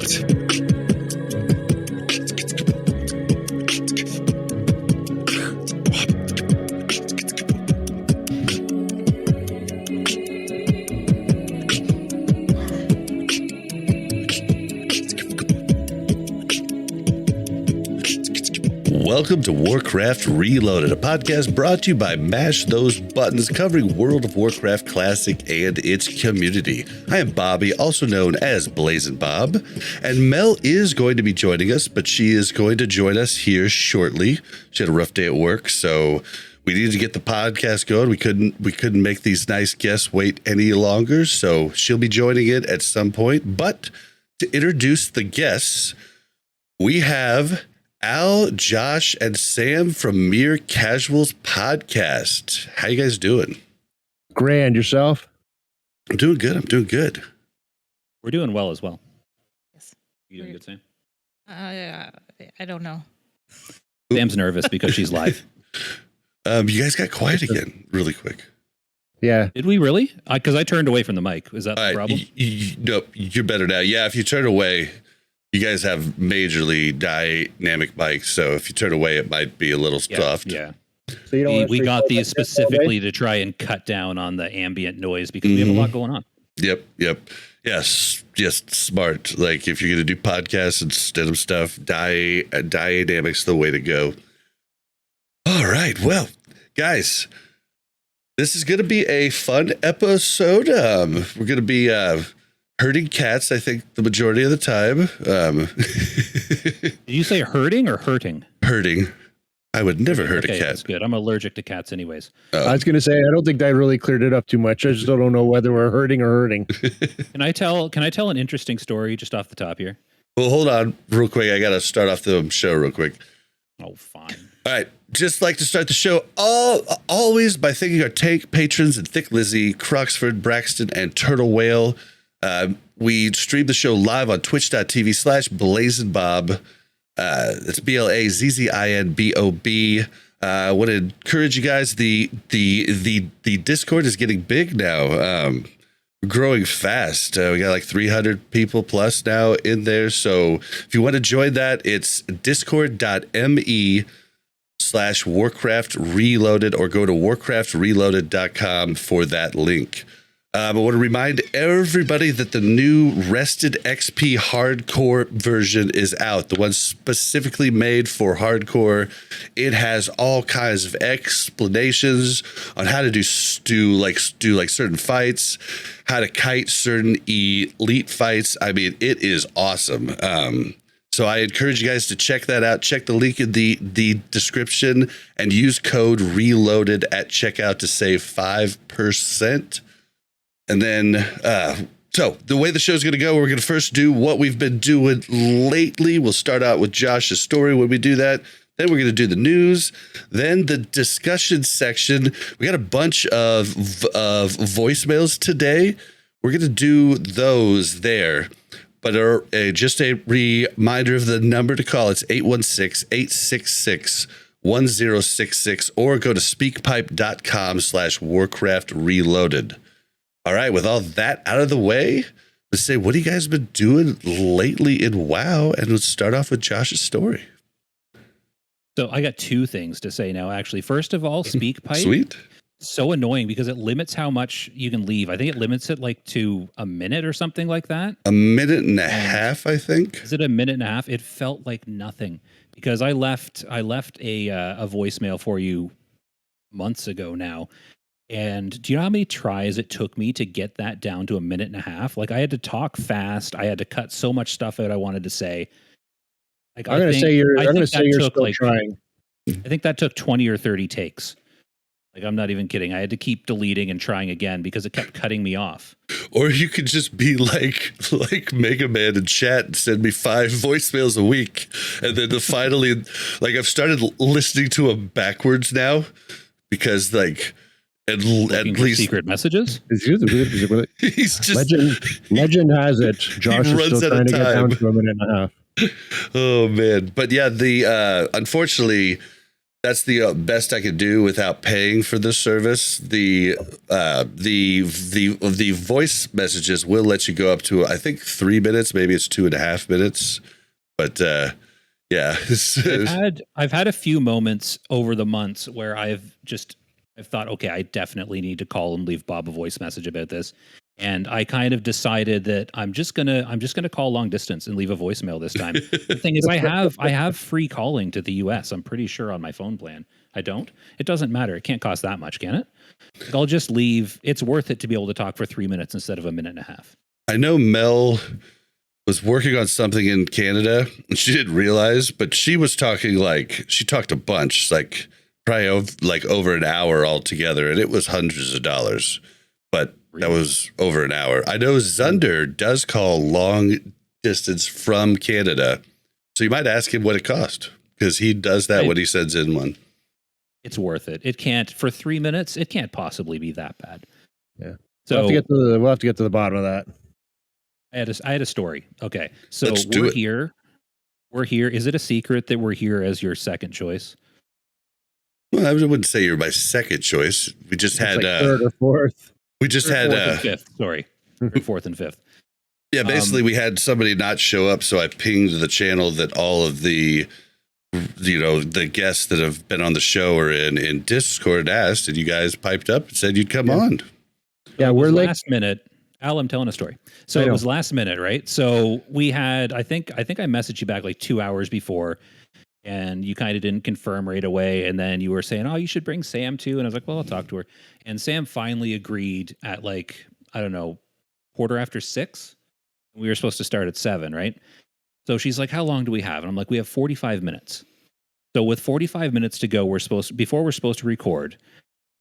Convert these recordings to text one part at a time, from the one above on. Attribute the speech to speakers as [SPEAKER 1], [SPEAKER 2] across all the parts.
[SPEAKER 1] Classic. Welcome to Warcraft Reloaded, a podcast brought to you by Mash Those Buttons, covering World of Warcraft Classic and its community. I am Bobby, also known as Blazin' Bob, and Mel is going to be joining us, but she is going to join us here shortly. She had a rough day at work, so we needed to get the podcast going. We couldn't make these nice guests wait any longer, so she'll be joining it at some point. But to introduce the guests, we have Al, Josh, and Sam from Mere Casuals Podcast. How you guys doing?
[SPEAKER 2] Grand. Yourself?
[SPEAKER 1] I'm doing good.
[SPEAKER 3] We're doing well as well.
[SPEAKER 4] Yes.
[SPEAKER 3] You doing good, Sam?
[SPEAKER 4] I don't know.
[SPEAKER 3] Sam's nervous because she's live.
[SPEAKER 1] You guys got quiet again really quick.
[SPEAKER 2] Yeah.
[SPEAKER 3] Did we really? Because I turned away from the mic. Is that the problem?
[SPEAKER 1] Nope, you're better now. Yeah, if you turn away, you guys have majorly dynamic mics, so if you turn away, it might be a little stuffed.
[SPEAKER 3] Yeah.
[SPEAKER 2] So you don't
[SPEAKER 3] We got these specifically to try and cut down on the ambient noise because we have a lot going on.
[SPEAKER 1] Yep. Yes, just smart. Like if you're going to do podcasts instead of stuff, dynamic's the way to go. All right. Well, guys, this is going to be a fun episode. We're going to be herding cats, I think, the majority of the time.
[SPEAKER 3] Did you say herding or hurting?
[SPEAKER 1] Herding. I would never hurt a cat.
[SPEAKER 3] That's good. I'm allergic to cats anyways.
[SPEAKER 2] I was going to say, I don't think that really cleared it up too much. I just don't know whether we're hurting or hurting.
[SPEAKER 3] Can I tell an interesting story just off the top here?
[SPEAKER 1] Well, hold on real quick. I got to start off the show real quick.
[SPEAKER 3] Oh, fine.
[SPEAKER 1] All right. Just like to start the show always by thanking our tank patrons and Thick Lizzie, Croxford, Braxton, and Turtle Whale. We stream the show live on twitch.tv/BlazinBob. It's BLAZZINBOB. I want to encourage you guys. The Discord is getting big now. We're growing fast. We got like 300 people plus now in there. So if you want to join that, it's discord.me/Warcraft Reloaded, or go to warcraftreloaded.com for that link. I want to remind everybody that the new Rested XP hardcore version is out, the one specifically made for hardcore. It has all kinds of explanations on how to do certain fights, how to kite certain elite fights. I mean, it is awesome. So I encourage you guys to check that out. Check the link in the description and use code RELOADED at checkout to save 5%. And then, so the way the show's going to go, we're going to first do what we've been doing lately. We'll start out with Josh's story when we do that. Then we're going to do the news. Then the discussion section. We got a bunch of voicemails today. We're going to do those there. But just a reminder of the number to call. It's 816-866-1066, or go to speakpipe.com/Warcraft Reloaded. All right, with all that out of the way, let's say, what have you guys been doing lately in WoW? And let's start off with Josh's story.
[SPEAKER 3] So I got two things to say now, actually. First of all, SpeakPipe.
[SPEAKER 1] Sweet.
[SPEAKER 3] So annoying because it limits how much you can leave. I think it limits it like to a minute or something like that.
[SPEAKER 1] A minute and a half, I think.
[SPEAKER 3] Is it a minute and a half? It felt like nothing because I left a voicemail for you months ago now. And do you know how many tries it took me to get that down to a minute and a half? Like I had to talk fast. I had to cut so much stuff out I wanted to say. Like
[SPEAKER 2] I'm going to say you're still trying.
[SPEAKER 3] I think that took 20 or 30 takes. Like I'm not even kidding. I had to keep deleting and trying again because it kept cutting me off.
[SPEAKER 1] Or you could just be like Mega Man and chat and send me 5 voicemails a week. And then finally, like I've started listening to them backwards now because like, at least
[SPEAKER 3] secret messages.
[SPEAKER 1] He's just
[SPEAKER 2] legend has it. Josh is still trying to get down to a minute and a half.
[SPEAKER 1] Oh man, but yeah, the unfortunately, That's the best I could do without paying for the service. The voice messages will let you go up to, I think, 3 minutes. Maybe it's 2.5 minutes. But yeah,
[SPEAKER 3] I've had a few moments over the months where I've thought, okay, I definitely need to call and leave Bob a voice message about this. And I kind of decided that I'm just gonna call long distance and leave a voicemail this time. The thing is, I have free calling to the US. I'm pretty sure on my phone plan. I don't. It doesn't matter. It can't cost that much, can it? I'll just leave. It's worth it to be able to talk for 3 minutes instead of a minute and a half.
[SPEAKER 1] I know Mel was working on something in Canada and she didn't realize, but she was talking she talked a bunch, probably over an hour altogether, and it was hundreds of dollars. But that was over an hour. I know Zunder does call long distance from Canada. So you might ask him what it cost, because he does that when he sends in one.
[SPEAKER 3] It's worth it. It can't, for 3 minutes, it can't possibly be that bad.
[SPEAKER 2] Yeah.
[SPEAKER 3] So
[SPEAKER 2] we'll have to get to the bottom of that.
[SPEAKER 3] I had a story. Okay. So
[SPEAKER 1] Let's do
[SPEAKER 3] we're
[SPEAKER 1] it.
[SPEAKER 3] here. We're here. Is it a secret that we're here as your second choice?
[SPEAKER 1] Well, I wouldn't say you're my second choice. We just had
[SPEAKER 2] third or fourth.
[SPEAKER 1] We just had
[SPEAKER 3] fourth and fifth. Sorry, or fourth and fifth.
[SPEAKER 1] Yeah, basically we had somebody not show up, so I pinged the channel that all of the the guests that have been on the show are in Discord asked, and you guys piped up and said you'd come on.
[SPEAKER 2] Yeah, we're
[SPEAKER 3] last minute. Al, I'm telling a story. So it was last minute, right? So we had, I think I messaged you back 2 hours before, and you kind of didn't confirm right away. And then you were saying, oh, you should bring Sam too. And I was like, well, I'll talk to her. And Sam finally agreed at I don't know, 6:15. We were supposed to start at 7, right? So she's like, how long do we have? And I'm like, we have 45 minutes. So with 45 minutes to go, before we're supposed to record,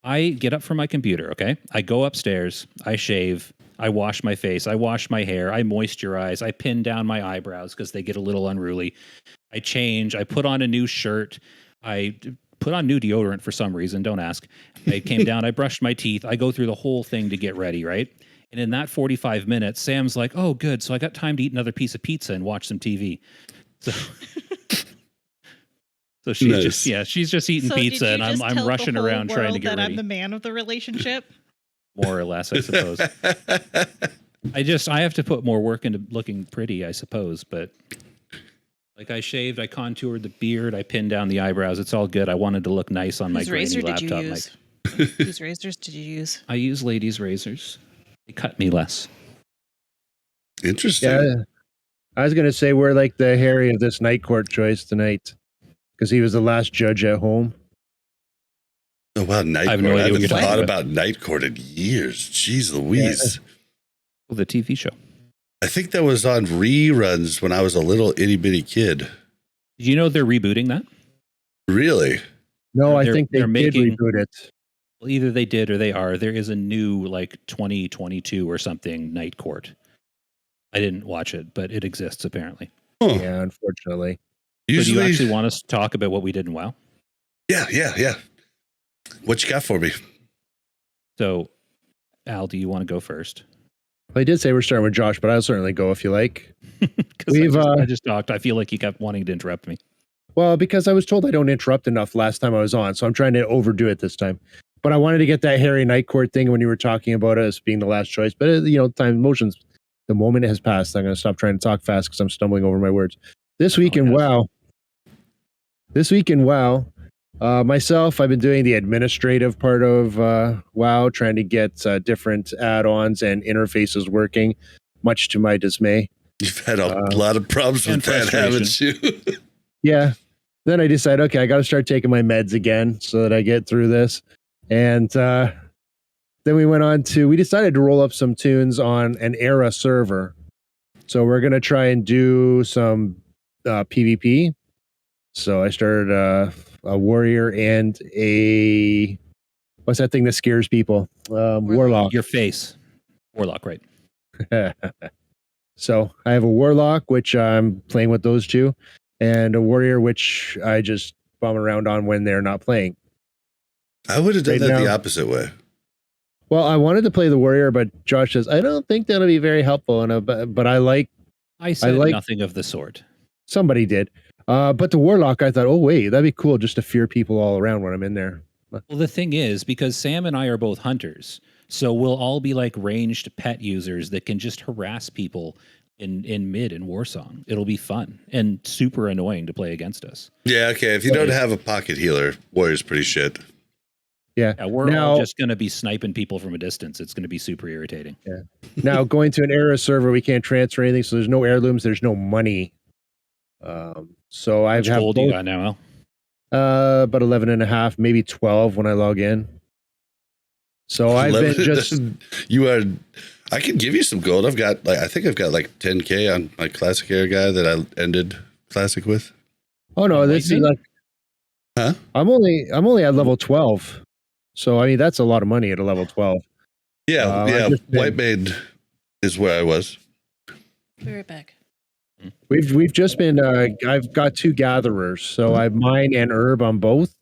[SPEAKER 3] I get up from my computer, okay? I go upstairs, I shave, I wash my face, I wash my hair, I moisturize, I pin down my eyebrows because they get a little unruly. I change, I put on a new shirt, I put on new deodorant for some reason, don't ask. I came down, I brushed my teeth, I go through the whole thing to get ready, right? And in that 45 minutes, Sam's like, oh, good, so I got time to eat another piece of pizza and watch some TV. So she's just eating pizza, and I'm rushing around trying to get ready.
[SPEAKER 4] I'm the man of the relationship.
[SPEAKER 3] More or less, I suppose. I have to put more work into looking pretty, I suppose, but I shaved, I contoured the beard, I pinned down the eyebrows. It's all good. I wanted to look nice on my grainy laptop.
[SPEAKER 4] Whose razors did you use?
[SPEAKER 3] I use ladies' razors. They cut me less.
[SPEAKER 1] Interesting.
[SPEAKER 2] Yeah, I was going to say we're like the Harry of this night court choice tonight, because he was the last judge at home.
[SPEAKER 1] Oh, wow, Night Court. I haven't thought about Night Court in years. Jeez Louise.
[SPEAKER 3] Yeah. Well, the TV show.
[SPEAKER 1] I think that was on reruns when I was a little itty-bitty kid.
[SPEAKER 3] Did you know they're rebooting that?
[SPEAKER 1] Really?
[SPEAKER 2] No, I think they did reboot it.
[SPEAKER 3] Well, either they did or they are. There is a new 2022 or something Night Court. I didn't watch it, but it exists apparently.
[SPEAKER 2] Huh. Yeah, unfortunately.
[SPEAKER 3] Usually, do you actually want us to talk about what we did in WoW?
[SPEAKER 1] Yeah. What you got for me?
[SPEAKER 3] So, Al, do you want to go first?
[SPEAKER 2] Well, I did say we're starting with Josh, but I'll certainly go if you like.
[SPEAKER 3] I just talked. I feel like you kept wanting to interrupt me.
[SPEAKER 2] Well, because I was told I don't interrupt enough last time I was on, so I'm trying to overdo it this time. But I wanted to get that Harry Night Court thing when you were talking about us being the last choice. But, the moment has passed. I'm going to stop trying to talk fast because I'm stumbling over my words. This week in WoW, myself, I've been doing the administrative part of WoW, trying to get different add-ons and interfaces working, much to my dismay.
[SPEAKER 1] You've had a lot of problems with that, haven't you?
[SPEAKER 2] Yeah. Then I decided, okay, I got to start taking my meds again so that I get through this. And then we decided to roll up some tunes on an era server. So we're going to try and do some PvP. So I started a warrior and what's that thing that scares people? Warlock.
[SPEAKER 3] Your face. Warlock, right.
[SPEAKER 2] So I have a warlock, which I'm playing with those two, and a warrior, which I just bum around on when they're not playing.
[SPEAKER 1] I would have done that the opposite way.
[SPEAKER 2] Well, I wanted to play the warrior, but Josh says, I don't think that'll be very helpful. But I said
[SPEAKER 3] nothing of the sort.
[SPEAKER 2] Somebody did. But the warlock, I thought, oh wait, that'd be cool just to fear people all around when I'm in there.
[SPEAKER 3] Well, the thing is, because Sam and I are both hunters, so we'll all be like ranged pet users that can just harass people in mid and Warsong. It'll be fun and super annoying to play against us.
[SPEAKER 1] Yeah, okay. If you don't have a pocket healer, Warrior's pretty shit.
[SPEAKER 3] Yeah, we're all just going to be sniping people from a distance. It's going to be super irritating.
[SPEAKER 2] Yeah. Now, going to an era server, we can't transfer anything, so there's no heirlooms, there's no money. So I've
[SPEAKER 3] How much gold you got now, Al?
[SPEAKER 2] about 11 and a half, maybe 12 when I log in. So I've been just
[SPEAKER 1] I can give you some gold. I think I've got like 10K on my classic era guy that I ended classic with.
[SPEAKER 2] Oh no, this is like,
[SPEAKER 1] huh?
[SPEAKER 2] I'm only at level 12. So I mean that's a lot of money at a level 12.
[SPEAKER 1] Yeah, White Maid is where I was.
[SPEAKER 4] Be right back.
[SPEAKER 2] We've just been I've got 2 gatherers, so I have mine and herb on both,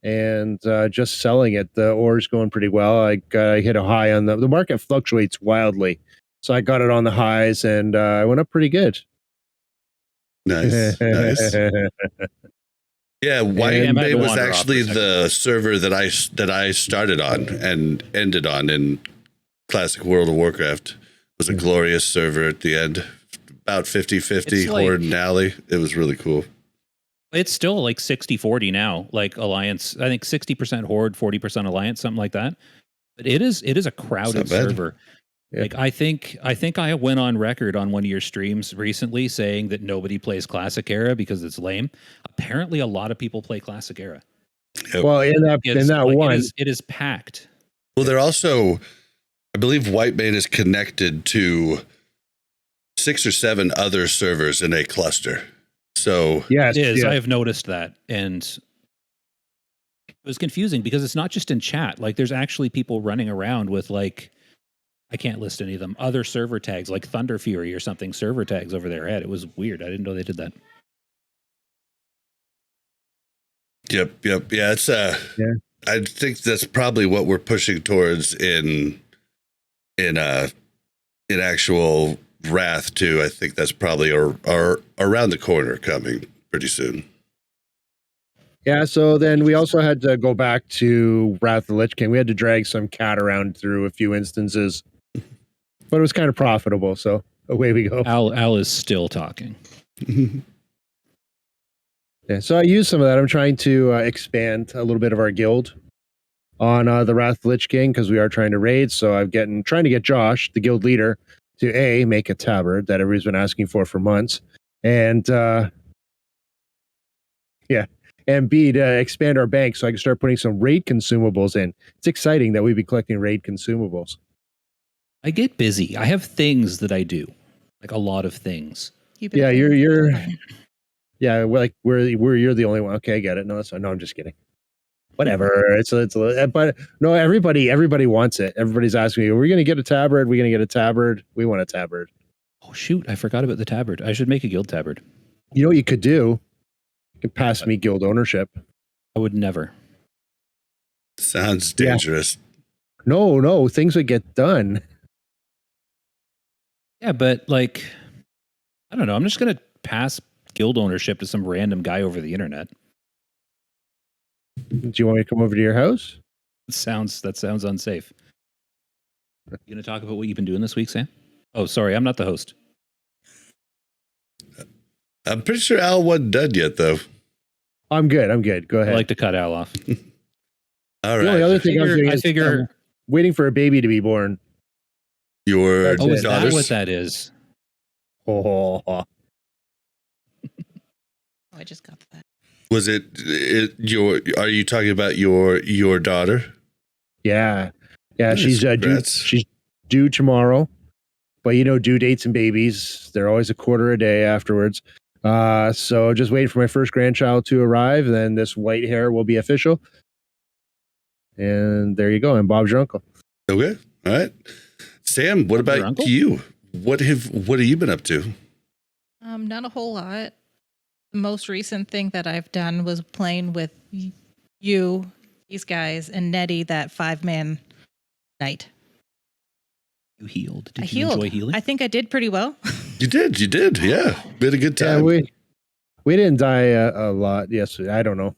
[SPEAKER 2] and just selling it. The ore's going pretty well. I hit a high on the market fluctuates wildly, so I got it on the highs, and I went up pretty good.
[SPEAKER 1] Nice. Yeah, White Maid was actually the server that I started on and ended on in classic World of Warcraft. It was a glorious server at the end. About 50-50 Horde and Alley. It was really cool.
[SPEAKER 3] It's still like 60-40 now, like Alliance. I think 60% Horde, 40% Alliance, something like that. But it is a crowded server. Yeah. Like I think I went on record on one of your streams recently saying that nobody plays Classic Era because it's lame. Apparently, a lot of people play Classic Era.
[SPEAKER 1] Yep.
[SPEAKER 2] Well, in that one,
[SPEAKER 3] it is packed.
[SPEAKER 1] Well, they're also, I believe, White Maid is connected to 6 or 7 other servers in a cluster. So
[SPEAKER 3] yes, it is. Yeah. I have noticed that, and it was confusing because it's not just in chat. Like, there's actually people running around with like, I can't list any of them, other server tags like Thunder Fury or something, server tags over their head. It was weird. I didn't know they did that.
[SPEAKER 1] Yep. Yeah, it's I think that's probably what we're pushing towards in actual Wrath too. I think that's probably around the corner coming pretty soon.
[SPEAKER 2] Yeah, so then we also had to go back to Wrath of the Lich King. We had to drag some cat around through a few instances. But it was kind of profitable, so away we go.
[SPEAKER 3] Al is still talking.
[SPEAKER 2] Yeah, so I used some of that. I'm trying to expand a little bit of our guild on the Wrath of the Lich King because we are trying to raid. So I'm trying to get Josh, the guild leader, to make a tabard that everybody's been asking for months, and and B, to expand our bank so I can start putting some raid consumables in. It's exciting that we'd be collecting raid consumables.
[SPEAKER 3] I get busy. I have things that I do, like a lot of things.
[SPEAKER 2] Yeah, you're yeah, like you're the only one. Okay, I get it. No, I'm just kidding. Whatever. It's but no, everybody wants it. Everybody's asking me, are we going to get a tabard? We want a tabard.
[SPEAKER 3] Oh shoot, I forgot about the tabard. I should make a guild tabard.
[SPEAKER 2] You know what you could do? You can pass me guild ownership.
[SPEAKER 3] I would never.
[SPEAKER 1] Sounds dangerous.
[SPEAKER 2] Yeah. No, things would get done.
[SPEAKER 3] Yeah, but like, I don't know. I'm just going to pass guild ownership to some random guy over the internet.
[SPEAKER 2] Do you want me to come over to your house?
[SPEAKER 3] That sounds unsafe. You going to talk about what you've been doing this week, Sam? Oh, sorry. I'm not the host.
[SPEAKER 1] I'm pretty sure Al wasn't done yet, though.
[SPEAKER 2] I'm good. Go ahead.
[SPEAKER 3] I like to cut Al off.
[SPEAKER 1] All right.
[SPEAKER 2] The only other thing I figure waiting for a baby to be born.
[SPEAKER 1] Your
[SPEAKER 3] is that what that is?
[SPEAKER 2] Oh,
[SPEAKER 4] I just got that.
[SPEAKER 1] Was it your? Are you talking about your daughter?
[SPEAKER 2] Yeah.
[SPEAKER 1] Nice.
[SPEAKER 2] She's due tomorrow, but due dates and babies, they're always a quarter a day afterwards. So just waiting for my first grandchild to arrive, then this white hair will be official. And there you go. I'm Bob's your uncle.
[SPEAKER 1] Okay. All right. Sam, what about you? What have you been up to?
[SPEAKER 4] Not a whole lot. The most recent thing that I've done was playing with you, these guys, and Nettie, that 5-man night.
[SPEAKER 3] You healed. Did
[SPEAKER 4] I
[SPEAKER 3] you enjoy healing?
[SPEAKER 4] I think I did pretty well.
[SPEAKER 1] You did. Yeah. We had a good time.
[SPEAKER 2] Yeah, We didn't die a lot yesterday. I don't know.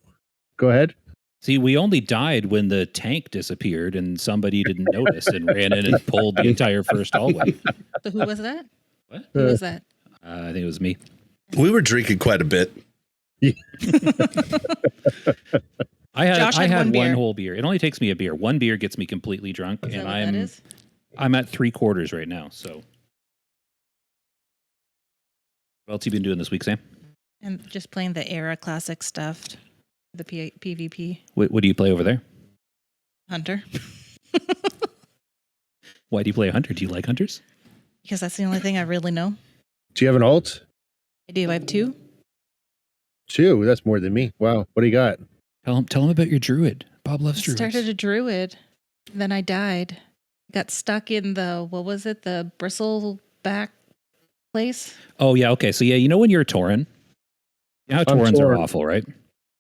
[SPEAKER 2] Go ahead.
[SPEAKER 3] See, we only died when the tank disappeared and somebody didn't notice and ran in and pulled the entire first hallway.
[SPEAKER 4] So who was that?
[SPEAKER 3] What?
[SPEAKER 4] Who was that?
[SPEAKER 3] I think it was me.
[SPEAKER 1] We were drinking quite a bit.
[SPEAKER 3] I
[SPEAKER 4] Josh
[SPEAKER 3] had
[SPEAKER 4] had one
[SPEAKER 3] one
[SPEAKER 4] beer.
[SPEAKER 3] whole beer. It only takes me a beer. One beer gets me completely drunk,
[SPEAKER 4] Is that
[SPEAKER 3] and
[SPEAKER 4] what that is?
[SPEAKER 3] I'm at 3/4 right now. So, what else you been doing this week, Sam?
[SPEAKER 4] And just playing the Era Classic stuff, the PvP
[SPEAKER 3] What do you play over there?
[SPEAKER 4] Hunter,
[SPEAKER 3] Why do you play a hunter? Do you like hunters?
[SPEAKER 4] because that's the only thing I really know.
[SPEAKER 2] Do you have an alt?
[SPEAKER 4] I do. I have 2.
[SPEAKER 2] 2. That's more than me. Wow. What do you got?
[SPEAKER 3] Tell him about your druid. Bob loves
[SPEAKER 4] I
[SPEAKER 3] druids.
[SPEAKER 4] started a druid, then I died. Got stuck in the the bristleback place.
[SPEAKER 3] Oh yeah, okay. So yeah, you know when you're a Tauren, you know how
[SPEAKER 2] I'm
[SPEAKER 3] Taurens are
[SPEAKER 2] Tauren.
[SPEAKER 3] awful, right?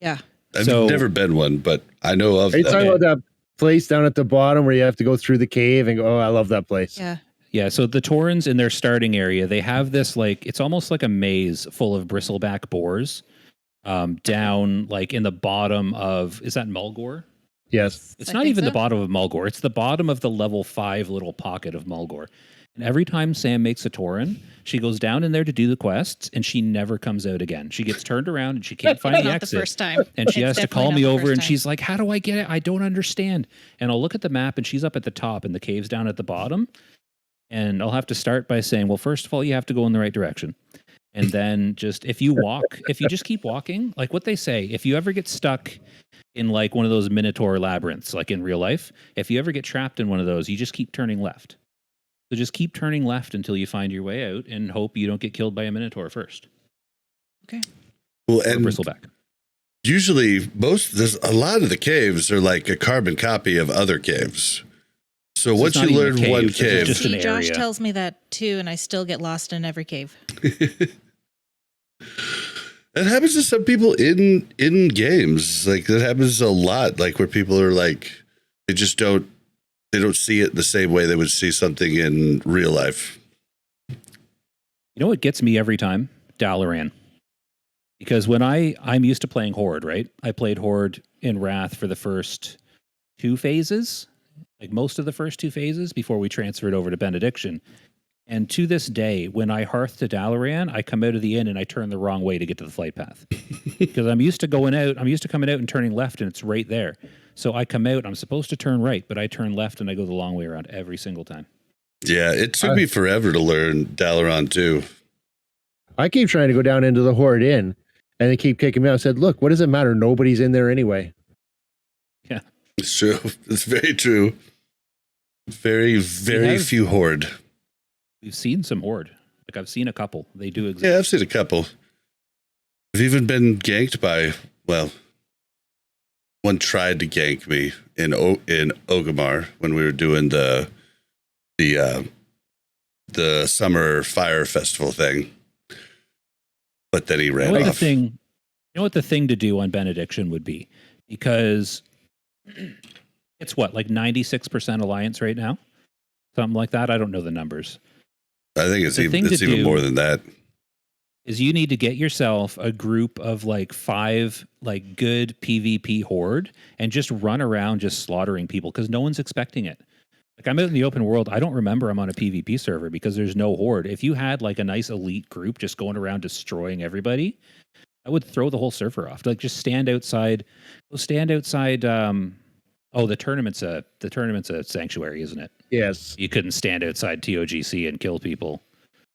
[SPEAKER 4] Yeah.
[SPEAKER 1] I've
[SPEAKER 3] So-
[SPEAKER 1] never been one, but I know of
[SPEAKER 2] Are you
[SPEAKER 1] them.
[SPEAKER 2] talking about that place down at the bottom where you have to go through the cave and go? Oh, I love that place.
[SPEAKER 4] Yeah.
[SPEAKER 3] Yeah, so the Taurens in their starting area, they have this like it's almost like a maze full of bristleback boars, down like in the bottom of is that Mulgore?
[SPEAKER 2] Yes.
[SPEAKER 3] It's
[SPEAKER 4] I
[SPEAKER 3] not
[SPEAKER 4] think
[SPEAKER 3] even
[SPEAKER 4] so.
[SPEAKER 3] the bottom of Mulgore. It's the bottom of the level 5 little pocket of Mulgore. And every time Sam makes a Tauren, she goes down in there to do the quests, and she never comes out again. She gets turned around and she can't find the
[SPEAKER 4] Not the
[SPEAKER 3] exit.
[SPEAKER 4] first time.
[SPEAKER 3] And she
[SPEAKER 4] It's
[SPEAKER 3] has to
[SPEAKER 4] definitely
[SPEAKER 3] call
[SPEAKER 4] not
[SPEAKER 3] me
[SPEAKER 4] the
[SPEAKER 3] over,
[SPEAKER 4] first
[SPEAKER 3] and
[SPEAKER 4] time.
[SPEAKER 3] she's like, "How do I get it? I don't understand." And I'll look at the map, and she's up at the top, and the cave's down at the bottom. And I'll have to start by saying, "Well, first of all, you have to go in the right direction." And then just if you just keep walking, like what they say, if you ever get stuck in like one of those Minotaur labyrinths, like in real life, if you ever get trapped in one of those, you just keep turning left. So just keep turning left until you find your way out and hope you don't get killed by a Minotaur first.
[SPEAKER 1] Well,
[SPEAKER 3] Or
[SPEAKER 1] and
[SPEAKER 3] bristleback.
[SPEAKER 1] usually there's a lot of the caves are like a carbon copy of other caves. So
[SPEAKER 3] So
[SPEAKER 1] once
[SPEAKER 3] it's
[SPEAKER 1] you
[SPEAKER 3] not even a
[SPEAKER 1] learn
[SPEAKER 3] cave,
[SPEAKER 1] one
[SPEAKER 3] it's
[SPEAKER 1] cave,
[SPEAKER 3] just an
[SPEAKER 4] See, Josh
[SPEAKER 3] area.
[SPEAKER 4] tells me that too, and I still get lost in every cave.
[SPEAKER 1] that happens to some people in games. Like that happens a lot. Like where people are like they don't see it the same way they would see something in real life.
[SPEAKER 3] You know what gets me every time? Dalaran. Because when I'm used to playing Horde, right? I played Horde in Wrath for the first 2 phases, like most of the first 2 phases before we transferred over to Benediction. And to this day, when I hearth to Dalaran, I come out of the inn and I turn the wrong way to get to the flight path. Because I'm used to coming out and turning left and it's right there. So I come out, I'm supposed to turn right, but I turn left and I go the long way around every single time.
[SPEAKER 1] Yeah, it took me forever to learn Dalaran too.
[SPEAKER 2] I keep trying to go down into the Horde Inn, and they keep kicking me out. I said, "Look, what does it matter? Nobody's in there anyway."
[SPEAKER 1] It's true. It's very true. Very, very
[SPEAKER 3] have-
[SPEAKER 1] few horde.
[SPEAKER 3] We've seen some Horde. Like I've seen a couple. They do exist.
[SPEAKER 1] Yeah, I've seen a couple. I've even been ganked by, well, one tried to gank me in Ogamar when we were doing the summer fire festival thing. But then he ran off.
[SPEAKER 3] You know what the thing to do on Benediction would be? Because it's what, like 96% alliance right now? Something like that. I don't know the numbers.
[SPEAKER 1] I think it's
[SPEAKER 3] The thing
[SPEAKER 1] even
[SPEAKER 3] to do-
[SPEAKER 1] more than that.
[SPEAKER 3] Is you need to get yourself a group of like 5 like good PvP horde and just run around just slaughtering people because no one's expecting it. Like I'm out in the open world. I don't remember I'm on a PvP server because there's no horde. If you had like a nice elite group just going around destroying everybody, I would throw the whole server off. Like just stand outside. Go stand outside. The tournament's a sanctuary, isn't it?
[SPEAKER 2] Yes.
[SPEAKER 3] You couldn't stand outside TOGC and kill people.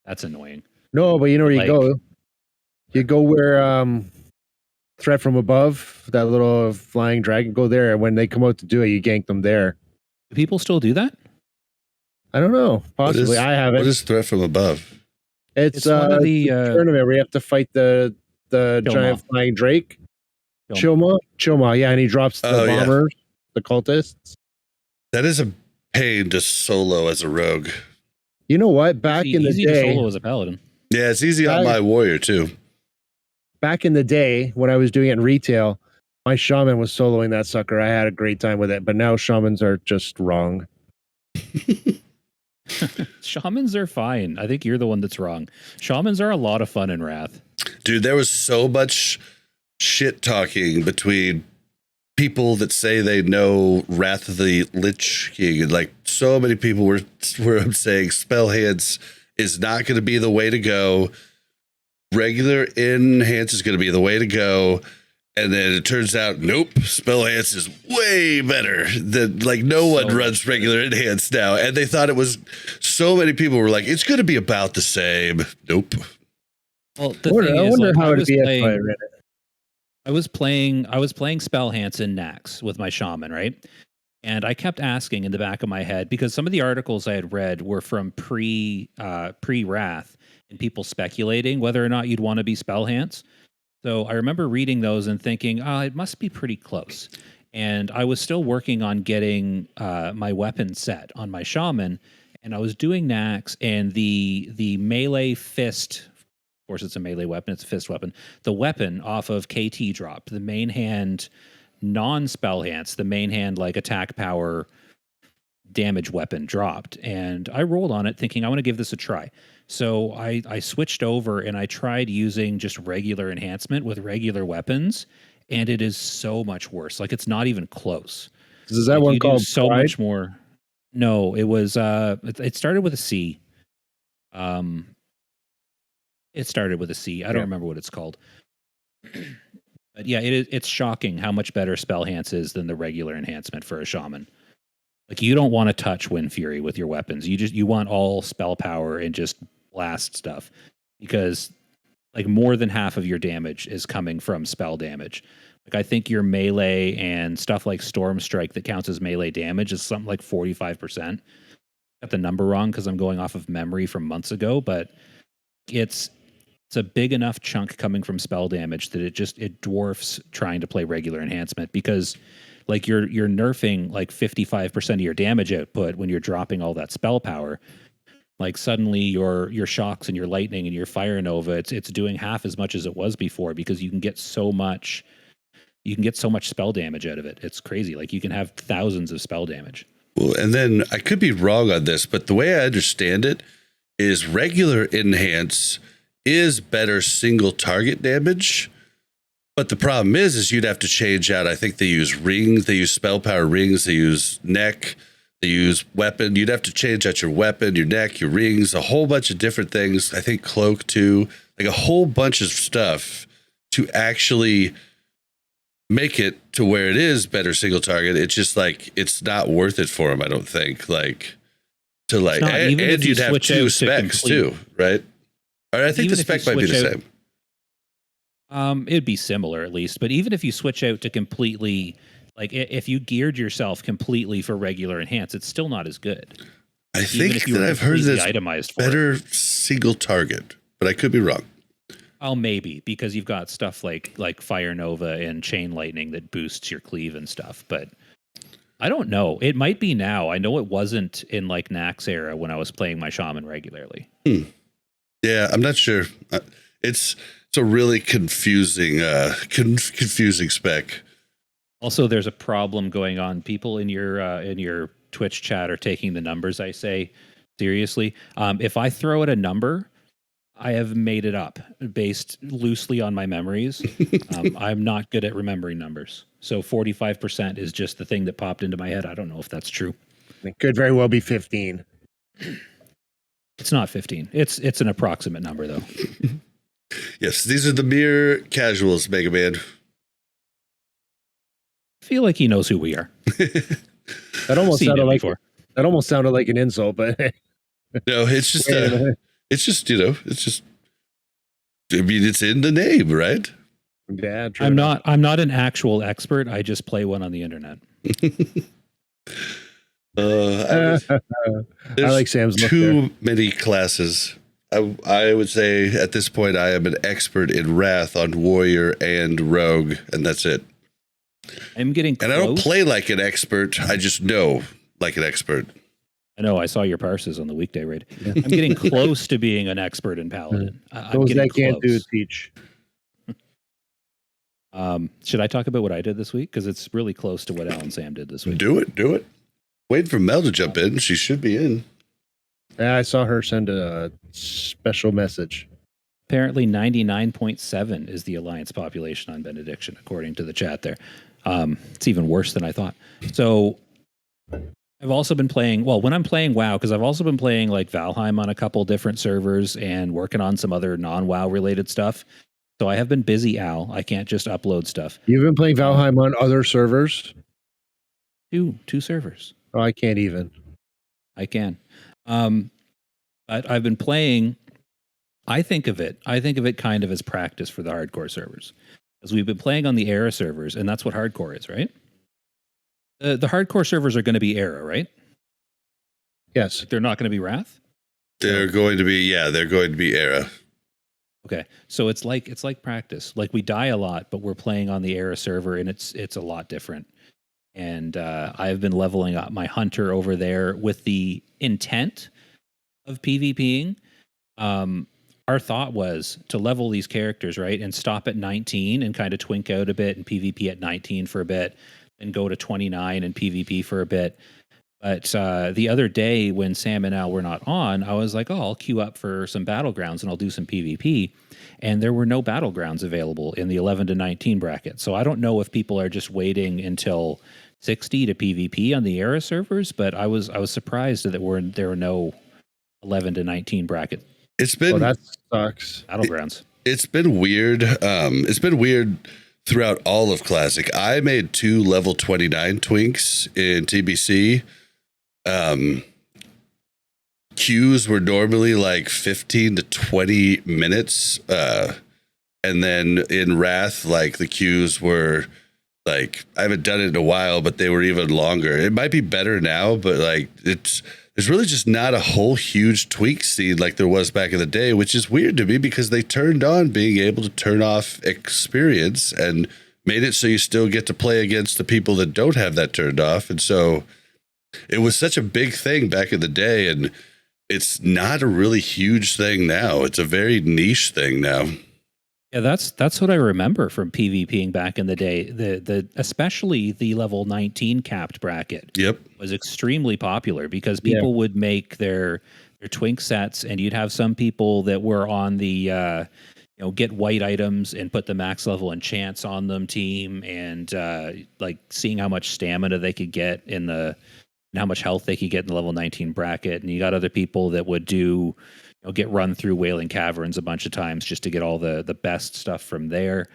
[SPEAKER 3] That's annoying.
[SPEAKER 2] No, but you know where you
[SPEAKER 3] Like-
[SPEAKER 2] go. You go where threat from above, that little flying dragon. Go there, and when they come out to do it, you gank them there.
[SPEAKER 3] Do people still do that?
[SPEAKER 2] I don't know.
[SPEAKER 1] What
[SPEAKER 2] Possibly,
[SPEAKER 1] is-
[SPEAKER 2] I haven't.
[SPEAKER 1] What is threat from above?
[SPEAKER 2] It's
[SPEAKER 3] It's one of the
[SPEAKER 2] tournament where you have to fight the
[SPEAKER 3] Choma.
[SPEAKER 2] giant flying drake.
[SPEAKER 3] Choma.
[SPEAKER 2] Choma, yeah, and he drops the
[SPEAKER 1] Oh, yeah.
[SPEAKER 2] bombers, the cultists.
[SPEAKER 1] That is a pain to solo as a rogue.
[SPEAKER 2] You know what? Back in the
[SPEAKER 3] easy to
[SPEAKER 2] day,
[SPEAKER 3] solo as a paladin.
[SPEAKER 1] Yeah, it's easy on my warrior too.
[SPEAKER 2] back in the day when I was doing it in retail, my shaman was soloing that sucker. I had a great time with it, but now shamans are just wrong.
[SPEAKER 3] Shamans are fine. I think you're the one that's wrong. Shamans are a lot of fun in Wrath.
[SPEAKER 1] Dude, there was so much shit talking between people that say they know Wrath of the Lich King, and like so many people were saying spell hands is not going to be the way to go. Regular enhance is going to be the way to go. And then it turns out, nope, spell enhance is way better than like no one runs regular enhance now. And they thought it was, so many people were like, it's going to be about the same. Nope.
[SPEAKER 3] Well, the thing is,
[SPEAKER 2] wonder
[SPEAKER 3] like,
[SPEAKER 2] how it'd be if I read it.
[SPEAKER 3] I was playing spell hands in Nax with my shaman, right? And I kept asking in the back of my head, because some of the articles I had read were from pre-Wrath and people speculating whether or not you'd want to be spell hands. So I remember reading those and thinking, it must be pretty close. And I was still working on getting my weapon set on my shaman, and I was doing Nax, and the melee fist, of course it's a melee weapon, it's a fist weapon, the weapon off of KT dropped, the main hand non-spell hands, the main hand like attack power damage weapon dropped, and I rolled on it thinking I want to give this a try. So I switched over and I tried using just regular enhancement with regular weapons, and it is so much worse. Like, it's not even close.
[SPEAKER 2] Is that one called
[SPEAKER 3] so
[SPEAKER 2] Pride?
[SPEAKER 3] much more? No, it was it started with a C. It started with a C. I don't remember what it's called. But yeah, it's shocking how much better spell enhance is than the regular enhancement for a shaman. Like, you don't want to touch Wind Fury with your weapons. You want all spell power and just blast stuff, because like more than half of your damage is coming from spell damage. Like, I think your melee and stuff like Storm Strike that counts as melee damage is something like 45%. Got the number wrong because I'm going off of memory from months ago, but it's a big enough chunk coming from spell damage that it dwarfs trying to play regular enhancement, because like you're nerfing like 55% of your damage output when you're dropping all that spell power. Like, suddenly your shocks and your lightning and your fire nova, it's doing half as much as it was before, because you can get so much spell damage out of it. It's crazy. Like, you can have thousands of spell damage.
[SPEAKER 1] Well, and then I could be wrong on this, but the way I understand it is regular enhance is better single target damage. But the problem is you'd have to change out. I think they use rings, they use spell power rings, they use neck, they use weapon. You'd have to change out your weapon, your neck, your rings, a whole bunch of different things. I think cloak too, like a whole bunch of stuff to actually make it to where it is better single target. It's just like, it's not worth it for them, I don't think. Like, to like, and you'd have two specs too, right? Or I think the spec might be the same.
[SPEAKER 3] It'd be similar at least, but even if you switch out to completely, like if you geared yourself completely for regular enhance, it's still not as good.
[SPEAKER 1] I think that I've heard this
[SPEAKER 3] itemized
[SPEAKER 1] better single target, but I could be wrong.
[SPEAKER 3] Oh, maybe, because you've got stuff like Fire Nova and Chain Lightning that boosts your cleave and stuff, but I don't know. It might be now. I know it wasn't in like Nax era when I was playing my shaman regularly.
[SPEAKER 1] Yeah, I'm not sure. It's a really confusing spec.
[SPEAKER 3] Also, there's a problem going on. People in your Twitch chat are taking the numbers I say seriously. If I throw out a number, I have made it up based loosely on my memories. I'm not good at remembering numbers. So 45% is just the thing that popped into my head. I don't know if that's true.
[SPEAKER 2] It could very well be 15.
[SPEAKER 3] It's not 15. It's an approximate number, though.
[SPEAKER 1] Yes, these are the mere casuals, Mega Man.
[SPEAKER 3] I feel like he knows who we are.
[SPEAKER 2] That almost sounded like an insult, but
[SPEAKER 1] no, it's just I mean, it's in the name, right?
[SPEAKER 2] Yeah, true.
[SPEAKER 3] I'm not an actual expert. I just play one on the internet.
[SPEAKER 1] I
[SPEAKER 2] like Sam's
[SPEAKER 1] too many classes. I would say at this point I am an expert in Wrath on Warrior and Rogue, and that's it.
[SPEAKER 3] I'm getting close.
[SPEAKER 1] And I don't play like an expert. I just know like an expert.
[SPEAKER 3] I know. I saw your parses on the weekday raid. Yeah. I'm getting close to being an expert in Paladin.
[SPEAKER 2] Those that can't do teach.
[SPEAKER 3] Should I talk about what I did this week? Because it's really close to what Al and Sam did this week.
[SPEAKER 1] Do it. Wait for Mel to jump in. She should be in.
[SPEAKER 2] Yeah, I saw her send a special message.
[SPEAKER 3] Apparently 99.7 is the alliance population on Benediction, according to the chat there. It's even worse than I thought. So I've also been playing, well, when I'm playing WoW, because I've also been playing like Valheim on a couple different servers and working on some other non-WoW related stuff. So I have been busy, Al. I can't just upload stuff.
[SPEAKER 2] You've been playing Valheim on other servers?
[SPEAKER 3] Two servers.
[SPEAKER 2] Oh, I can't even.
[SPEAKER 3] I can. But I've been playing, I think of it kind of as practice for the hardcore servers. Because we've been playing on the era servers, and that's what hardcore is, right? The hardcore servers are going to be era, right?
[SPEAKER 2] Yes.
[SPEAKER 3] They're not going to be Wrath?
[SPEAKER 1] They're going to be era.
[SPEAKER 3] Okay. So it's like practice. Like we die a lot, but we're playing on the era server and it's a lot different. And I've been leveling up my hunter over there with the intent of PvPing. Our thought was to level these characters, right? And stop at 19 and kind of twink out a bit and PvP at 19 for a bit and go to 29 and PvP for a bit. But the other day when Sam and Al were not on, I was like, oh, I'll queue up for some battlegrounds and I'll do some PvP. And there were no battlegrounds available in the 11 to 19 bracket. So I don't know if people are just waiting until 60 to PvP on the era servers, but I was surprised that there were no 11 to 19 bracket
[SPEAKER 1] It's been
[SPEAKER 2] that sucks.
[SPEAKER 3] battlegrounds.
[SPEAKER 1] It's been weird. It's been weird throughout all of Classic. I made 2 level 29 twinks in TBC. Queues were normally like 15 to 20 minutes. And then in Wrath, like the queues were like, I haven't done it in a while, but they were even longer. It might be better now, but like there's really just not a whole huge tweak scene like there was back in the day, which is weird to me because they turned on being able to turn off experience and made it so you still get to play against the people that don't have that turned off. And so it was such a big thing back in the day, and it's not a really huge thing now. It's a very niche thing now.
[SPEAKER 3] Yeah, that's what I remember from PvPing back in the day. The especially the level 19 capped bracket.
[SPEAKER 1] Yep.
[SPEAKER 3] Was extremely popular because people would make their twink sets, and you'd have some people that were on the get white items and put the max level enchants on them team, and like seeing how much stamina they could get and how much health they could get in the level 19 bracket. And you got other people that would do get run through Wailing Caverns a bunch of times just to get all the best stuff from there.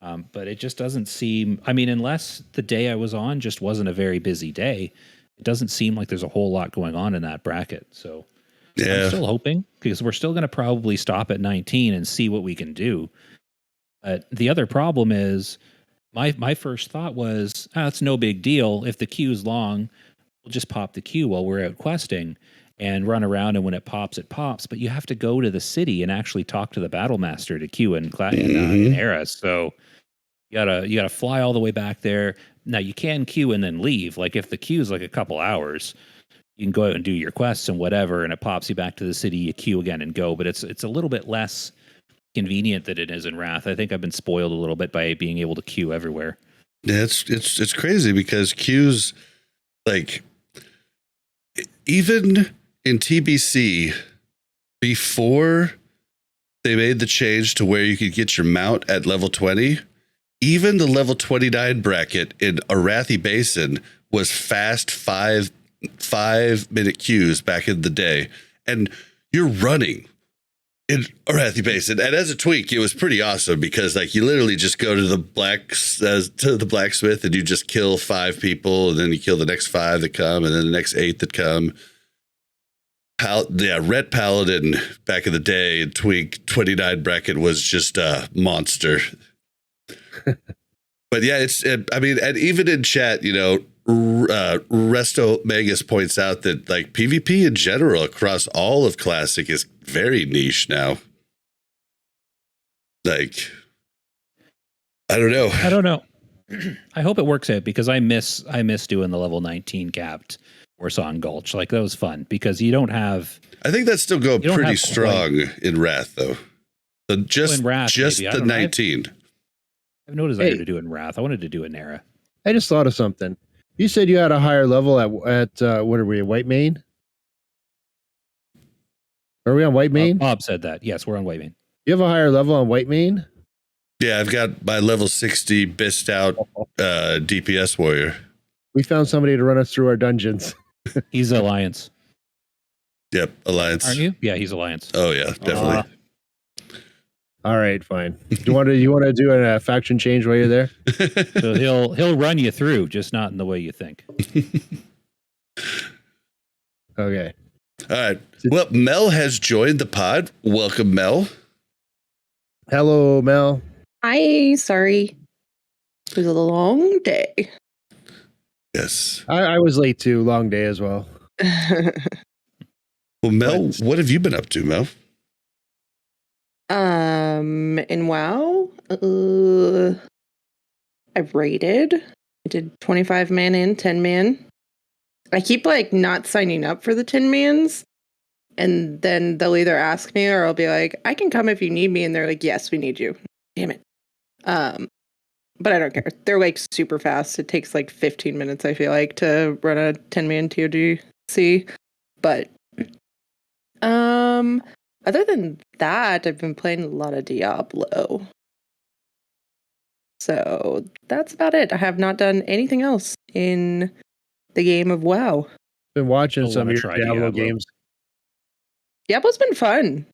[SPEAKER 3] But it just doesn't seem, I mean, unless the day I was on just wasn't a very busy day, it doesn't seem like there's a whole lot going on in that bracket. So I'm still hoping, because we're still going to probably stop at 19 and see what we can do. But the other problem is my first thought was, it's no big deal. If the queue's long, we'll just pop the queue while we're out questing and run around, and when it pops, it pops. But you have to go to the city and actually talk to the battle master to queue in Era. So you gotta fly all the way back there. Now you can queue and then leave. Like if the queue is like a couple hours, you can go out and do your quests and whatever, and it pops you back to the city. You queue again and go. But it's a little bit less convenient than it is in Wrath. I think I've been spoiled a little bit by being able to queue everywhere.
[SPEAKER 1] Yeah, it's crazy because queues, like even in TBC, before they made the change to where you could get your mount at level 20, even the level 29 bracket in Arathi Basin was fast 5-minute queues back in the day. And you're running in Arathi Basin. And as a tweak, it was pretty awesome because like you literally just go to the blacksmith and you just kill 5 people, and then you kill the next 5 that come, and then the next 8 that come. Red Paladin back in the day in Tweak 29 bracket was just a monster. But yeah, I mean, and even in chat, Resto Magus points out that like PvP in general across all of Classic is very niche now. Like, I don't know.
[SPEAKER 3] I hope it works out because I miss doing the level 19 capped Warsong Gulch. Like that was fun because you don't have.
[SPEAKER 1] I think that's still going pretty strong in Wrath though. So just the 19.
[SPEAKER 3] I've no desire to do it in Wrath. I wanted to do it in Era.
[SPEAKER 2] I just thought of something. You said you had a higher level at what are we, White Mane? Are we on White Mane?
[SPEAKER 3] Bob said that. Yes, we're on White Mane.
[SPEAKER 2] You have a higher level on White Mane?
[SPEAKER 1] Yeah, I've got my level 60 bist out DPS warrior.
[SPEAKER 2] We found somebody to run us through our dungeons.
[SPEAKER 3] He's Alliance.
[SPEAKER 1] Yep, Alliance.
[SPEAKER 3] Aren't you? Yeah, he's Alliance.
[SPEAKER 1] Oh yeah, definitely.
[SPEAKER 2] All right, fine. Do you want to do a faction change while you're there?
[SPEAKER 3] So he'll run you through, just not in the way you think.
[SPEAKER 2] Okay.
[SPEAKER 1] All right. Well, Mel has joined the pod. Welcome, Mel.
[SPEAKER 2] Hello, Mel.
[SPEAKER 5] Hi, sorry. It was a long day.
[SPEAKER 1] Yes.
[SPEAKER 2] I was late too. Long day as well.
[SPEAKER 1] Well, Mel, what have you been up to, Mel?
[SPEAKER 5] In WoW, I've raided. I did 25 man in, 10 man. I keep like not signing up for the 10 mans, and then they'll either ask me or I'll be like, I can come if you need me, and they're like, yes, we need you. Damn it. But I don't care. They're like super fast. It takes like 15 minutes, I feel like, to run a 10 man TODC. But other than that, I've been playing a lot of Diablo. So that's about it. I have not done anything else in the game of WoW.
[SPEAKER 2] Been watching some of your
[SPEAKER 3] try
[SPEAKER 2] Diablo
[SPEAKER 3] Diablo
[SPEAKER 2] games.
[SPEAKER 5] Diablo's been fun.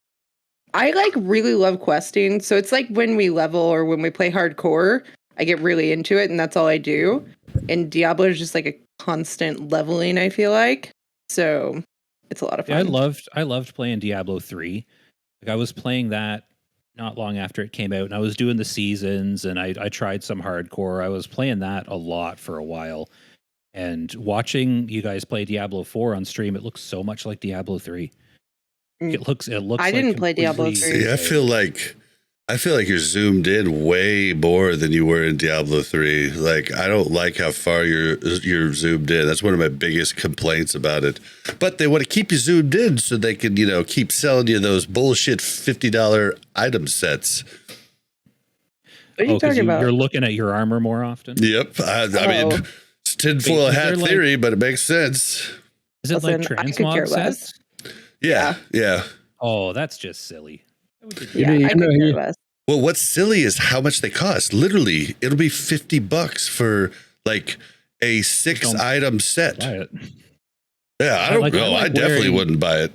[SPEAKER 5] I like really love questing. So it's like when we level or when we play hardcore, I get really into it and that's all I do. And Diablo is just like a constant leveling, I feel like. So it's a lot of fun.
[SPEAKER 3] Yeah, I loved playing Diablo 3. Like I was playing that not long after it came out, and I was doing the seasons, and I tried some hardcore. I was playing that a lot for a while. And watching you guys play Diablo 4 on stream, it looks so much like Diablo 3. It looks
[SPEAKER 5] I
[SPEAKER 3] like
[SPEAKER 5] didn't play Diablo 3.
[SPEAKER 1] See, I feel like you're zoomed in way more than you were in Diablo 3. Like, I don't like how far you're zoomed in. That's one of my biggest complaints about it. But they want to keep you zoomed in so they can, keep selling you those bullshit $50 item sets.
[SPEAKER 5] What are you talking about?
[SPEAKER 3] You're looking at your armor more often?
[SPEAKER 1] Yep. I mean, it's tinfoil
[SPEAKER 3] Wait,
[SPEAKER 1] hat
[SPEAKER 3] like-
[SPEAKER 1] theory, but it makes sense.
[SPEAKER 3] Is it
[SPEAKER 5] Listen,
[SPEAKER 3] like
[SPEAKER 5] I could care
[SPEAKER 3] transmog
[SPEAKER 5] less.
[SPEAKER 3] sets?
[SPEAKER 1] Yeah.
[SPEAKER 3] Oh, that's just silly.
[SPEAKER 5] Yeah, I could care less.
[SPEAKER 1] Well, what's silly is how much they cost. Literally, it'll be $50 for like a 6-item set.
[SPEAKER 3] Buy it.
[SPEAKER 1] Yeah, I don't know. I definitely wouldn't buy it.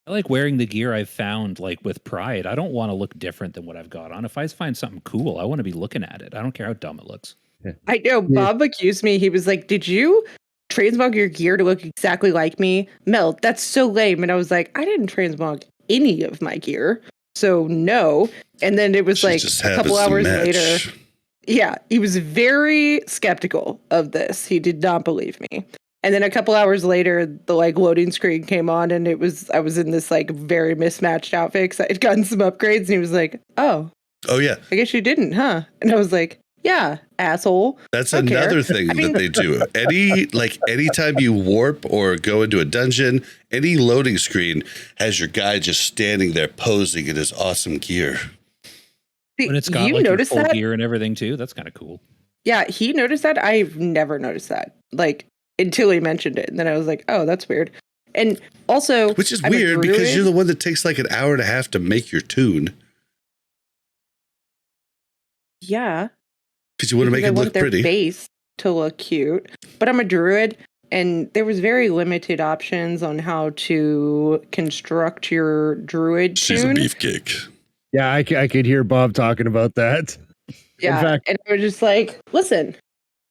[SPEAKER 3] I like wearing the gear I've found, like with pride. I don't want to look different than what I've got on. If I find something cool, I want to be looking at it. I don't care how dumb it looks.
[SPEAKER 5] I know. Bob accused me. He was like, did you transmog your gear to look exactly like me? Mel, that's so lame. And I was like, I didn't transmog any of my gear. So no. And then it was
[SPEAKER 1] She
[SPEAKER 5] like
[SPEAKER 1] just
[SPEAKER 5] a couple
[SPEAKER 1] happens to
[SPEAKER 5] hours
[SPEAKER 1] match.
[SPEAKER 5] later. Yeah, he was very skeptical of this. He did not believe me. And then a couple hours later, the like loading screen came on, and I was in this like very mismatched outfit because I had gotten some upgrades, and he was like, "Oh
[SPEAKER 1] yeah,
[SPEAKER 5] I guess you didn't, huh?" And I was like, "Yeah, asshole."
[SPEAKER 1] that's
[SPEAKER 5] Don't care.
[SPEAKER 1] another thing that they do. Anytime you warp or go into a dungeon, any loading screen has your guy just standing there posing in his awesome gear.
[SPEAKER 5] See,
[SPEAKER 3] When it's got
[SPEAKER 5] you
[SPEAKER 3] like your
[SPEAKER 5] noticed
[SPEAKER 3] full
[SPEAKER 5] that?
[SPEAKER 3] gear and everything too, that's kind of cool.
[SPEAKER 5] Yeah, he noticed that. I've never noticed that. Like until he mentioned it, and then I was like, "Oh, that's weird." And also,
[SPEAKER 1] Which is
[SPEAKER 5] I'm a
[SPEAKER 1] weird because
[SPEAKER 5] druid.
[SPEAKER 1] you're the one that takes like an hour and a half to make your tune.
[SPEAKER 5] Yeah,
[SPEAKER 1] Because you want to make
[SPEAKER 5] because I
[SPEAKER 1] it
[SPEAKER 5] want
[SPEAKER 1] look
[SPEAKER 5] their
[SPEAKER 1] pretty.
[SPEAKER 5] face to look cute. But I'm a druid, and there was very limited options on how to construct your druid
[SPEAKER 1] She's a
[SPEAKER 5] tune.
[SPEAKER 1] beefcake.
[SPEAKER 2] Yeah, I could hear Bob talking about that.
[SPEAKER 5] Yeah,
[SPEAKER 2] In fact,
[SPEAKER 5] and I was just like, listen,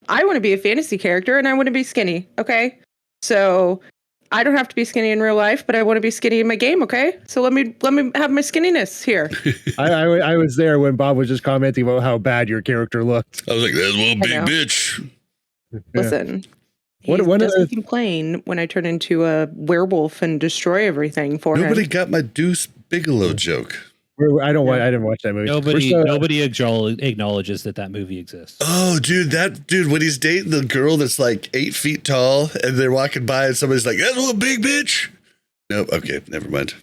[SPEAKER 5] I want to be a fantasy character, and I want to be skinny. Okay, so I don't have to be skinny in real life, but I want to be skinny in my game. Okay, so let me have my skinniness here.
[SPEAKER 2] I was there when Bob was just commenting about how bad your character looked.
[SPEAKER 1] I was like, that's one big
[SPEAKER 5] know.
[SPEAKER 1] bitch.
[SPEAKER 5] Listen.
[SPEAKER 2] One
[SPEAKER 5] He
[SPEAKER 2] of
[SPEAKER 5] doesn't
[SPEAKER 2] the-
[SPEAKER 5] complain when I turn into a werewolf and destroy everything for
[SPEAKER 1] Nobody
[SPEAKER 5] him.
[SPEAKER 1] got my Deuce Bigelow joke.
[SPEAKER 2] I didn't watch that movie.
[SPEAKER 3] Nobody acknowledges that movie exists.
[SPEAKER 1] Oh, dude, when he's dating the girl that's like 8 feet tall and they're walking by and somebody's like, that's one big bitch. Nope. Okay. Never mind.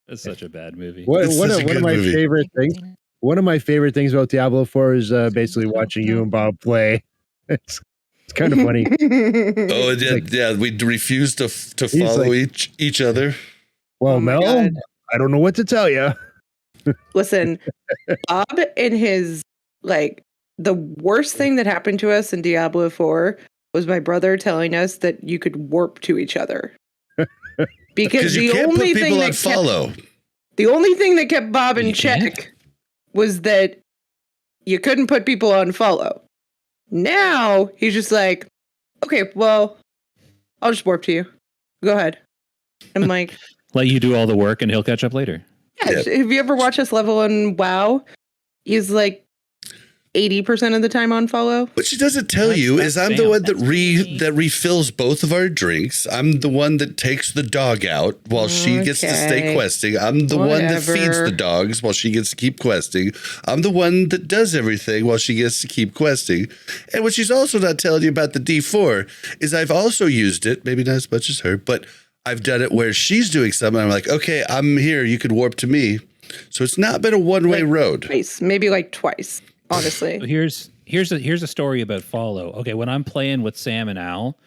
[SPEAKER 3] That's such a bad movie.
[SPEAKER 2] One
[SPEAKER 1] It's such a
[SPEAKER 2] of
[SPEAKER 1] good
[SPEAKER 2] my
[SPEAKER 1] movie.
[SPEAKER 2] favorite things. One of my favorite things about Diablo 4 is basically watching you and Bob play. It's kind of funny.
[SPEAKER 1] Oh, yeah. We refuse to follow
[SPEAKER 2] like-
[SPEAKER 1] each other.
[SPEAKER 2] Well,
[SPEAKER 5] Oh my
[SPEAKER 2] Mel,
[SPEAKER 5] God.
[SPEAKER 2] I don't know what to tell you.
[SPEAKER 5] Listen, Bob and his, like, the worst thing that happened to us in Diablo 4 was my brother telling us that you could warp to each other. Because
[SPEAKER 1] you
[SPEAKER 5] the
[SPEAKER 1] can't
[SPEAKER 5] only
[SPEAKER 1] put
[SPEAKER 5] thing
[SPEAKER 1] people on
[SPEAKER 5] that
[SPEAKER 1] follow.
[SPEAKER 5] the only thing that kept Bob in
[SPEAKER 3] You can't?
[SPEAKER 5] check was that you couldn't put people on follow. Now he's just like, okay, well, I'll just warp to you. Go ahead. I'm like,
[SPEAKER 3] Let you do all the work and he'll catch up later.
[SPEAKER 5] yeah, have you ever watched us level in WoW? He's like 80% of the time on follow.
[SPEAKER 1] What she doesn't tell
[SPEAKER 3] That's-
[SPEAKER 1] you
[SPEAKER 3] that's
[SPEAKER 1] is I'm the
[SPEAKER 3] Sam.
[SPEAKER 1] one
[SPEAKER 3] That's me.
[SPEAKER 1] that refills both of our drinks. I'm the one that takes the dog out while she gets to stay
[SPEAKER 5] Okay.
[SPEAKER 1] questing. I'm the one that feeds
[SPEAKER 5] Whatever.
[SPEAKER 1] the dogs while she gets to keep questing. I'm the one that does everything while she gets to keep questing. And what she's also not telling you about the D4 is I've also used it, maybe not as much as her, but I've done it where she's doing something. I'm like, okay, I'm here. You could warp to me. So it's not been a one-way road.
[SPEAKER 5] Twice, maybe like twice, honestly.
[SPEAKER 3] So here's a story about follow. Okay, when I'm playing with Sam and Al,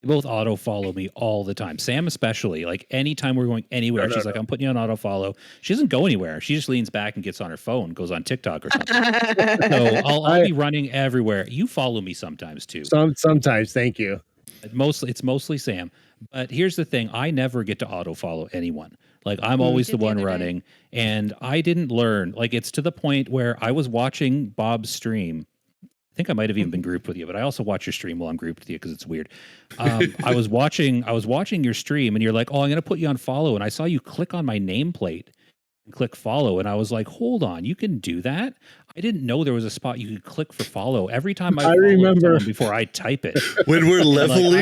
[SPEAKER 3] they both auto follow me all the time. Sam especially, like anytime we're going anywhere, she's like, "I'm putting you on auto follow." She doesn't go anywhere. She just leans back and gets on her phone, goes on TikTok or something. So I'll be running everywhere. You follow me sometimes too.
[SPEAKER 2] Sometimes, thank you.
[SPEAKER 3] It's mostly Sam. But here's the thing: I never get to auto follow anyone. Like I'm always the
[SPEAKER 4] Did the
[SPEAKER 3] one
[SPEAKER 4] other day.
[SPEAKER 3] running, and I didn't learn. Like it's to the point where I was watching Bob's stream. I think I might have even been grouped with you, but I also watch your stream while I'm grouped with you because it's weird. I was watching your stream, and you're like, "Oh, I'm going to put you on follow," and I saw you click on my nameplate and click follow, and I was like, "Hold on, you can do that?" I didn't know there was a spot you could click for follow every time I follow
[SPEAKER 2] remember.
[SPEAKER 3] someone before I type it.
[SPEAKER 1] When we're
[SPEAKER 3] And, like,
[SPEAKER 1] leveling,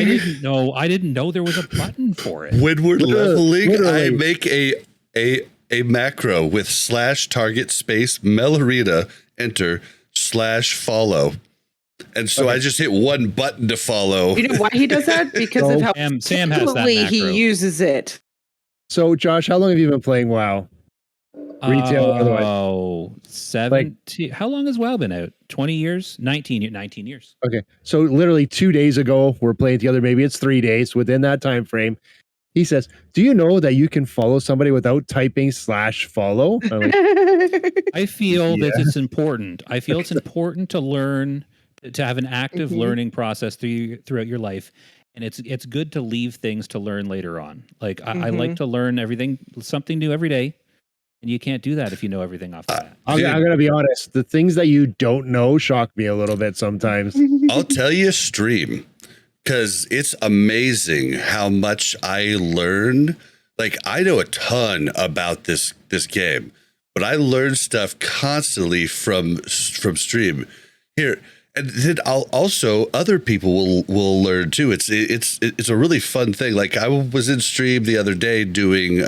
[SPEAKER 3] I didn't know there was a button for it.
[SPEAKER 1] when we're leveling, I
[SPEAKER 2] Literally.
[SPEAKER 1] make a macro with /target space Melarita enter /follow. And so I just hit one button to follow.
[SPEAKER 5] You know why he does that? Because of how
[SPEAKER 3] Sam has that
[SPEAKER 5] frequently he
[SPEAKER 3] macro.
[SPEAKER 5] uses it.
[SPEAKER 2] So, Josh, how long have you been playing WoW? Retail or otherwise?
[SPEAKER 3] Oh, 17. How long has WoW been out? 20 years? 19 years.
[SPEAKER 2] Okay. So literally 2 days ago, we're playing together. Maybe it's 3 days within that time frame. He says, "Do you know that you can follow somebody without typing /follow?" I'm like,
[SPEAKER 3] I feel that
[SPEAKER 2] Yeah.
[SPEAKER 3] it's important. I feel it's important to learn, to have an active learning process throughout your life. And it's good to leave things to learn later on. Like I like to learn something new every day. And you can't do that if you know everything off the bat.
[SPEAKER 2] I'm going to be honest. The things that you don't know shock me a little bit sometimes.
[SPEAKER 1] I'll tell you stream, because it's amazing how much I learn. Like I know a ton about this game, but I learn stuff constantly from stream here. And then I'll also other people will learn too. It's a really fun thing. Like I was in stream the other day doing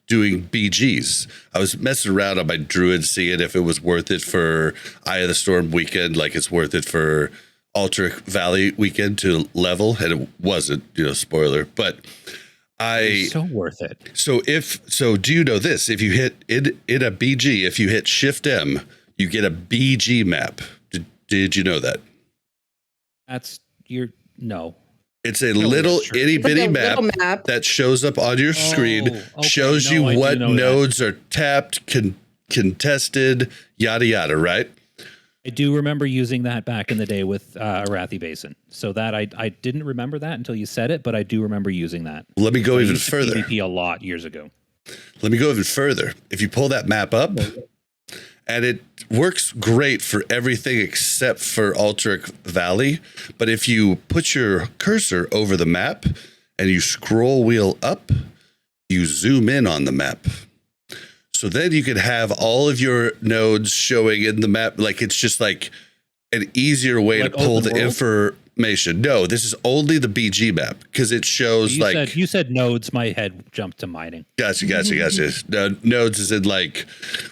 [SPEAKER 1] BGs. I was messing around on my druid, seeing if it was worth it for Eye of the Storm weekend, like it's worth it for Altric Valley weekend to level, and it wasn't. Spoiler, but
[SPEAKER 3] It's so worth it.
[SPEAKER 1] So do you know this? If you hit in a BG, if you hit Shift M, you get a BG map. Did you know that?
[SPEAKER 3] No.
[SPEAKER 1] It's a little
[SPEAKER 3] that's true.
[SPEAKER 1] itty bitty
[SPEAKER 5] It's like a
[SPEAKER 1] map,
[SPEAKER 5] little map.
[SPEAKER 1] that shows up on your screen,
[SPEAKER 3] okay.
[SPEAKER 1] shows
[SPEAKER 3] No, I
[SPEAKER 1] you
[SPEAKER 3] do
[SPEAKER 1] what
[SPEAKER 3] know that.
[SPEAKER 1] nodes are tapped, contested, yada yada, right?
[SPEAKER 3] I do remember using that back in the day with Arathi Basin. So that I didn't remember that until you said it, but I do remember using that.
[SPEAKER 1] Let me go
[SPEAKER 3] I
[SPEAKER 1] even
[SPEAKER 3] used to
[SPEAKER 1] further.
[SPEAKER 3] PvP a lot years ago.
[SPEAKER 1] Let me go even further. If you pull that map up, and it works great for everything except for Altric Valley, but if you put your cursor over the map and you scroll wheel up, you zoom in on the map. So then you could have all of your nodes showing in the map. Like it's just like an easier way
[SPEAKER 3] Like
[SPEAKER 1] to pull
[SPEAKER 3] open
[SPEAKER 1] the
[SPEAKER 3] world?
[SPEAKER 1] information. No, this is only the BG map because it shows
[SPEAKER 3] You said nodes, my head jumped to mining.
[SPEAKER 1] Gotcha. No, nodes is in like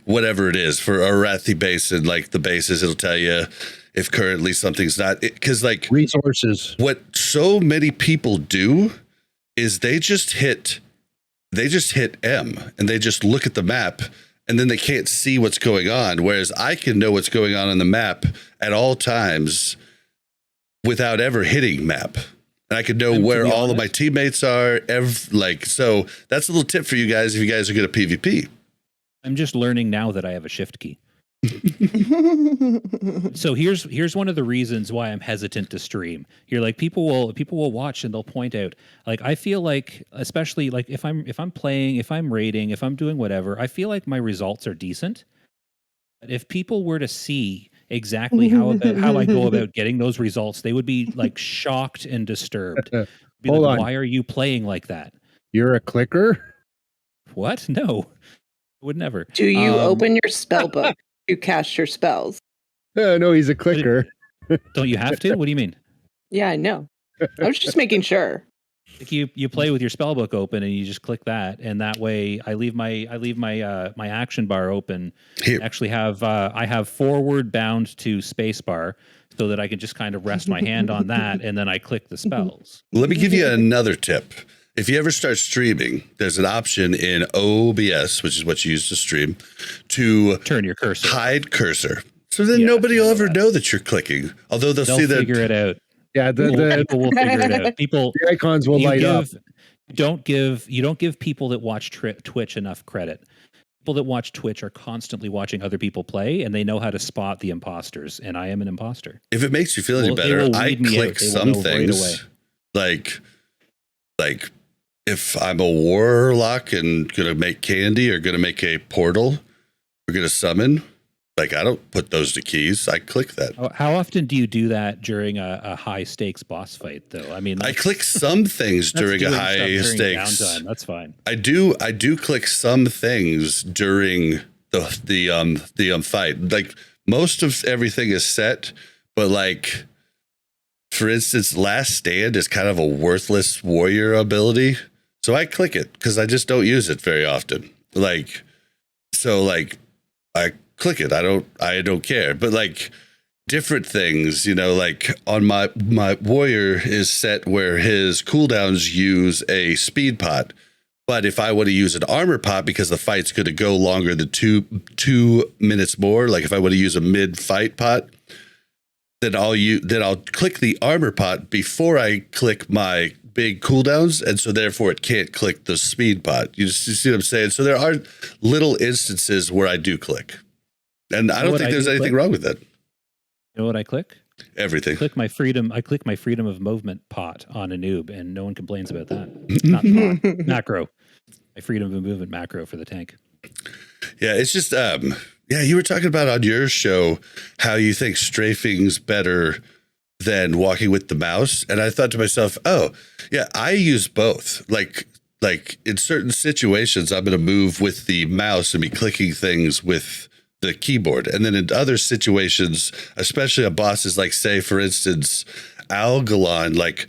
[SPEAKER 1] whatever it is for Arathi Basin, like the bases. It'll tell you if currently something's not, because like
[SPEAKER 2] Resources.
[SPEAKER 1] what so many people do is they just hit M and they just look at the map and then they can't see what's going on. Whereas I can know what's going on the map at all times without ever hitting map. And I could know
[SPEAKER 3] And to
[SPEAKER 1] where
[SPEAKER 3] be
[SPEAKER 1] all of my
[SPEAKER 3] honest-
[SPEAKER 1] teammates are. So that's a little tip for you guys if you guys are good at PvP.
[SPEAKER 3] I'm just learning now that I have a shift key. So here's one of the reasons why I'm hesitant to stream. You're like, people will watch and they'll point out, like, I feel like, especially like if I'm playing, if I'm raiding, if I'm doing whatever, I feel like my results are decent. But if people were to see exactly how I go about getting those results, they would be like shocked and disturbed. Be
[SPEAKER 2] Hold
[SPEAKER 3] like,
[SPEAKER 2] on.
[SPEAKER 3] why are you playing like that?
[SPEAKER 2] You're a clicker?
[SPEAKER 3] What? No, I would never.
[SPEAKER 5] Do you open your spell book to cast your spells?
[SPEAKER 2] No, he's a clicker.
[SPEAKER 3] Don't you have to? What do you mean?
[SPEAKER 5] Yeah, I know. I was just making sure.
[SPEAKER 3] Like you play with your spell book open and you just click that, and that way I leave my my action bar open.
[SPEAKER 1] Here.
[SPEAKER 3] Actually have I have forward bound to space bar so that I can just kind of rest my hand on that and then I click the spells.
[SPEAKER 1] Let me give you another tip. If you ever start streaming, there's an option in OBS, which is what you use to stream, to
[SPEAKER 3] Turn your cursor.
[SPEAKER 1] hide cursor. So then
[SPEAKER 3] Yeah,
[SPEAKER 1] nobody will
[SPEAKER 3] I know
[SPEAKER 1] ever
[SPEAKER 3] that.
[SPEAKER 1] know that you're clicking. Although they'll see that.
[SPEAKER 3] figure it out.
[SPEAKER 2] Yeah,
[SPEAKER 3] People will figure it out. People
[SPEAKER 2] the icons will
[SPEAKER 3] you
[SPEAKER 2] light up.
[SPEAKER 3] don't give people that watch Twitch enough credit. People that watch Twitch are constantly watching other people play, and they know how to spot the imposters. And I am an imposter.
[SPEAKER 1] If it makes you feel any
[SPEAKER 3] Well, they
[SPEAKER 1] better,
[SPEAKER 3] will
[SPEAKER 1] I
[SPEAKER 3] weed me
[SPEAKER 1] click
[SPEAKER 3] out. They will
[SPEAKER 1] some
[SPEAKER 3] know right away.
[SPEAKER 1] things like if I'm a warlock and gonna make candy or gonna make a portal or gonna summon, like I don't put those to keys. I click that.
[SPEAKER 3] How often do you do that during a high stakes boss fight, though? I mean,
[SPEAKER 1] I click some things
[SPEAKER 3] that's
[SPEAKER 1] during a
[SPEAKER 3] doing stuff
[SPEAKER 1] high
[SPEAKER 3] during
[SPEAKER 1] stakes.
[SPEAKER 3] downtime. That's fine.
[SPEAKER 1] I do click some things during the fight. Like most of everything is set, but like for instance, Last Stand is kind of a worthless warrior ability. So I click it because I just don't use it very often. I click it. I don't care. But like different things, like on my warrior is set where his cooldowns use a speed pot. But if I want to use an armor pot because the fight's going to go longer than two minutes more, like if I want to use a mid-fight pot, then I'll click the armor pot before I click my big cooldowns, and so therefore it can't click the speed pot. You see what I'm saying? So there are little instances where I do click, and I don't think there's anything wrong with that.
[SPEAKER 3] You know what I click?
[SPEAKER 1] Everything.
[SPEAKER 3] I click my freedom of movement pot on a noob, and no one complains about that. Not pot, macro. My freedom of movement macro for the tank.
[SPEAKER 1] Yeah, it's just you were talking about on your show how you think strafing's better than walking with the mouse, and I thought to myself, oh yeah, I use both. Like in certain situations, I'm going to move with the mouse and be clicking things with the keyboard, and then in other situations, especially on bosses, like say for instance, Algalon, like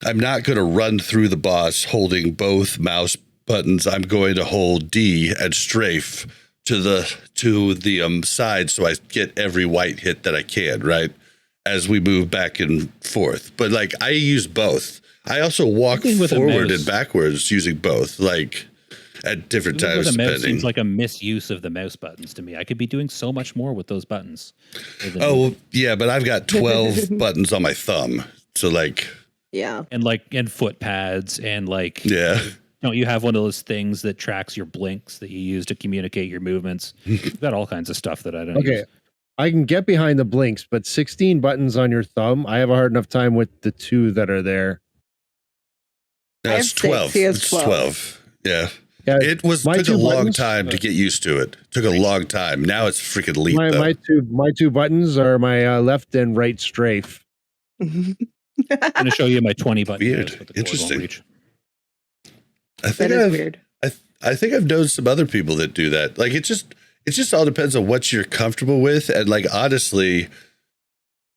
[SPEAKER 1] I'm not going to run through the boss holding both mouse buttons. I'm going to hold D and strafe to the side so I get every white hit that I can, right? As we move back and forth. But like I use both. I also walk forward and backwards using both, like at different times.
[SPEAKER 3] The mouse
[SPEAKER 1] depending.
[SPEAKER 3] seems like a misuse of the mouse buttons to me. I could be doing so much more with those buttons.
[SPEAKER 1] Oh yeah, but I've got 12 buttons on my thumb. So like
[SPEAKER 5] Yeah.
[SPEAKER 3] And foot pads and like
[SPEAKER 1] yeah.
[SPEAKER 3] Don't you have one of those things that tracks your blinks that you use to communicate your movements? You've got all kinds of stuff that I don't use.
[SPEAKER 2] I can get behind the blinks, but 16 buttons on your thumb, I have a hard enough time with the 2 that are there.
[SPEAKER 1] That's 12. It's 12. Yeah. It took a long time to get used to it. Took a long time. Now it's freaking leap.
[SPEAKER 2] My two buttons are my left and right strafe.
[SPEAKER 3] I'm going to show you my 20 button.
[SPEAKER 1] Weird. Interesting. I think
[SPEAKER 5] that is weird.
[SPEAKER 1] I think I've known some other people that do that. Like it just all depends on what you're comfortable with, and like honestly,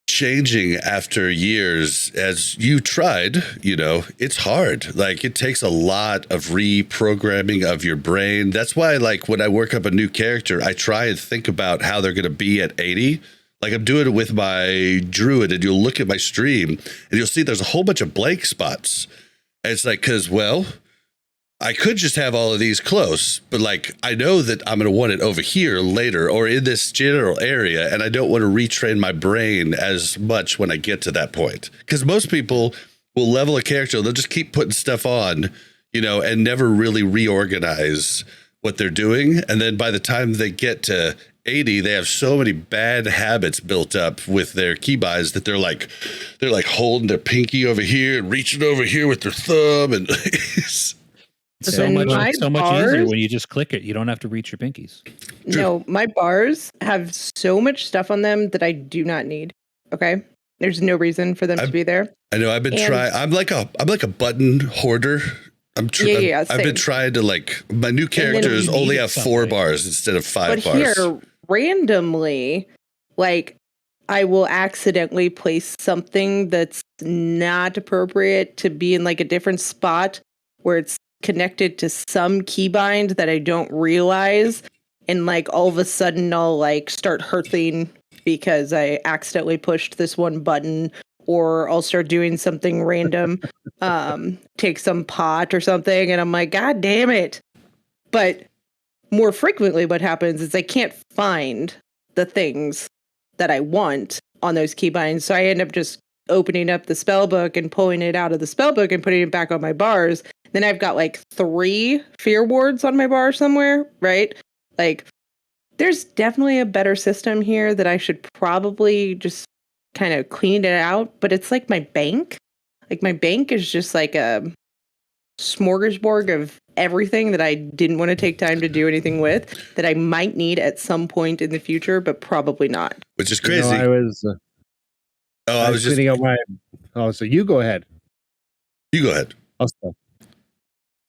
[SPEAKER 1] changing after years as you tried, it's hard. Like it takes a lot of reprogramming of your brain. That's why like when I work up a new character, I try and think about how they're going to be at 80. Like I'm doing it with my druid, and you'll look at my stream and you'll see there's a whole bunch of blank spots. And it's like, I could just have all of these close, but like I know that I'm going to want it over here later or in this general area, and I don't want to retrain my brain as much when I get to that point. Because most people will level a character. They'll just keep putting stuff on, and never really reorganize what they're doing. And then by the time they get to 80, they have so many bad habits built up with their keybinds that they're like holding their pinky over here and reaching over here with their thumb, and
[SPEAKER 3] so much easier
[SPEAKER 5] bars-
[SPEAKER 3] when you just click it. You don't have to reach your pinkies.
[SPEAKER 5] No, my bars have so much stuff on them that I do not need. Okay, there's no reason for them to be there.
[SPEAKER 1] I know I've been trying. I'm like a button hoarder. I've been trying to my new characters only have 4 bars instead of 5 bars.
[SPEAKER 5] But here, randomly, I will accidentally place something that's not appropriate to be in a different spot where it's connected to some keybind that I don't realize, and all of a sudden I'll start hurting because I accidentally pushed this one button, or I'll start doing something random, take some pot or something, and I'm like, God damn it. But more frequently what happens is I can't find the things that I want on those keybinds, so I end up just opening up the spell book and pulling it out of the spell book and putting it back on my bars. Then I've got 3 fear wards on my bar somewhere, right? There's definitely a better system here that I should probably just kind of clean it out, but it's like my bank. My bank is just a smorgasbord of everything that I didn't want to take time to do anything with that I might need at some point in the future, but probably not.
[SPEAKER 1] Which is crazy.
[SPEAKER 2] I was just cleaning up my. Oh, so you go ahead.
[SPEAKER 1] You go ahead.
[SPEAKER 2] I'll stop.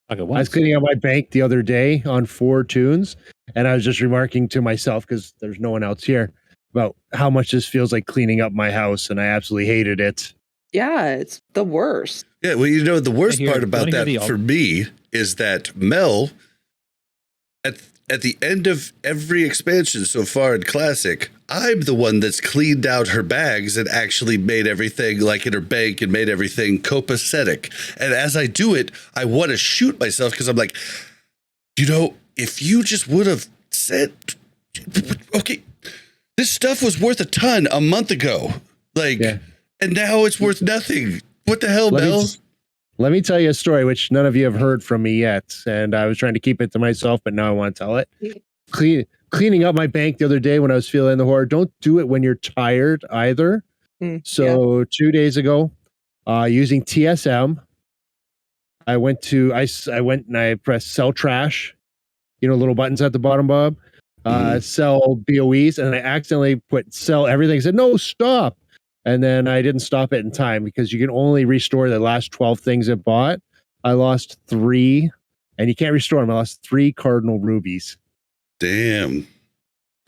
[SPEAKER 3] Okay,
[SPEAKER 2] I was cleaning out my bank the other day on 4 tunes, and I was just remarking to myself, because there's no one else here, about how much this feels like cleaning up my house, and I absolutely hated it.
[SPEAKER 5] Yeah, it's the worst.
[SPEAKER 1] Yeah, well, the worst part about that for me is that Mel, at the end of every expansion so far in Classic, I'm the one that's cleaned out her bags and actually made everything in her bank and made everything copacetic. And as I do it, I want to shoot myself because I'm like, if you just would have said, okay, this stuff was worth a ton a month ago, and now it's worth nothing. What the hell, Mel?
[SPEAKER 2] Let me tell you a story, which none of you have heard from me yet, and I was trying to keep it to myself, but now I want to tell it. Cleaning up my bank the other day when I was feeling the horror. Don't do it when you're tired either. 2 days ago, using TSM, I went and I pressed sell trash, little buttons at the bottom, Bob, sell BOEs, and I accidentally put sell everything. I said, no, stop. And then I didn't stop it in time because you can only restore the last 12 things it bought. I lost 3, and you can't restore them. I lost 3 cardinal rubies.
[SPEAKER 1] Damn.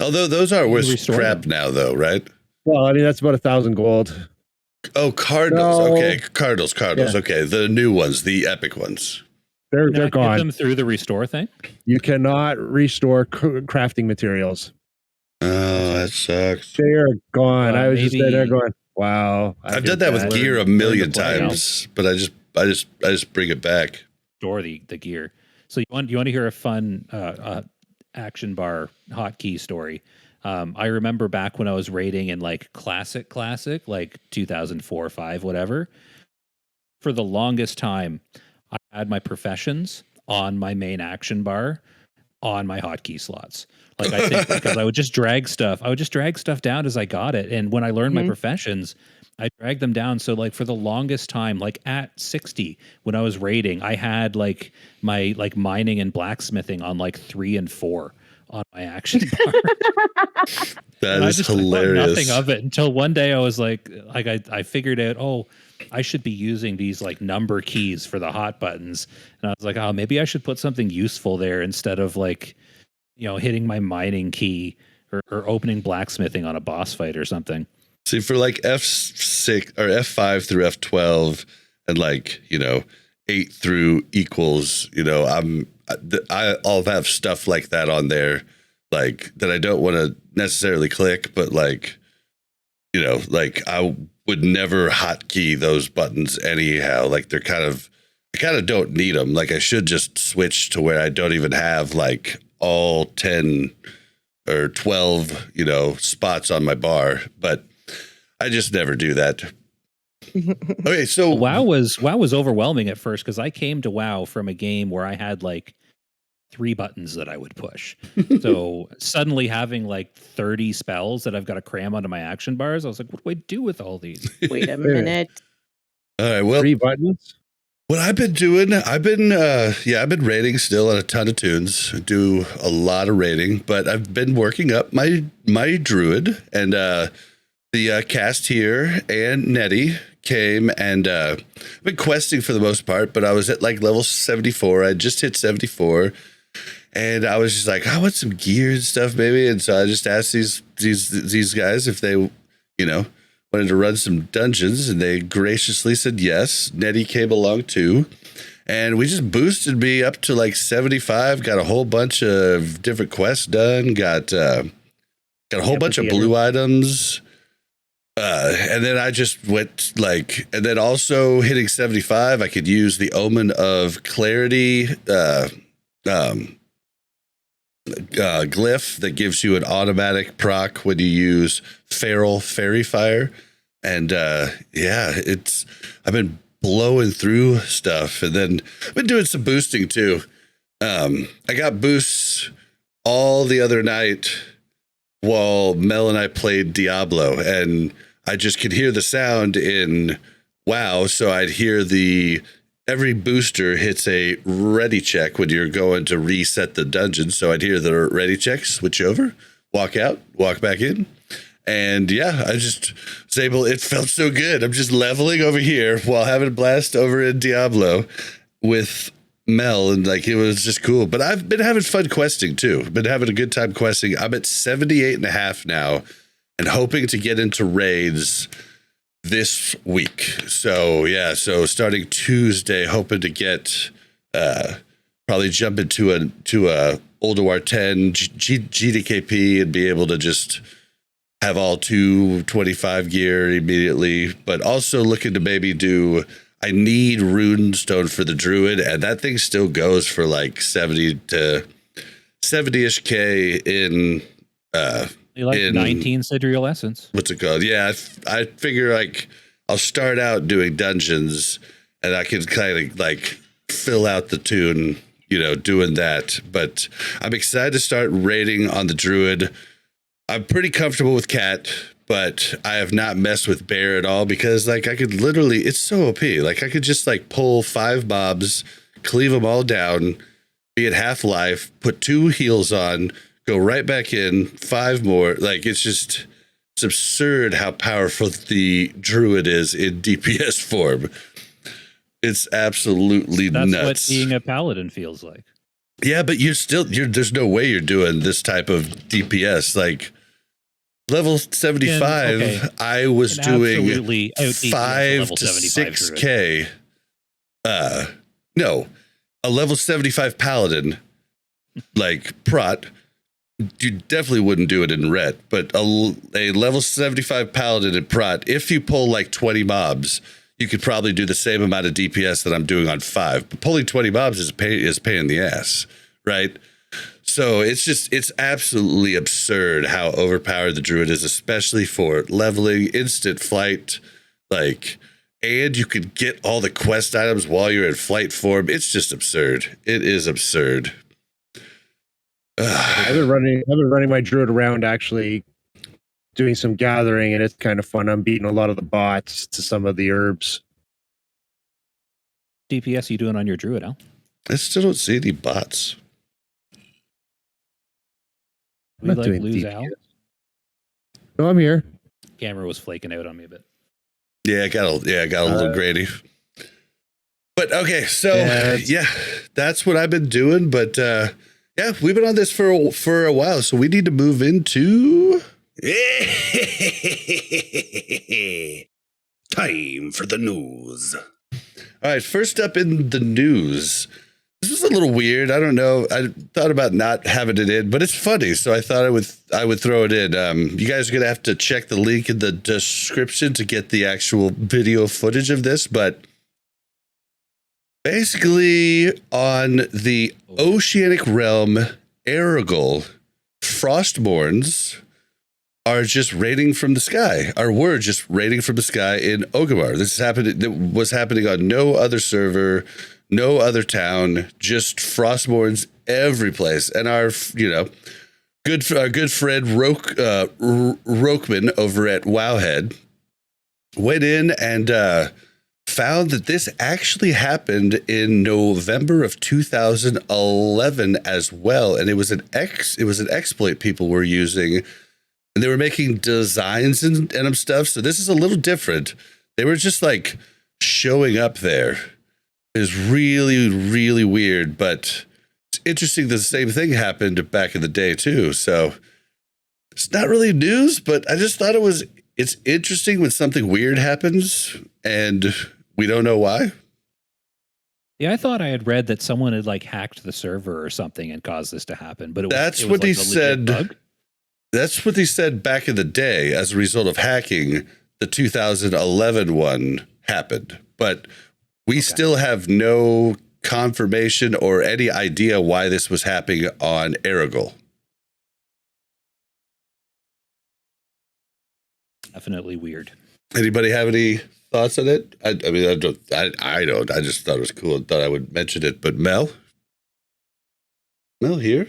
[SPEAKER 1] Although those are worth crap now, though, right?
[SPEAKER 2] Well, I mean, that's about 1,000 gold.
[SPEAKER 1] Oh, cardinals.
[SPEAKER 2] No.
[SPEAKER 1] Okay, cardinals.
[SPEAKER 2] Yeah.
[SPEAKER 1] Okay, the new ones, the epic ones.
[SPEAKER 2] They're
[SPEAKER 3] Get
[SPEAKER 2] gone.
[SPEAKER 3] them through the restore thing.
[SPEAKER 2] You cannot restore crafting materials.
[SPEAKER 1] Oh, that sucks.
[SPEAKER 2] They are gone. I was just there going, wow.
[SPEAKER 1] I've done that with gear a million times, but I just bring it back.
[SPEAKER 3] Store the gear. So you want to hear a fun action bar hotkey story? I remember back when I was raiding in classic, 2004, 5, whatever. For the longest time, I had my professions on my main action bar on my hotkey slots. I think because I would just drag stuff down as I got it. And when I learned my professions, I dragged them down. So for the longest time, at 60, when I was raiding, I had my mining and blacksmithing on 3 and 4 on my action bar.
[SPEAKER 1] That is hilarious.
[SPEAKER 3] Nothing of it until one day I was I figured out, I should be using these number keys for the hot buttons. And I was like, maybe I should put something useful there instead of hitting my mining key or opening blacksmithing on a boss fight or something.
[SPEAKER 1] See, for F6 or F5 through F12 and 8 through equals, I'll have stuff like that on there, that I don't want to necessarily click, but I would never hotkey those buttons anyhow. I kind of don't need them. I should just switch to where I don't even have all 10 or 12, spots on my bar, but I just never do that. Okay, so
[SPEAKER 3] WoW was overwhelming at first because I came to WoW from a game where I had like 3 buttons that I would push. So suddenly having like 30 spells that I've got to cram onto my action bars, I was like, what do I do with all these?
[SPEAKER 5] Wait a minute.
[SPEAKER 1] all right, well,
[SPEAKER 2] 3 buttons.
[SPEAKER 1] what I've been doing, I've been raiding still on a ton of tunes. I do a lot of raiding, but I've been working up my druid, and the cast here and Nettie came, and I've been questing for the most part, but I was at like level 74. I just hit 74, and I was just like, I want some gear and stuff, maybe. And so I just asked these guys if they, wanted to run some dungeons, and they graciously said yes. Nettie came along too, and we just boosted me up to like 75. Got a whole bunch of different quests done. Got a whole bunch of blue items. And then I just went and then also hitting 75, I could use the Omen of Clarity glyph that gives you an automatic proc when you use Feral Fairy Fire. And I've been blowing through stuff, and then I've been doing some boosting too. I got boosts all the other night while Mel and I played Diablo, and I just could hear the sound in WoW, so I'd hear every booster hits a ready check when you're going to reset the dungeon. So I'd hear the ready check, switch over, walk out, walk back in. And I just was able, it felt so good. I'm just leveling over here while having a blast over in Diablo with Mel, and it was just cool. But I've been having fun questing too. Been having a good time questing. I'm at 78.5 now, and hoping to get into raids this week. So starting Tuesday, hoping to get probably jump into a World of War 10 GDKP and be able to just have all 225 gear immediately. But also looking to maybe I need Runestone for the Druid, and that thing still goes for like 70-ish K in
[SPEAKER 3] Like 19 Sidriel Essence.
[SPEAKER 1] What's it called? Yeah, I figure I'll start out doing dungeons, and I can kind of fill out the tune, doing that. But I'm excited to start raiding on the Druid. I'm pretty comfortable with Cat, but I have not messed with Bear at all because I could literally, it's so OP. I could just pull 5 mobs, cleave them all down, be at half life, put 2 heals on, go right back in, 5 more. It's absurd how powerful the Druid is in DPS form. It's absolutely nuts.
[SPEAKER 3] That's what being a paladin feels like.
[SPEAKER 1] Yeah, but there's no way you're doing this type of DPS. Level 75, I was doing 5 to 6K. No, a level 75 paladin, prot, you definitely wouldn't do it in ret, but a level 75 paladin in prot, if you pull 20 mobs, you could probably do the same amount of DPS that I'm doing on 5. But pulling 20 mobs is pain in the ass, right? So it's absolutely absurd how overpowered the Druid is, especially for leveling, instant flight, and you could get all the quest items while you're in flight form. It's just absurd. It is absurd.
[SPEAKER 2] I've been running my Druid around, actually doing some gathering, and it's kind of fun. I'm beating a lot of the bots to some of the herbs.
[SPEAKER 3] DPS you doing on your Druid, Al?
[SPEAKER 1] I still don't see any bots.
[SPEAKER 3] We lose
[SPEAKER 2] DPS.
[SPEAKER 3] Al.
[SPEAKER 2] No, I'm here.
[SPEAKER 3] Camera was flaking out on me a bit.
[SPEAKER 1] Yeah, I got a little grainy. But okay, so that's what I've been doing. But we've been on this for a while, so we need to move into time for the news. All right, first up in the news. This is a little weird. I don't know. I thought about not having it in, but it's funny, so I thought I would throw it in. You guys are gonna have to check the link in the description to get the actual video footage of this, but basically on the oceanic realm Arugal, Frostmournes are just raining from the sky, or were just raining from the sky in Orgrimmar. That was happening on no other server, no other town, just Frostmournes every place. And our good friend Rokeman over at Wowhead went in and found that this actually happened in November of 2011 as well, and it was an exploit people were using, and they were making designs and stuff. So this is a little different. They were just like showing up there. It was really, really weird, but it's interesting that the same thing happened back in the day too. So it's not really news, but I just thought it's interesting when something weird happens and we don't know why.
[SPEAKER 3] Yeah, I thought I had read that someone had like hacked the server or something and caused this to happen, but
[SPEAKER 1] That's
[SPEAKER 3] it
[SPEAKER 1] what
[SPEAKER 3] was
[SPEAKER 1] he
[SPEAKER 3] like a legit
[SPEAKER 1] said.
[SPEAKER 3] bug?
[SPEAKER 1] That's what they said back in the day. As a result of hacking, the 2011 one happened, but we still have no confirmation or any idea why this was happening on Arugal.
[SPEAKER 3] Definitely weird.
[SPEAKER 1] Anybody have any thoughts on it? I mean, I don't. I just thought it was cool and thought I would mention it. But Mel here?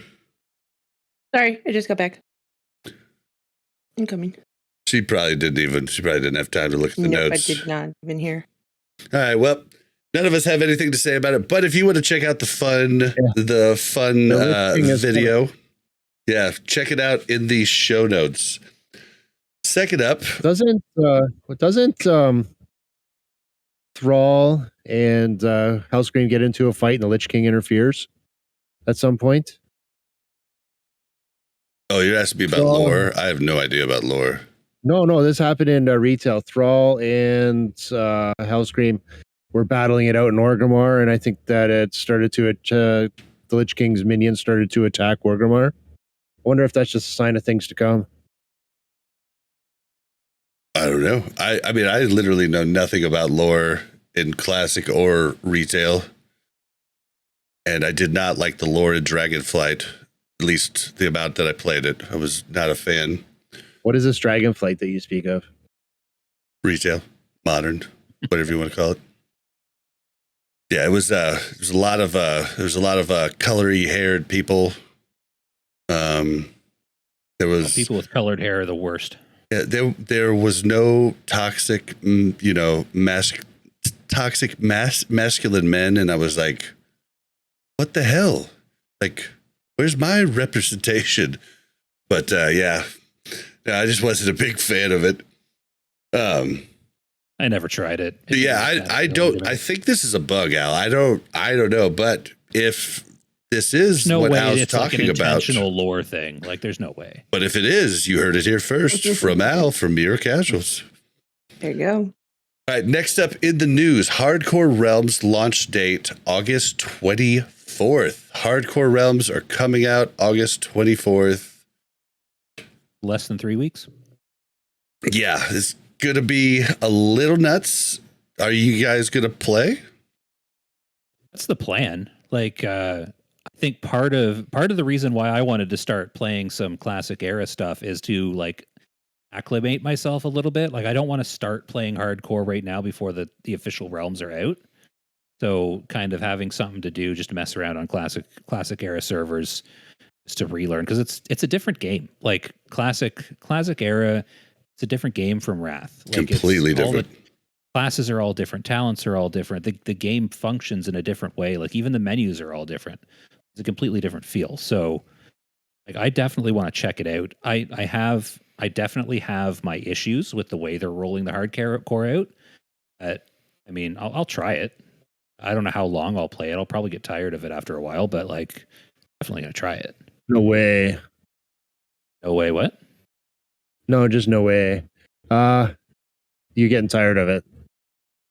[SPEAKER 5] Sorry, I just got back. I'm coming.
[SPEAKER 1] She probably didn't have time to look at the
[SPEAKER 5] Nope,
[SPEAKER 1] notes.
[SPEAKER 5] I did not even hear.
[SPEAKER 1] All right, well, none of us have anything to say about it, but if you want to check out the fun video, check it out in the show notes. Second up,
[SPEAKER 2] Doesn't Thrall and Hellscream get into a fight and the Lich King interferes at some point?
[SPEAKER 1] oh, you're asking me about
[SPEAKER 2] Thrall.
[SPEAKER 1] lore? I have no idea about lore.
[SPEAKER 2] No, this happened in retail. Thrall and Hellscream were battling it out in Orgrimmar, and I think that it started to the Lich King's minions started to attack Orgrimmar. I wonder if that's just a sign of things to come.
[SPEAKER 1] I don't know. I mean, I literally know nothing about lore in classic or retail, and I did not like the lore in Dragonflight, at least the amount that I played it. I was not a fan.
[SPEAKER 2] What is this Dragonflight that you speak of?
[SPEAKER 1] Retail, modern, whatever you want to call it. Yeah, it was. There's a lot of colory haired people. There was
[SPEAKER 3] People with colored hair are the worst.
[SPEAKER 1] Yeah, there was no toxic, masculine men, and I was like, what the hell? Like, where's my representation? But yeah, no, I just wasn't a big fan of it.
[SPEAKER 3] I never tried it.
[SPEAKER 1] Yeah, I don't. I think this is a bug, Al. I don't know. But if this is
[SPEAKER 3] no
[SPEAKER 1] what
[SPEAKER 3] way
[SPEAKER 1] Al's
[SPEAKER 3] it's like
[SPEAKER 1] talking
[SPEAKER 3] an
[SPEAKER 1] about,
[SPEAKER 3] intentional lore thing. Like, there's no way.
[SPEAKER 1] but if it is, you heard it here first from Al from Mirror Casuals.
[SPEAKER 5] There you go.
[SPEAKER 1] All right, next up in the news, Hardcore Realms launch date August 24th. Hardcore Realms are coming out August 24th.
[SPEAKER 3] Less than 3 weeks.
[SPEAKER 1] Yeah, it's going to be a little nuts. Are you guys going to play?
[SPEAKER 3] That's the plan. Like, I think part of the reason why I wanted to start playing some classic era stuff is to like acclimate myself a little bit. Like, I don't want to start playing hardcore right now before the official realms are out. So kind of having something to do just to mess around on classic era servers just to relearn, because it's a different game. Like classic era, it's a different game from Wrath. Like,
[SPEAKER 1] Completely different.
[SPEAKER 3] Classes are all different. Talents are all different. The game functions in a different way. Like, even the menus are all different. It's a completely different feel. So, like, I definitely want to check it out. I definitely have my issues with the way they're rolling the hardcore out. I mean, I'll try it. I don't know how long I'll play it. I'll probably get tired of it after a while, but like, definitely gonna try it.
[SPEAKER 2] No way.
[SPEAKER 3] No way. What?
[SPEAKER 2] No, just no way. You getting tired of it?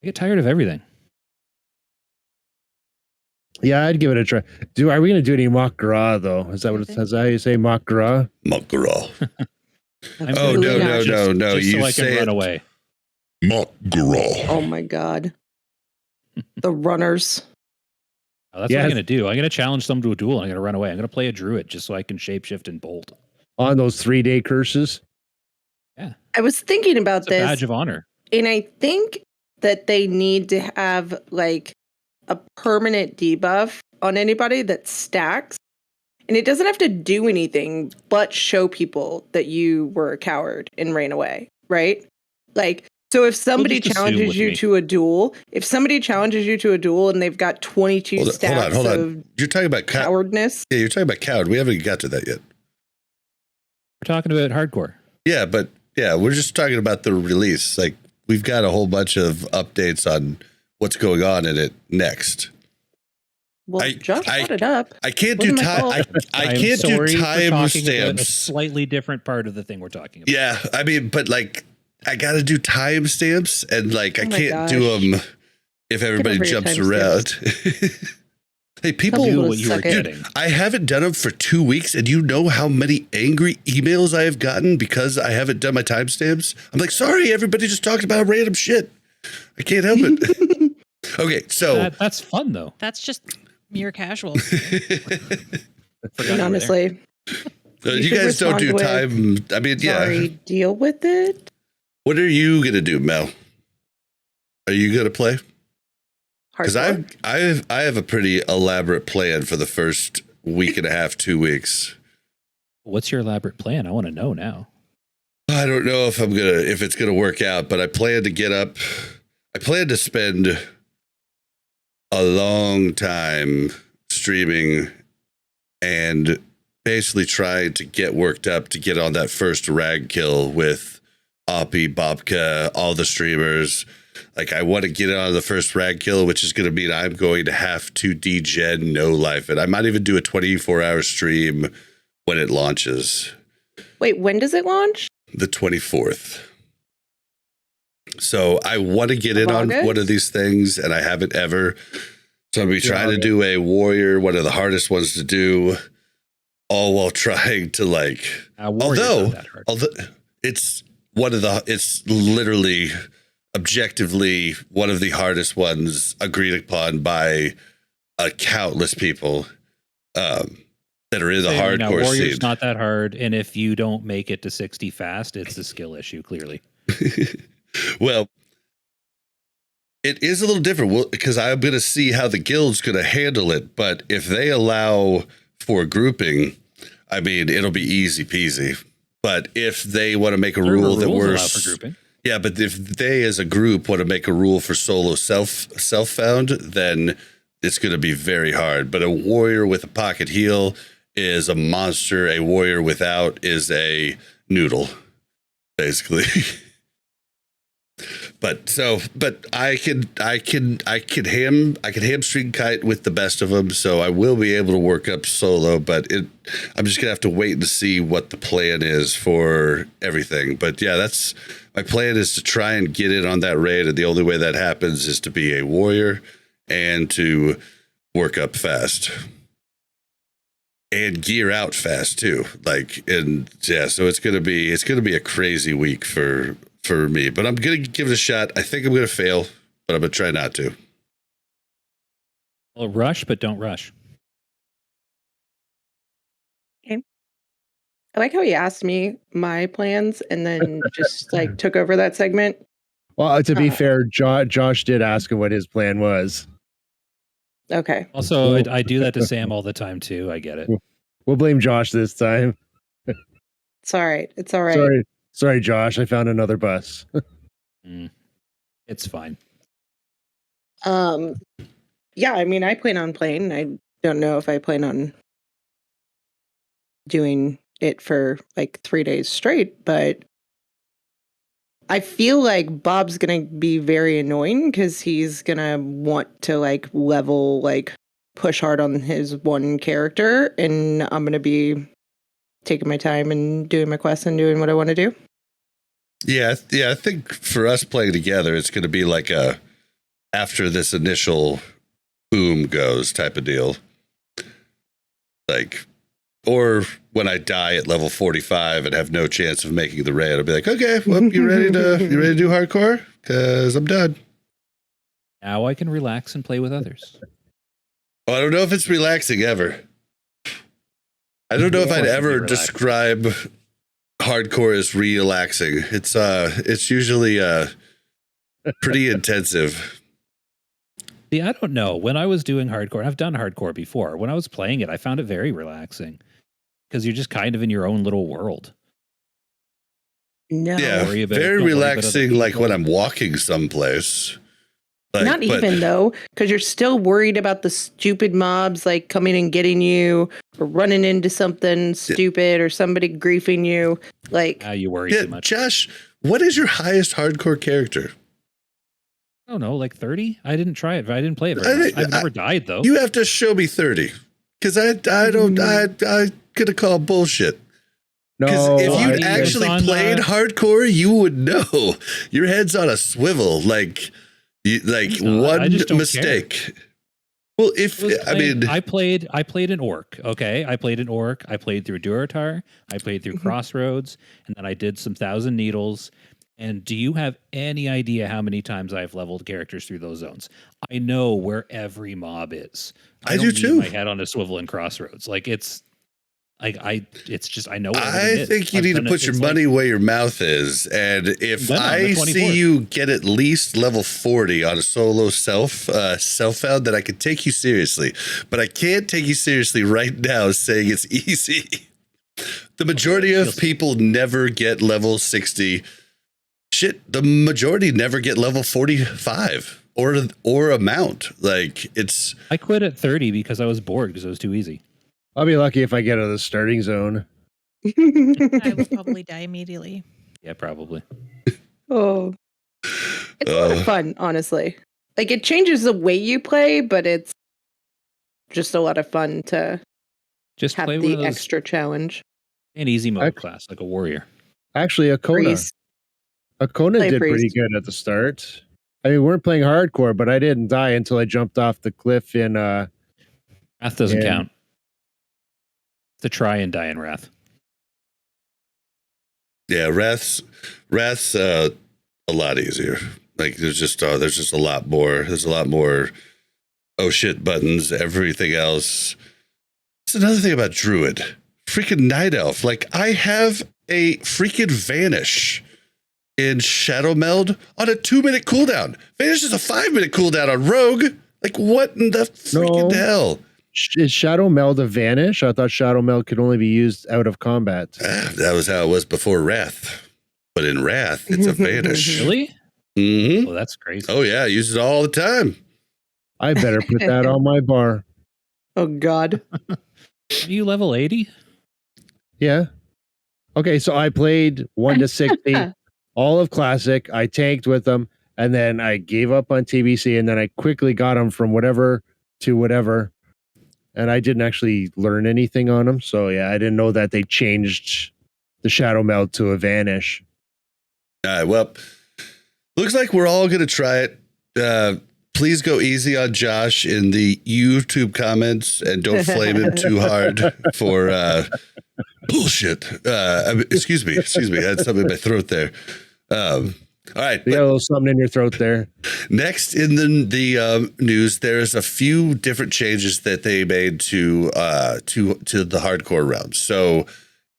[SPEAKER 3] I get tired of everything.
[SPEAKER 2] Yeah, I'd give it a try. Are we going to do any mock gra though? Is that how you say mock gra?
[SPEAKER 1] Mock gra.
[SPEAKER 3] I'm
[SPEAKER 1] Oh,
[SPEAKER 3] gonna
[SPEAKER 1] no,
[SPEAKER 3] do it
[SPEAKER 1] no.
[SPEAKER 3] just
[SPEAKER 1] You
[SPEAKER 3] so I
[SPEAKER 1] say
[SPEAKER 3] can run
[SPEAKER 1] it.
[SPEAKER 3] away.
[SPEAKER 1] Mock gra.
[SPEAKER 5] Oh my god. The runners.
[SPEAKER 3] Oh, that's what I'm gonna do. I'm gonna challenge someone to a duel. And I'm gonna run away. I'm gonna play a druid just so I can shapeshift and bolt.
[SPEAKER 2] On those 3-day curses?
[SPEAKER 5] I was thinking about
[SPEAKER 3] It's a
[SPEAKER 5] this,
[SPEAKER 3] badge of honor.
[SPEAKER 5] and I think that they need to have like a permanent debuff on anybody that stacks. And it doesn't have to do anything but show people that you were a coward and ran away, right? Like, so if somebody
[SPEAKER 3] just assume
[SPEAKER 5] challenges
[SPEAKER 3] with
[SPEAKER 5] you
[SPEAKER 3] me.
[SPEAKER 5] to a duel, and they've got 22 stacks
[SPEAKER 1] Hold on.
[SPEAKER 5] of
[SPEAKER 1] You're talking about
[SPEAKER 5] cowardness.
[SPEAKER 1] Yeah, you're talking about coward. We haven't even got to that yet.
[SPEAKER 3] We're talking about hardcore.
[SPEAKER 1] Yeah, but yeah, we're just talking about the release. Like, we've got a whole bunch of updates on what's going on in it next.
[SPEAKER 5] Well, Josh brought it up.
[SPEAKER 1] I can't do
[SPEAKER 5] Wasn't my
[SPEAKER 1] time.
[SPEAKER 5] fault.
[SPEAKER 1] I can't do time
[SPEAKER 3] A
[SPEAKER 1] stamps.
[SPEAKER 3] slightly different part of the thing we're talking about.
[SPEAKER 1] Yeah, I mean, but like, I got to do time stamps, and like, I
[SPEAKER 5] Oh my
[SPEAKER 1] can't do
[SPEAKER 5] gosh.
[SPEAKER 1] them if everybody
[SPEAKER 5] over your
[SPEAKER 1] jumps
[SPEAKER 5] timestamps.
[SPEAKER 1] around. Hey, people,
[SPEAKER 5] Tell
[SPEAKER 3] Knew
[SPEAKER 5] people
[SPEAKER 3] what
[SPEAKER 5] to
[SPEAKER 3] you were
[SPEAKER 5] suck it.
[SPEAKER 3] getting.
[SPEAKER 1] I haven't done them for 2 weeks, and you know how many angry emails I have gotten because I haven't done my timestamps? I'm like, sorry, everybody just talked about random shit. I can't help it. Okay, so
[SPEAKER 3] That's fun though.
[SPEAKER 4] That's just mere casual.
[SPEAKER 3] Forgot
[SPEAKER 5] And
[SPEAKER 3] you were
[SPEAKER 5] honestly,
[SPEAKER 1] you
[SPEAKER 5] should
[SPEAKER 1] guys don't do
[SPEAKER 5] respond
[SPEAKER 1] time. I mean, yeah.
[SPEAKER 5] sorry, deal with it.
[SPEAKER 1] What are you gonna do, Mel? Are you gonna play? Because
[SPEAKER 5] Hardcore.
[SPEAKER 1] I have a pretty elaborate plan for the first week and a half, 2 weeks.
[SPEAKER 3] What's your elaborate plan? I want to know now.
[SPEAKER 1] I don't know if it's gonna work out, but I plan to get up. I plan to spend a long time streaming and basically trying to get worked up to get on that first rag kill with Oppie, Bobka, all the streamers. Like, I want to get on the first rag kill, which is going to mean I'm going to have to degen no life it. I might even do a 24-hour stream when it launches.
[SPEAKER 5] Wait, when does it launch?
[SPEAKER 1] The 24th. So I want to get in on
[SPEAKER 5] August?
[SPEAKER 1] one of these things, and I haven't ever. So I'm going to be trying to do a warrior, one of the hardest ones to do, all while trying to like. Although it's literally objectively one of the hardest ones agreed upon by countless people that are in the hardcore
[SPEAKER 3] Warrior's
[SPEAKER 1] scene.
[SPEAKER 3] not that hard, and if you don't make it to 60 fast, it's a skill issue. Clearly,
[SPEAKER 1] Well, it is a little different because I'm going to see how the guild's going to handle it. But if they allow for grouping, I mean, it'll be easy peasy. But if they want to make a rule that we're
[SPEAKER 3] for grouping.
[SPEAKER 1] Yeah, but if they as a group want to make a rule for solo self-found, then it's going to be very hard. But a warrior with a pocket heal is a monster. A warrior without is a noodle, basically. But I can hamstring kite with the best of them, so I will be able to work up solo. But I'm just gonna have to wait and see what the plan is for everything. But yeah, that's my plan, is to try and get in on that raid, and the only way that happens is to be a warrior and to work up fast and gear out fast too. Like, and yeah, so it's gonna be a crazy week for me, but I'm going to give it a shot. I think I'm going to fail, but I'm going to try not to.
[SPEAKER 3] Well, rush, but don't rush.
[SPEAKER 5] Okay. I like how he asked me my plans and then just like took over that segment.
[SPEAKER 2] Well, to be fair, Josh did ask him what his plan was.
[SPEAKER 5] Okay.
[SPEAKER 3] Also, I do that to Sam all the time too. I get it.
[SPEAKER 2] We'll blame Josh this time.
[SPEAKER 5] It's all right. It's all right.
[SPEAKER 2] Sorry, Josh. I found another bus.
[SPEAKER 3] It's fine.
[SPEAKER 5] Yeah, I mean, I plan on playing. I don't know if I plan on doing it for like 3 days straight, but I feel like Bob's gonna be very annoying because he's gonna want to like level, like push hard on his one character, and I'm gonna be taking my time and doing my quests and doing what I want to do.
[SPEAKER 1] Yeah. I think for us playing together, it's going to be like a after this initial boom goes type of deal. Like, or when I die at level 45 and have no chance of making the raid, I'll be like, okay, well, you ready to do hardcore? Because I'm done.
[SPEAKER 3] Now I can relax and play with others.
[SPEAKER 1] Oh, I don't know if it's relaxing ever. I don't know if I'd ever describe hardcore is relaxing. It's usually pretty intensive.
[SPEAKER 3] See, I don't know. When I was doing hardcore, I've done hardcore before. When I was playing it, I found it very relaxing because you're just kind of in your own little world.
[SPEAKER 5] No.
[SPEAKER 1] Yeah,
[SPEAKER 3] worry about it,
[SPEAKER 1] very
[SPEAKER 3] don't worry about other
[SPEAKER 1] relaxing. Like
[SPEAKER 3] people.
[SPEAKER 1] when I'm walking someplace. Like,
[SPEAKER 5] Not even though, because you're still worried about the stupid mobs like coming and getting you, or running into something stupid, or somebody griefing you. Like,
[SPEAKER 3] You worry
[SPEAKER 1] Yeah,
[SPEAKER 3] too much.
[SPEAKER 1] Josh, what is your highest hardcore character?
[SPEAKER 3] I don't know, like 30? I didn't try it. I didn't play it
[SPEAKER 1] I
[SPEAKER 3] very much.
[SPEAKER 1] think-
[SPEAKER 3] I've never died, though.
[SPEAKER 1] You have to show me 30, because I gonna call bullshit. Because
[SPEAKER 2] No,
[SPEAKER 1] if you
[SPEAKER 3] I-
[SPEAKER 1] actually
[SPEAKER 3] it's on,
[SPEAKER 1] played hardcore, you would know. Your head's on a swivel, like
[SPEAKER 3] not.
[SPEAKER 1] one
[SPEAKER 3] I just don't
[SPEAKER 1] mistake. Well, if I mean,
[SPEAKER 3] I played an orc. Okay, I played an orc. I played through Durotar. I played through Crossroads, and then I did some Thousand Needles. And do you have any idea how many times I've leveled characters through those zones? I know where every mob is.
[SPEAKER 1] I
[SPEAKER 3] don't
[SPEAKER 1] do
[SPEAKER 3] need
[SPEAKER 1] too.
[SPEAKER 3] My head on a swivel in Crossroads. Like it's just I know. Where
[SPEAKER 1] I
[SPEAKER 3] everything
[SPEAKER 1] think
[SPEAKER 3] is.
[SPEAKER 1] you
[SPEAKER 3] I've
[SPEAKER 1] need to
[SPEAKER 3] done
[SPEAKER 1] put
[SPEAKER 3] it.
[SPEAKER 1] your
[SPEAKER 3] It's
[SPEAKER 1] money where your mouth is. And if
[SPEAKER 3] Then on
[SPEAKER 1] I
[SPEAKER 3] the
[SPEAKER 1] see
[SPEAKER 3] 24th.
[SPEAKER 1] you get at least level 40 on a solo self-found, then I can take you seriously. But I can't take you seriously right now saying it's easy. The majority of people never get level 60. Shit, the majority never get level 45 or amount. Like it's.
[SPEAKER 3] I quit at 30 because I was bored because it was too easy.
[SPEAKER 2] I'll be lucky if I get out of the starting zone.
[SPEAKER 4] I would probably die immediately.
[SPEAKER 3] Yeah, probably.
[SPEAKER 5] Oh, it's a lot of fun, honestly. Like, it changes the way you play, but it's just a lot of fun to
[SPEAKER 3] Just
[SPEAKER 5] have
[SPEAKER 3] play one
[SPEAKER 5] the
[SPEAKER 3] of those
[SPEAKER 5] extra challenge.
[SPEAKER 3] an easy mode
[SPEAKER 2] I-
[SPEAKER 3] class like a warrior.
[SPEAKER 2] Actually, Akona
[SPEAKER 5] Priest.
[SPEAKER 2] did pretty
[SPEAKER 5] priest.
[SPEAKER 2] good at the start. I mean, we weren't playing hardcore, but I didn't die until I jumped off the cliff in
[SPEAKER 3] Wrath doesn't
[SPEAKER 2] Yeah.
[SPEAKER 3] count. To try and die in Wrath.
[SPEAKER 1] Yeah, Wrath's a lot easier. Like there's just a lot more. There's a lot more oh shit buttons, everything else. That's another thing about Druid. Freaking Night Elf. Like I have a freaking Vanish in Shadow Meld on a 2-minute cooldown. Vanish is a 5-minute cooldown on Rogue. Like what in the freaking hell?
[SPEAKER 2] Is Shadow Meld a vanish? I thought Shadow Meld could only be used out of combat.
[SPEAKER 1] That was how it was before Wrath. But in Wrath, it's a Vanish.
[SPEAKER 3] Really?
[SPEAKER 1] Mm-hmm.
[SPEAKER 3] Oh, that's crazy.
[SPEAKER 1] Oh yeah, I use it all the time.
[SPEAKER 2] I better put that on my bar.
[SPEAKER 5] Oh, God.
[SPEAKER 3] Are you level 80?
[SPEAKER 2] Yeah. Okay, so I played 1 to 60, all of Classic. I tanked with them, and then I gave up on TBC, and then I quickly got them from whatever to whatever. And I didn't actually learn anything on them. So yeah, I didn't know that they changed the Shadow Meld to a Vanish.
[SPEAKER 1] All right, well, looks like we're all going to try it. Please go easy on Josh in the YouTube comments and don't flame him too hard for bullshit. Excuse me. I had something in my throat there. All right.
[SPEAKER 2] You got a little something in your throat there.
[SPEAKER 1] Next in the news, there's a few different changes that they made to the hardcore realm. So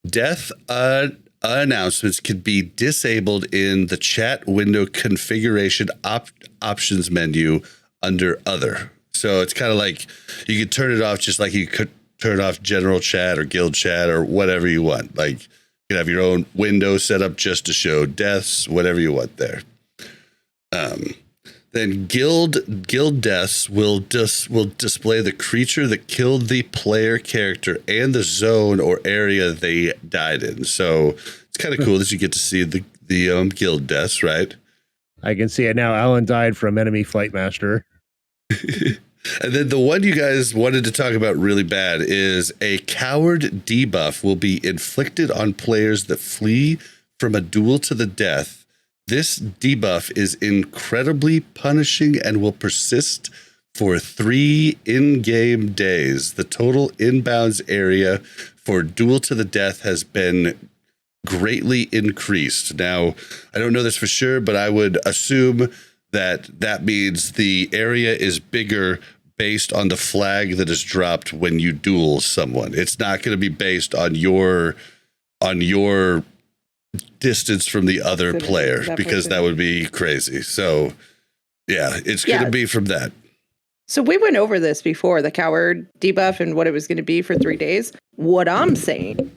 [SPEAKER 1] death announcements can be disabled in the chat window configuration options menu under other. So it's kind of like you could turn it off just like you could turn off general chat or guild chat or whatever you want. Like you can have your own window set up just to show deaths, whatever you want there. Then guild deaths will display the creature that killed the player character and the zone or area they died in. So it's kind of cool that you get to see the guild deaths, right?
[SPEAKER 2] I can see it now. Alan died from enemy flight master.
[SPEAKER 1] And then the one you guys wanted to talk about really bad is a coward debuff will be inflicted on players that flee from a duel to the death. This debuff is incredibly punishing and will persist for 3 in-game days. The total inbounds area for duel to the death has been greatly increased. Now, I don't know this for sure, but I would assume that means the area is bigger based on the flag that is dropped when you duel someone. It's not going to be based on your distance from the other
[SPEAKER 5] Proximity,
[SPEAKER 1] player
[SPEAKER 5] that
[SPEAKER 1] because that
[SPEAKER 5] person.
[SPEAKER 1] would be crazy. So yeah, it's going
[SPEAKER 5] Yeah.
[SPEAKER 1] to be from that.
[SPEAKER 5] So we went over this before, the coward debuff and what it was going to be for 3 days. What I'm saying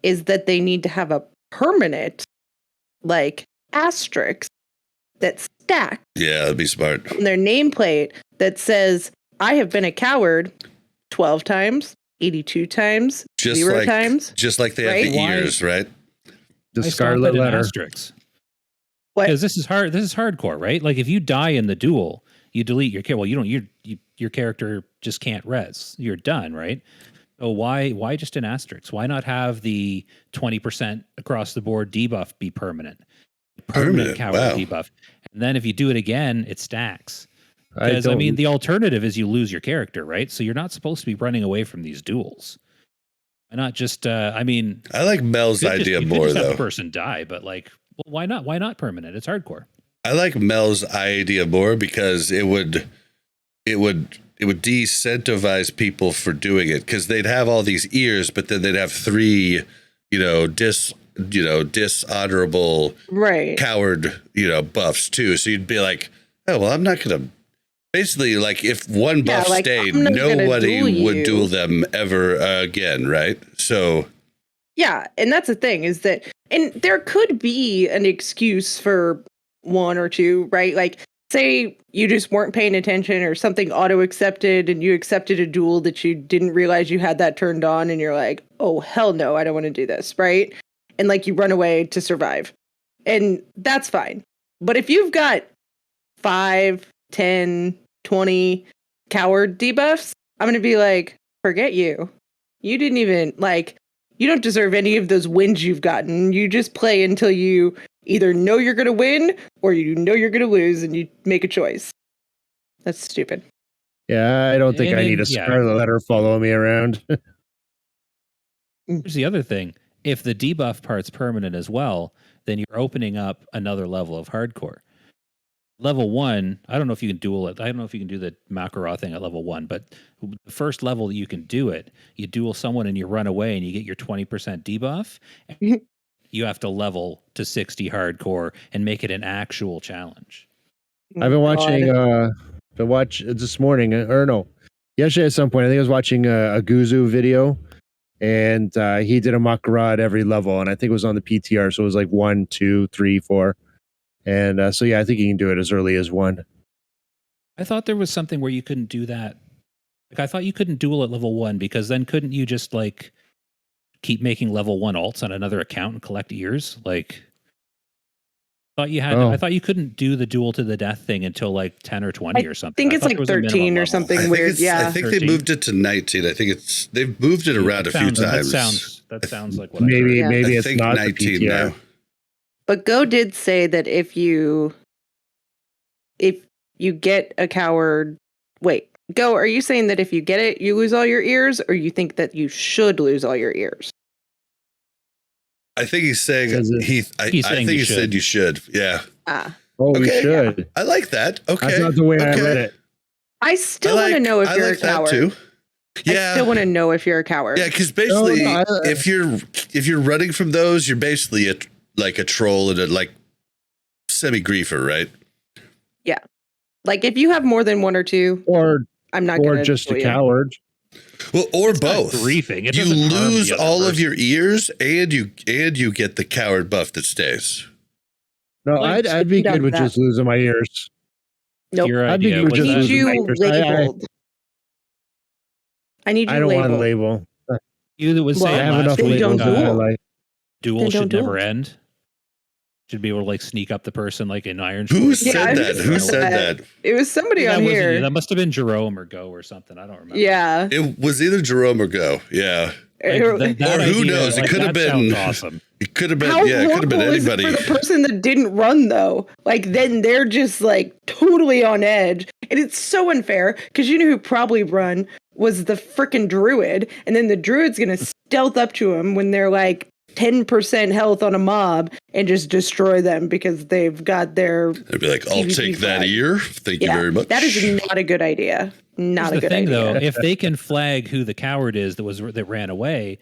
[SPEAKER 5] is that they need to have a permanent, like, asterisk that stacks
[SPEAKER 1] Yeah, that'd be smart.
[SPEAKER 5] on their nameplate that says, I have been a coward 12 times, 82 times,
[SPEAKER 1] Just
[SPEAKER 5] 0
[SPEAKER 1] like
[SPEAKER 5] times.
[SPEAKER 1] just like they have
[SPEAKER 5] Right?
[SPEAKER 1] the
[SPEAKER 3] Why-
[SPEAKER 1] ears, right?
[SPEAKER 2] The
[SPEAKER 3] I stop
[SPEAKER 2] Scarlet
[SPEAKER 3] at an
[SPEAKER 2] Letter.
[SPEAKER 3] asterisk.
[SPEAKER 5] What?
[SPEAKER 3] Because this is hard. This is hardcore, right? Like if you die in the duel, you delete your character. Well, you don't. Your character just can't res. You're done, right? So why just an asterisk? Why not have the 20% across the board debuff be permanent?
[SPEAKER 1] Permanent,
[SPEAKER 3] coward
[SPEAKER 1] wow.
[SPEAKER 3] debuff, and then if you do it again, it stacks.
[SPEAKER 2] I
[SPEAKER 3] Because I
[SPEAKER 2] don't-
[SPEAKER 3] mean, the alternative is you lose your character, right? So you're not supposed to be running away from these duels. Why not just? I mean,
[SPEAKER 1] I like Mel's
[SPEAKER 3] you could
[SPEAKER 1] idea
[SPEAKER 3] you could
[SPEAKER 1] more
[SPEAKER 3] just have
[SPEAKER 1] though.
[SPEAKER 3] the person die, but like, well, why not? Why not permanent? It's hardcore.
[SPEAKER 1] I like Mel's idea more because it would de-incentivize people for doing it because they'd have all these ears, but then they'd have 3, dishonorable
[SPEAKER 5] Right.
[SPEAKER 1] coward, buffs too. So you'd be like, oh well, I'm not gonna. Basically, like if one
[SPEAKER 5] Yeah,
[SPEAKER 1] buff
[SPEAKER 5] like,
[SPEAKER 1] stayed,
[SPEAKER 5] I'm not gonna
[SPEAKER 1] nobody
[SPEAKER 5] duel
[SPEAKER 1] would
[SPEAKER 5] you.
[SPEAKER 1] duel them ever again, right? So
[SPEAKER 5] Yeah, and that's the thing is that, and there could be an excuse for 1 or 2, right? Like, say you just weren't paying attention or something auto accepted and you accepted a duel that you didn't realize you had that turned on and you're like, oh, hell no, I don't want to do this, right? And like you run away to survive. And that's fine. But if you've got 5, 10, 20 coward debuffs, I'm going to be like, forget you. You didn't even, like, you don't deserve any of those wins you've gotten. You just play until you either know you're going to win or you know you're going to lose and you make a choice. That's stupid.
[SPEAKER 2] Yeah, I don't think
[SPEAKER 3] And
[SPEAKER 2] I need
[SPEAKER 3] then-
[SPEAKER 2] a
[SPEAKER 3] yeah.
[SPEAKER 2] Scarlet Letter follow me around.
[SPEAKER 3] Here's the other thing. If the debuff part's permanent as well, then you're opening up another level of hardcore. Level 1, I don't know if you can duel it. I don't know if you can do the Makarov thing at level 1, but the first level that you can do it, you duel someone and you run away and you get your 20% debuff. You have to level to 60 hardcore and make it an actual challenge.
[SPEAKER 2] I've been watching,
[SPEAKER 5] God.
[SPEAKER 2] this morning, or no, yesterday at some point, I think I was watching a Guzu video, and he did a Makarov at every level, and I think it was on the PTR, so it was like 1, 2, 3, 4. And so, yeah, I think you can do it as early as 1.
[SPEAKER 3] I thought there was something where you couldn't do that. Like I thought you couldn't duel at level 1 because then couldn't you just like keep making level 1 alts on another account and collect ears? Like thought you had
[SPEAKER 2] Oh.
[SPEAKER 3] I thought you couldn't do the duel to the death thing until like 10 or 20 or
[SPEAKER 5] I
[SPEAKER 3] something.
[SPEAKER 5] think
[SPEAKER 3] I
[SPEAKER 5] it's
[SPEAKER 3] thought
[SPEAKER 5] like
[SPEAKER 3] there was a minimum
[SPEAKER 5] 13 or
[SPEAKER 3] level.
[SPEAKER 5] something.
[SPEAKER 1] I think
[SPEAKER 5] weird,
[SPEAKER 1] it's,
[SPEAKER 5] yeah.
[SPEAKER 1] I think they
[SPEAKER 3] 13.
[SPEAKER 1] moved it to 19. I think they've moved it around a few times.
[SPEAKER 3] That sounds like what I
[SPEAKER 2] Maybe,
[SPEAKER 3] heard.
[SPEAKER 5] Yeah.
[SPEAKER 2] maybe
[SPEAKER 1] I
[SPEAKER 2] it's
[SPEAKER 1] think
[SPEAKER 2] not
[SPEAKER 1] 19
[SPEAKER 2] the PTR.
[SPEAKER 1] now.
[SPEAKER 5] But Go did say that if you get a coward, wait, Go, are you saying that if you get it, you lose all your ears, or you think that you should lose all your ears?
[SPEAKER 1] I think he's saying
[SPEAKER 2] Says it.
[SPEAKER 1] I
[SPEAKER 3] He's
[SPEAKER 1] think
[SPEAKER 3] saying
[SPEAKER 1] he
[SPEAKER 3] you
[SPEAKER 1] said
[SPEAKER 3] should.
[SPEAKER 1] you should. Yeah.
[SPEAKER 5] Ah,
[SPEAKER 2] Oh, we
[SPEAKER 1] Okay.
[SPEAKER 2] should.
[SPEAKER 1] I like that. Okay.
[SPEAKER 2] That's not the way I
[SPEAKER 1] Okay.
[SPEAKER 2] read it.
[SPEAKER 5] I still want to know if you're a coward.
[SPEAKER 1] Too.
[SPEAKER 5] I
[SPEAKER 1] Yeah.
[SPEAKER 5] still want to know if you're a coward.
[SPEAKER 1] Yeah, because basically,
[SPEAKER 2] No,
[SPEAKER 1] if you're running from those, you're basically like a troll and a like semi-griefer, right?
[SPEAKER 5] Like if you have more than 1 or 2,
[SPEAKER 2] Or
[SPEAKER 5] I'm not going to
[SPEAKER 2] just a coward.
[SPEAKER 1] Well, or
[SPEAKER 3] It's not
[SPEAKER 1] both.
[SPEAKER 3] griefing. It
[SPEAKER 1] You
[SPEAKER 3] doesn't harm
[SPEAKER 1] lose
[SPEAKER 3] the other
[SPEAKER 1] all of
[SPEAKER 3] person.
[SPEAKER 1] your ears, and you get the coward buff that stays.
[SPEAKER 2] No,
[SPEAKER 3] Like,
[SPEAKER 2] I'd be
[SPEAKER 5] down
[SPEAKER 2] good with
[SPEAKER 5] that.
[SPEAKER 2] just losing my ears.
[SPEAKER 5] Nope.
[SPEAKER 3] Your
[SPEAKER 2] I'd be
[SPEAKER 3] idea
[SPEAKER 2] good
[SPEAKER 3] was
[SPEAKER 2] with
[SPEAKER 5] I
[SPEAKER 2] just
[SPEAKER 3] that
[SPEAKER 5] need
[SPEAKER 2] losing
[SPEAKER 5] you
[SPEAKER 2] my ears.
[SPEAKER 5] labeled. I need you
[SPEAKER 2] I don't want a
[SPEAKER 5] labeled.
[SPEAKER 2] label.
[SPEAKER 3] you that was
[SPEAKER 5] Well,
[SPEAKER 2] I
[SPEAKER 3] saying
[SPEAKER 2] have
[SPEAKER 3] last
[SPEAKER 2] enough
[SPEAKER 5] then
[SPEAKER 3] week
[SPEAKER 2] labels
[SPEAKER 5] don't
[SPEAKER 2] in my
[SPEAKER 5] duel.
[SPEAKER 2] life.
[SPEAKER 3] duel
[SPEAKER 5] Then
[SPEAKER 3] should
[SPEAKER 5] don't
[SPEAKER 3] never
[SPEAKER 5] duel.
[SPEAKER 3] end. Should be able to like sneak up the person like in Iron
[SPEAKER 1] Who
[SPEAKER 3] Sword.
[SPEAKER 1] said
[SPEAKER 5] Yeah,
[SPEAKER 1] that? Who said that?
[SPEAKER 5] It was somebody
[SPEAKER 3] that
[SPEAKER 5] on
[SPEAKER 3] wasn't you.
[SPEAKER 5] here.
[SPEAKER 3] That must have been Jerome or Go or something. I don't remember.
[SPEAKER 5] Yeah.
[SPEAKER 1] It was either Jerome or Go. Yeah,
[SPEAKER 3] Like, that
[SPEAKER 1] Or who
[SPEAKER 3] idea,
[SPEAKER 1] knows? It
[SPEAKER 3] like,
[SPEAKER 1] could have
[SPEAKER 3] that
[SPEAKER 1] been-
[SPEAKER 3] sounds awesome.
[SPEAKER 1] it could have been.
[SPEAKER 5] How
[SPEAKER 1] Yeah, it could have been
[SPEAKER 5] horrible is it
[SPEAKER 1] anybody.
[SPEAKER 5] for the person that didn't run though? Like then they're just like totally on edge, and it's so unfair because you know who probably run was the frickin' druid, and then the druid's gonna stealth up to him when they're like 10% health on a mob and just destroy them because they've got their
[SPEAKER 1] I'd be like, I'll
[SPEAKER 5] PvP
[SPEAKER 1] take that
[SPEAKER 5] flag.
[SPEAKER 1] ear. Thank you very much.
[SPEAKER 5] That is not a good idea. not
[SPEAKER 3] Here's
[SPEAKER 5] a good
[SPEAKER 3] thing,
[SPEAKER 5] idea.
[SPEAKER 3] though. If they can flag who the coward is that ran away,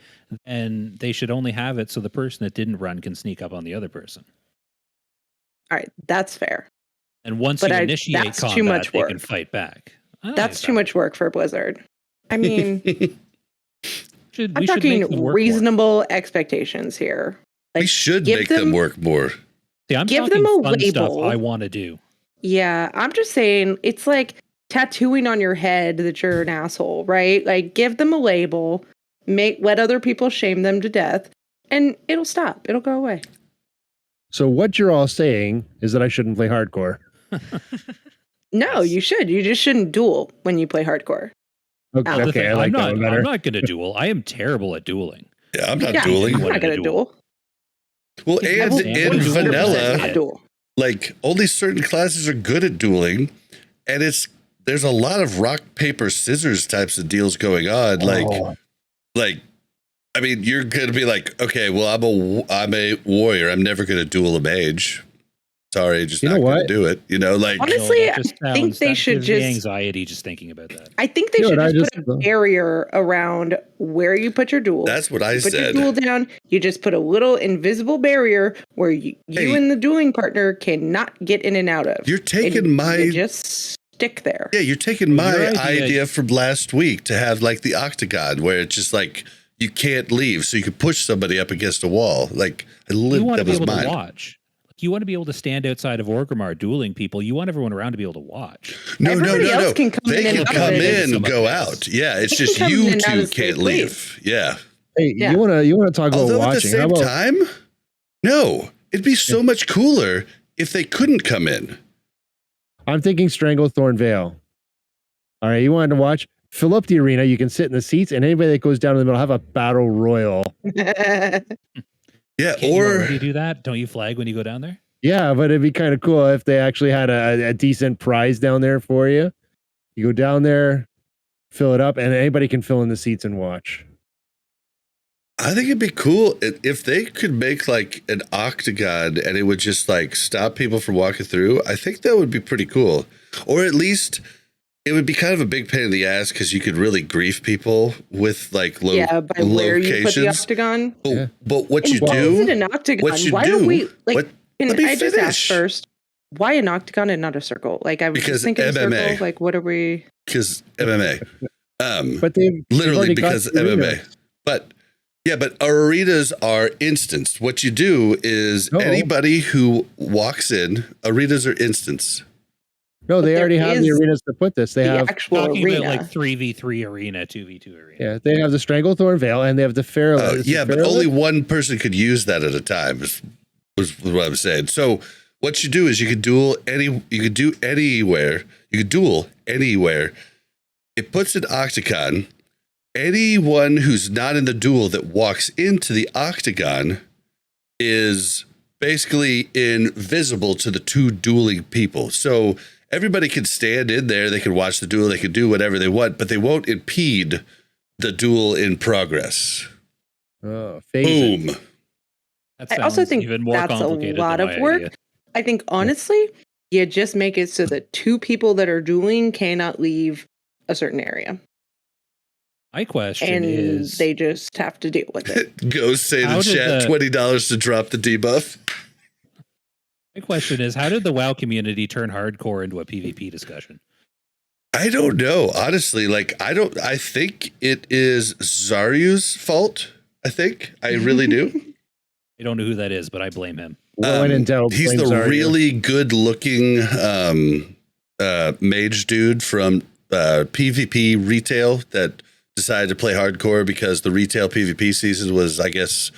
[SPEAKER 3] then they should only have it so the person that didn't run can sneak up on the other person.
[SPEAKER 5] All right, that's fair.
[SPEAKER 3] And once
[SPEAKER 5] But
[SPEAKER 3] you initiate
[SPEAKER 5] that's
[SPEAKER 3] combat,
[SPEAKER 5] too much
[SPEAKER 3] they
[SPEAKER 5] work.
[SPEAKER 3] can fight back.
[SPEAKER 5] That's too much work for Blizzard. I mean,
[SPEAKER 3] We
[SPEAKER 5] I'm
[SPEAKER 3] should
[SPEAKER 5] talking
[SPEAKER 3] make them work more.
[SPEAKER 5] reasonable expectations here.
[SPEAKER 1] we
[SPEAKER 5] Like,
[SPEAKER 1] should
[SPEAKER 5] give
[SPEAKER 1] make them
[SPEAKER 5] them-
[SPEAKER 1] work more.
[SPEAKER 3] See, I'm
[SPEAKER 5] give
[SPEAKER 3] talking
[SPEAKER 5] them a
[SPEAKER 3] fun stuff
[SPEAKER 5] label.
[SPEAKER 3] I want to do.
[SPEAKER 5] Yeah, I'm just saying it's like tattooing on your head that you're an asshole, right? Like, give them a label, let other people shame them to death, and it'll stop. It'll go away.
[SPEAKER 2] So what you're all saying is that I shouldn't play hardcore.
[SPEAKER 5] No, you should. You just shouldn't duel when you play hardcore.
[SPEAKER 2] Okay,
[SPEAKER 5] Now, the
[SPEAKER 2] okay, I like that one better.
[SPEAKER 3] I'm not going to duel. I am terrible at dueling.
[SPEAKER 1] Yeah, I'm not
[SPEAKER 5] Yeah,
[SPEAKER 1] dueling.
[SPEAKER 5] I'm not
[SPEAKER 3] Wanted to
[SPEAKER 5] gonna duel.
[SPEAKER 1] Well,
[SPEAKER 3] I
[SPEAKER 1] and
[SPEAKER 3] will
[SPEAKER 1] in
[SPEAKER 3] 100%
[SPEAKER 1] vanilla,
[SPEAKER 5] not duel.
[SPEAKER 1] like only certain classes are good at dueling, and there's a lot of rock paper scissors types of deals going on.
[SPEAKER 2] Oh.
[SPEAKER 1] Like I mean, you're gonna be like, okay, well, I'm a warrior. I'm never gonna duel a mage. Sorry, just
[SPEAKER 2] You
[SPEAKER 1] not
[SPEAKER 2] know
[SPEAKER 1] gonna
[SPEAKER 2] what?
[SPEAKER 1] do it. You know, like
[SPEAKER 5] Honestly,
[SPEAKER 3] that just
[SPEAKER 5] I think they
[SPEAKER 3] that
[SPEAKER 5] should
[SPEAKER 3] gives me
[SPEAKER 5] just-
[SPEAKER 3] anxiety just thinking about that.
[SPEAKER 5] I think they
[SPEAKER 2] You know
[SPEAKER 5] should
[SPEAKER 2] what I
[SPEAKER 5] just put
[SPEAKER 2] just-
[SPEAKER 5] a barrier around where you put your duel.
[SPEAKER 1] that's what I
[SPEAKER 5] You put your
[SPEAKER 1] said.
[SPEAKER 5] duel down. You just put a little invisible barrier where you
[SPEAKER 1] Hey.
[SPEAKER 5] and the dueling partner cannot get in and out of.
[SPEAKER 1] You're taking
[SPEAKER 5] And
[SPEAKER 1] my
[SPEAKER 5] you just stick there.
[SPEAKER 1] yeah, you're taking
[SPEAKER 3] Well,
[SPEAKER 1] my
[SPEAKER 3] your idea-
[SPEAKER 1] idea from last week to have like the octagon where it's just like you can't leave, so you could push somebody up against a wall. Like
[SPEAKER 3] You want to
[SPEAKER 1] that
[SPEAKER 3] be
[SPEAKER 1] was
[SPEAKER 3] able
[SPEAKER 1] mine.
[SPEAKER 3] to watch. You want to be able to stand outside of Orgrimmar dueling people. You want everyone around to be able to watch.
[SPEAKER 1] No,
[SPEAKER 5] Everybody else can come
[SPEAKER 1] they
[SPEAKER 5] in and
[SPEAKER 1] can
[SPEAKER 5] out of
[SPEAKER 1] come
[SPEAKER 5] it.
[SPEAKER 1] in and
[SPEAKER 3] Some
[SPEAKER 1] go
[SPEAKER 3] of
[SPEAKER 1] out.
[SPEAKER 3] this.
[SPEAKER 1] Yeah, it's
[SPEAKER 5] They can
[SPEAKER 1] just
[SPEAKER 5] come in
[SPEAKER 1] you
[SPEAKER 5] and out
[SPEAKER 1] two
[SPEAKER 5] as they
[SPEAKER 1] can't leave. Yeah.
[SPEAKER 2] Hey,
[SPEAKER 5] Yeah.
[SPEAKER 2] you wanna talk about
[SPEAKER 1] Although
[SPEAKER 2] watching?
[SPEAKER 1] at the same
[SPEAKER 2] How about
[SPEAKER 1] time, no, it'd be so much cooler if they couldn't come in.
[SPEAKER 2] I'm thinking Stranglethorn Vale. All right, you wanted to watch? Fill up the arena. You can sit in the seats, and anybody that goes down in the middle have a battle royal.
[SPEAKER 1] Yeah,
[SPEAKER 3] Can't you
[SPEAKER 1] or
[SPEAKER 3] already do that? Don't you flag when you go down there?
[SPEAKER 2] Yeah, but it'd be kind of cool if they actually had a decent prize down there for you. You go down there, fill it up, and anybody can fill in the seats and watch.
[SPEAKER 1] I think it'd be cool if they could make like an octagon and it would just like stop people from walking through. I think that would be pretty cool. Or at least it would be kind of a big pain in the ass because you could really grief people with like
[SPEAKER 5] yeah, by where you put the
[SPEAKER 1] locations.
[SPEAKER 5] octagon.
[SPEAKER 1] But,
[SPEAKER 2] Yeah.
[SPEAKER 1] but what
[SPEAKER 5] And
[SPEAKER 1] you
[SPEAKER 5] why is it
[SPEAKER 1] do,
[SPEAKER 5] an octagon?
[SPEAKER 1] what you
[SPEAKER 5] Why
[SPEAKER 1] do,
[SPEAKER 5] don't we like?
[SPEAKER 1] what-
[SPEAKER 5] Can
[SPEAKER 1] let me
[SPEAKER 5] I just ask
[SPEAKER 1] finish.
[SPEAKER 5] first? Why an octagon and not a circle? Like I was
[SPEAKER 1] Because
[SPEAKER 5] just thinking a
[SPEAKER 1] MMA.
[SPEAKER 5] circle. Like what are we?
[SPEAKER 1] because MMA.
[SPEAKER 2] But they've
[SPEAKER 1] Literally
[SPEAKER 2] already got
[SPEAKER 1] because
[SPEAKER 2] the arena.
[SPEAKER 1] MMA. But yeah, but arenas are instanced. What you do is
[SPEAKER 2] No.
[SPEAKER 1] anybody who walks in, arenas are instance.
[SPEAKER 2] No,
[SPEAKER 5] But
[SPEAKER 2] they
[SPEAKER 5] there
[SPEAKER 2] already have the
[SPEAKER 5] is
[SPEAKER 2] arenas to put this. They
[SPEAKER 5] the
[SPEAKER 2] have
[SPEAKER 5] actual
[SPEAKER 3] Talking
[SPEAKER 5] arena.
[SPEAKER 3] about like 3v3 arena, 2v2 arena.
[SPEAKER 2] yeah, they have the Stranglethorn Vale, and they have the Fair.
[SPEAKER 1] Yeah, but only one person could use that at a time. Was what I'm saying. So what you do is you could duel anywhere. You could duel anywhere. It puts an octagon. Anyone who's not in the duel that walks into the octagon is basically invisible to the two dueling people. So everybody can stand in there. They can watch the duel. They can do whatever they want, but they won't impede the duel in progress.
[SPEAKER 2] Oh, phase it.
[SPEAKER 1] Boom.
[SPEAKER 3] That
[SPEAKER 5] I also
[SPEAKER 3] sounds
[SPEAKER 5] think
[SPEAKER 3] even more
[SPEAKER 5] that's a
[SPEAKER 3] complicated
[SPEAKER 5] lot
[SPEAKER 3] than
[SPEAKER 5] of
[SPEAKER 3] my
[SPEAKER 5] work.
[SPEAKER 3] idea.
[SPEAKER 5] I think honestly, you just make it so that two people that are dueling cannot leave a certain area,
[SPEAKER 3] My question
[SPEAKER 5] and
[SPEAKER 3] is,
[SPEAKER 5] they just have to deal with it.
[SPEAKER 1] Go say in
[SPEAKER 3] How
[SPEAKER 1] the
[SPEAKER 3] did
[SPEAKER 1] chat
[SPEAKER 3] the-
[SPEAKER 1] $20 to drop the debuff.
[SPEAKER 3] how did the WoW community turn hardcore into a PvP discussion?
[SPEAKER 1] I don't know. Honestly, I think it is Zaryu's fault. I really do.
[SPEAKER 3] I don't know who that is, but I blame him.
[SPEAKER 2] Well, when in doubt,
[SPEAKER 1] He's
[SPEAKER 2] blame
[SPEAKER 1] the
[SPEAKER 2] Zarya.
[SPEAKER 1] really good looking mage dude from PvP retail that decided to play hardcore because the retail PvP season was, I guess,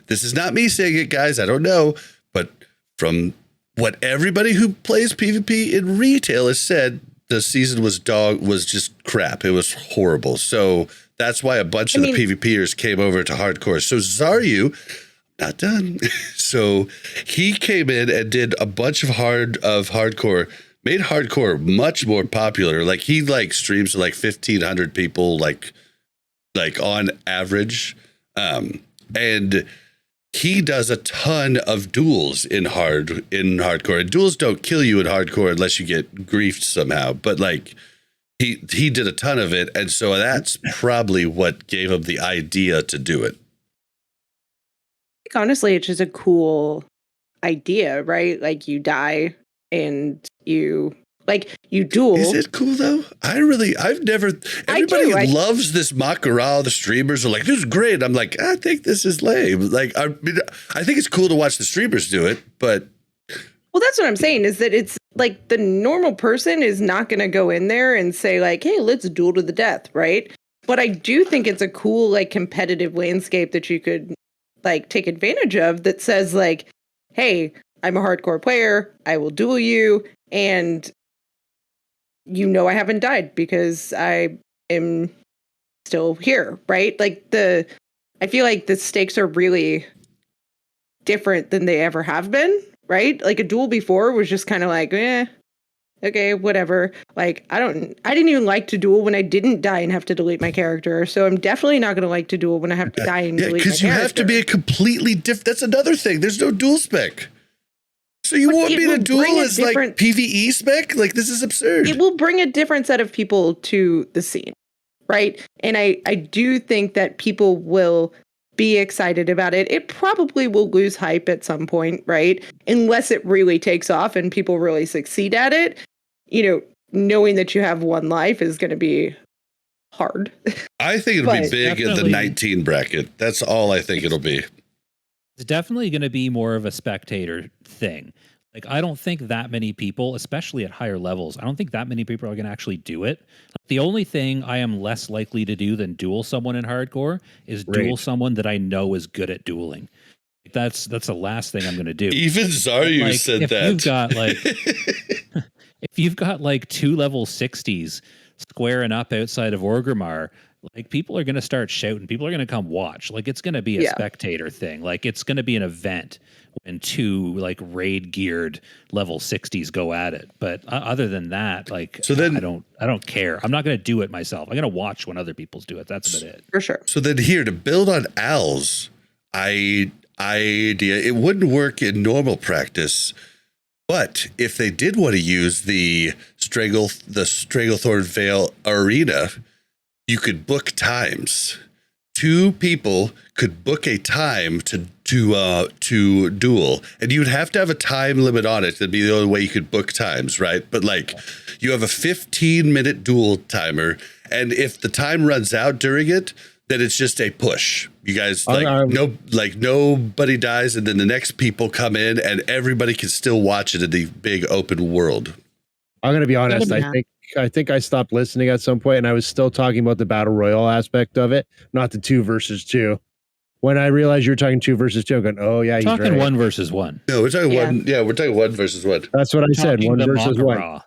[SPEAKER 1] this is not me saying it, guys. I don't know. But from what everybody who plays PvP in retail has said, the season was just crap. It was horrible. So that's why a bunch of the PvPers came over to hardcore. So Zaryu, not done. So he came in and did a bunch of hardcore, made hardcore much more popular. Like he streams to 1,500 people, like on average. And he does a ton of duels in hardcore. And duels don't kill you in hardcore unless you get griefed somehow. But he did a ton of it, and so that's probably what gave him the idea to do it.
[SPEAKER 5] Honestly, it's just a cool idea, right? Like you die and you duel.
[SPEAKER 1] Is it cool though? I've never. Everybody loves this Makara. The streamers are like, "This is great." I'm like, I think this is lame. Like, I mean, I think it's cool to watch the streamers do it, but.
[SPEAKER 5] Well, that's what I'm saying is that it's like the normal person is not going to go in there and say like, hey, let's duel to the death, right? But I do think it's a cool, like, competitive landscape that you could, like, take advantage of that says like, hey, I'm a hardcore player. I will duel you. And, I haven't died because I am still here, right? Like I feel like the stakes are really different than they ever have been. Right? Like a duel before was just kind of like, okay, whatever. Like, I didn't even like to duel when I didn't die and have to delete my character. So I'm definitely not going to like to duel when I have to die and delete my character.
[SPEAKER 1] Because you have to be a completely different. That's another thing. There's no duel spec. So you want me to duel as like PvE spec? Like, this is absurd.
[SPEAKER 5] It will bring a different set of people to the scene. Right? And I do think that people will be excited about it. It probably will lose hype at some point, right? Unless it really takes off and people really succeed at it. Knowing that you have one life is going to be hard.
[SPEAKER 1] I think it'll be big in the 19 bracket. That's all I think it'll be.
[SPEAKER 3] It's definitely going to be more of a spectator thing. Like, I don't think that many people, especially at higher levels, I don't think that many people are going to actually do it. The only thing I am less likely to do than duel someone in hardcore is duel someone that I know is good at dueling. That's the last thing I'm going to do.
[SPEAKER 1] Even Zaryu said
[SPEAKER 3] if
[SPEAKER 1] that.
[SPEAKER 3] You've got like, if you've got like 2 level 60s squaring up outside of Orgrimmar, like, people are going to start shouting. People are going to come watch. Like, it's going to be a spectator thing. Like, it's going to be an event when 2 like raid geared level 60s go at it. But other than that, like, so then I don't care. I'm not going to do it myself. I'm going to watch when other people do it. That's about it.
[SPEAKER 5] For sure.
[SPEAKER 1] So then here, to build on Al's idea, it wouldn't work in normal practice. But if they did want to use the Stranglethorn Vale arena, you could book times. 2 people could book a time to duel, and you would have to have a time limit on it. That'd be the only way you could book times, right? But like, you have a 15-minute duel timer, and if the time runs out during it, then it's just a push. You guys nobody dies, and then the next people come in, and everybody can still watch it in the big open world.
[SPEAKER 2] I'm gonna be honest. I think I stopped listening at some point, and I was still talking about the battle royale aspect of it, not the 2 versus 2. When I realized you were talking 2 versus 2, I'm going, oh yeah, he's
[SPEAKER 3] talking
[SPEAKER 2] right.
[SPEAKER 3] 1 versus 1.
[SPEAKER 1] No, we're talking 1. Yeah, we're talking 1 versus 1.
[SPEAKER 2] That's what I said. 1 versus 1.
[SPEAKER 3] Yeah,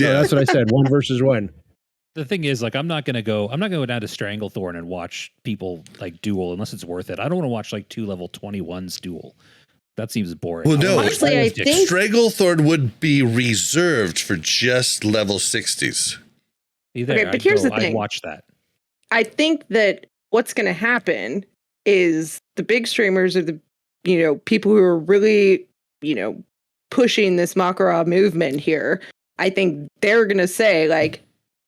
[SPEAKER 2] no, that's what I said. 1 versus 1.
[SPEAKER 3] The thing is, like, I'm not gonna go down to Stranglethorn and watch people like duel unless it's worth it. I don't want to watch like 2 level 21s duel. That seems boring.
[SPEAKER 1] Well, no,
[SPEAKER 5] honestly, I think
[SPEAKER 1] Stranglethorn would be reserved for just level 60s.
[SPEAKER 5] Okay, but here's the thing.
[SPEAKER 3] I'd watch that.
[SPEAKER 5] I think that what's going to happen is the big streamers are the, people who are really, pushing this Makara movement here. I think they're going to say like,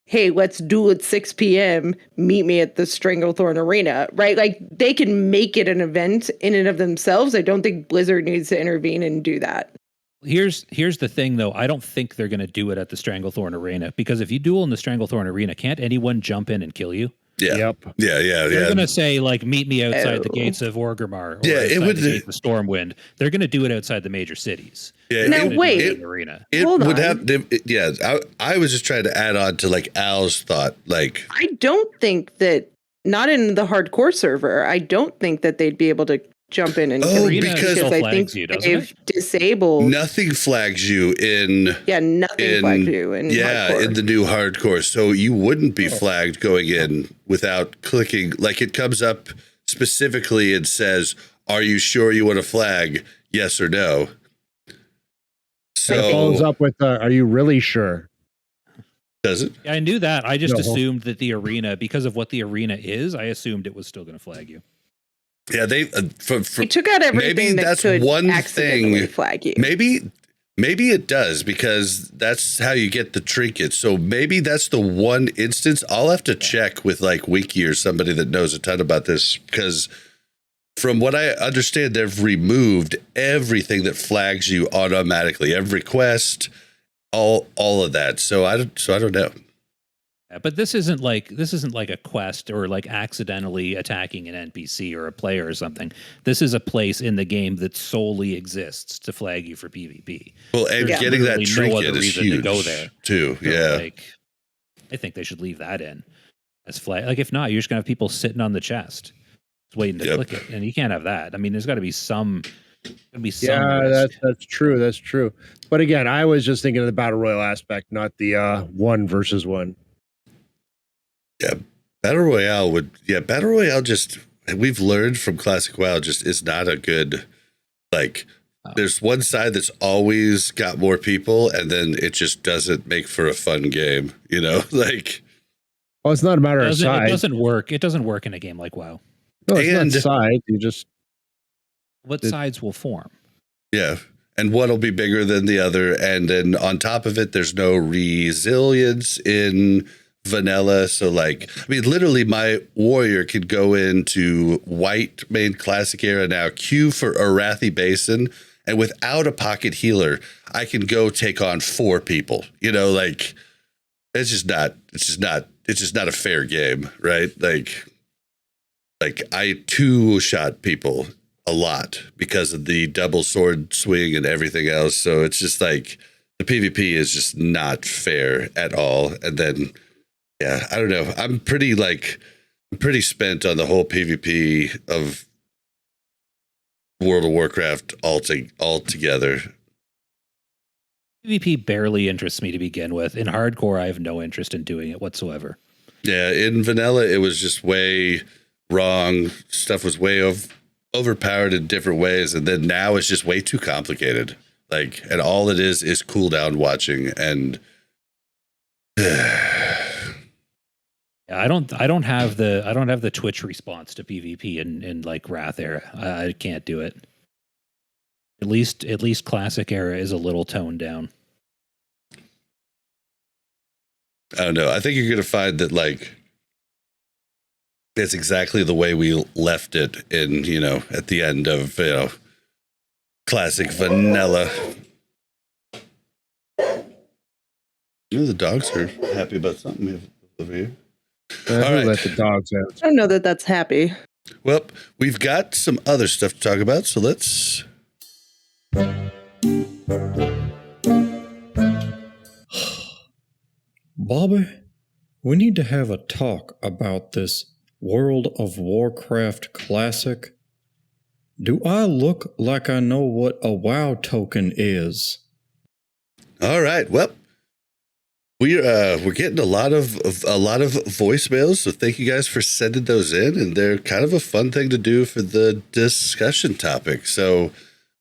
[SPEAKER 5] hey, let's duel at 6 p.m. Meet me at the Stranglethorn Arena, right? Like, they can make it an event in and of themselves. I don't think Blizzard needs to intervene and do that.
[SPEAKER 3] Here's the thing, though. I don't think they're going to do it at the Stranglethorn Arena, because if you duel in the Stranglethorn Arena, can't anyone jump in and kill you?
[SPEAKER 1] Yeah.
[SPEAKER 2] Yep.
[SPEAKER 1] Yeah.
[SPEAKER 3] They're going to say, like, meet me outside the gates of Orgrimmar. Or
[SPEAKER 1] it would
[SPEAKER 3] the gates of Stormwind. They're going to do it outside the major cities.
[SPEAKER 1] Yeah.
[SPEAKER 5] Now, wait.
[SPEAKER 3] Arena.
[SPEAKER 1] It
[SPEAKER 5] Hold
[SPEAKER 1] would
[SPEAKER 5] on.
[SPEAKER 1] have. I was just trying to add on to like Al's thought. Like,
[SPEAKER 5] I don't think that, not in the hardcore server, I don't think that they'd be able to jump in and kill you,
[SPEAKER 1] because
[SPEAKER 5] I think they've disabled.
[SPEAKER 1] Nothing flags you in.
[SPEAKER 5] Yeah, nothing flags you in. Hardcore.
[SPEAKER 1] In the new hardcore, so you wouldn't be flagged going in without clicking. Like, it comes up specifically and says, "Are you sure you want to flag? Yes or no?" So
[SPEAKER 2] it follows up with, "Are you really sure?"
[SPEAKER 1] Does it?
[SPEAKER 3] I knew that. I just assumed that the arena, because of what the arena is, I assumed it was still going to flag you.
[SPEAKER 1] Yeah, they
[SPEAKER 5] took out everything
[SPEAKER 1] maybe
[SPEAKER 5] that
[SPEAKER 1] that's
[SPEAKER 5] could
[SPEAKER 1] one
[SPEAKER 5] accidentally
[SPEAKER 1] thing.
[SPEAKER 5] flag you.
[SPEAKER 1] Maybe Maybe it does, because that's how you get the trinket. So maybe that's the one instance. I'll have to check with like Winky or somebody that knows a ton about this, because from what I understand, they've removed everything that flags you automatically, every quest, all of that. So I don't know.
[SPEAKER 3] Yeah, but this isn't like a quest or like accidentally attacking an NPC or a player or something. This is a place in the game that solely exists to flag you for PvP.
[SPEAKER 1] Well, and
[SPEAKER 3] There's
[SPEAKER 1] getting that
[SPEAKER 3] literally no
[SPEAKER 1] trinket
[SPEAKER 3] other
[SPEAKER 1] is
[SPEAKER 3] reason
[SPEAKER 1] huge
[SPEAKER 3] to go there
[SPEAKER 1] too.
[SPEAKER 3] So,
[SPEAKER 1] Yeah.
[SPEAKER 3] like, I think they should leave that in as flag. Like, if not, you're just gonna have people sitting on the chest, just waiting to click it, and you can't have that. I mean, there's got to be some. Risk.
[SPEAKER 2] That's true. That's true. But again, I was just thinking of the battle royale aspect, not the 1 versus 1.
[SPEAKER 1] Yeah, Battle Royale just, we've learned from Classic WoW, just is not a good, like, there's one side that's always got more people, and then it just doesn't make for a fun game, you know? Like,
[SPEAKER 2] well, it's not a matter of size.
[SPEAKER 3] It doesn't work. It doesn't work in a game like WoW.
[SPEAKER 2] No, it's not size. You just...
[SPEAKER 3] What sides will form?
[SPEAKER 1] Yeah. And one will be bigger than the other. And then on top of it, there's no resilience in vanilla. So, like, I mean, literally my warrior could go into white main classic era now, queue for Arathi Basin, and without a pocket healer, I can go take on 4 people. You know, like, it's just not a fair game, right? Like I 2-shot people a lot because of the double sword swing and everything else. So it's just like the PvP is just not fair at all. And then, yeah, I don't know. I'm pretty spent on the whole PvP of World of Warcraft altogether.
[SPEAKER 3] PvP barely interests me to begin with. In hardcore, I have no interest in doing it whatsoever.
[SPEAKER 1] Yeah, in vanilla, it was just way wrong. Stuff was way overpowered in different ways, and then now it's just way too complicated. Like, and all it is cooldown watching, and
[SPEAKER 3] I don't have the Twitch response to PvP in like Wrath era. I can't do it. At least Classic era is a little toned down.
[SPEAKER 1] I don't know. I think you're going to find that, like, it's exactly the way we left it in, you know, at the end of, you know, classic vanilla. You know, the dogs are happy about something over here.
[SPEAKER 2] All right. Let the dogs out.
[SPEAKER 5] I don't know that that's happy.
[SPEAKER 1] Well, we've got some other stuff to talk about, so let's...
[SPEAKER 6] Bobby, we need to have a talk about this World of Warcraft Classic. Do I look like I know what a WoW token is?
[SPEAKER 1] All right. Well, we're getting a lot of voicemails, so thank you guys for sending those in, and they're kind of a fun thing to do for the discussion topic. So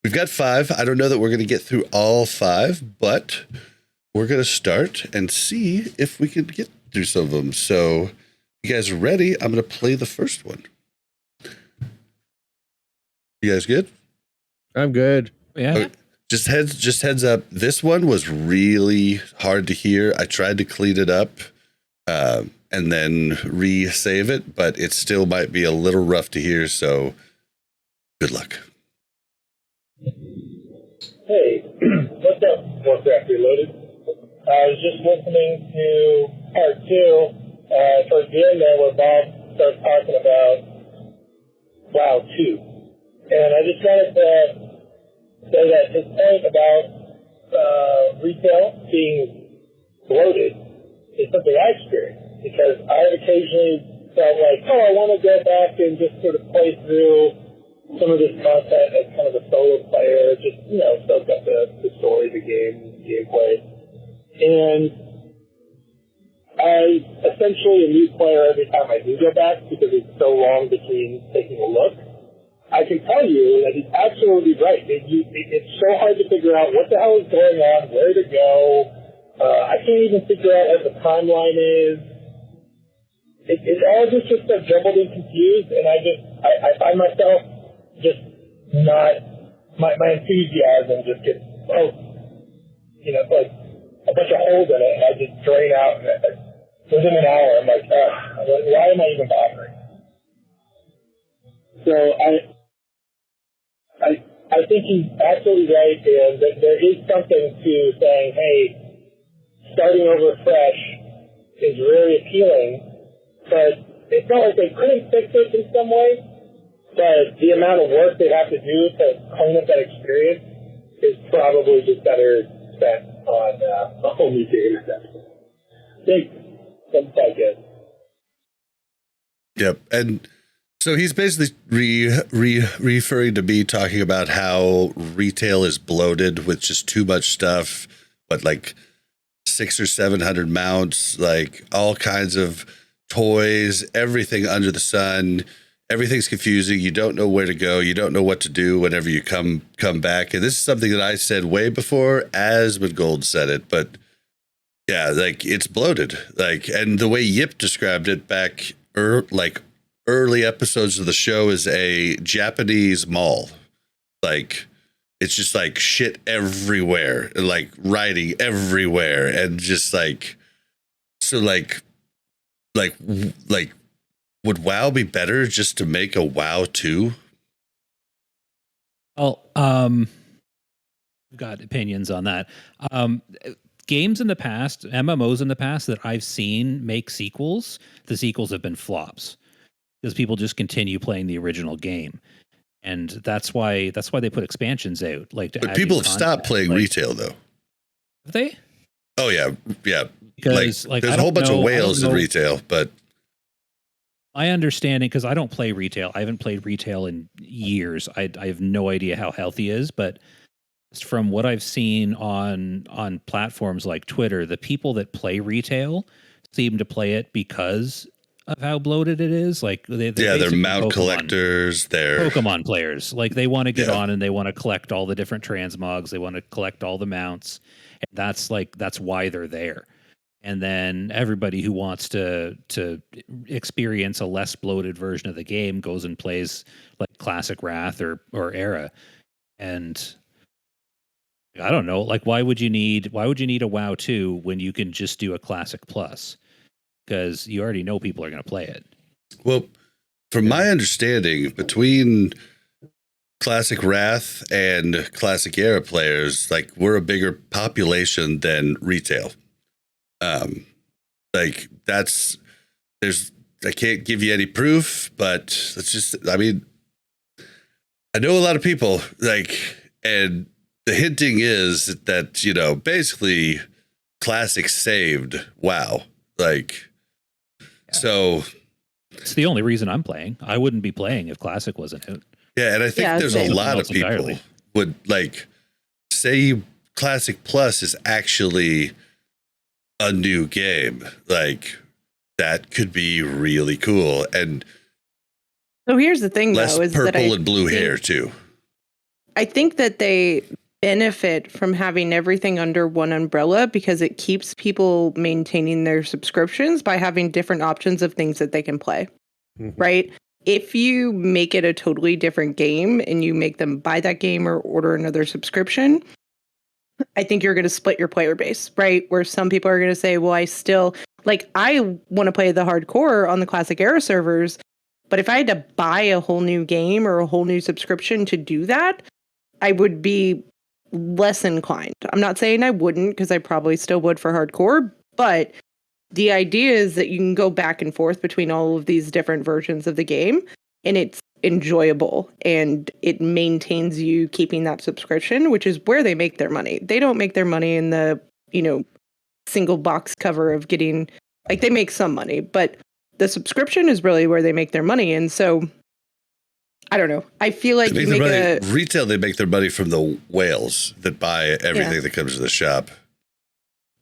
[SPEAKER 1] we've got 5. I don't know that we're going to get through all 5, but we're going to start and see if we can get through some of them. So you guys are ready? I'm going to play the first one. You guys good?
[SPEAKER 2] I'm good.
[SPEAKER 3] Yeah.
[SPEAKER 1] Okay. Just heads up. This one was really hard to hear. I tried to clean it up and then re-save it, but it still might be a little rough to hear. So good luck.
[SPEAKER 7] Hey, what's up, Warcraft Reloaded? I was just listening to part 2, towards the end there, where Bob starts talking about WoW 2. And I just wanted to say that his point about retail being bloated is something I experienced, because I've occasionally felt like, oh, I want to go back and just sort of play through some of this content as kind of a solo player, just, you know, soak up the story, the gameplay. And I essentially a new player every time I do go back, because it's so long between taking a look. I can tell you that he's absolutely right. It's so hard to figure out what the hell is going on, where to go. I can't even figure out what the timeline is. It all just gets so jumbled and confused, and I find myself just not, my enthusiasm just gets like a bunch of holes in it, and I just drain out. And within an hour, I'm like, why am I even bothering? So I think he's absolutely right, and there is something to saying, hey, starting over fresh is really appealing, but it's not like they couldn't fix it in some way, but the amount of work they have to do to clean up that experience is probably just better spent on a whole new game at that point. I think that's quite good.
[SPEAKER 1] Yep. And so he's basically referring to me talking about how retail is bloated with just too much stuff, but like 600 or 700 mounts, like all kinds of toys, everything under the sun. Everything's confusing. You don't know where to go. You don't know what to do whenever you come back. And this is something that I said way before Asmongold said it, but yeah, like it's bloated. Like, and the way Yip described it back early episodes of the show is a Japanese mall. Like, it's just like shit everywhere, like writing everywhere, and just like, so like would WoW be better just to make a WoW 2?
[SPEAKER 3] Well, I've got opinions on that. Games in the past, MMOs in the past that I've seen make sequels, the sequels have been flops because people just continue playing the original game. And that's why they put expansions out. Like,
[SPEAKER 1] but people have stopped playing retail though.
[SPEAKER 3] Have they?
[SPEAKER 1] Oh yeah.
[SPEAKER 3] Because
[SPEAKER 1] like there's a whole bunch of whales in retail, but
[SPEAKER 3] my understanding, because I don't play retail, I haven't played retail in years. I have no idea how healthy it is, but from what I've seen on platforms like Twitter, the people that play retail seem to play it because of how bloated it is. Like they're mount
[SPEAKER 1] collectors, they're
[SPEAKER 3] Pokemon players. Like they want to get on and they want to collect all the different transmogs. They want to collect all the mounts. And that's why they're there. And then everybody who wants to experience a less bloated version of the game goes and plays like Classic Wrath or Era. And I don't know, like why would you need a WoW 2 when you can just do a Classic Plus? Because you already know people are going to play it.
[SPEAKER 1] Well, from my understanding, between Classic Wrath and Classic Era players, like we're a bigger population than retail. Like I can't give you any proof, but it's just, I mean, I know a lot of people and the hinting is that, basically Classic saved WoW. So
[SPEAKER 3] it's the only reason I'm playing. I wouldn't be playing if Classic wasn't out.
[SPEAKER 1] Yeah. And I think there's a lot of people entirely would say Classic Plus is actually a new game. Like that could be really cool. And
[SPEAKER 5] so here's the thing,
[SPEAKER 1] less
[SPEAKER 5] though, is
[SPEAKER 1] purple
[SPEAKER 5] that
[SPEAKER 1] and blue hair too.
[SPEAKER 5] I think that they benefit from having everything under one umbrella because it keeps people maintaining their subscriptions by having different options of things that they can play. Mm-hmm. Right? If you make it a totally different game and you make them buy that game or order another subscription, I think you're going to split your player base, right? Where some people are going to say, well, I want to play the hardcore on the Classic Era servers, but if I had to buy a whole new game or a whole new subscription to do that, I would be less inclined. I'm not saying I wouldn't, because I probably still would for hardcore, but the idea is that you can go back and forth between all of these different versions of the game, and it's enjoyable, and it maintains you keeping that subscription, which is where they make their money. They don't make their money in the, single box cover of getting, they make some money, but the subscription is really where they make their money. And so I don't know. I feel like
[SPEAKER 1] retail, they make their money from the whales that buy everything that comes to the shop.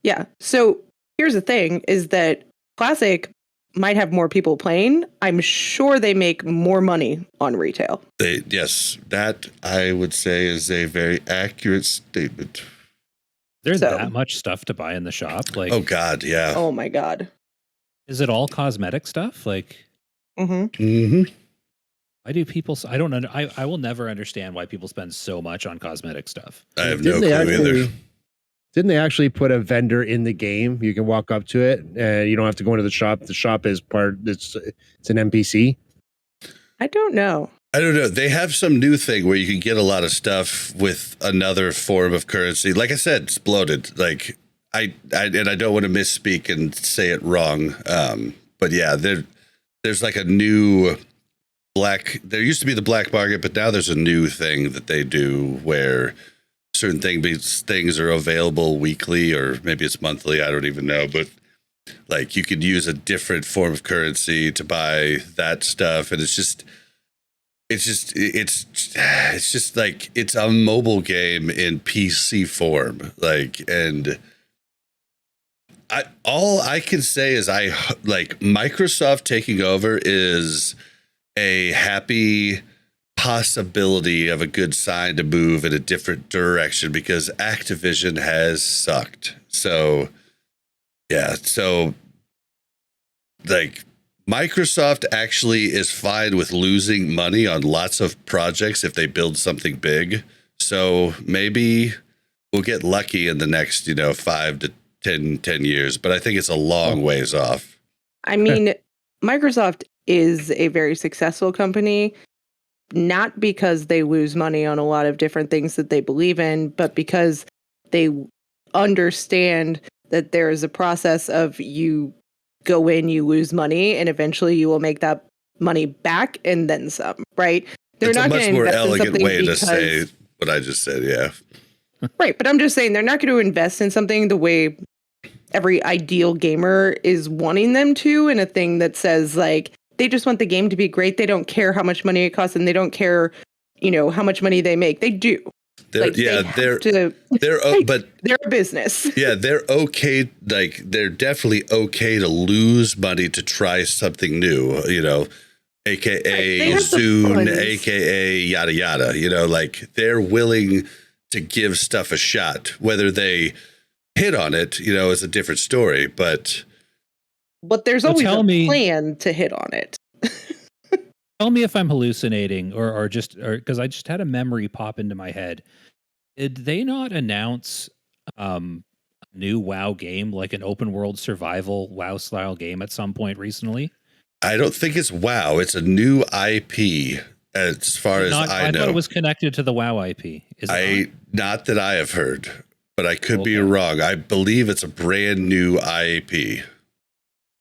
[SPEAKER 1] Yeah.
[SPEAKER 5] So here's the thing is that Classic might have more people playing. I'm sure they make more money on retail.
[SPEAKER 1] Yes, that I would say is a very accurate statement.
[SPEAKER 3] There's that much stuff to buy in the shop.
[SPEAKER 1] Oh God, yeah.
[SPEAKER 5] Oh my God.
[SPEAKER 3] Is it all cosmetic stuff?
[SPEAKER 1] Mm-hmm.
[SPEAKER 3] Why do people? I don't know. I will never understand why people spend so much on cosmetic stuff.
[SPEAKER 1] I have no clue either.
[SPEAKER 2] Didn't they actually put a vendor in the game? You can walk up to it and you don't have to go into the shop. The shop is it's an NPC.
[SPEAKER 5] I don't know.
[SPEAKER 1] I don't know. They have some new thing where you can get a lot of stuff with another form of currency. Like I said, it's bloated. Like I don't want to misspeak and say it wrong. But yeah, there's like a new there used to be the black market, but now there's a new thing that they do where certain things are available weekly, or maybe it's monthly. I don't even know, but like you could use a different form of currency to buy that stuff. And it's just like, it's a mobile game in PC form. Like, and all I can say is Microsoft taking over is a happy possibility of a good sign to move in a different direction, because Activision has sucked. So yeah, so like Microsoft actually is fine with losing money on lots of projects if they build something big. So maybe we'll get lucky in the next, 5 to 10 years, but I think it's a long ways off.
[SPEAKER 5] I mean, Microsoft is a very successful company, not because they lose money on a lot of different things that they believe in, but because they understand that there is a process of you go in, you lose money, and eventually you will make that money back and then some, right? They're
[SPEAKER 1] It's
[SPEAKER 5] not
[SPEAKER 1] a much
[SPEAKER 5] going to
[SPEAKER 1] more
[SPEAKER 5] invest in
[SPEAKER 1] elegant
[SPEAKER 5] something
[SPEAKER 1] way to
[SPEAKER 5] because,
[SPEAKER 1] say what I just said, yeah.
[SPEAKER 5] right, but I'm just saying they're not going to invest in something the way every ideal gamer is wanting them to, in a thing that says, like, they just want the game to be great. They don't care how much money it costs, and they don't care, how much money they make. They do.
[SPEAKER 1] They're
[SPEAKER 5] a business.
[SPEAKER 1] Yeah, they're okay. Like, they're definitely okay to lose money to try something new, AKA Zune, AKA yada, yada, like they're willing to give stuff a shot. Whether they hit on it, is a different story, but
[SPEAKER 5] there's always a plan to hit on it.
[SPEAKER 3] Tell me if I'm hallucinating or because I just had a memory pop into my head. Did they not announce a new WoW game, like an open world survival WoW style game at some point recently?
[SPEAKER 1] I don't think it's WoW. It's a new IP as far as I know.
[SPEAKER 3] thought it was connected to the WoW IP.
[SPEAKER 1] Not that I have heard, but I could be wrong. I believe it's a brand new IP.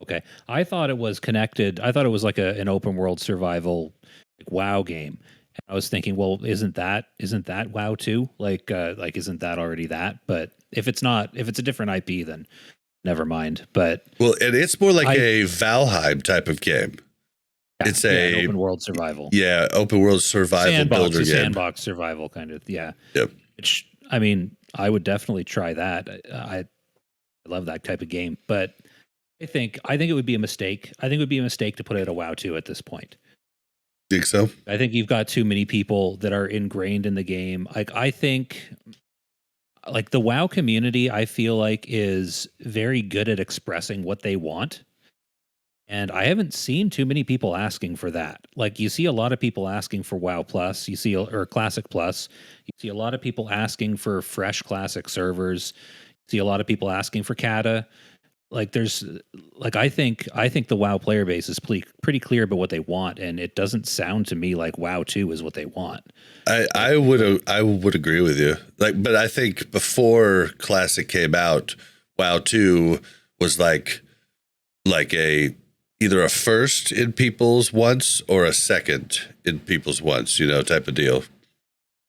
[SPEAKER 3] Okay. I thought it was connected. I thought it was like an open world survival WoW game. And I was thinking, well, isn't that WoW too? Like isn't that already that? But if it's not, if it's a different IP, then never mind. But
[SPEAKER 1] and it's more like a Valheim type of game. It's an
[SPEAKER 3] open world survival.
[SPEAKER 1] Yeah, open world survival builder game.
[SPEAKER 3] Sandbox survival kind of. Yeah.
[SPEAKER 1] Yep.
[SPEAKER 3] Which, I mean, I would definitely try that. I love that type of game, but I think it would be a mistake. I think it would be a mistake to put it a WoW 2 at this point.
[SPEAKER 1] Think so?
[SPEAKER 3] I think you've got too many people that are ingrained in the game. Like, I think like the WoW community, I feel like is very good at expressing what they want. And I haven't seen too many people asking for that. Like, you see a lot of people asking for WoW Plus, or Classic Plus. You see a lot of people asking for fresh Classic servers. You see a lot of people asking for Cata. Like, I think the WoW player base is pretty clear about what they want, and it doesn't sound to me like WoW 2 is what they want.
[SPEAKER 1] I would agree with you. But I think before Classic came out, WoW 2 was like either a first in people's wants or a second in people's wants, type of deal.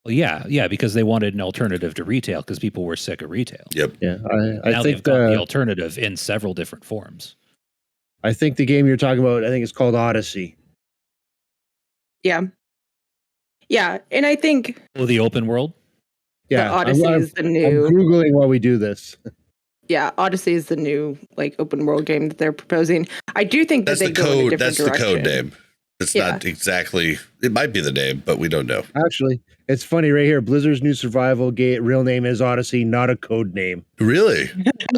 [SPEAKER 3] Well, yeah, because they wanted an alternative to retail because people were sick of retail.
[SPEAKER 1] Yep.
[SPEAKER 2] Yeah,
[SPEAKER 3] I think the alternative in several different forms.
[SPEAKER 2] I think the game you're talking about, I think it's called Odyssey.
[SPEAKER 5] Yeah. Yeah, and I think
[SPEAKER 3] the open world.
[SPEAKER 2] Yeah,
[SPEAKER 5] Odyssey is the new.
[SPEAKER 2] I'm Googling while we do this.
[SPEAKER 5] Yeah, Odyssey is the new open world game that they're proposing. I do think that they go in a different direction.
[SPEAKER 1] That's the code name. It's not exactly. It might be the name, but we don't know.
[SPEAKER 2] Actually, it's funny right here. Blizzard's new survival game real name is Odyssey, not a code name.
[SPEAKER 1] Really?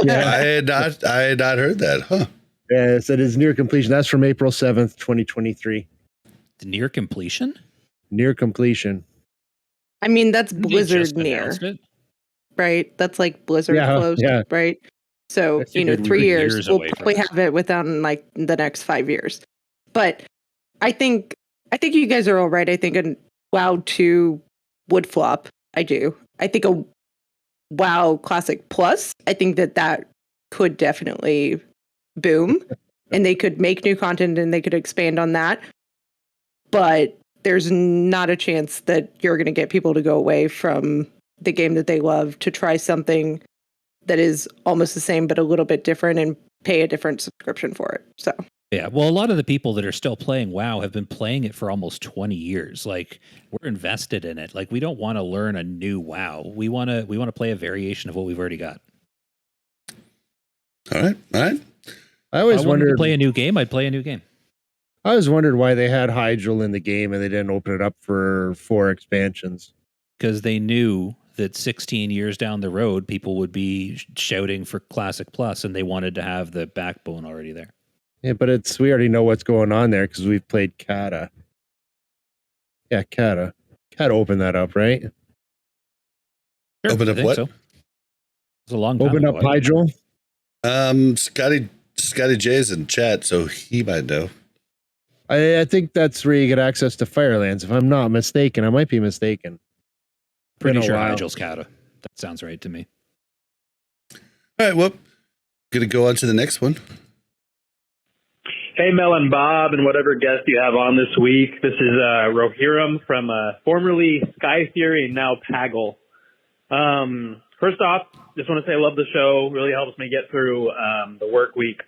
[SPEAKER 1] Yeah. I had not heard that. Huh?
[SPEAKER 2] Yeah, it said it's near completion. That's from April 7th, 2023.
[SPEAKER 3] Near completion?
[SPEAKER 2] Near completion.
[SPEAKER 5] I mean, that's Blizzard near. right? That's like Blizzard
[SPEAKER 2] Yeah,
[SPEAKER 5] close,
[SPEAKER 2] yeah.
[SPEAKER 5] right? So,
[SPEAKER 3] I figured we
[SPEAKER 5] 3
[SPEAKER 3] were
[SPEAKER 5] years,
[SPEAKER 3] years
[SPEAKER 5] we'll
[SPEAKER 3] away from
[SPEAKER 5] probably
[SPEAKER 3] this.
[SPEAKER 5] have it within like the next 5 years. But I think you guys are all right. I think a WoW 2 would flop. I do. I think a WoW Classic Plus, I think that could definitely boom, and they could make new content and they could expand on that. But there's not a chance that you're going to get people to go away from the game that they love to try something that is almost the same but a little bit different and pay a different subscription for it. So
[SPEAKER 3] Yeah, well, a lot of the people that are still playing WoW have been playing it for almost 20 years. Like, we're invested in it. Like, we don't want to learn a new WoW. We want to play a variation of what we've already got.
[SPEAKER 1] All right.
[SPEAKER 2] I always
[SPEAKER 3] If I wanted to
[SPEAKER 2] wondered.
[SPEAKER 3] play a new game, I'd play a new game.
[SPEAKER 2] I always wondered why they had Hydral in the game and they didn't open it up for 4 expansions.
[SPEAKER 3] Because they knew that 16 years down the road, people would be shouting for Classic Plus, and they wanted to have the backbone already there.
[SPEAKER 2] Yeah, but we already know what's going on there because we've played Cata. Yeah, Cata. Cata opened that up, right?
[SPEAKER 3] Sure,
[SPEAKER 1] Open
[SPEAKER 3] I
[SPEAKER 1] up
[SPEAKER 3] think
[SPEAKER 1] what?
[SPEAKER 3] so. It's a long time
[SPEAKER 2] Open
[SPEAKER 3] ago,
[SPEAKER 2] up Hydral.
[SPEAKER 1] Scotty J's in chat, so he might know.
[SPEAKER 2] I think that's where you get access to Firelands. If I'm not mistaken, I might be mistaken.
[SPEAKER 3] Pretty
[SPEAKER 2] Been a
[SPEAKER 3] sure
[SPEAKER 2] while.
[SPEAKER 3] Hydral's Cata. That sounds right to me.
[SPEAKER 1] All right, well, gonna go on to the next one.
[SPEAKER 8] Hey, Mel and Bob, and whatever guest you have on this week. This is Rohirrim from formerly Sky Theory and now Paggle. First off, just want to say I love the show. Really helps me get through the work week.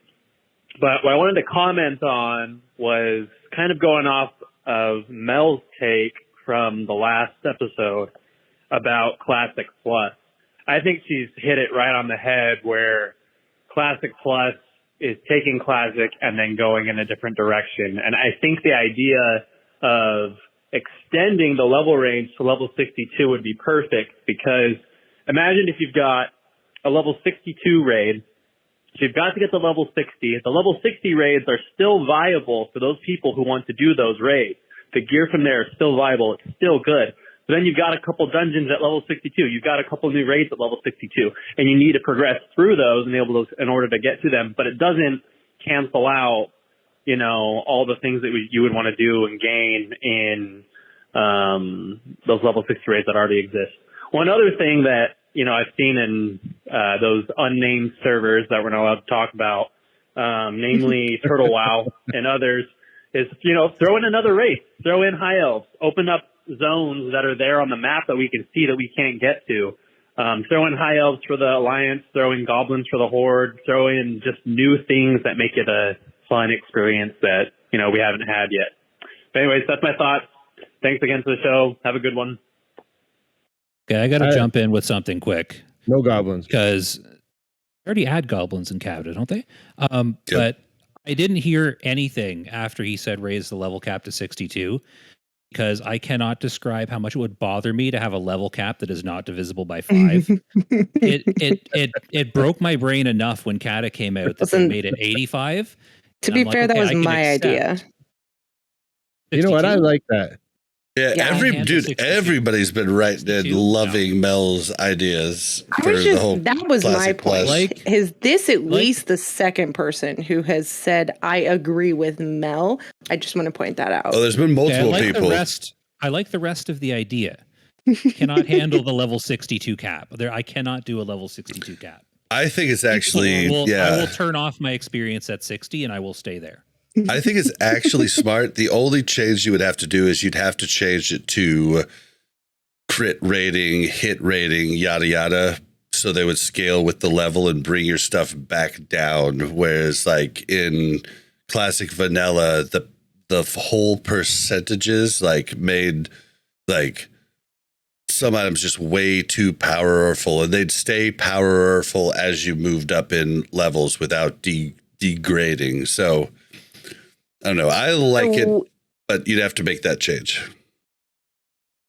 [SPEAKER 8] But what I wanted to comment on was kind of going off of Mel's take from the last episode about Classic Plus. I think she's hit it right on the head where Classic Plus is taking Classic and then going in a different direction. And I think the idea of extending the level range to level 62 would be perfect, because imagine if you've got a level 62 raid, so you've got to get to level 60. The level 60 raids are still viable for those people who want to do those raids. The gear from there is still viable. It's still good. But then you've got a couple dungeons at level 62. You've got a couple new raids at level 62, and you need to progress through those and be able to, in order to get to them. But it doesn't cancel out, all the things that you would want to do and gain in those level 60 raids that already exist. One other thing that I've seen in those unnamed servers that we're not allowed to talk about, namely Turtle WoW and others, is throw in another race, throw in High Elves, open up zones that are there on the map that we can see that we can't get to. Throw in High Elves for the Alliance, throw in Goblins for the Horde, throw in just new things that make it a fun experience that, we haven't had yet. But anyways, that's my thoughts. Thanks again for the show. Have a good one.
[SPEAKER 3] Okay, I got to jump in with something quick.
[SPEAKER 2] No goblins.
[SPEAKER 3] Because they already had goblins in Cata, don't they? But I didn't hear anything after he said raise the level cap to 62, because I cannot describe how much it would bother me to have a level cap that is not divisible by 5. It broke my brain enough when Cata came out that they made it 85.
[SPEAKER 5] To be fair, that was my idea.
[SPEAKER 2] You know what? I
[SPEAKER 3] 62?
[SPEAKER 2] like that.
[SPEAKER 1] Yeah, everybody's been writing and loving Mel's ideas for the whole.
[SPEAKER 5] That was my
[SPEAKER 1] Classic
[SPEAKER 5] point.
[SPEAKER 1] Plus.
[SPEAKER 5] Is this at least the second person who has said, I agree with Mel? I just want to point that out.
[SPEAKER 1] Oh, there's been multiple people.
[SPEAKER 3] I like the rest of the idea. Cannot handle the level 62 cap. I cannot do a level 62 cap.
[SPEAKER 1] I think it's actually,
[SPEAKER 3] I will turn off my experience at 60 and I will stay there.
[SPEAKER 1] I think it's actually smart. The only change you would have to do is you'd have to change it to crit rating, hit rating, yada, yada. So they would scale with the level and bring your stuff back down. Whereas like in classic vanilla, the whole percentages made some items just way too powerful, and they'd stay powerful as you moved up in levels without degrading. So I don't know. I like it, but you'd have to make that change.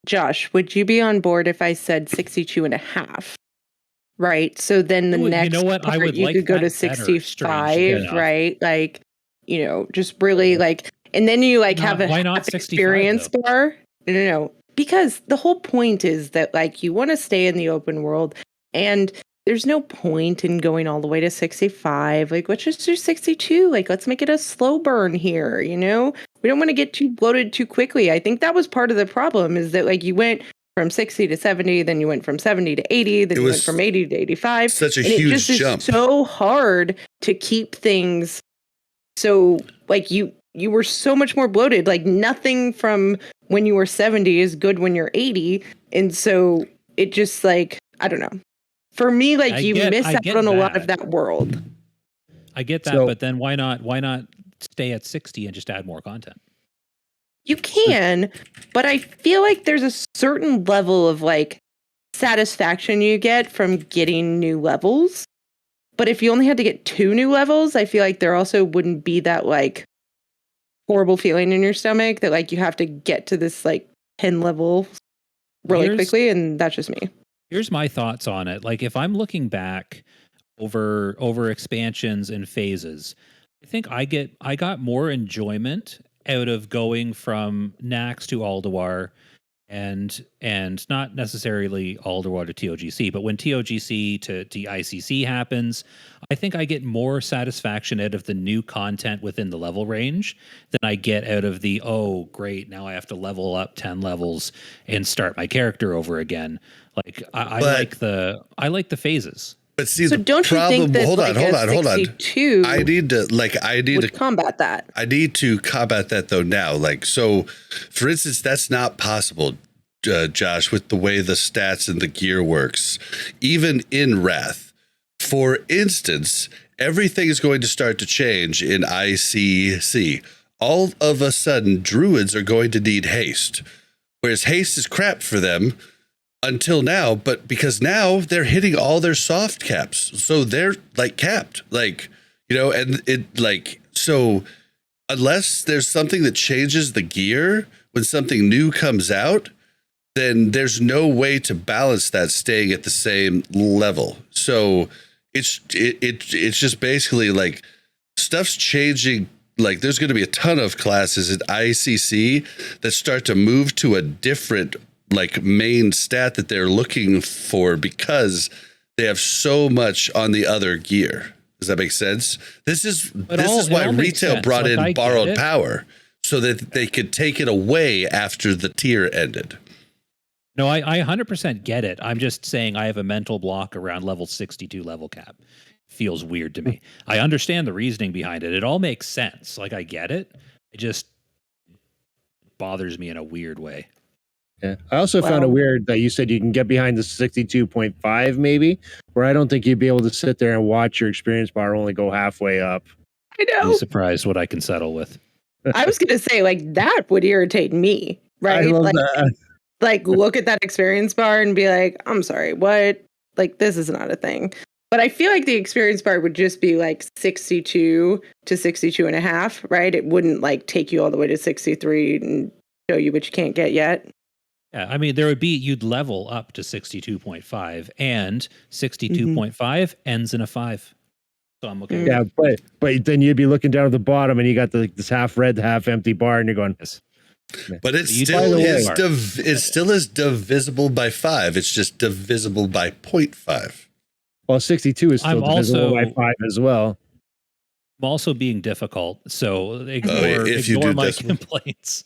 [SPEAKER 5] Josh, would you be on board if I said 62 and a half? Right. So then the next part,
[SPEAKER 3] I would
[SPEAKER 5] you
[SPEAKER 3] like
[SPEAKER 5] could go to
[SPEAKER 3] better,
[SPEAKER 5] 65, right? Just really and then you have a half experience bar. No. Because the whole point is that you want to stay in the open world And there's no point in going all the way to 65. Like, let's just do 62. Like, let's make it a slow burn here, you know? We don't want to get too bloated too quickly. I think that was part of the problem, is that, like, you went from 60 to 70, then you went from 70 to 80, then you went from 80 to 85.
[SPEAKER 1] Such a
[SPEAKER 5] and
[SPEAKER 1] huge
[SPEAKER 5] it just
[SPEAKER 1] jump.
[SPEAKER 5] is so hard to keep things. So, like, you were so much more bloated. Like, nothing from when you were 70 is good when you're 80. And so it just, like, I don't know. For me, like, you miss out on a lot of that world.
[SPEAKER 3] I get that, but then why not stay at 60 and just add more content?
[SPEAKER 5] You can, but I feel like there's a certain level of, like, satisfaction you get from getting new levels. But if you only had to get 2 new levels, I feel like there also wouldn't be that, like, horrible feeling in your stomach that, like, you have to get to this, like, 10 level really quickly, and that's just me.
[SPEAKER 3] Here's my thoughts on it. Like, if I'm looking back over expansions and phases, I think I got more enjoyment out of going from Nax to Ulduar, and not necessarily Ulduar to TOGC, but when TOGC to ICC happens, I think I get more satisfaction out of the new content within the level range than I get out of the, oh great, now I have to level up 10 levels and start my character over again. Like, I like the phases.
[SPEAKER 1] But see,
[SPEAKER 5] so
[SPEAKER 1] the
[SPEAKER 5] don't
[SPEAKER 1] problem,
[SPEAKER 5] you think that,
[SPEAKER 1] hold on.
[SPEAKER 5] I
[SPEAKER 1] need to
[SPEAKER 5] combat that.
[SPEAKER 1] I need to combat that though now. Like, so for instance, that's not possible, Josh, with the way the stats and the gear works, even in Wrath. For instance, everything is going to start to change in ICC. All of a sudden, druids are going to need haste, whereas haste is crap for them until now, but because now they're hitting all their soft caps, so they're, like, capped, like, you know, and it, like, so unless there's something that changes the gear when something new comes out, then there's no way to balance that staying at the same level. So it's just basically like stuff's changing. Like, there's going to be a ton of classes at ICC that start to move to a different, like, main stat that they're looking for because they have so much on the other gear. Does that make sense? This is why retail brought in borrowed power, so that they could take it away after the tier ended.
[SPEAKER 3] No, I 100% get it. I'm just saying I have a mental block around level 62 level cap. Feels weird to me. I understand the reasoning behind it. It all makes sense. Like, I get it. It just bothers me in a weird way.
[SPEAKER 2] Yeah. I also found it weird that you said you can get behind the 62.5 maybe, where I don't think you'd be able to sit there and watch your experience bar only go halfway up.
[SPEAKER 5] I know.
[SPEAKER 3] I'm surprised what I can settle with.
[SPEAKER 5] I was going to say, like, that would irritate me, right?
[SPEAKER 2] I love that.
[SPEAKER 5] Like, look at that experience bar and be like, I'm sorry, what? Like, this is not a thing. But I feel like the experience bar would just be like 62 to 62 and a half, right? It wouldn't, like, take you all the way to 63 and show you what you can't get yet.
[SPEAKER 3] Yeah, I mean, you'd level up to 62.5, and 62.5 ends in a 5. So I'm okay.
[SPEAKER 2] Yeah, but then you'd be looking down at the bottom and you got this half red, half empty bar, and you're going,
[SPEAKER 3] yes.
[SPEAKER 1] But it still is divisible by 5. It's just divisible by 0.5.
[SPEAKER 2] Well, 62 is still divisible by 5 as well.
[SPEAKER 3] I'm also being difficult, so ignore my complaints.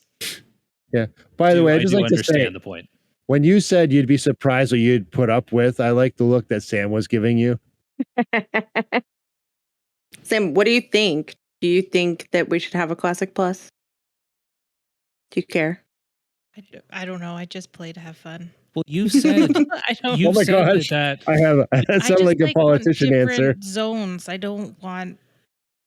[SPEAKER 2] Yeah. By the way, I just like to say,
[SPEAKER 3] the point.
[SPEAKER 2] When you said you'd be surprised what you'd put up with, I like the look that Sam was giving you.
[SPEAKER 5] Sam, what do you think? Do you think that we should have a Classic Plus? Do you care?
[SPEAKER 4] I don't know. I just play to have fun.
[SPEAKER 3] Well, you said.
[SPEAKER 4] I don't.
[SPEAKER 2] Oh my gosh! That sounds like a politician answer.
[SPEAKER 4] Zones. I don't want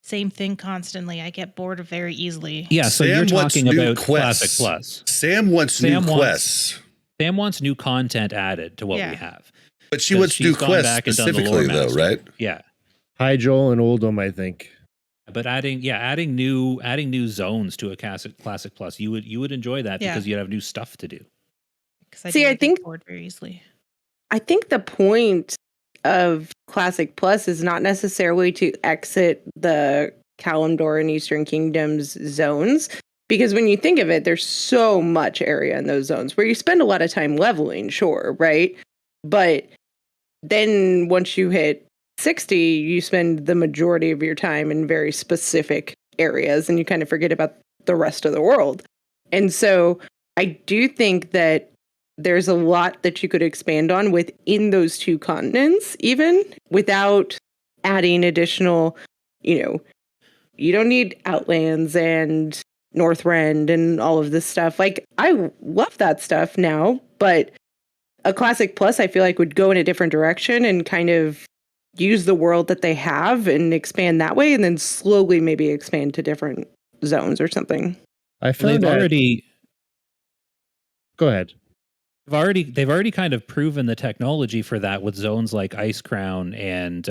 [SPEAKER 4] same thing constantly. I get bored very easily.
[SPEAKER 3] Yeah, so
[SPEAKER 1] Sam
[SPEAKER 3] you're talking about
[SPEAKER 1] quests.
[SPEAKER 3] Classic Plus.
[SPEAKER 1] Sam wants new quests.
[SPEAKER 3] Sam wants new content added to what we have.
[SPEAKER 1] But she wants new quests specifically, though, right?
[SPEAKER 3] Yeah.
[SPEAKER 2] Hyjol and Oldham, I think.
[SPEAKER 3] But adding new zones to a Classic Plus, you would enjoy that because you'd have new stuff to do.
[SPEAKER 5] See, I think
[SPEAKER 4] bored very easily.
[SPEAKER 5] I think the point of Classic Plus is not necessarily to exit the Kalimdor and Eastern Kingdoms zones, because when you think of it, there's so much area in those zones where you spend a lot of time leveling, sure, right? But then once you hit 60, you spend the majority of your time in very specific areas and you kind of forget about the rest of the world. And so I do think that there's a lot that you could expand on within those two continents, even without adding additional, you don't need Outlands and Northrend and all of this stuff. Like, I love that stuff now, but a Classic Plus, I feel like, would go in a different direction and kind of use the world that they have and expand that way, and then slowly maybe expand to different zones or something.
[SPEAKER 2] I found Go ahead.
[SPEAKER 3] They've already kind of proven the technology for that with zones like Ice Crown and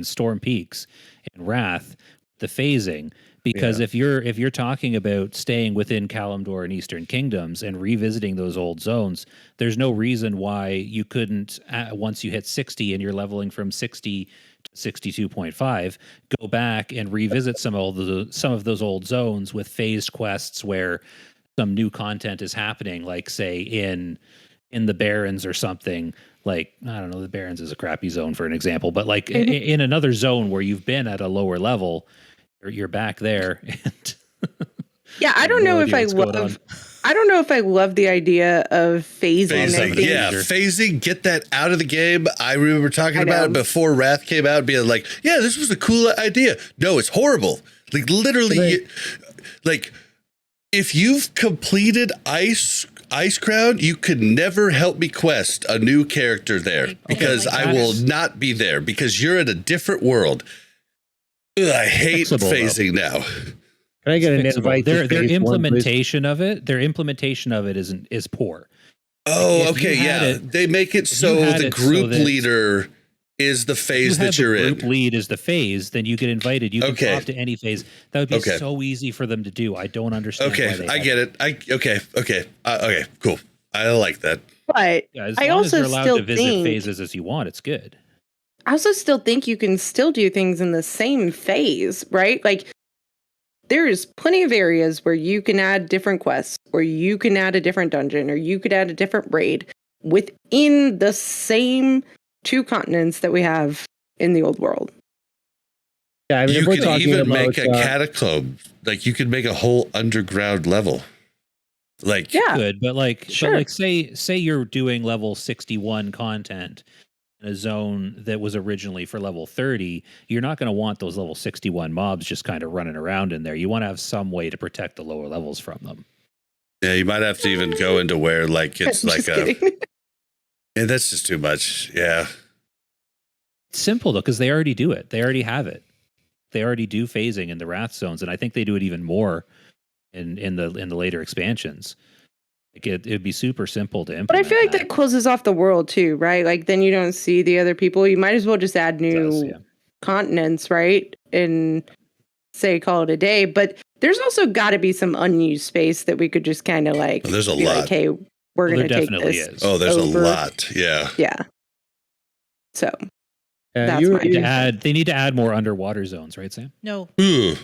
[SPEAKER 3] Storm Peaks and Wrath, the phasing. Because if you're talking about staying within Kalimdor and Eastern Kingdoms and revisiting those old zones, there's no reason why you couldn't, once you hit 60 and you're leveling from 60 to 62.5, go back and revisit some of those old zones with phased quests where some new content is happening, like say in the Barrens or something. Like, I don't know, the Barrens is a crappy zone for an example, but like in another zone where you've been at a lower level, you're back there. And
[SPEAKER 5] yeah, I don't know if I love the idea of phasing.
[SPEAKER 1] Phasing, get that out of the game. I remember talking about it before Wrath came out, being like, yeah, this was a cool idea. No, it's horrible. Like, literally, if you've completed Ice Crown, you could never help me quest a new character there because I will not be there because you're in a different world. Ugh, I hate phasing now.
[SPEAKER 2] Can I get an invite?
[SPEAKER 3] Their implementation of it. Their implementation of it is poor.
[SPEAKER 1] Oh, okay, yeah. They make it so the group leader is the phase that you're in.
[SPEAKER 3] Group lead is the phase. Then you get invited. You can talk to any phase. That would be so easy for them to do. I don't understand.
[SPEAKER 1] Okay, I get it. Okay, cool. I like that.
[SPEAKER 5] But
[SPEAKER 3] as long as you're allowed to visit phases as you want, it's good.
[SPEAKER 5] I also still think you can still do things in the same phase, right? Like, there's plenty of areas where you can add different quests, or you can add a different dungeon, or you could add a different raid within the same two continents that we have in the old world.
[SPEAKER 2] Yeah, I mean,
[SPEAKER 1] you can even make a catacomb. Like, you could make a whole underground level. Like,
[SPEAKER 3] yeah, good, but like, say you're doing level 61 content in a zone that was originally for level 30, you're not going to want those level 61 mobs just kind of running around in there. You want to have some way to protect the lower levels from them.
[SPEAKER 1] Yeah, you might have to even go into where like it's like yeah, that's just too much. Yeah.
[SPEAKER 3] It's simple though, because they already do it. They already have it. They already do phasing in the Wrath zones, and I think they do it even more in the later expansions. Like it'd be super simple to implement.
[SPEAKER 5] But I feel like that closes off the world too, right? Like, then you don't see the other people. You might as well just add new continents, right? And say call it a day. But there's also got to be some unused space that we could just kind of like.
[SPEAKER 1] There's a lot.
[SPEAKER 5] Like, hey, we're going to take this.
[SPEAKER 3] Is.
[SPEAKER 1] Oh, there's a lot. Yeah.
[SPEAKER 5] Yeah. So
[SPEAKER 3] that's they need to add more underwater zones, right, Sam?
[SPEAKER 4] No.
[SPEAKER 5] No.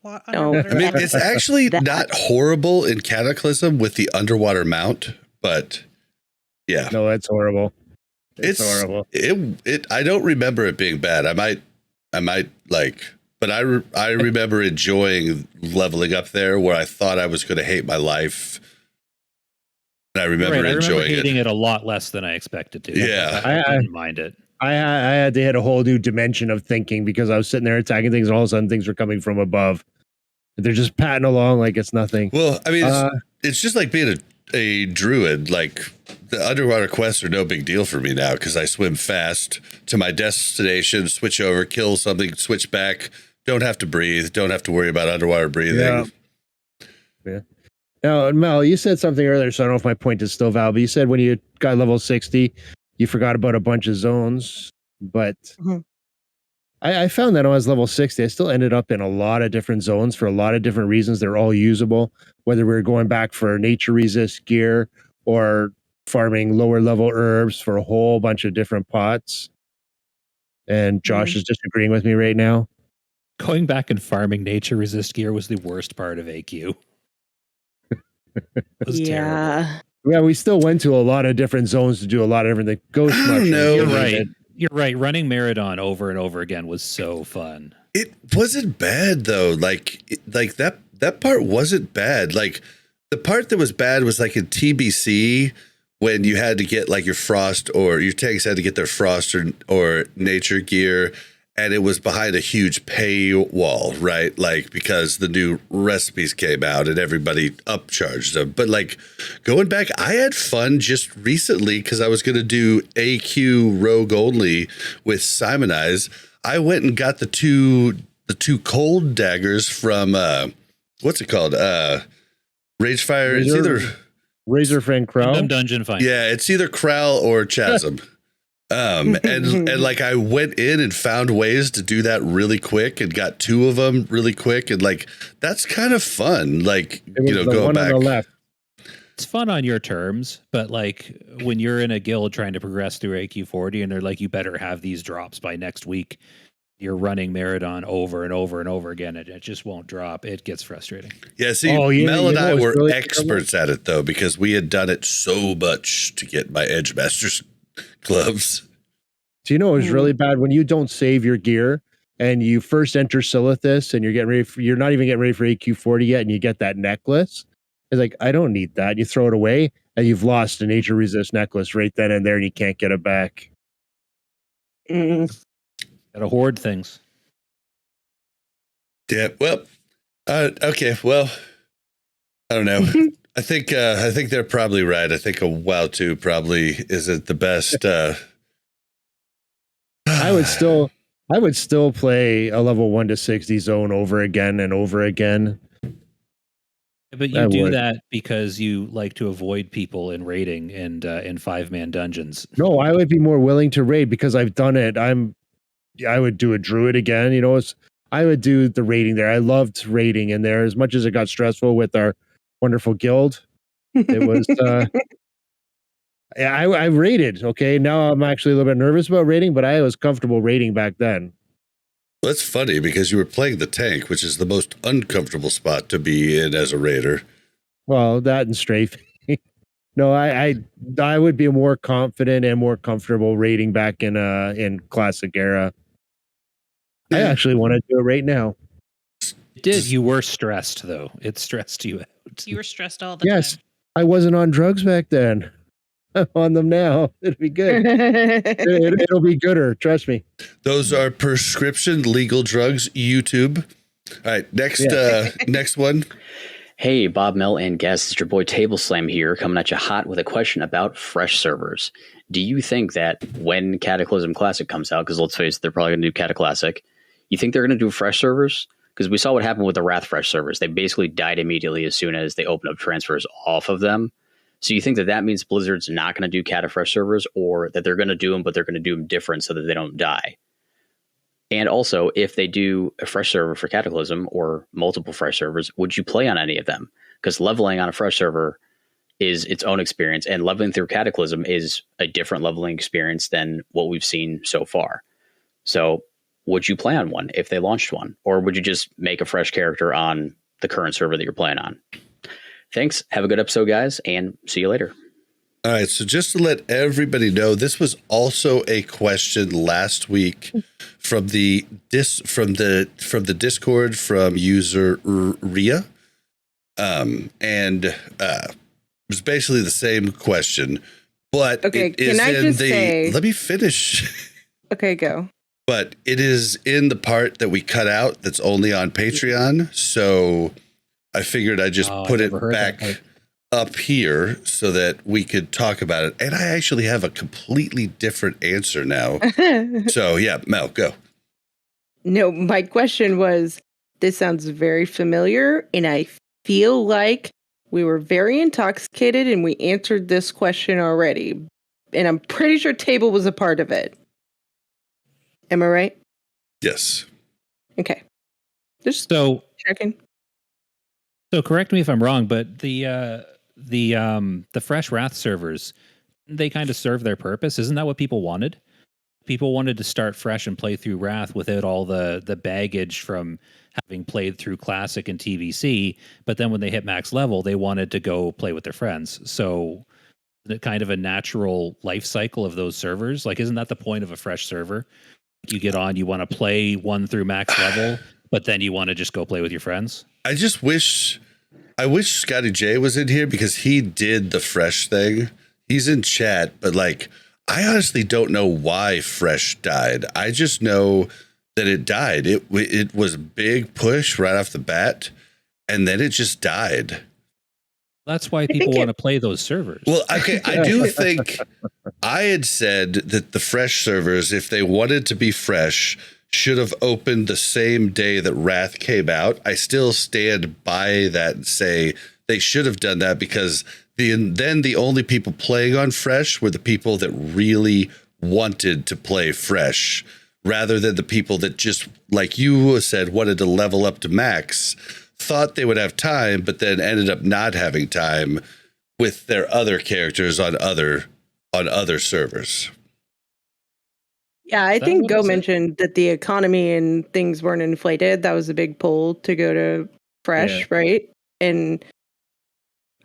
[SPEAKER 1] I mean, it's actually not horrible in Cataclysm with the underwater mount, but yeah.
[SPEAKER 2] No, that's horrible.
[SPEAKER 1] It's horrible. I don't remember it being bad. I might like, but I remember enjoying leveling up there where I thought I was going to hate my life. And I remember enjoying
[SPEAKER 3] hating it a lot less than I expected to.
[SPEAKER 1] Yeah.
[SPEAKER 3] I didn't mind it.
[SPEAKER 2] I had to hit a whole new dimension of thinking because I was sitting there attacking things and all of a sudden things were coming from above. They're just patting along like it's nothing.
[SPEAKER 1] Well, I mean, it's just like being a druid. Like, the underwater quests are no big deal for me now because I swim fast to my destination, switch over, kill something, switch back. Don't have to breathe. Don't have to worry about underwater breathing.
[SPEAKER 2] Yeah. Now, Mel, you said something earlier, so I don't know if my point is still valid, but you said when you got level 60, you forgot about a bunch of zones, but I found that when I was level 60, I still ended up in a lot of different zones for a lot of different reasons. They're all usable, whether we were going back for nature resist gear or farming lower level herbs for a whole bunch of different pots. And Josh is disagreeing with me right now.
[SPEAKER 3] Going back and farming nature resist gear was the worst part of AQ. It was terrible.
[SPEAKER 2] Yeah, we still went to a lot of different zones to do a lot of everything. Ghost
[SPEAKER 1] I don't
[SPEAKER 2] mushrooms.
[SPEAKER 1] know.
[SPEAKER 3] You're
[SPEAKER 1] Oh,
[SPEAKER 3] right. You're right. Running Meridon over and over again was so fun.
[SPEAKER 1] It wasn't bad though. Like that part wasn't bad. Like the part that was bad was like in TBC when you had to get like your frost or your tanks had to get their frost or nature gear, and it was behind a huge paywall, right? Like because the new recipes came out and everybody upcharged them. But like going back, I had fun just recently because I was going to do AQ Rogue only with Simonize. I went and got the two cold daggers from what's it called? Ragefire. It's either
[SPEAKER 2] Razor Friend Crow.
[SPEAKER 3] Random Dungeon Finder.
[SPEAKER 1] yeah, it's either Crowl or Chasm. And like I went in and found ways to do that really quick and got two of them really quick, and like that's kind of fun. Like going back.
[SPEAKER 2] On the left.
[SPEAKER 3] It's fun on your terms, but like when you're in a guild trying to progress through AQ40 and they're like, you better have these drops by next week, you're running Meridon over and over and over again, and it just won't drop. It gets frustrating.
[SPEAKER 1] Yeah, see, Mel and I were really experts at it though, because we had done it so much to get my Edge Master's gloves.
[SPEAKER 2] Do you know it was really bad when you don't save your gear and you first enter Silithus and you're not even getting ready for AQ40 yet, and you get that necklace? It's like, I don't need that. You throw it away and you've lost a nature resist necklace right then and there, and you can't get it back.
[SPEAKER 3] Gotta hoard things.
[SPEAKER 1] Yeah, well, okay, well, I don't know. I think they're probably right. I think a WoW 2 probably isn't the best.
[SPEAKER 2] I would still play a level 1 to 60 zone over again and over again.
[SPEAKER 3] But you do that because you like to avoid people in raiding and in 5-man dungeons.
[SPEAKER 2] No, I would be more willing to raid because I've done it. I would do a druid again. I would do the raiding there. I loved raiding in there as much as it got stressful with our wonderful guild. It was, I raided. Okay. Now I'm actually a little bit nervous about raiding, but I was comfortable raiding back then.
[SPEAKER 1] That's funny because you were playing the tank, which is the most uncomfortable spot to be in as a raider.
[SPEAKER 2] Well, that and strafing. No, I would be more confident and more comfortable raiding back in classic era. I actually want to do it right now.
[SPEAKER 3] It did. You were stressed though. It stressed you out.
[SPEAKER 4] You were stressed all the time.
[SPEAKER 2] Yes, I wasn't on drugs back then. I'm on them now. It'll be good. It'll be gooder. Trust me.
[SPEAKER 1] Those are prescription legal drugs. YouTube. All right, next one.
[SPEAKER 9] Hey, Bob, Mel, and guests, it's your boy Table Slam here, coming at you hot with a question about fresh servers. Do you think that when Cataclysm Classic comes out, because let's face it, they're probably going to do Cata Classic, you think they're going to do fresh servers? Because we saw what happened with the Wrath Fresh servers. They basically died immediately as soon as they opened up transfers off of them. So you think that means Blizzard's not going to do Cata Fresh servers, or that they're going to do them, but they're going to do them different so that they don't die? And also, if they do a fresh server for Cataclysm or multiple fresh servers, would you play on any of them? Because leveling on a fresh server is its own experience, and leveling through Cataclysm is a different leveling experience than what we've seen so far. So would you play on one if they launched one? Or would you just make a fresh character on the current server that you're playing on? Thanks. Have a good episode, guys, and see you later.
[SPEAKER 1] All right, so just to let everybody know, this was also a question last week from the Discord from user Ria, and it was basically the same question, but
[SPEAKER 5] okay, can I just say?
[SPEAKER 1] Let me finish.
[SPEAKER 5] Okay, go.
[SPEAKER 1] But it is in the part that we cut out that's only on Patreon, so I figured I'd just put it back up here so that we could talk about it. And I actually have a completely different answer now. So yeah, Mel, go.
[SPEAKER 5] No, my question was, this sounds very familiar, and I feel like we were very intoxicated and we answered this question already. And I'm pretty sure Table was a part of it. Am I right?
[SPEAKER 1] Yes.
[SPEAKER 5] Okay. Just checking.
[SPEAKER 3] So correct me if I'm wrong, but the fresh Wrath servers, they kind of serve their purpose. Isn't that what people wanted? People wanted to start fresh and play through Wrath without all the baggage from having played through Classic and TVC. But then when they hit max level, they wanted to go play with their friends. So Isn't it kind of a natural life cycle of those servers? Like, isn't that the point of a fresh server? You get on, you want to play 1 through max level, but then you want to just go play with your friends.
[SPEAKER 1] I wish Scotty J was in here because he did the fresh thing. He's in chat, but like, I honestly don't know why fresh died. I just know that it died. It was a big push right off the bat, and then it just died.
[SPEAKER 3] That's why people want to play those servers.
[SPEAKER 1] Well, okay, I do think I had said that the fresh servers, if they wanted to be fresh, should have opened the same day that Wrath came out. I still stand by that and say they should have done that because then the only people playing on fresh were the people that really wanted to play fresh, rather than the people that just, like you said, wanted to level up to max, thought they would have time, but then ended up not having time with their other characters on other servers.
[SPEAKER 5] Yeah, I think Go mentioned that the economy and things weren't inflated. That was a big pull to go to fresh, right? And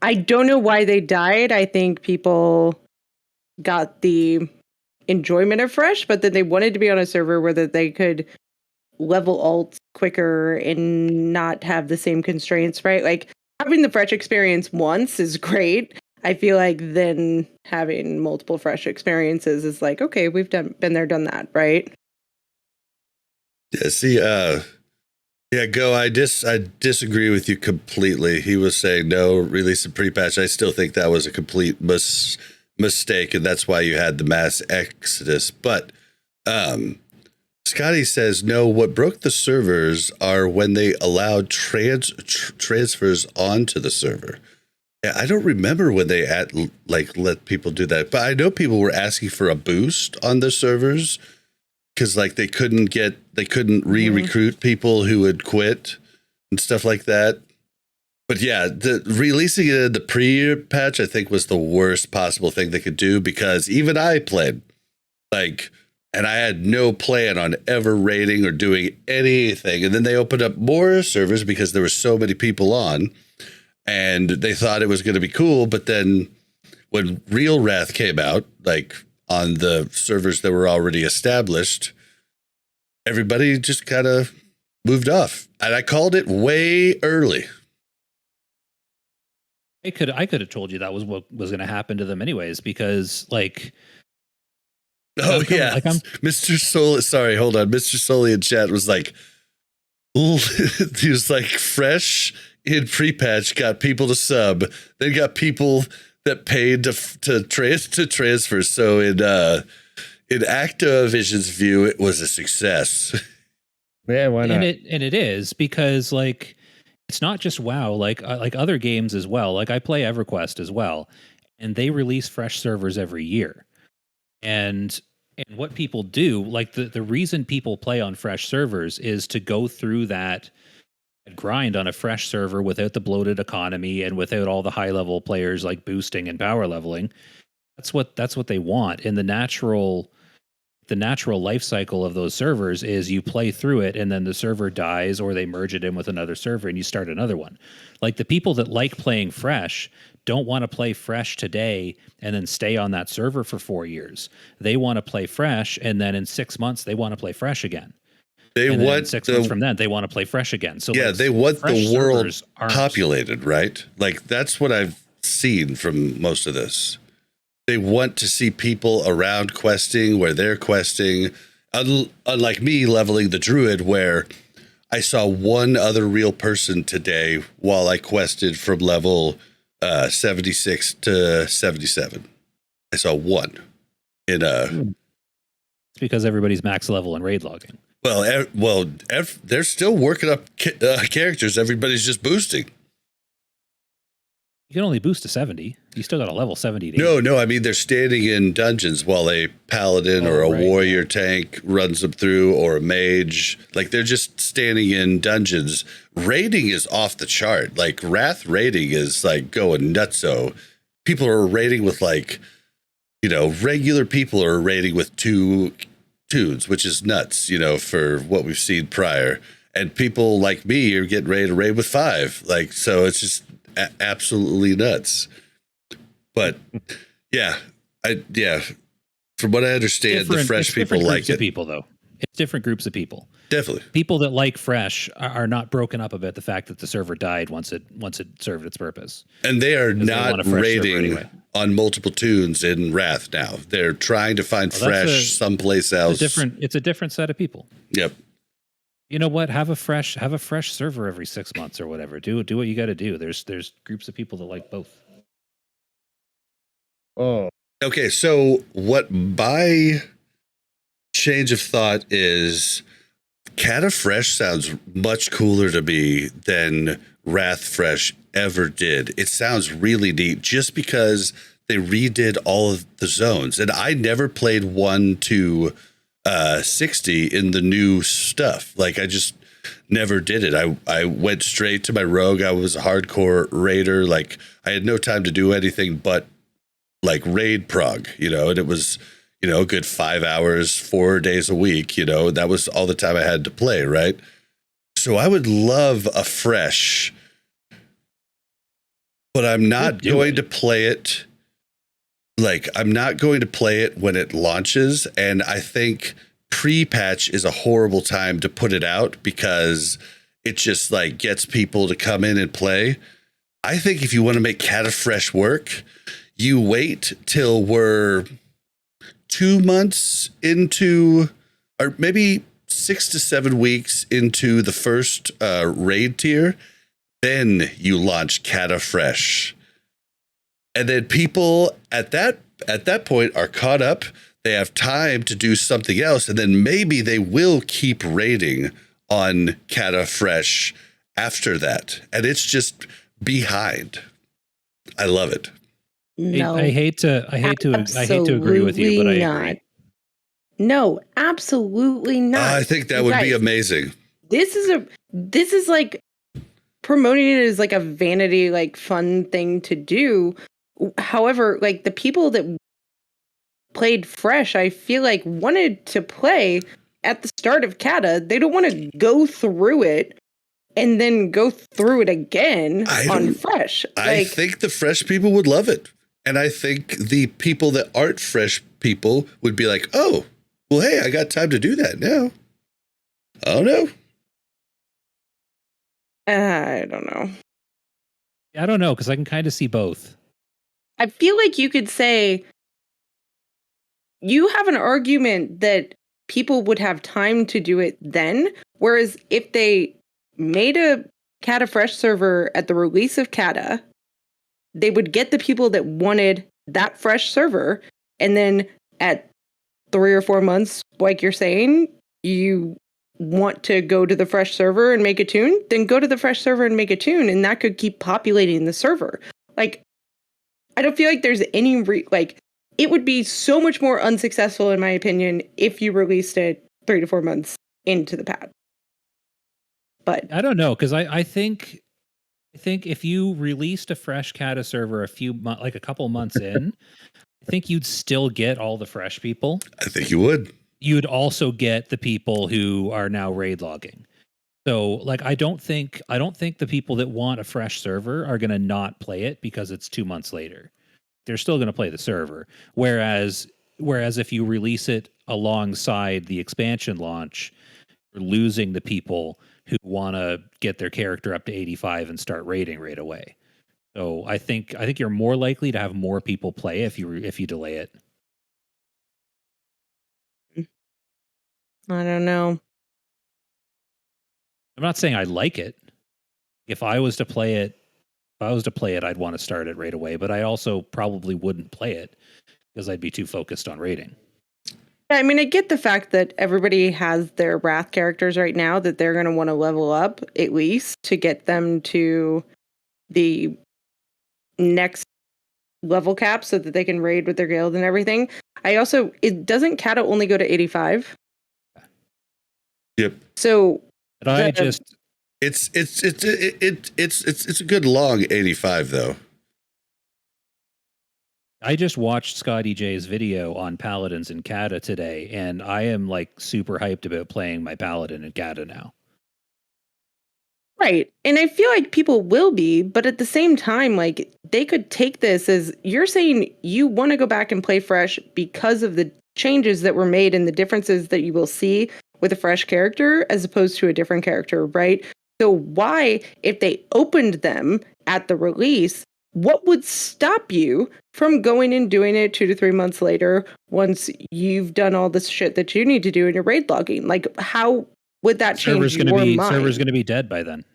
[SPEAKER 5] I don't know why they died. I think people got the enjoyment of fresh, but then they wanted to be on a server where that they could level alts quicker and not have the same constraints, right? Like having the fresh experience once is great. I feel like then having multiple fresh experiences is like, okay, we've been there, done that, right?
[SPEAKER 1] Yeah, see, Go, I disagree with you completely. He was saying no, release a pre-patch. I still think that was a complete mistake, and that's why you had the mass exodus. But Scotty says, no, what broke the servers are when they allowed transfers onto the server. Yeah, I don't remember when they let people do that, but I know people were asking for a boost on the servers because like they couldn't re-recruit people who had quit and stuff like that. But yeah, the releasing it in the pre-patch, I think, was the worst possible thing they could do because even I played and I had no plan on ever raiding or doing anything. And then they opened up more servers because there were so many people on. And they thought it was going to be cool, but then when real Wrath came out, like on the servers that were already established, everybody just kind of moved off. And I called it way early.
[SPEAKER 3] I could have told you that was what was going to happen to them anyways, because like.
[SPEAKER 1] Mr. Soli. Sorry, hold on. Mr. Soli in chat was like, he was like, fresh in pre-patch got people to sub, then got people that paid to transfer. So in Activision's view, it was a success.
[SPEAKER 2] Yeah, why not?
[SPEAKER 3] And it is because like it's not just WoW, like other games as well. Like I play EverQuest as well, and they release fresh servers every year. And what people do, like the reason people play on fresh servers is to go through that grind on a fresh server without the bloated economy and without all the high level players like boosting and power leveling. That's what they want. And the natural life cycle of those servers is you play through it and then the server dies or they merge it in with another server and you start another one. Like the people that like playing fresh don't want to play fresh today and then stay on that server for 4 years. They want to play fresh and then in 6 months they want to play fresh again.
[SPEAKER 1] They want
[SPEAKER 3] 6 months from then they want to play fresh again. So
[SPEAKER 1] yeah, they want the world populated, right? Like that's what I've seen from most of this. They want to see people around questing where they're questing, unlike me leveling the druid where I saw one other real person today while I quested from level 76 to 77. I saw one in
[SPEAKER 3] It's because everybody's max level and raid logging.
[SPEAKER 1] Well, they're still working up characters. Everybody's just boosting.
[SPEAKER 3] You can only boost to 70. You still got a level 70.
[SPEAKER 1] No. I mean, they're standing in dungeons while a paladin or a warrior tank runs them through, or a mage. Like they're just standing in dungeons. Raiding is off the chart. Like Wrath raiding is like going nutso. People are raiding with regular people are raiding with 2 tunes, which is nuts, for what we've seen prior. And people like me are getting ready to raid with 5. Like, so it's just absolutely nuts. But Yeah. From what I understand, the fresh people like it.
[SPEAKER 3] People, though. It's different groups of people.
[SPEAKER 1] Definitely.
[SPEAKER 3] People that like fresh are not broken up about the fact that the server died once it served its purpose.
[SPEAKER 1] And they are not raiding on multiple tunes in Wrath now. They're trying to find fresh someplace else.
[SPEAKER 3] It's a different set of people.
[SPEAKER 1] Yep.
[SPEAKER 3] You know what? Have a fresh server every 6 months or whatever. Do what you got to do. There's groups of people that like both.
[SPEAKER 2] Oh.
[SPEAKER 1] Okay, so what my change of thought is, Cata Fresh sounds much cooler to me than Wrath Fresh ever did. It sounds really neat just because they redid all of the zones. And I never played 1 to 60 in the new stuff. Like, I just never did it. I went straight to my rogue. I was a hardcore raider. Like, I had no time to do anything but like raid prog, and it was, a good 5 hours, 4 days a week, that was all the time I had to play. Right. So I would love a fresh, but I'm not going to play it. Like, I'm not going to play it when it launches. And I think pre-patch is a horrible time to put it out because it just like gets people to come in and play. I think if you want to make Cata Fresh work, you wait till we're 2 months into, or maybe 6 to 7 weeks into the first raid tier. Then you launch Cata Fresh. And then people at that point are caught up. They have time to do something else. And then maybe they will keep raiding on Cata Fresh after that. And it's just behind. I love it.
[SPEAKER 5] No,
[SPEAKER 3] I hate to agree with you, but I agree.
[SPEAKER 5] No, absolutely not.
[SPEAKER 1] I think that would be amazing.
[SPEAKER 5] This is like promoting it as like a vanity, like fun thing to do. However, like the people that played fresh, I feel like wanted to play at the start of Cata. They don't want to go through it and then go through it again on fresh.
[SPEAKER 1] I think the fresh people would love it. And I think the people that aren't fresh people would be like, oh, well, hey, I got time to do that now. I don't know.
[SPEAKER 5] I don't know.
[SPEAKER 3] I don't know, because I can kind of see both.
[SPEAKER 5] I feel like you could say you have an argument that people would have time to do it then, whereas if they made a Cata Fresh server at the release of Cata, they would get the people that wanted that fresh server, and then at 3 or 4 months, like you're saying, you want to go to the fresh server and make a tune, then go to the fresh server and make a tune, and that could keep populating the server. Like, I don't feel like there's any it would be so much more unsuccessful, in my opinion, if you released it 3 to 4 months into the pad. But
[SPEAKER 3] I don't know, because I think if you released a fresh Cata server a couple months in, I think you'd still get all the fresh people.
[SPEAKER 1] I think you would.
[SPEAKER 3] You'd also get the people who are now raid logging. So, like, I don't think the people that want a fresh server are going to not play it because it's 2 months later. They're still going to play the server. Whereas if you release it alongside the expansion launch, you're losing the people who want to get their character up to 85 and start raiding right away. So I think you're more likely to have more people play if you delay it.
[SPEAKER 5] I don't know.
[SPEAKER 3] I'm not saying I like it. If I was to play it, I'd want to start it right away, but I also probably wouldn't play it because I'd be too focused on raiding.
[SPEAKER 5] I mean, I get the fact that everybody has their Wrath characters right now that they're going to want to level up at least to get them to the next level cap so that they can raid with their guild and everything. Doesn't Cata only go to 85?
[SPEAKER 1] Yep.
[SPEAKER 5] So
[SPEAKER 1] it's a good long 85 though.
[SPEAKER 3] I just watched Scotty J's video on Paladins in Cata today, and I am like super hyped about playing my Paladin in Cata now.
[SPEAKER 5] Right. And I feel like people will be, but at the same time, like they could take this as you're saying you want to go back and play fresh because of the changes that were made and the differences that you will see with a fresh character as opposed to a different character, right? So why, if they opened them at the release, what would stop you from going and doing it 2 to 3 months later once you've done all this shit that you need to do in your raid logging? Like, how would that change your mind?
[SPEAKER 3] Server's going to be dead by then.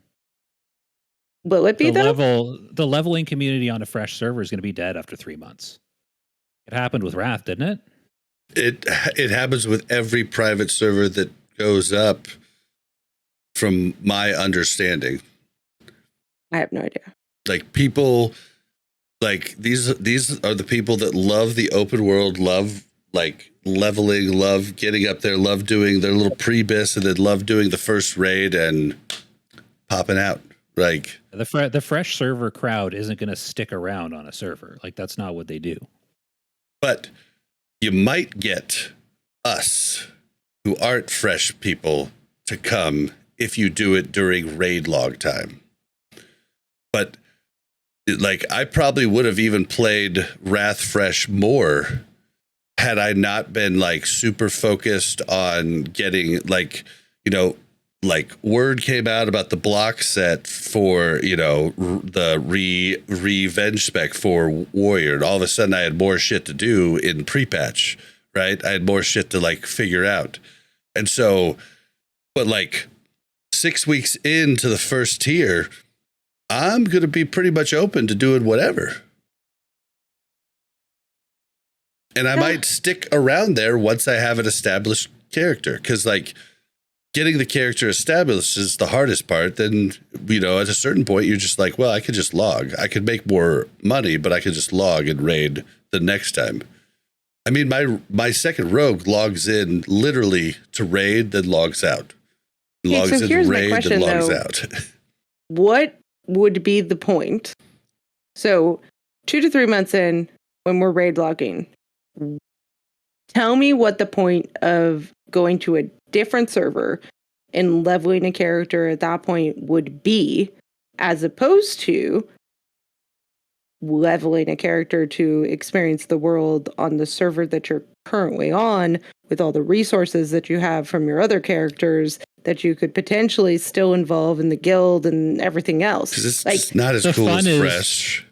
[SPEAKER 5] Will it be though?
[SPEAKER 3] The leveling community on a fresh server is going to be dead after 3 months. It happened with Wrath, didn't it?
[SPEAKER 1] It happens with every private server that goes up, from my understanding.
[SPEAKER 5] I have no idea.
[SPEAKER 1] Like people, like these are the people that love the open world, love like leveling, love getting up there, love doing their little pre-bis, and then love doing the first raid and popping out. Like
[SPEAKER 3] the fresh server crowd isn't going to stick around on a server. Like that's not what they do.
[SPEAKER 1] But you might get us who aren't fresh people to come if you do it during raid log time. But like I probably would have even played Wrath Fresh more had I not been like super focused on getting like, you know, like word came out about the block set for, you know, the revenge spec for Warrior. And all of a sudden I had more shit to do in pre-patch, right? I had more shit to like figure out. And so, but like 6 weeks into the first tier, I'm going to be pretty much open to doing whatever. And I might stick around there once I have an established character. Cause like, getting the character established is the hardest part. Then, you know, at a certain point, you're just like, well, I could just log. I could make more money, but I could just log and raid the next time. I mean, my second rogue logs in literally to raid, then logs out. Logs in to raid, then logs out.
[SPEAKER 5] What would be the point? So 2 to 3 months in, when we're raid logging, tell me what the point of going to a different server and leveling a character at that point would be, as opposed to leveling a character to experience the world on the server that you're currently on with all the resources that you have from your other characters that you could potentially still involve in the guild and everything else.
[SPEAKER 1] Because it's like, not as cool as fresh.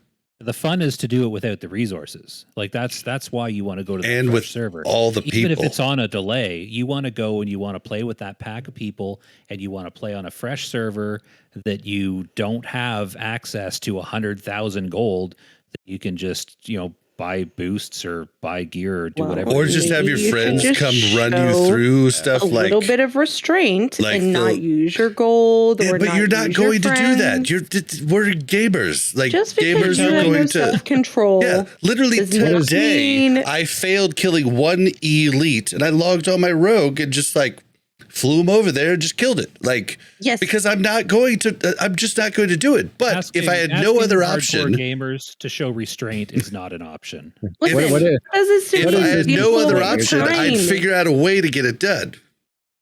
[SPEAKER 3] The fun is to do it without the resources. Like that's why you want to go to the
[SPEAKER 1] and
[SPEAKER 3] fresh
[SPEAKER 1] with
[SPEAKER 3] server.
[SPEAKER 1] All the people.
[SPEAKER 3] Even if it's on a delay, you want to go and you want to play with that pack of people, and you want to play on a fresh server that you don't have access to 100,000 gold that you can just, you know, buy boosts or buy gear or do whatever.
[SPEAKER 1] Or just have your friends come run you through stuff
[SPEAKER 5] a
[SPEAKER 1] like
[SPEAKER 5] little bit of restraint
[SPEAKER 1] like
[SPEAKER 5] and not use your gold.
[SPEAKER 1] Yeah,
[SPEAKER 5] or
[SPEAKER 1] but
[SPEAKER 5] not
[SPEAKER 1] you're not
[SPEAKER 5] use
[SPEAKER 1] going
[SPEAKER 5] your
[SPEAKER 1] to do that.
[SPEAKER 5] friends.
[SPEAKER 1] We're gamers. Like
[SPEAKER 5] just because
[SPEAKER 1] gamers
[SPEAKER 5] you
[SPEAKER 1] are
[SPEAKER 5] have
[SPEAKER 1] going
[SPEAKER 5] no
[SPEAKER 1] to
[SPEAKER 5] self-control.
[SPEAKER 1] Yeah, literally today I failed killing one elite and I logged on my rogue and just like flew him over there and just killed it. Like,
[SPEAKER 5] yes,
[SPEAKER 1] because I'm just not going to do it. But if I had no other option,
[SPEAKER 3] gamers to show restraint is not an option.
[SPEAKER 5] Listen,
[SPEAKER 1] if I had no other option, I'd figure out a way to get it done.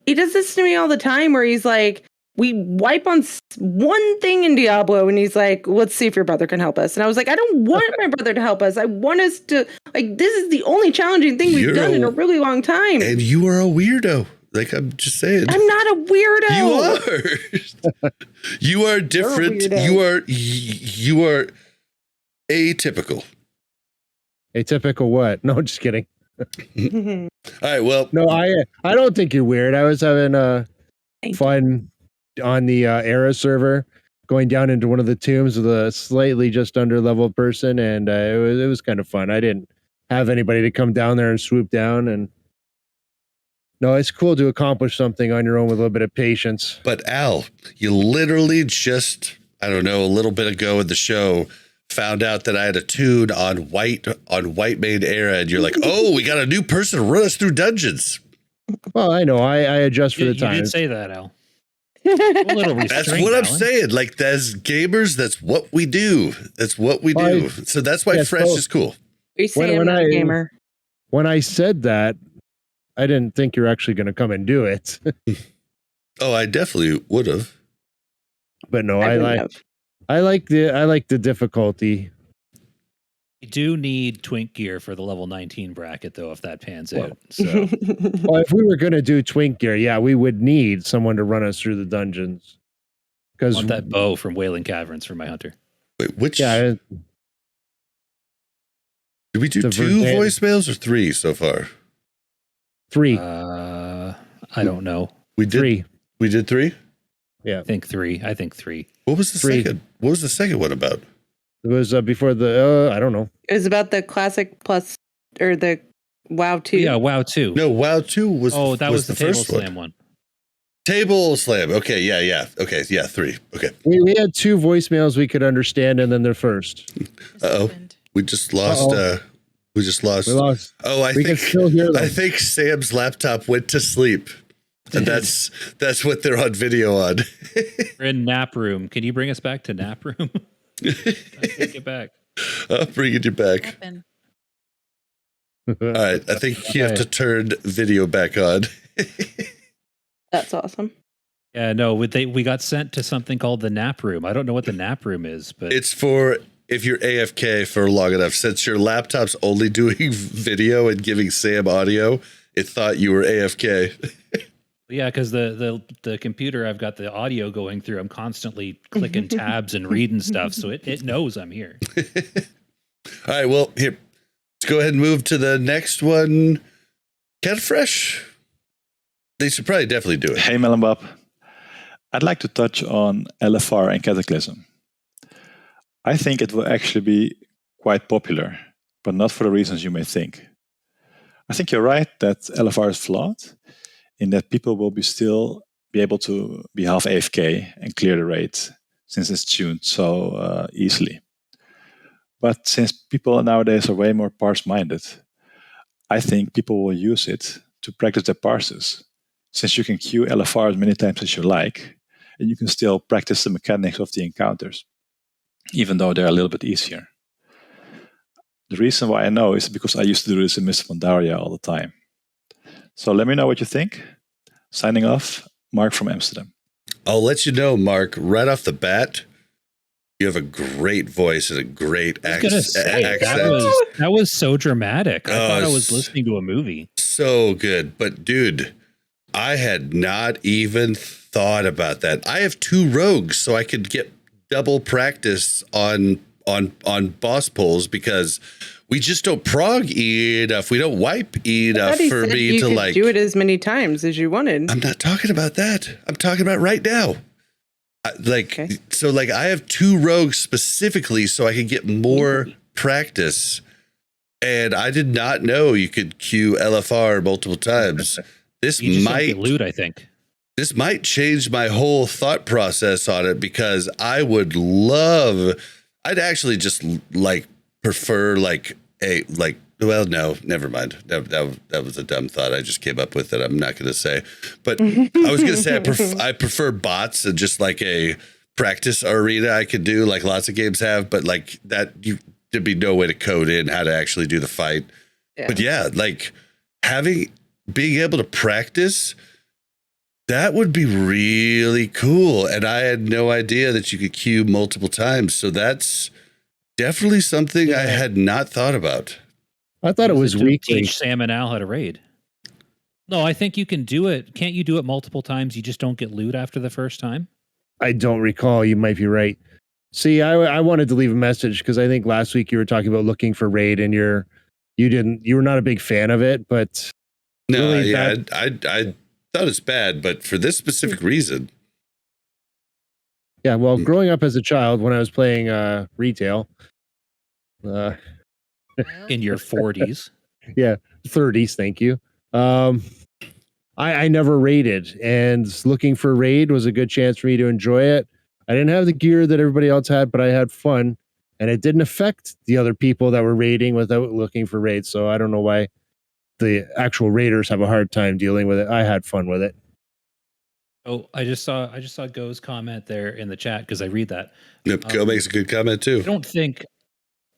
[SPEAKER 5] He does this to me all the time where he's like, we wipe on one thing in Diablo and he's like, let's see if your brother can help us. And I was like, I don't want my brother to help us. I want us to, like, this is the only challenging thing we've done in a really long time.
[SPEAKER 1] And you are a weirdo. Like, I'm just saying.
[SPEAKER 5] I'm not a weirdo.
[SPEAKER 1] You are. You are different. You are atypical.
[SPEAKER 2] Atypical what? No, just kidding.
[SPEAKER 1] All right, well.
[SPEAKER 2] No, I don't think you're weird. I was having fun on the Era server, going down into one of the tombs with a slightly just under level person, and it was kind of fun. I didn't have anybody to come down there and swoop down, and no, it's cool to accomplish something on your own with a little bit of patience.
[SPEAKER 1] But Al, you literally just, I don't know, a little bit ago in the show, found out that I had a tune on white main era, and you're like, oh, we got a new person to run us through dungeons.
[SPEAKER 2] Well, I know. I adjust for the time.
[SPEAKER 3] You did say that, Al.
[SPEAKER 1] That's what I'm saying. Like, as gamers, that's what we do. That's what we do. So that's why fresh is cool.
[SPEAKER 5] We say I'm not a gamer.
[SPEAKER 2] When I said that, I didn't think you're actually going to come and do it.
[SPEAKER 1] Oh, I definitely would have.
[SPEAKER 2] But no,
[SPEAKER 5] I
[SPEAKER 2] I
[SPEAKER 5] wouldn't
[SPEAKER 2] like
[SPEAKER 5] have.
[SPEAKER 2] I like the difficulty.
[SPEAKER 3] You do need twink gear for the level 19 bracket, though, if that pans
[SPEAKER 2] Well.
[SPEAKER 3] out. So
[SPEAKER 2] Well, if we were going to do twink gear, yeah, we would need someone to run us through the dungeons.
[SPEAKER 3] I
[SPEAKER 2] Because
[SPEAKER 3] want that bow from Wailing Caverns for my hunter.
[SPEAKER 1] Wait, which?
[SPEAKER 2] yeah,
[SPEAKER 1] Did we do
[SPEAKER 2] the
[SPEAKER 1] 2
[SPEAKER 2] Verdant-
[SPEAKER 1] voicemails or 3 so far?
[SPEAKER 2] 3,
[SPEAKER 3] I don't know.
[SPEAKER 1] We did
[SPEAKER 2] 3.
[SPEAKER 1] We did 3.
[SPEAKER 3] I think three.
[SPEAKER 1] What was the
[SPEAKER 2] 3.
[SPEAKER 1] second? What was the second one about?
[SPEAKER 2] It was before the I don't know.
[SPEAKER 5] It was about the Classic Plus or the WoW 2.
[SPEAKER 3] Yeah, WoW 2.
[SPEAKER 1] No, WoW 2 was.
[SPEAKER 3] Oh, that was the table
[SPEAKER 1] first
[SPEAKER 3] slam one.
[SPEAKER 1] Table slam. Okay, yeah. Okay, yeah, 3. Okay.
[SPEAKER 2] We had 2 voicemails we could understand, and then the first.
[SPEAKER 1] Uh-oh. We just lost. We just lost.
[SPEAKER 2] We lost.
[SPEAKER 1] Oh, I
[SPEAKER 2] We can
[SPEAKER 1] think.
[SPEAKER 2] still hear them.
[SPEAKER 1] I think Sam's laptop went to sleep, and that's what they're on video on.
[SPEAKER 3] We're in nap room. Can you bring us back to nap room? Take it back.
[SPEAKER 1] I'll bring you back.
[SPEAKER 4] Happen.
[SPEAKER 1] All right, I think you have to turn video back on.
[SPEAKER 5] That's awesome.
[SPEAKER 3] Yeah, no, we got sent to something called the nap room. I don't know what the nap room is, but
[SPEAKER 1] It's for if you're AFK for long enough. Since your laptop's only doing video and giving Sam audio, it thought you were AFK.
[SPEAKER 3] yeah, because the computer I've got the audio going through. I'm constantly clicking tabs and reading stuff, so it knows I'm here.
[SPEAKER 1] All right, well, here, let's go ahead and move to the next one. Cat Fresh. They should probably definitely do it.
[SPEAKER 10] Hey, Mel and Bob. I'd like to touch on LFR and Cataclysm. I think it will actually be quite popular, but not for the reasons you may think. I think you're right that LFR is flawed, in that people will still be able to be half AFK and clear the raid, since it's tuned so easily. But since people nowadays are way more parse-minded, I think people will use it to practice their parses, since you can queue LFR as many times as you like, and you can still practice the mechanics of the encounters, even though they're a little bit easier. The reason why I know is because I used to do this in Mr. Pandaria all the time. So let me know what you think. Signing off, Mark from Amsterdam.
[SPEAKER 1] I'll let you know, Mark, right off the bat, you have a great voice and a great accent.
[SPEAKER 3] That was so dramatic. I thought I was
[SPEAKER 1] it's
[SPEAKER 3] listening to a movie.
[SPEAKER 1] So good. But dude, I had not even thought about that. I have 2 rogues, so I could get double practice on boss pulls because we just don't prog enough. We don't wipe enough for me to like
[SPEAKER 5] do it as many times as you wanted.
[SPEAKER 1] I'm not talking about that. I'm talking about right now. So I have 2 rogues specifically so I could get more practice. And I did not know you could queue LFR multiple times. This
[SPEAKER 3] You just don't
[SPEAKER 1] might
[SPEAKER 3] get loot, I think.
[SPEAKER 1] This might change my whole thought process on it because I would I'd actually just prefer well, no, never mind. That was a dumb thought I just came up with that I'm not going to say. But I was going to say I prefer bots and just like a practice arena I could do like lots of games have, but like that there'd be no way to code in how to actually do the fight. Yeah. But yeah, like being able to practice, that would be really cool. And I had no idea that you could queue multiple times. So that's definitely something I had not thought about.
[SPEAKER 2] I thought it was weekly.
[SPEAKER 3] Teach Sam and Al how to raid. No, I think you can do it. Can't you do it multiple times? You just don't get loot after the first time?
[SPEAKER 2] I don't recall. You might be right. See, I wanted to leave a message because I think last week you were talking about looking for raid and you were not a big fan of it, but
[SPEAKER 1] no,
[SPEAKER 2] really
[SPEAKER 1] yeah, I thought it's bad, but for this specific reason.
[SPEAKER 2] Yeah, well, growing up as a child when I was playing retail,
[SPEAKER 3] in your 40s.
[SPEAKER 2] Yeah, 30s, thank you. I never raided, and looking for raid was a good chance for me to enjoy it. I didn't have the gear that everybody else had, but I had fun, and it didn't affect the other people that were raiding without looking for raids. So I don't know why the actual raiders have a hard time dealing with it. I had fun with it.
[SPEAKER 3] Oh, I just saw Go's comment there in the chat because I read that.
[SPEAKER 1] Yep, Go makes a good comment too.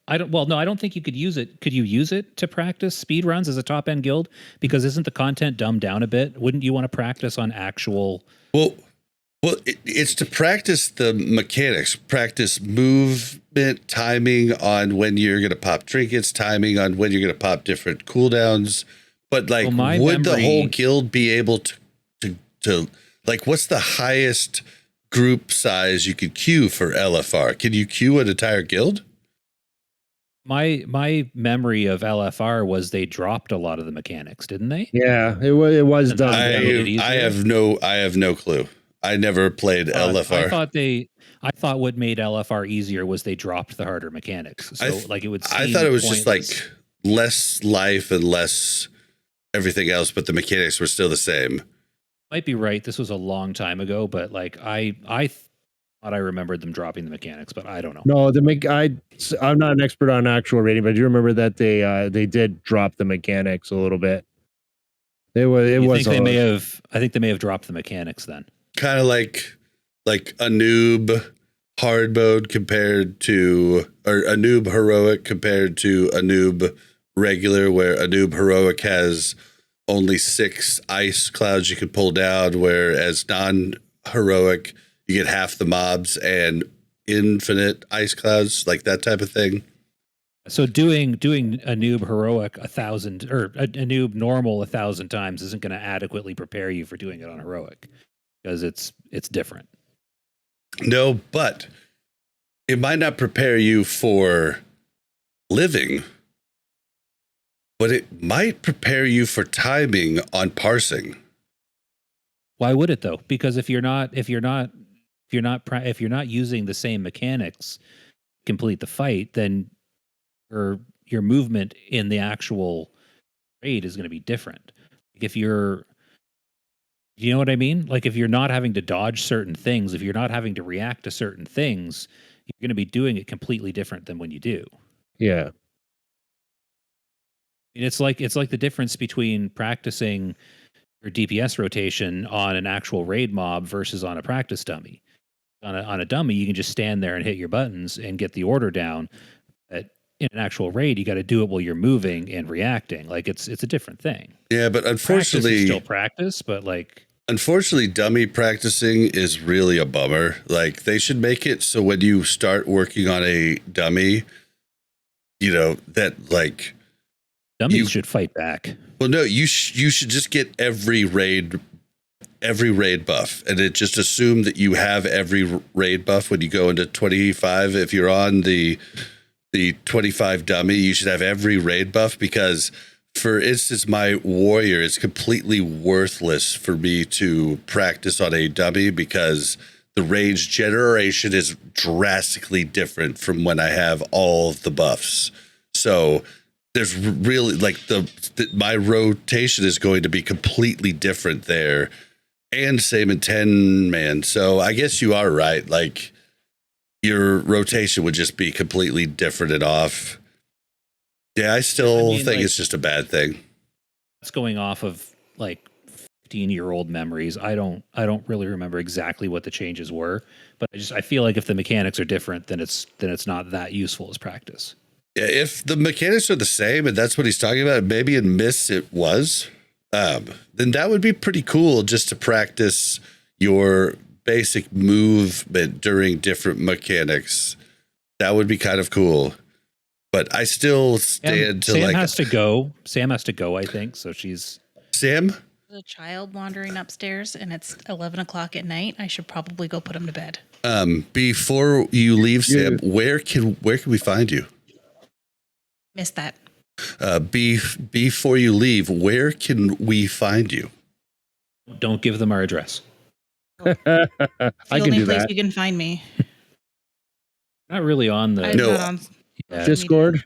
[SPEAKER 3] I don't think you could use it. Could you use it to practice speed runs as a top end guild? Because isn't the content dumbed down a bit? Wouldn't you want to practice on actual?
[SPEAKER 1] Well, Well, it's to practice the mechanics, practice movement, timing on when you're going to pop trinkets, timing on when you're going to pop different cooldowns. But like, would the whole guild be able to like, what's the highest group size you could queue for LFR? Can you queue an entire guild?
[SPEAKER 3] My memory of LFR was they dropped a lot of the mechanics, didn't they?
[SPEAKER 2] Yeah, it was done.
[SPEAKER 1] I have no clue. I never played LFR.
[SPEAKER 3] I thought what made LFR easier was they dropped the harder mechanics. So like it would seem
[SPEAKER 1] I thought it was
[SPEAKER 3] pointless.
[SPEAKER 1] just like less life and less everything else, but the mechanics were still the same.
[SPEAKER 3] Might be right. This was a long time ago, but like I thought I remembered them dropping the mechanics, but I don't know.
[SPEAKER 2] No, I'm not an expert on actual rating, but I do remember that they did drop the mechanics a little bit. I think they may have dropped the mechanics then.
[SPEAKER 1] Kind of like a noob hard mode compared to, or a noob heroic compared to a noob regular, where a noob heroic has only 6 ice clouds you can pull down, whereas non-heroic you get half the mobs and infinite ice clouds, like that type of thing.
[SPEAKER 3] So doing a noob heroic 1,000 or a noob normal 1,000 times isn't going to adequately prepare you for doing it on heroic, because it's different.
[SPEAKER 1] No, but it might not prepare you for living, but it might prepare you for timing on parsing.
[SPEAKER 3] Why would it though? Because if you're not using the same mechanics to complete the fight, then your movement in the actual raid is going to be different. If you know what I mean? Like if you're not having to dodge certain things, if you're not having to react to certain things, you're going to be doing it completely different than when you do.
[SPEAKER 2] Yeah.
[SPEAKER 3] It's like the difference between practicing your DPS rotation on an actual raid mob versus on a practice dummy. On a dummy, you can just stand there and hit your buttons and get the order down. But in an actual raid, you got to do it while you're moving and reacting. Like it's a different thing.
[SPEAKER 1] Yeah, but unfortunately,
[SPEAKER 3] practice is still practice. But like,
[SPEAKER 1] unfortunately, dummy practicing is really a bummer. Like they should make it so when you start working on a dummy, you know that like
[SPEAKER 3] dummies should fight back.
[SPEAKER 1] Well, no, you should just get every raid buff, and it just assume that you have every raid buff when you go into 25. If you're on the 25 dummy, you should have every raid buff, because for instance, my warrior is completely worthless for me to practice on a dummy because the rage generation is drastically different from when I have all of the buffs. So there's really like my rotation is going to be completely different there, and same in 10-man. So I guess you are right. Like your rotation would just be completely different and off. Yeah, I think like, it's just a bad thing.
[SPEAKER 3] That's going off of like 15-year-old memories. I don't really remember exactly what the changes were, but I feel like if the mechanics are different, then it's not that useful as practice.
[SPEAKER 1] Yeah, if the mechanics are the same and that's what he's talking about, maybe in Mists it was, then that would be pretty cool just to practice your basic movement during different mechanics. That would be kind of cool. But I still stand to
[SPEAKER 3] Sam
[SPEAKER 1] like...
[SPEAKER 3] Sam has to go, I think. So she's...
[SPEAKER 1] Sam?
[SPEAKER 4] There's a child wandering upstairs and it's 11 o'clock at night. I should probably go put him to bed.
[SPEAKER 1] Before you leave, Sam, where can we find you?
[SPEAKER 4] Missed that.
[SPEAKER 1] Before you leave, where can we find you?
[SPEAKER 3] Don't give them our address.
[SPEAKER 2] I can do that.
[SPEAKER 4] The only place you can find me.
[SPEAKER 3] Not really on the
[SPEAKER 2] Discord.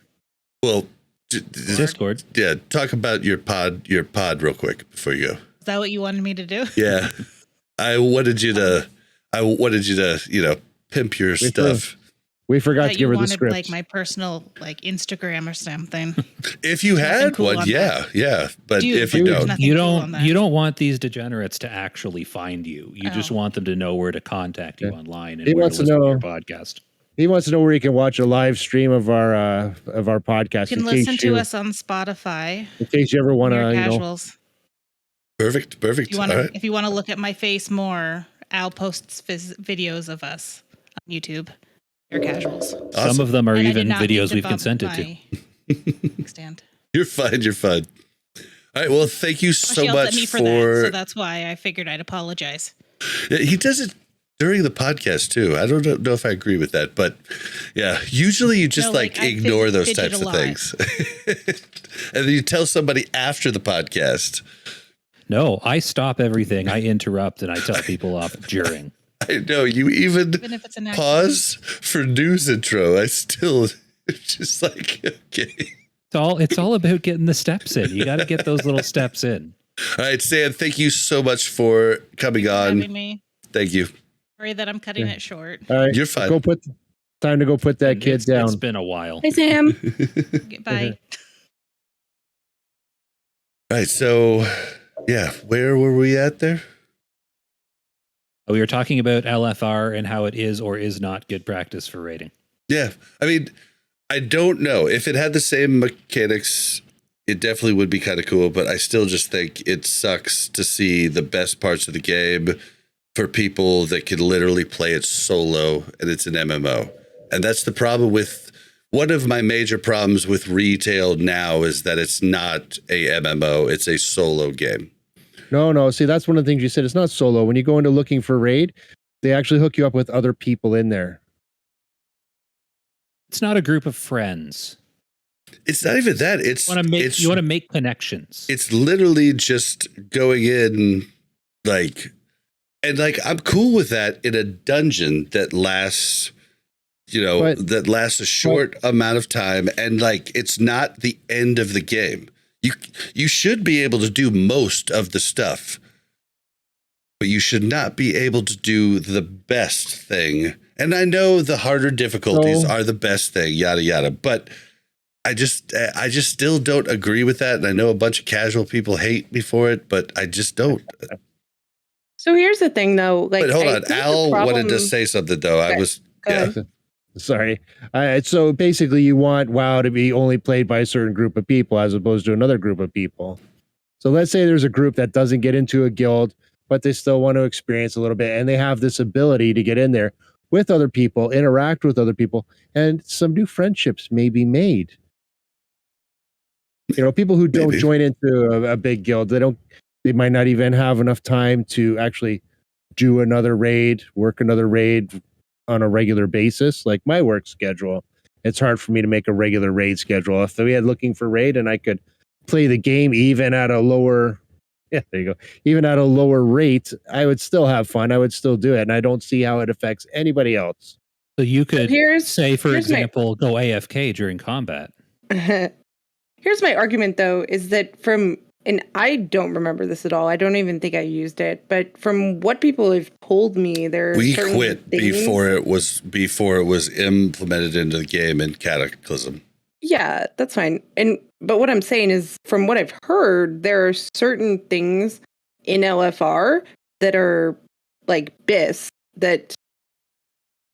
[SPEAKER 1] Well,
[SPEAKER 3] Discord.
[SPEAKER 1] Yeah, talk about your pod real quick before you go.
[SPEAKER 4] Is that what you wanted me to do?
[SPEAKER 1] Yeah, I wanted you to, pimp your stuff.
[SPEAKER 2] We forgot to give her the script.
[SPEAKER 4] Like my personal Instagram or something.
[SPEAKER 1] If you had
[SPEAKER 4] cool
[SPEAKER 1] one, yeah. But
[SPEAKER 4] Dude,
[SPEAKER 1] if you don't,
[SPEAKER 3] you don't want these degenerates to actually find you. You just want them to know where to contact you online and where to listen to your podcast.
[SPEAKER 2] He wants to know where he can watch a live stream of our podcast.
[SPEAKER 4] You can listen to us on Spotify.
[SPEAKER 2] In case you ever want to,
[SPEAKER 1] Perfect.
[SPEAKER 4] If you want to look at my face more Al posts videos of us on YouTube. They're casuals.
[SPEAKER 1] Awesome.
[SPEAKER 3] Some of them are
[SPEAKER 4] And I did
[SPEAKER 3] even
[SPEAKER 4] not mean
[SPEAKER 3] videos
[SPEAKER 4] to
[SPEAKER 3] we've
[SPEAKER 4] bump
[SPEAKER 3] consented to.
[SPEAKER 4] my stand.
[SPEAKER 1] You're fine. You're fine. All right. Well, thank you so
[SPEAKER 4] She yelled
[SPEAKER 1] much
[SPEAKER 4] at me
[SPEAKER 1] for.
[SPEAKER 4] that, so that's why I figured I'd apologize.
[SPEAKER 1] Yeah, he does it during the podcast too. I don't know if I agree with that, but yeah, usually you just
[SPEAKER 4] No, like, I
[SPEAKER 1] ignore those
[SPEAKER 4] fidget
[SPEAKER 1] types
[SPEAKER 4] a
[SPEAKER 1] of
[SPEAKER 4] lot.
[SPEAKER 1] things. And then you tell somebody after the podcast.
[SPEAKER 3] No, I stop everything. I interrupt and I tell people off during.
[SPEAKER 1] I know you even
[SPEAKER 4] If it's an accident.
[SPEAKER 1] pause for news intro. I still just like, okay.
[SPEAKER 3] It's all about getting the steps in. You got to get those little steps in.
[SPEAKER 1] All right, Sam, thank you so much for coming on.
[SPEAKER 4] Having me.
[SPEAKER 1] Thank you.
[SPEAKER 4] Sorry that I'm cutting it short.
[SPEAKER 2] All right,
[SPEAKER 1] You're fine.
[SPEAKER 2] Time to go put that
[SPEAKER 3] And
[SPEAKER 2] kid down.
[SPEAKER 3] It's been a while.
[SPEAKER 5] Hey, Sam.
[SPEAKER 4] Bye.
[SPEAKER 1] All right, so yeah, where were we at there?
[SPEAKER 3] We were talking about LFR and how it is or is not good practice for raiding.
[SPEAKER 1] Yeah, I mean, I don't know. If it had the same mechanics, it definitely would be kind of cool, but I still just think it sucks to see the best parts of the game for people that can literally play it solo, and it's an MMO. And that's the problem with, one of my major problems with retail now is that it's not a MMO, it's a solo game.
[SPEAKER 2] No. See, that's one of the things you said. It's not solo. When you go into looking for raid, they actually hook you up with other people in there.
[SPEAKER 3] It's not a group of friends.
[SPEAKER 1] It's not even that. It's
[SPEAKER 3] You want to make connections.
[SPEAKER 1] It's literally just going in I'm cool with that in a dungeon that lasts, that lasts a short amount of time, and it's not the end of the game. You should be able to do most of the stuff, but you should not be able to do the best thing. And I know the harder difficulties are the best thing, yada yada, but I just still don't agree with that. And I know a bunch of casual people hate me for it, but I just don't.
[SPEAKER 5] So here's the thing, though.
[SPEAKER 1] But hold on, Al wanted to say something though.
[SPEAKER 5] Okay. Go ahead.
[SPEAKER 2] Sorry. So basically, you want WoW to be only played by a certain group of people as opposed to another group of people. So let's say there's a group that doesn't get into a guild, but they still want to experience a little bit, and they have this ability to get in there with other people, interact with other people, and some new friendships may be made. People who don't join into a big guild, they might not even have enough time to actually do another raid, work another raid on a regular basis. Like my work schedule, it's hard for me to make a regular raid schedule. If we had looking for raid and I could play the game even at a lower, even at a lower rate, I would still have fun. I would still do it. And I don't see how it affects anybody else.
[SPEAKER 3] So you could say, for example, go AFK during combat.
[SPEAKER 5] Here's my argument, though, is that and I don't remember this at all. I don't even think I used it. But from what people have told me, we
[SPEAKER 1] quit before it was implemented into the game in Cataclysm. Yeah,
[SPEAKER 5] that's fine. But what I'm saying is, from what I've heard, there are certain things in LFR that are like BIS that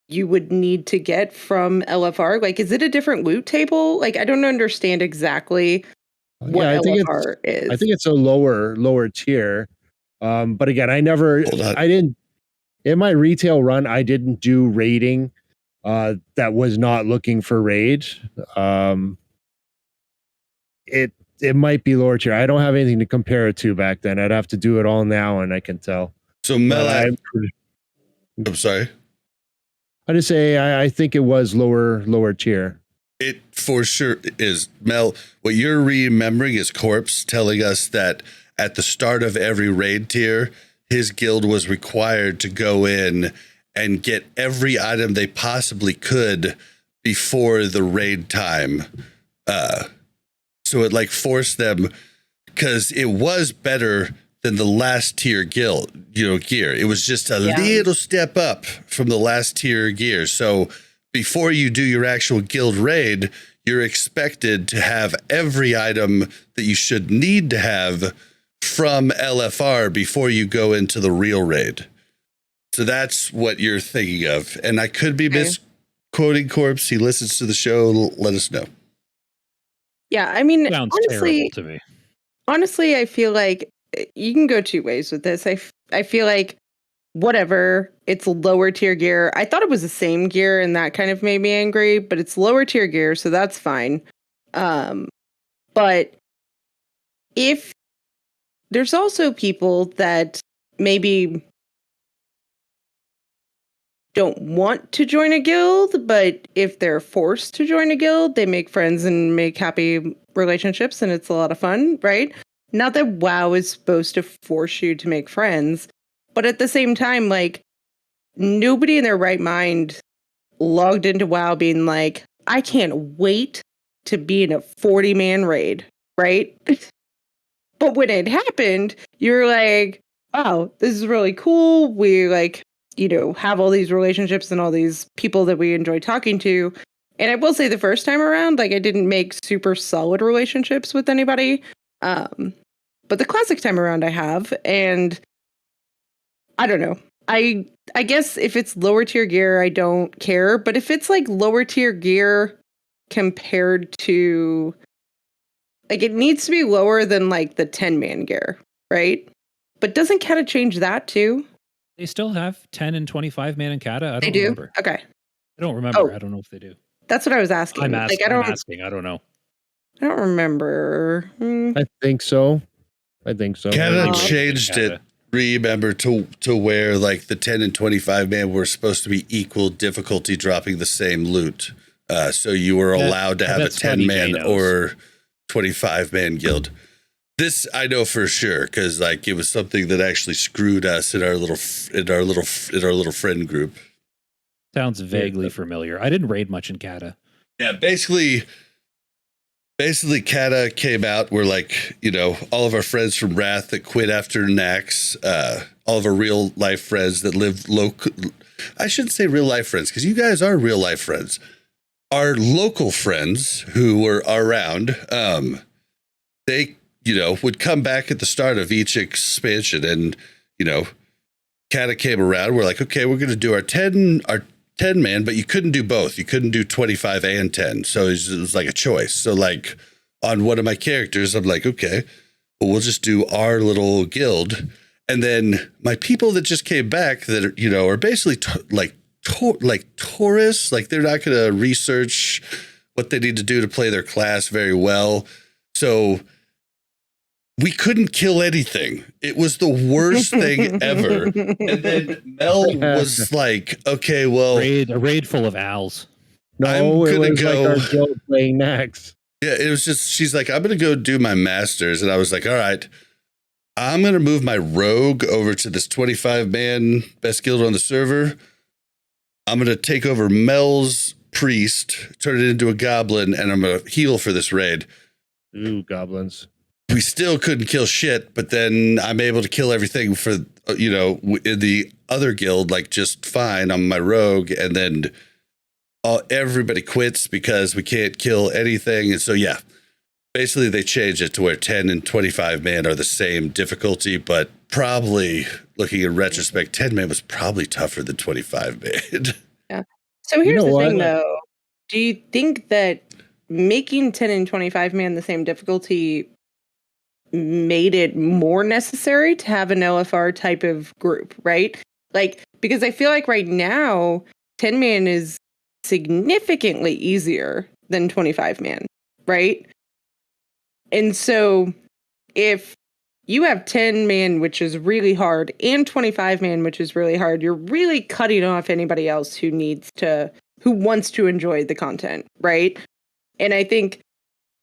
[SPEAKER 5] you would need to get from LFR. Like, is it a different loot table? Like, I don't understand exactly what LFR is.
[SPEAKER 2] I think it's a lower tier. But again, I didn't, in my retail run, I didn't do raiding that was not looking for raid. It might be lower tier. I don't have anything to compare it to back then. I'd have to do it all now, and I can tell.
[SPEAKER 1] So Mel, I'm sorry.
[SPEAKER 2] I just say I think it was lower tier.
[SPEAKER 1] It for sure is. Mel, what you're remembering is Corpse telling us that at the start of every raid tier, his guild was required to go in and get every item they possibly could before the raid time. So it forced them, because it was better than the last tier gear. It was just a little step up from the last tier gear. So before you do your actual guild raid, you're expected to have every item that you should need to have from LFR before you go into the real raid. So that's what you're thinking of. And I could be misquoting Corpse. He listens to the show. Let us know.
[SPEAKER 5] Yeah, I mean,
[SPEAKER 3] sounds
[SPEAKER 5] honestly,
[SPEAKER 3] terrible to me.
[SPEAKER 5] Honestly, I feel like you can go two ways with this. I feel like whatever. It's lower tier gear. I thought it was the same gear, and that kind of made me angry, but it's lower tier gear, so that's fine. But if there's also people that maybe don't want to join a guild, but if they're forced to join a guild, they make friends and make happy relationships, and it's a lot of fun, right? Not that WoW is supposed to force you to make friends, but at the same time, like, nobody in their right mind logged into WoW being like, I can't wait to be in a 40-man raid, right? But when it happened, you're like, wow, this is really cool. We like, have all these relationships and all these people that we enjoy talking to. And I will say the first time around, like, I didn't make super solid relationships with anybody. But the classic time around I have, and I don't know. I guess if it's lower tier gear, I don't care. But if it's like lower tier gear compared to, like, it needs to be lower than like the 10-man gear, right? But doesn't Cata change that too?
[SPEAKER 3] They still have 10 and 25 man in Cata. I don't
[SPEAKER 5] They do?
[SPEAKER 3] remember.
[SPEAKER 5] Okay.
[SPEAKER 3] I don't remember.
[SPEAKER 5] Oh.
[SPEAKER 3] I don't know if they do.
[SPEAKER 5] That's what I was asking.
[SPEAKER 3] I'm asking.
[SPEAKER 5] Like,
[SPEAKER 3] I'm asking. I don't know.
[SPEAKER 5] I don't remember.
[SPEAKER 2] I think so.
[SPEAKER 1] Cata changed
[SPEAKER 3] Cata.
[SPEAKER 1] it. Remember to where like the 10 and 25 man were supposed to be equal difficulty, dropping the same loot. So you were allowed to have a 10 man or 25 man guild. This I know for sure because like it was something that actually screwed us in our little friend group.
[SPEAKER 3] Sounds vaguely familiar. I didn't raid much in Cata.
[SPEAKER 1] Yeah, basically Cata came out. We're like, all of our friends from Wrath that quit after Nax, all of our real life friends that live local. I shouldn't say real life friends because you guys are real life friends. Our local friends who were around, they, would come back at the start of each expansion and, Cata came around. We're like, okay, we're going to do our 10 man, but you couldn't do both. You couldn't do 25 and 10. So it was like a choice. So like on one of my characters, I'm like, okay, well, we'll just do our little guild. And then my people that just came back that are, are basically like tourists, like they're not going to research what they need to do to play their class very well. So we couldn't kill anything. It was the worst thing ever. And then Mel was like, okay, well,
[SPEAKER 3] A raid full of owls.
[SPEAKER 2] No, it was like our guild playing next.
[SPEAKER 1] Yeah, it was just, she's like, I'm going to go do my masters. And I was like, all right, I'm going to move my rogue over to this 25 man best guild on the server. I'm going to take over Mel's priest, turn it into a goblin, and I'm going to heal for this raid.
[SPEAKER 2] Ooh, goblins.
[SPEAKER 1] We still couldn't kill shit, but then I'm able to kill everything for, in the other guild, like just fine on my rogue. And then everybody quits because we can't kill anything. And so, yeah, basically they changed it to where 10 and 25 man are the same difficulty, but probably looking in retrospect, 10 man was probably tougher than 25 man.
[SPEAKER 5] Yeah. So here's the thing, though. Do you think that making 10 and 25 man the same difficulty made it more necessary to have an LFR type of group, right? Like, because I feel like right now, 10 man is significantly easier than 25 man, right? And so if you have 10 man, which is really hard, and 25 man, which is really hard, you're really cutting off anybody else who wants to enjoy the content, right? And I think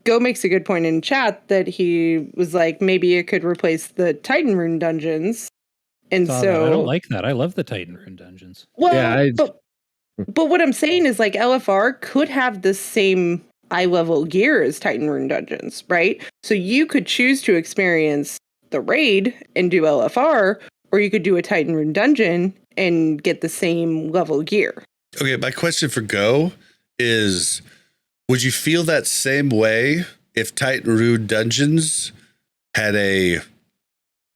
[SPEAKER 5] Go makes a good point in chat that he was like, maybe it could replace the Titan Rune dungeons. And
[SPEAKER 3] I don't like that. I love the Titan Rune dungeons.
[SPEAKER 5] Well, yeah, but what I'm saying is like LFR could have the same eye level gear as Titan Rune dungeons, right? So you could choose to experience the raid and do LFR, or you could do a Titan Rune dungeon and get the same level gear.
[SPEAKER 1] Okay, my question for Go is, would you feel that same way if Titan Rune Dungeons had a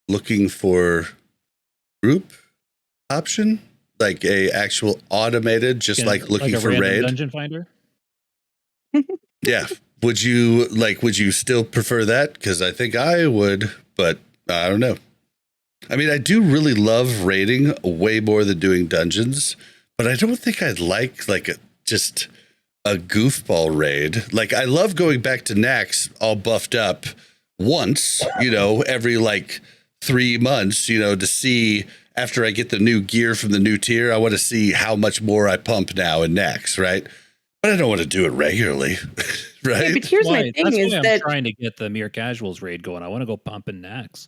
[SPEAKER 1] looking for group option? Like a actual automated, just like looking for raid?
[SPEAKER 3] Dungeon finder?
[SPEAKER 1] Yeah. Would you still prefer that? Because I think I would, but I don't know. I mean, I do really love raiding way more than doing dungeons, but I don't think I'd like just a goofball raid. Like, I love going back to Nax all buffed up once, every 3 months, to see after I get the new gear from the new tier. I want to see how much more I pump now in Nax, right? But I don't want to do it regularly, right?
[SPEAKER 5] Yeah, but here's my thing
[SPEAKER 3] That's
[SPEAKER 5] is
[SPEAKER 3] why I'm
[SPEAKER 5] that
[SPEAKER 3] trying to get the mere casuals raid going. I want to go pumping Nax.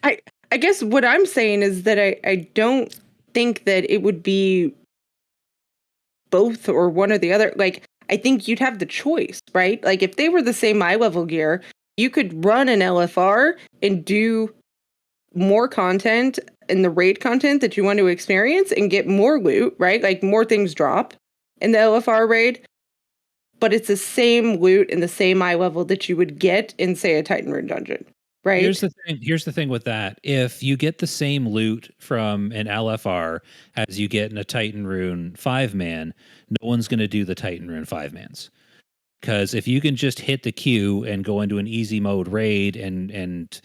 [SPEAKER 5] I guess what I'm saying is that I don't think that it would be both or one or the other. Like, I think you'd have the choice, right? Like, if they were the same eye level gear, you could run an LFR and do more content in the raid content that you want to experience and get more loot, right? Like, more things drop in the LFR raid, but it's the same loot and the same eye level that you would get in, say, a Titan Rune dungeon, right?
[SPEAKER 3] Here's the thing with that. If you get the same loot from an LFR as you get in a Titan Rune 5-man, no one's going to do the Titan Rune 5-mans. Because if you can just hit the queue and go into an easy mode raid and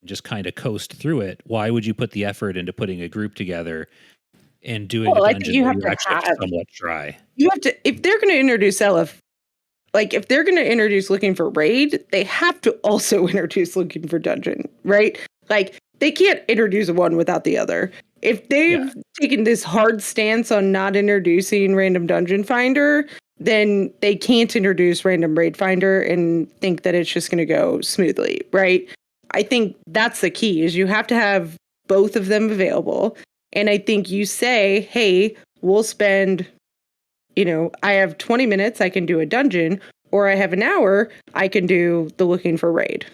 [SPEAKER 3] just kind of coast through it, why would you put the effort into putting a group together and doing a dungeon
[SPEAKER 5] you
[SPEAKER 3] where
[SPEAKER 5] have
[SPEAKER 3] you're
[SPEAKER 5] to
[SPEAKER 3] actually
[SPEAKER 5] have
[SPEAKER 3] somewhat dry?
[SPEAKER 5] You have to, if they're going to introduce if they're going to introduce looking for raid, they have to also introduce looking for dungeon, right? Like, they can't introduce one without the other. If they've taken this hard stance on not introducing random dungeon finder, then they can't introduce random raid finder and think that it's just going to go smoothly, right? I think that's the key, is you have to have both of them available. And I think you say, hey, we'll spend, I have 20 minutes, I can do a dungeon, or I have an hour, I can do the looking for raid.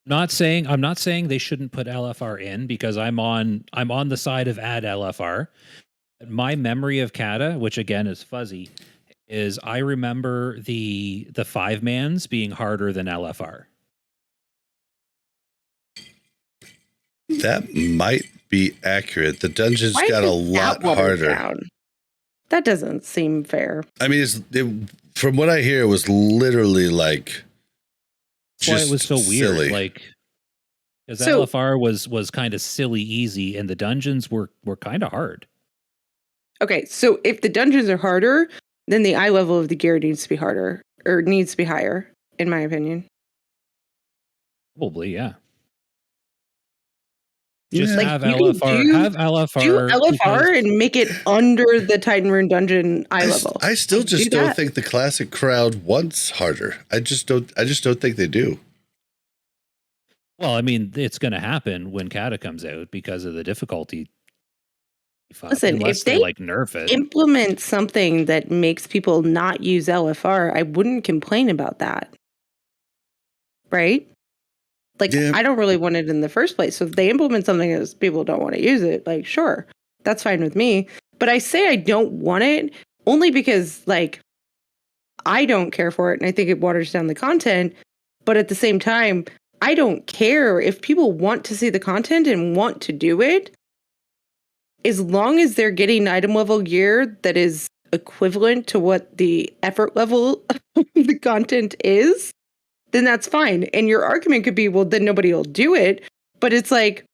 [SPEAKER 3] I'm not saying they shouldn't put LFR in, because I'm on the side of add LFR. My memory of Cata, which again is fuzzy, is I remember the 5-mans being harder than LFR.
[SPEAKER 1] That might be accurate. The dungeons got a lot harder.
[SPEAKER 5] Down? That doesn't seem fair.
[SPEAKER 1] I mean, from what I hear, it was literally like.
[SPEAKER 3] That's why it was so
[SPEAKER 1] silly.
[SPEAKER 3] Weird. Because LFR was kind of silly easy, and the dungeons were kind of hard.
[SPEAKER 5] Okay, so if the dungeons are harder, then the eye level of the gear needs to be harder, or needs to be higher, in my opinion.
[SPEAKER 3] Probably, yeah. Just
[SPEAKER 5] Like,
[SPEAKER 3] have LFR. Have LFR.
[SPEAKER 5] Do LFR and make it under the Titan Rune dungeon eye level.
[SPEAKER 1] I still just don't think the classic crowd wants harder. I just don't think they do.
[SPEAKER 3] Well, I mean, it's going to happen when Cata comes out because of the difficulty.
[SPEAKER 5] Listen, if they
[SPEAKER 3] nerf it,
[SPEAKER 5] implement something that makes people not use LFR, I wouldn't complain about that. Right? I don't really want it in the first place. So if they implement something as people don't want to use it, sure, that's fine with me. But I say I don't want it only because, I don't care for it and I think it waters down the content. But at the same time, I don't care if people want to see the content and want to do it. As long as they're getting item level gear that is equivalent to what the effort level of the content is, then that's fine. And your argument could be, well, then nobody will do it. But it's like,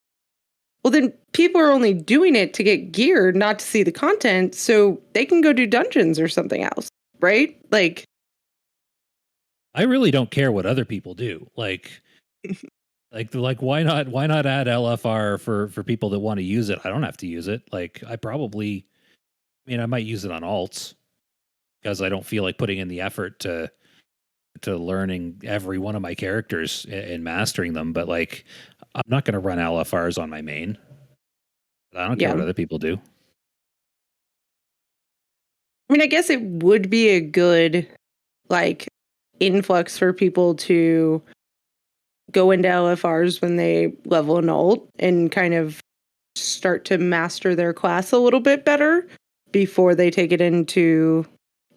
[SPEAKER 5] well, then people are only doing it to get gear, not to see the content. So they can go do dungeons or something else, right?
[SPEAKER 3] I really don't care what other people do. Why not add LFR for people that want to use it? I don't have to use it. I might use it on alts because I don't feel like putting in the effort to learning every one of my characters and mastering them. But I'm not going to run LFRs on my main. I don't care what other people do.
[SPEAKER 5] I mean, I guess it would be a good influx for people to go into LFRs when they level an ult and kind of start to master their class a little bit better before they take it into,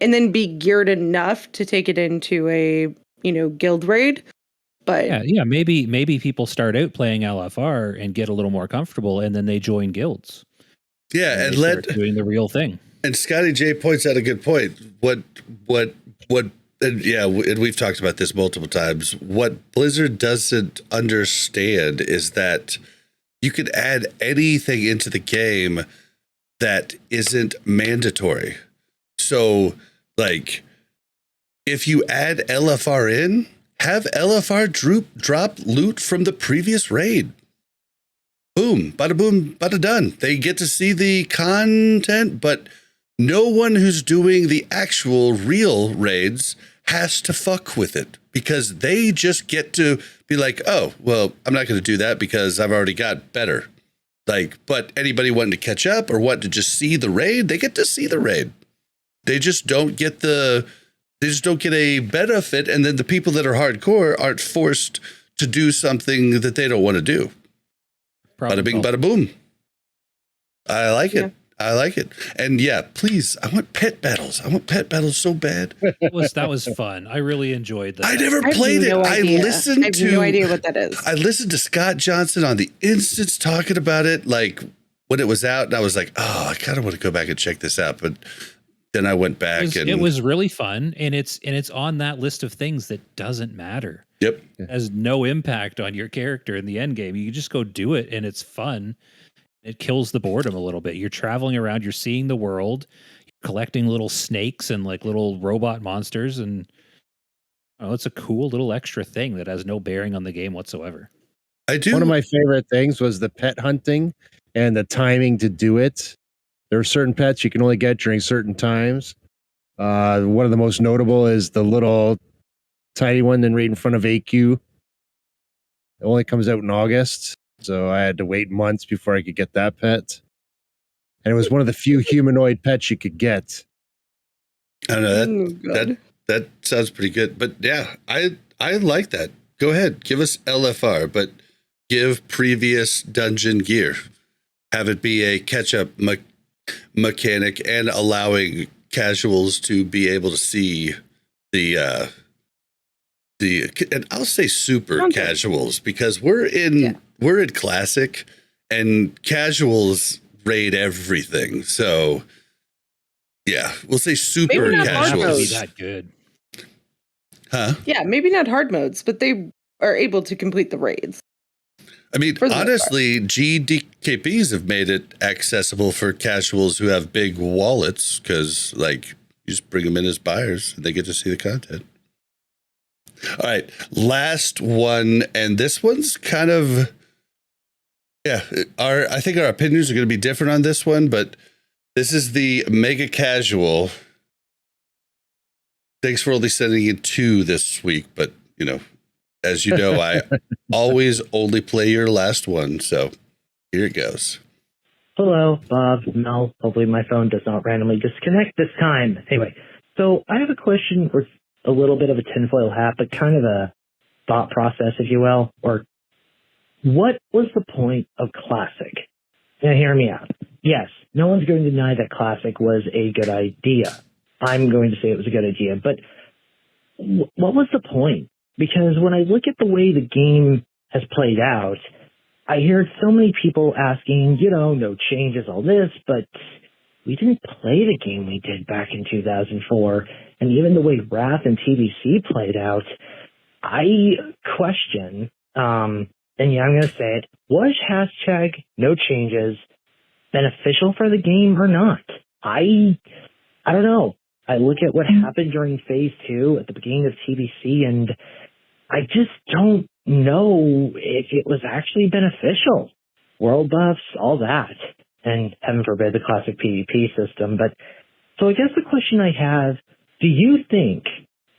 [SPEAKER 5] and then be geared enough to take it into a, guild raid. But
[SPEAKER 3] yeah, maybe people start out playing LFR and get a little more comfortable, and then they join guilds.
[SPEAKER 1] Yeah, and
[SPEAKER 3] start doing the real thing.
[SPEAKER 1] And Scotty J points out a good point. What and we've talked about this multiple times. What Blizzard doesn't understand is that you could add anything into the game that isn't mandatory. So, like, if you add LFR in, have LFR drop loot from the previous raid. Boom, bada done. They get to see the content, but no one who's doing the actual real raids has to fuck with it, because they just get to be like, oh, well, I'm not going to do that because I've already got better. Like, but anybody wanting to catch up or want to just see the raid, they get to see the raid. They just don't get a benefit, and then the people that are hardcore aren't forced to do something that they don't want to do. Bada bing, bada boom. I like it. I like it. And yeah, please, I want pet battles. I want pet battles so bad.
[SPEAKER 3] That was fun. I really enjoyed that.
[SPEAKER 1] I never played it. I have
[SPEAKER 5] no idea what that is.
[SPEAKER 1] I listened to Scott Johnson on the Instance talking about it, like when it was out, and I was like, oh, I kind of want to go back and check this out. But then I went back
[SPEAKER 3] it was really fun, and it's on that list of things that doesn't matter.
[SPEAKER 1] Yep.
[SPEAKER 3] It has no impact on your character in the end game. You just go do it, and it's fun. It kills the boredom a little bit. You're traveling around, you're seeing the world, you're collecting little snakes and like little robot monsters, and it's a cool little extra thing that has no bearing on the game whatsoever.
[SPEAKER 2] One of my favorite things was the pet hunting and the timing to do it. There are certain pets you can only get during certain times. One of the most notable is the little tiny one right in front of AQ. It only comes out in August, so I had to wait months before I could get that pet. And it was one of the few humanoid pets you could get.
[SPEAKER 1] I don't know, that sounds pretty good. But yeah, I like that. Go ahead, give us LFR, but give previous dungeon gear. Have it be a catch-up mechanic, and allowing casuals to be able to see the and I'll say super casuals, because we're in classic, and casuals raid everything. So yeah, we'll say super casuals.
[SPEAKER 3] Be that good.
[SPEAKER 1] Huh?
[SPEAKER 5] Yeah, maybe not hard modes, but they are able to complete the raids.
[SPEAKER 1] I mean, honestly, GDKPs have made it accessible for casuals who have big wallets, because like you just bring them in as buyers and they get to see the content. All right, last one, and this one's kind of, I think our opinions are going to be different on this one, but this is the mega casual. Thanks for only sending in 2 this week, but as you know, I always only play your last one, so here it goes.
[SPEAKER 11] Hello, Bob, Mel. Hopefully my phone does not randomly disconnect this time. Anyway, so I have a question with a little bit of a tinfoil hat, but kind of a thought process, if you will. Or what was the point of Classic? Now, hear me out. Yes, no one's going to deny that Classic was a good idea. I'm going to say it was a good idea, but what was the point? Because when I look at the way the game has played out, I hear so many people asking, no changes, all this, but we didn't play the game we did back in 2004. And even the way Wrath and TBC played out, I question, and yeah, I'm going to say it, was hashtag no changes beneficial for the game or not? I don't know. I look at what happened during Phase 2 at the beginning of TBC, and I just don't know if it was actually beneficial. World buffs, all that, and heaven forbid the classic PvP system. But so I guess the question I have, do you think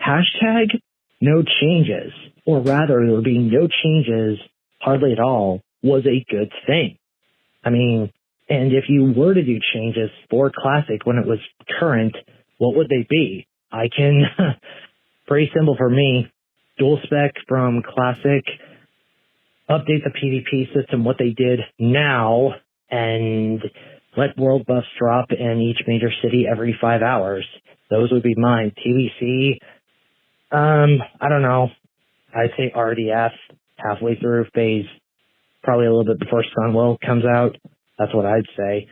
[SPEAKER 11] hashtag no changes, or rather there being no changes hardly at all, was a good thing? I mean, and if you were to do changes for Classic when it was current, what would they be? I can, pretty simple for me, dual spec from Classic, update the PvP system, what they did now, and let world buffs drop in each major city every 5 hours. Those would be mine. TBC, I don't know. I'd say RDF, halfway through phase, probably a little bit before Sunwell comes out. That's what I'd say.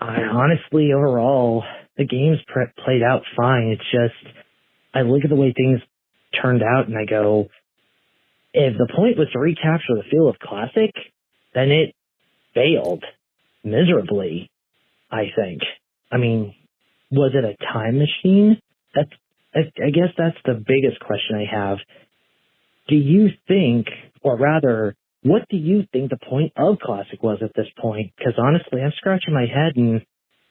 [SPEAKER 11] Honestly, overall, the game's played out fine. It's just, I look at the way things turned out and I go, if the point was to recapture the feel of Classic, then it failed miserably, I think. I mean, was it a time machine? I guess that's the biggest question I have. Do you think, or rather, what do you think the point of Classic was at this point? Because honestly, I'm scratching my head and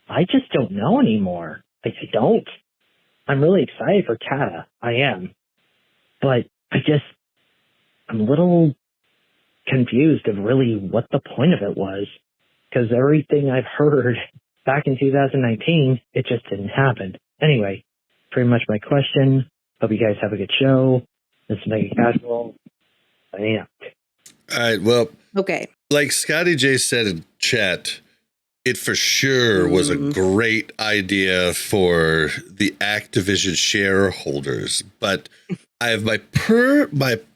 [SPEAKER 11] I just don't know anymore. I don't. I'm really excited for Cata. I am. But I'm a little confused of really what the point of it was. Because everything I've heard back in 2019, it just didn't happen. Anyway, pretty much my question. Hope you guys have a good show. This is Mega Casual. Signing out.
[SPEAKER 1] All right. Well,
[SPEAKER 5] Okay.
[SPEAKER 1] like Scotty J said in chat, it for sure was a great idea for the Activision shareholders, but I have my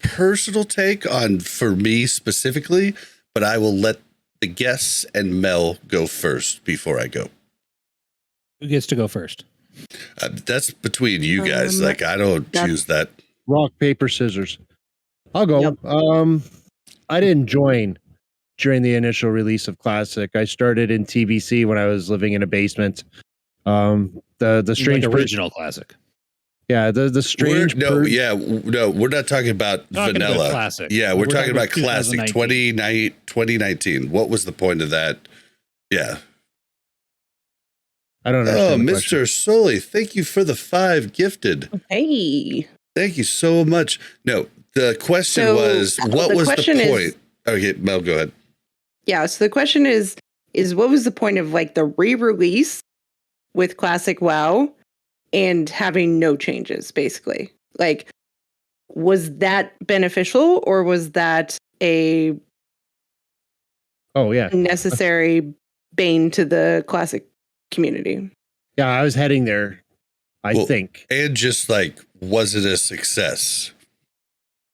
[SPEAKER 1] personal take on, for me specifically, but I will let the guests and Mel go first before I go.
[SPEAKER 3] Who gets to go first?
[SPEAKER 1] That's between you guys. Like, I don't choose that.
[SPEAKER 2] Rock, paper, scissors. I'll go.
[SPEAKER 5] Yep.
[SPEAKER 2] I didn't join during the initial release of Classic. I started in TBC when I was living in a basement. The strange
[SPEAKER 3] like original Classic.
[SPEAKER 2] Yeah, the strange.
[SPEAKER 1] No, we're not talking about vanilla.
[SPEAKER 3] Classic.
[SPEAKER 1] Yeah, we're talking about Classic
[SPEAKER 3] 2019.
[SPEAKER 1] 2019. What was the point of that? Yeah.
[SPEAKER 2] I don't know.
[SPEAKER 1] Oh, Mr. Sully, thank you for the 5 gifted.
[SPEAKER 5] Hey.
[SPEAKER 1] Thank you so much. No, the question was, what was the point? Okay, Mel, go ahead.
[SPEAKER 5] Yeah, so the question is what was the point of like the re-release with Classic WoW and having no changes, basically? Like, was that beneficial or was that a necessary bane to the Classic community?
[SPEAKER 2] Yeah, I was heading there, I think.
[SPEAKER 1] And just like, was it a success?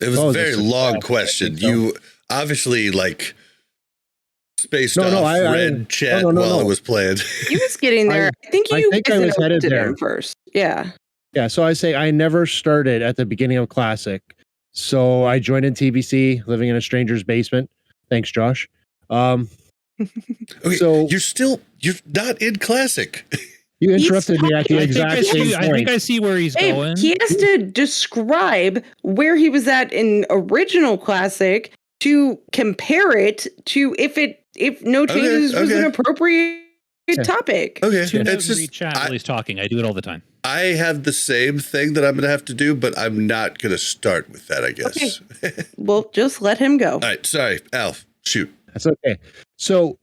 [SPEAKER 1] It was a very long question.
[SPEAKER 2] So.
[SPEAKER 1] You obviously like spaced off red chat while it was playing.
[SPEAKER 5] He was getting there. I think you
[SPEAKER 2] I was headed there
[SPEAKER 5] first. Yeah.
[SPEAKER 2] Yeah. So I say I never started at the beginning of Classic. So I joined in TBC, living in a stranger's basement. Thanks, Josh.
[SPEAKER 1] Okay, so you're not in Classic.
[SPEAKER 2] You interrupted me at the exact same point.
[SPEAKER 3] I think I see where he's going.
[SPEAKER 5] He has to describe where he was at in original Classic to compare it to if no changes was an appropriate topic.
[SPEAKER 1] Okay,
[SPEAKER 3] it's just chat while he's talking. I do it all the time.
[SPEAKER 1] I have the same thing that I'm going to have to do, but I'm not going to start with that, I guess.
[SPEAKER 5] Okay. Well, just let him go.
[SPEAKER 1] All right, sorry, Alf, shoot.
[SPEAKER 2] That's okay. So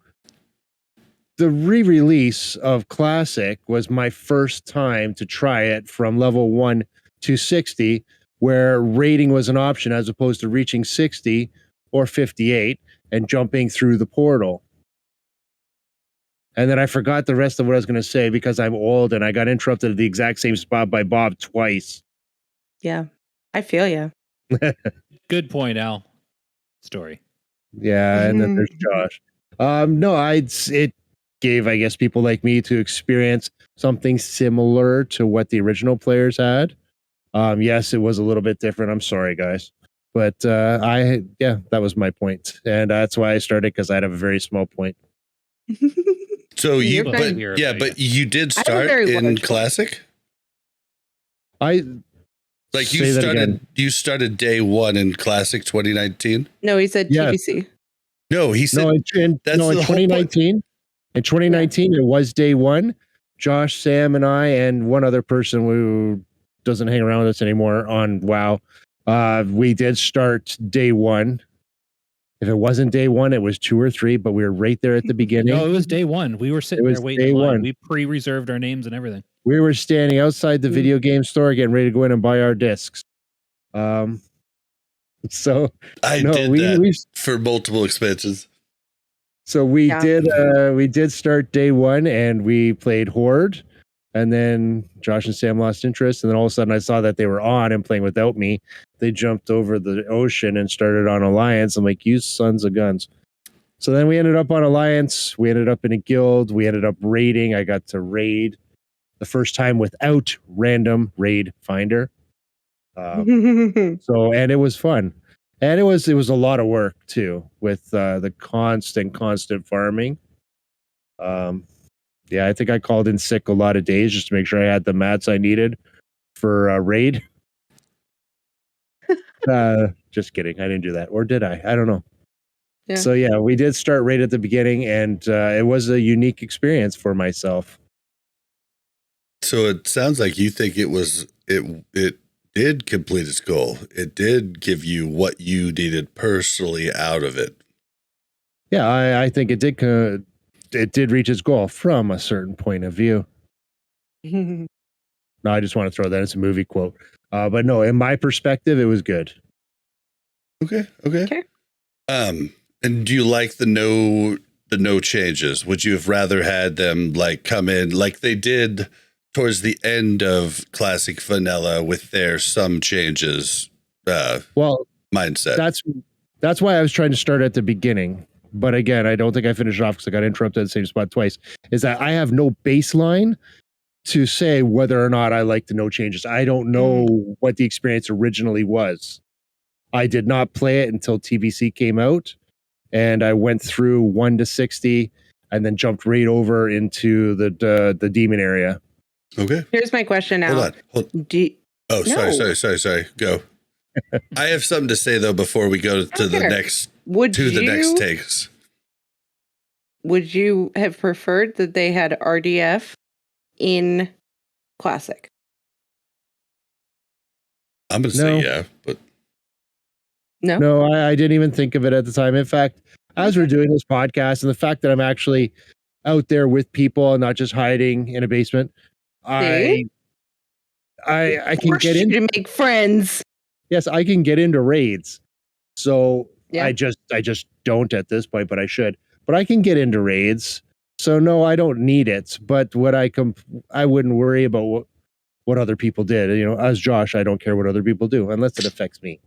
[SPEAKER 2] the re-release of Classic was my first time to try it from level 1 to 60, where raiding was an option as opposed to reaching 60 or 58 and jumping through the portal. And then I forgot the rest of what I was going to say because I'm old and I got interrupted at the exact same spot by Bob twice.
[SPEAKER 5] Yeah, I feel you.
[SPEAKER 3] Good point, Al. Story.
[SPEAKER 2] Yeah, and then there's Josh. It gave, I guess, people like me to experience something similar to what the original players had. Yes, it was a little bit different. I'm sorry, guys. But that was my point. And that's why I started, because I had a very small point.
[SPEAKER 1] So but you did start in Classic? You started day 1 in Classic 2019?
[SPEAKER 5] No, he said TBC.
[SPEAKER 1] No, he said
[SPEAKER 2] in 2019. In 2019, it was day 1. Josh, Sam, and I, and one other person who doesn't hang around with us anymore on WoW. We did start day 1. If it wasn't day 1, it was 2 or 3, but we were right there at the beginning.
[SPEAKER 3] No, it was day 1. We were sitting there waiting. Day 1. We pre-reserved our names and everything.
[SPEAKER 2] We were standing outside the video game store getting ready to go in and buy our discs. So
[SPEAKER 1] I did that for multiple expansions.
[SPEAKER 2] So we did start day 1 and we played Horde, and then Josh and Sam lost interest, and then all of a sudden I saw that they were on and playing without me. They jumped over the ocean and started on Alliance. I'm like, you sons of guns. So then we ended up on Alliance. We ended up in a guild. We ended up raiding. I got to raid the first time without random raid finder. So, and it was fun. And it was a lot of work too, with the constant farming. Yeah, I think I called in sick a lot of days just to make sure I had the mats I needed for raid. Just kidding. I didn't do that. Or did I? I don't know.
[SPEAKER 5] Yeah.
[SPEAKER 2] So yeah, we did start raid at the beginning, and it was a unique experience for myself.
[SPEAKER 1] So it sounds like you think it did complete its goal. It did give you what you needed personally out of it.
[SPEAKER 2] Yeah, I think it did reach its goal from a certain point of view. No, I just want to throw that as a movie quote. But no, in my perspective, it was good.
[SPEAKER 1] Okay. And do you like the no changes? Would you have rather had them like come in like they did towards the end of Classic Vanilla with their some changes mindset?
[SPEAKER 2] That's why I was trying to start at the beginning. But again, I don't think I finished off because I got interrupted at the same spot twice. Is that I have no baseline to say whether or not I like the no changes. I don't know what the experience originally was. I did not play it until TVC came out, and I went through 1 to 60 and then jumped right over into the demon area.
[SPEAKER 1] Okay.
[SPEAKER 5] Here's my question now.
[SPEAKER 1] Hold on. Sorry. Go. I have something to say though before we go to the next next takes.
[SPEAKER 5] Would you have preferred that they had RDF in Classic?
[SPEAKER 1] I'm going to say yeah, but
[SPEAKER 2] No, I didn't even think of it at the time. In fact, as we're doing this podcast and the fact that I'm actually out there with people and not just hiding in a basement, I can get in
[SPEAKER 5] to make friends.
[SPEAKER 2] Yes, I can get into raids. So
[SPEAKER 5] Yeah.
[SPEAKER 2] I just don't at this point, but I should. But I can get into raids. So no, I don't need it. But what I wouldn't worry about what other people did. You know, as Josh, I don't care what other people do unless it affects me.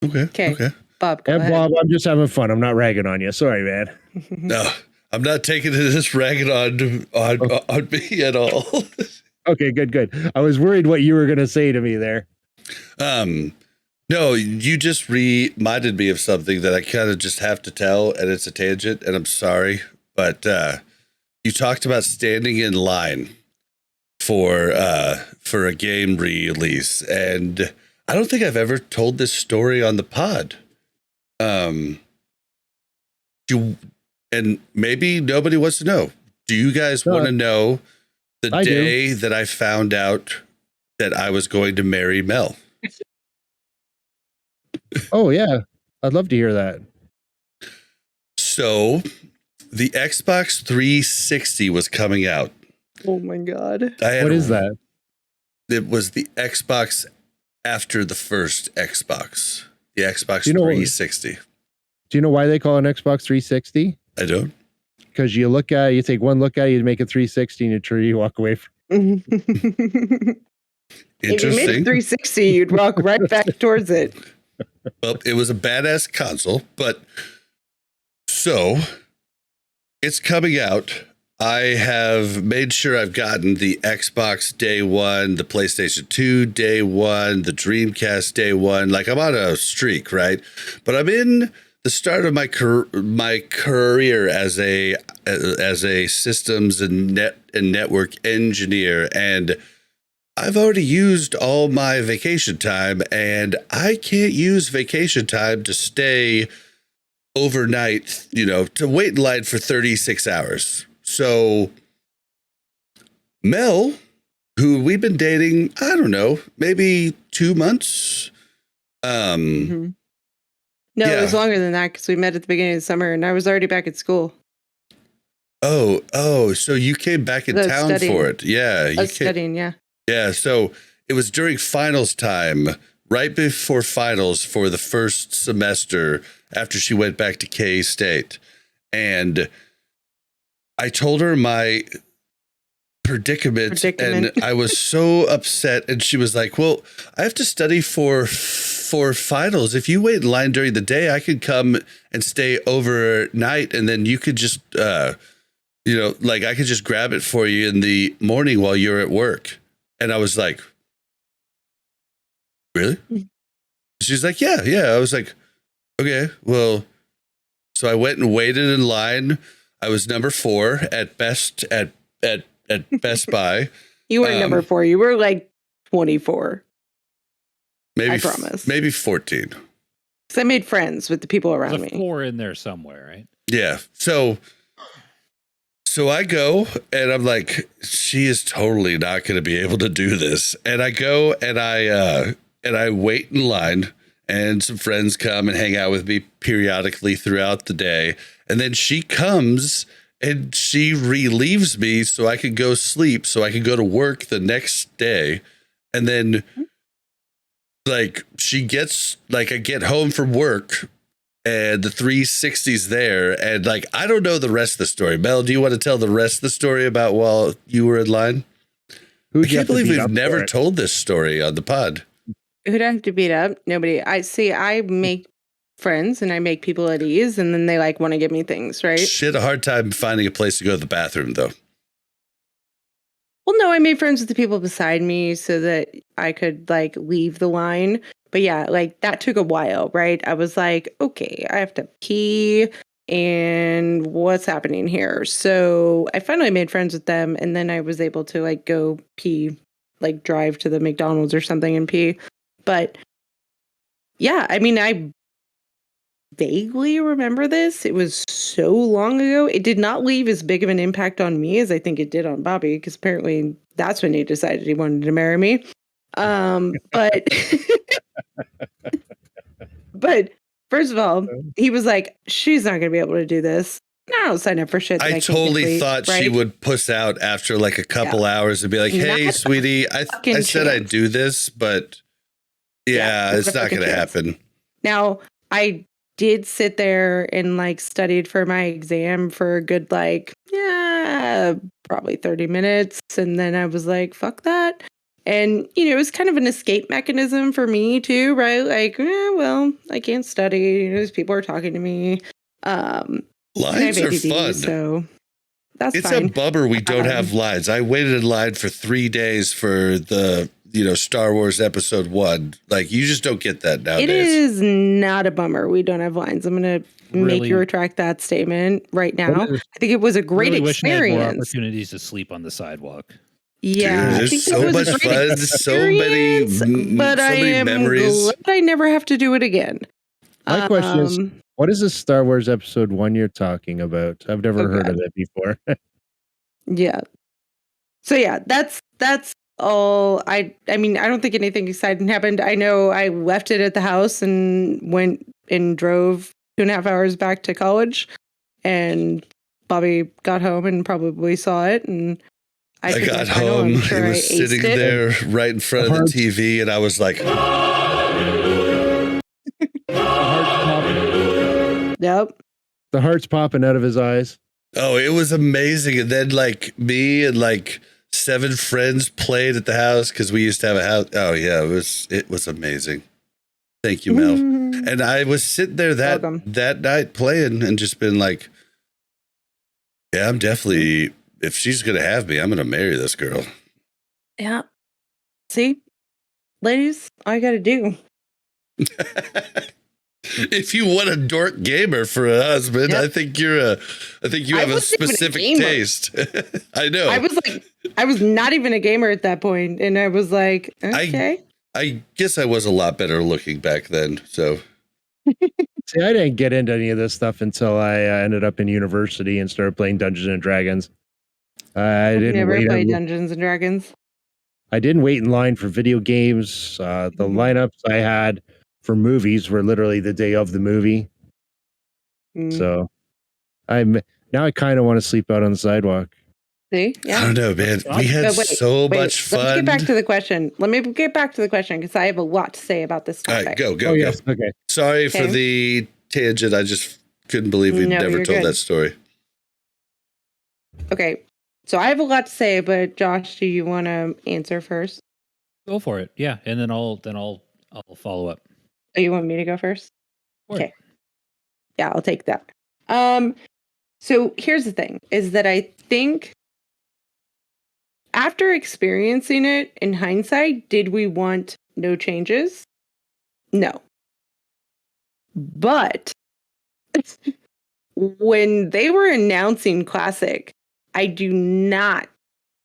[SPEAKER 1] Okay.
[SPEAKER 5] Bob, go
[SPEAKER 2] and
[SPEAKER 5] ahead.
[SPEAKER 2] Bob, I'm just having fun. I'm not ragging on you. Sorry, man.
[SPEAKER 1] No, I'm not taking this ragging on me at all.
[SPEAKER 2] Okay, good. I was worried what you were going to say to me there.
[SPEAKER 1] No, you just reminded me of something that I kind of just have to tell, and it's a tangent, and I'm sorry, but you talked about standing in line for a game release, and I don't think I've ever told this story on the pod. And maybe nobody wants to know. Do you guys want to know the day that I found out that I was going to marry Mel?
[SPEAKER 2] Oh yeah, I'd love to hear that.
[SPEAKER 1] So, the Xbox 360 was coming out.
[SPEAKER 5] Oh my god!
[SPEAKER 2] What is that?
[SPEAKER 1] It was the Xbox after the first Xbox, the Xbox 360.
[SPEAKER 2] Do you know why they call it an Xbox 360?
[SPEAKER 1] I don't.
[SPEAKER 2] Because you take one look at it, you make it 360, and you walk away from.
[SPEAKER 1] Interesting.
[SPEAKER 5] If you made it 360, you'd walk right back towards it.
[SPEAKER 1] Well, it was a badass console, but so it's coming out. I have made sure I've gotten the Xbox day one, the PlayStation 2 day one, the Dreamcast day one. Like I'm on a streak, right? But I'm in the start of my career as a systems and network engineer, and I've already used all my vacation time, and I can't use vacation time to stay overnight, to wait in line for 36 hours. So Mel, who we've been dating, I don't know, maybe 2 months.
[SPEAKER 5] No, it was longer than that because we met at the beginning of the summer and I was already back at school.
[SPEAKER 1] Oh, so you came back in town for it. Yeah.
[SPEAKER 5] I was studying, yeah.
[SPEAKER 1] Yeah, so it was during finals time, right before finals for the first semester after she went back to K-State. And I told her my predicament. And I was so upset. And she was like, well, I have to study for finals. If you wait in line during the day, I could come and stay overnight, and then you could just, I could just grab it for you in the morning while you're at work. And I was like, really? She's like, yeah. I was like, okay, well, so I went and waited in line. I was number 4 at Best Buy.
[SPEAKER 5] You weren't number 4. You were like 24.
[SPEAKER 1] Maybe
[SPEAKER 5] I promise.
[SPEAKER 1] Maybe 14.
[SPEAKER 5] Because I made friends with the people around
[SPEAKER 3] There's a
[SPEAKER 5] me.
[SPEAKER 3] 4 in there somewhere, right?
[SPEAKER 1] Yeah. So I go and I'm like, she is totally not going to be able to do this. And I go and I wait in line, and some friends come and hang out with me periodically throughout the day. And then she comes and she relieves me so I can go sleep, so I can go to work the next day. And then like she gets like, I get home from work and the 360's there. And like, I don't know the rest of the story. Mel, do you want to tell the rest of the story about while you were in line? I can't believe we've never told this story on the pod.
[SPEAKER 5] Who'd I have to beat up? Nobody. I make friends and I make people at ease, and then they like want to give me things, right?
[SPEAKER 1] She had a hard time finding a place to go to the bathroom, though.
[SPEAKER 5] Well, no, I made friends with the people beside me so that I could like leave the line. But yeah, like that took a while, right? I was like, okay, I have to pee, and what's happening here? So I finally made friends with them, and then I was able to like go pee, like drive to the McDonald's or something and pee. But yeah, I mean, I vaguely remember this. It was so long ago. It did not leave as big of an impact on me as I think it did on Bobby, because apparently that's when he decided he wanted to marry me. But but first of all, he was like, she's not going to be able to do this. No, I don't sign up for shit.
[SPEAKER 1] I totally thought she would puss out after like a couple hours and be like, hey, sweetie, I said I'd do this, but yeah, it's not going to happen.
[SPEAKER 5] Now, I did sit there and like studied for my exam for a good probably 30 minutes. And then I was like, fuck that. And, you know, it was kind of an escape mechanism for me too, right? Like, well, I can't study. You know, people are talking to me.
[SPEAKER 1] Lines are fun.
[SPEAKER 5] So that's
[SPEAKER 1] it's
[SPEAKER 5] fine.
[SPEAKER 1] A bummer we don't have lines. I waited in line for 3 days for the, Star Wars Episode 1. Like, you just don't get that nowadays.
[SPEAKER 5] It is not a bummer we don't have lines. I'm going to make you retract that statement right now. I think it was a great experience.
[SPEAKER 3] Wish I had more opportunities to sleep on the sidewalk.
[SPEAKER 5] Yeah,
[SPEAKER 1] dude, there's so much fun, so many memories.
[SPEAKER 5] Glad I never have to do it again.
[SPEAKER 2] My question is, what is this Star Wars Episode 1 you're talking about? I've never heard of it before.
[SPEAKER 5] Yeah. So yeah, that's all. I mean, I don't think anything exciting happened. I know I left it at the house and went and drove 2.5 hours back to college, and Bobby got home and probably saw it, and I
[SPEAKER 1] got home. It was sitting there right in front of the TV, and I was like,
[SPEAKER 5] yep.
[SPEAKER 2] The heart's popping out of his eyes.
[SPEAKER 1] Oh, it was amazing. And then like me and like 7 friends played at the house because we used to have a house. Oh yeah, it was amazing. Thank you, Mel. And I was sitting there that night playing and just been like, yeah, I'm definitely, if she's gonna have me, I'm gonna marry this girl.
[SPEAKER 5] Yeah. See, ladies, all you gotta do.
[SPEAKER 1] If you want a dork gamer for a husband, I think you have a specific taste. I know.
[SPEAKER 5] I was not even a gamer at that point, and I was like, okay.
[SPEAKER 1] I guess I was a lot better looking back then. So,
[SPEAKER 2] see, I didn't get into any of this stuff until I ended up in university and started playing Dungeons and Dragons. I didn't
[SPEAKER 5] never played Dungeons and Dragons.
[SPEAKER 2] I didn't wait in line for video games. The lineups I had for movies were literally the day of the movie. So I kind of want to sleep out on the sidewalk.
[SPEAKER 5] See? Yeah.
[SPEAKER 1] I don't know, man. We had so much fun.
[SPEAKER 5] Let's get back to the question. Let me get back to the question because I have a lot to say about this topic.
[SPEAKER 1] All right, go.
[SPEAKER 2] Yes. Okay.
[SPEAKER 1] Sorry for the tangent. I just couldn't believe we never told that story.
[SPEAKER 5] Okay. So I have a lot to say, but Josh, do you want to answer first?
[SPEAKER 3] Go for it. Yeah, and then I'll follow up.
[SPEAKER 5] Oh, you want me to go first?
[SPEAKER 3] Sure.
[SPEAKER 5] Okay. Yeah, I'll take that. So here's the thing, is that I think after experiencing it in hindsight, did we want no changes? No. But when they were announcing Classic, I do not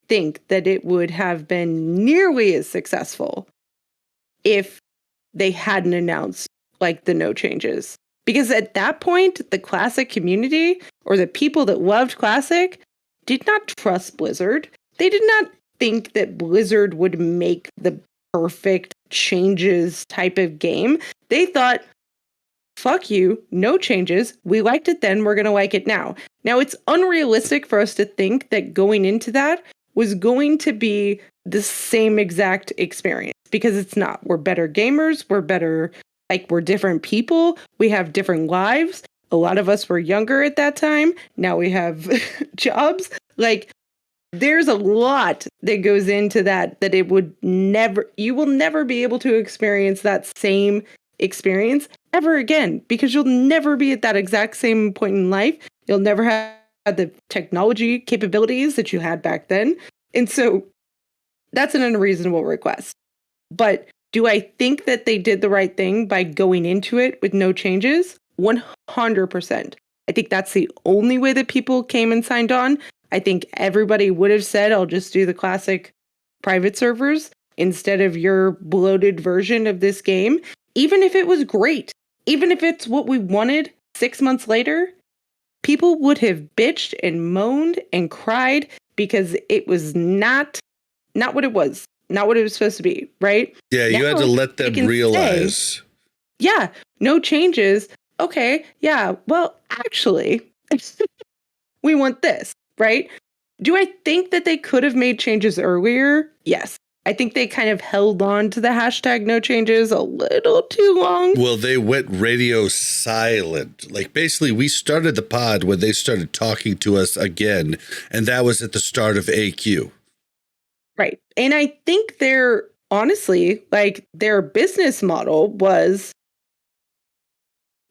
[SPEAKER 5] think that it would have been nearly as successful if they hadn't announced like the no changes. Because at that point, the Classic community or the people that loved Classic did not trust Blizzard. They did not think that Blizzard would make the perfect changes type of game. They thought, fuck you, no changes. We liked it then, we're going to like it now. Now, it's unrealistic for us to think that going into that was going to be the same exact experience, because it's not. We're better gamers, we're different people, we have different lives. A lot of us were younger at that time. Now we have jobs. Like, there's a lot that goes into that you will never be able to experience that same experience ever again, because you'll never be at that exact same point in life. You'll never have the technology capabilities that you had back then. And so that's an unreasonable request. But do I think that they did the right thing by going into it with no changes? 100%. I think that's the only way that people came and signed on. I think everybody would have said, I'll just do the Classic private servers instead of your bloated version of this game. Even if it was great, even if it's what we wanted 6 months later, people would have bitched and moaned and cried because it was not what it was, not what it was supposed to be, right?
[SPEAKER 1] Yeah, you had to let them realize.
[SPEAKER 5] Yeah, no changes. Okay, yeah, well, actually, we want this, right? Do I think that they could have made changes earlier? Yes. I think they kind of held on to the hashtag no changes a little too long.
[SPEAKER 1] Well, they went radio silent. Like, basically, we started the pod when they started talking to us again, and that was at the start of AQ.
[SPEAKER 5] Right. And I think their business model was,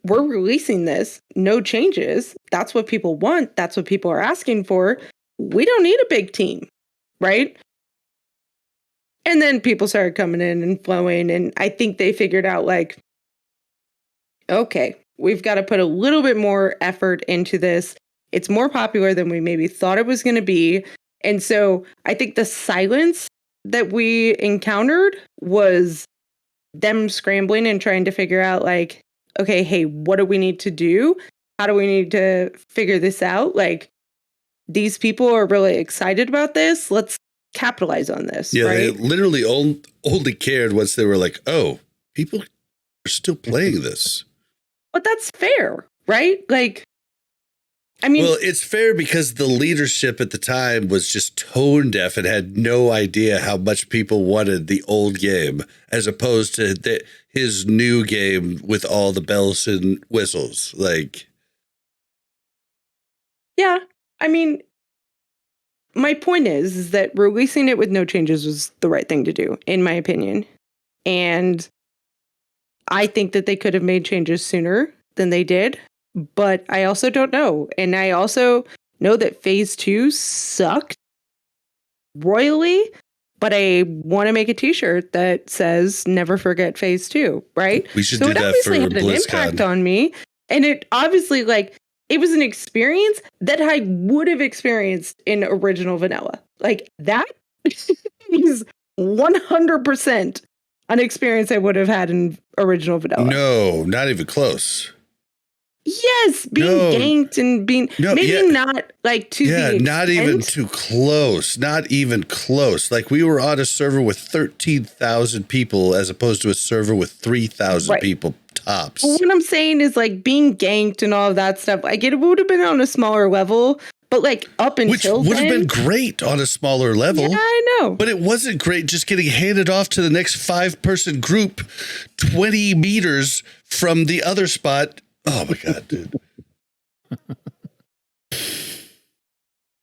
[SPEAKER 5] we're releasing this, no changes. That's what people want. That's what people are asking for. We don't need a big team, right? And then people started coming in and flowing. And I think they figured out, like, okay, we've got to put a little bit more effort into this. It's more popular than we maybe thought it was going to be. And so I think the silence that we encountered was them scrambling and trying to figure out, like, okay, hey, what do we need to do? How do we need to figure this out? Like, these people are really excited about this. Let's capitalize on this.
[SPEAKER 1] Yeah,
[SPEAKER 5] right?
[SPEAKER 1] They literally only cared once they were like, oh, people are still playing this.
[SPEAKER 5] But that's fair, right? Like, I mean,
[SPEAKER 1] well, it's fair because the leadership at the time was just tone deaf and had no idea how much people wanted the old game, as opposed to his new game with all the bells and whistles. Like,
[SPEAKER 5] yeah, I mean, my point is that releasing it with no changes was the right thing to do, in my opinion. And I think that they could have made changes sooner than they did, but I also don't know. And I also know that phase 2 sucked royally, but I want to make a t-shirt that says never forget phase 2, right?
[SPEAKER 1] We should do that for BlizzCon.
[SPEAKER 5] It obviously had an impact on me. And it obviously, like, it was an experience that I would have experienced in original vanilla. Like, that is 100% an experience I would have had in original vanilla.
[SPEAKER 1] No, not even close.
[SPEAKER 5] Yes, being ganked and being not like to the extent.
[SPEAKER 1] Not even too close. Not even close. Like, we were on a server with 13,000 people as opposed to a server with 3,000 people tops.
[SPEAKER 5] Well, what I'm saying is, like, being ganked and all of that stuff, like, it would have been on a smaller level, but like up until
[SPEAKER 1] which would have been great on a smaller level.
[SPEAKER 5] Yeah, I know.
[SPEAKER 1] But it wasn't great just getting handed off to the next 5-person group 20 meters from the other spot. Oh my God, dude.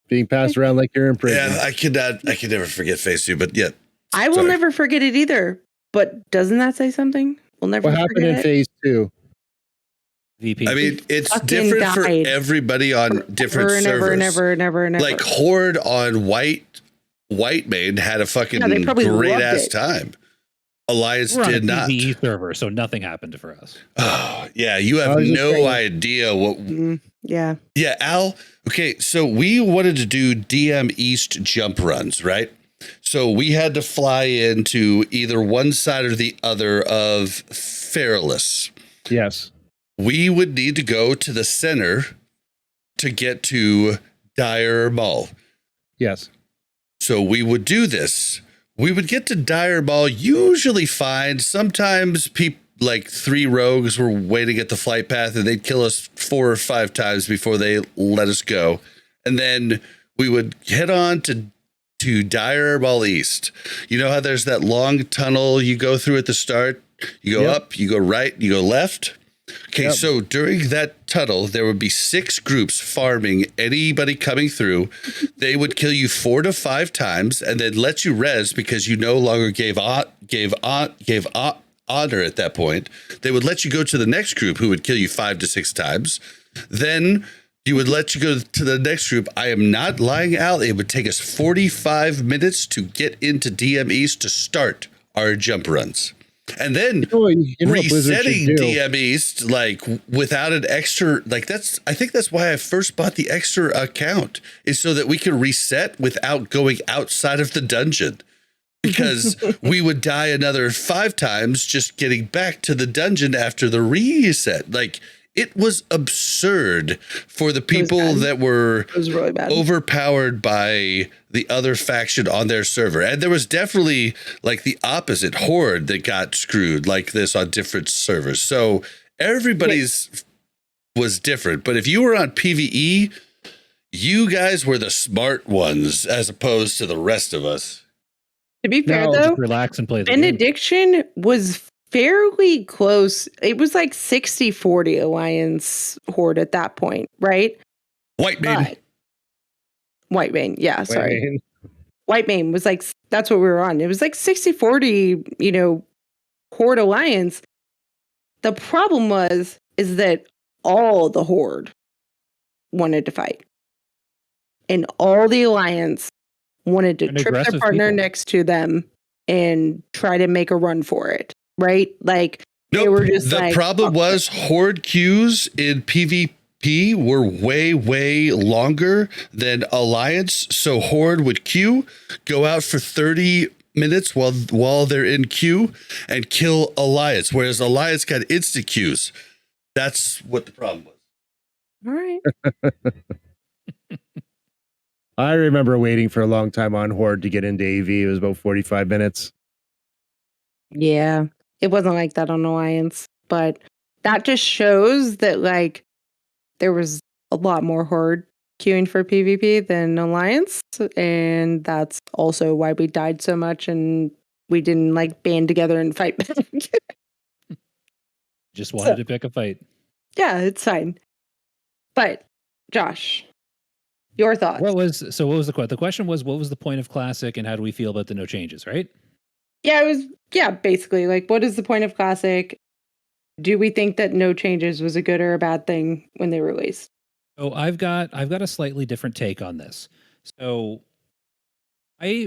[SPEAKER 2] Being passed around like you're in prison.
[SPEAKER 1] Yeah, I could never forget phase 2, but yeah.
[SPEAKER 5] I will never forget it either. But doesn't that say something? We'll never
[SPEAKER 2] forget it. What happened in phase 2?
[SPEAKER 1] VP. I mean, it's different for everybody on different servers.
[SPEAKER 5] Never.
[SPEAKER 1] Like, Horde on White Main had a fucking great ass time. Alliance
[SPEAKER 3] We're on a
[SPEAKER 1] did not.
[SPEAKER 3] PvE server, so nothing happened for us.
[SPEAKER 1] Oh, yeah, you have
[SPEAKER 2] I was just
[SPEAKER 1] no
[SPEAKER 2] saying.
[SPEAKER 1] idea what.
[SPEAKER 5] Yeah.
[SPEAKER 1] Yeah, Al. Okay, so we wanted to do DM East jump runs, right? So we had to fly into either one side or the other of Fairless.
[SPEAKER 2] Yes.
[SPEAKER 1] We would need to go to the center to get to Dire Mall.
[SPEAKER 2] Yes.
[SPEAKER 1] So we would do this. We would get to Dire Mall, usually fine. Sometimes people, like 3 rogues were waiting at the flight path and they'd kill us 4 or 5 times before they let us go. And then we would head on to Dire Mall East. You know how there's that long tunnel you go through at the start? You go up, you go right, you go left. Okay, so during that tunnel, there would be 6 groups farming anybody coming through. They would kill you 4 to 5 times and then let you res because you no longer gave honor at that point. They would let you go to the next group who would kill you 5 to 6 times. Then you would let you go to the next group. I am not lying out. It would take us 45 minutes to get into DM East to start our jump runs. And then resetting DM East, like without an extra, like I think that's why I first bought the extra account, is so that we could reset without going outside of the dungeon. Because we would die another 5 times just getting back to the dungeon after the reset. Like, it was absurd for the people that were
[SPEAKER 5] really bad.
[SPEAKER 1] Overpowered by the other faction on their server. And there was definitely like the opposite horde that got screwed like this on different servers. So everybody's was different. But if you were on PvE, you guys were the smart ones as opposed to the rest of us.
[SPEAKER 5] To be fair, though,
[SPEAKER 3] just relax and play the game.
[SPEAKER 5] Benediction was fairly close. It was like 60-40 Alliance Horde at that point, right?
[SPEAKER 1] Whitemane.
[SPEAKER 5] Yeah, sorry. Whitemane was like, that's what we were on. It was like 60-40, Horde Alliance. The problem is that all the Horde wanted to fight. And all the Alliance wanted to trip their partner next to them and try to make a run for it. Right? Like, they were just
[SPEAKER 1] the problem was horde queues in PvP were way, way longer than Alliance. So horde would queue, go out for 30 minutes while they're in queue and kill Alliance, whereas Alliance got instant queues. That's what the problem was.
[SPEAKER 5] All right.
[SPEAKER 2] I remember waiting for a long time on Horde to get into AV. It was about 45 minutes.
[SPEAKER 5] Yeah. It wasn't like that on Alliance, but that just shows that like there was a lot more Horde queuing for PvP than Alliance, and that's also why we died so much and we didn't like band together and fight back.
[SPEAKER 3] Just wanted to pick a fight.
[SPEAKER 5] Yeah, it's fine. But Josh, your thoughts?
[SPEAKER 3] What was the question? Was what was the point of Classic and how do we feel about the no changes, right?
[SPEAKER 5] Yeah, basically, like, what is the point of Classic? Do we think that no changes was a good or a bad thing when they released?
[SPEAKER 3] So I've got a slightly different take on this. So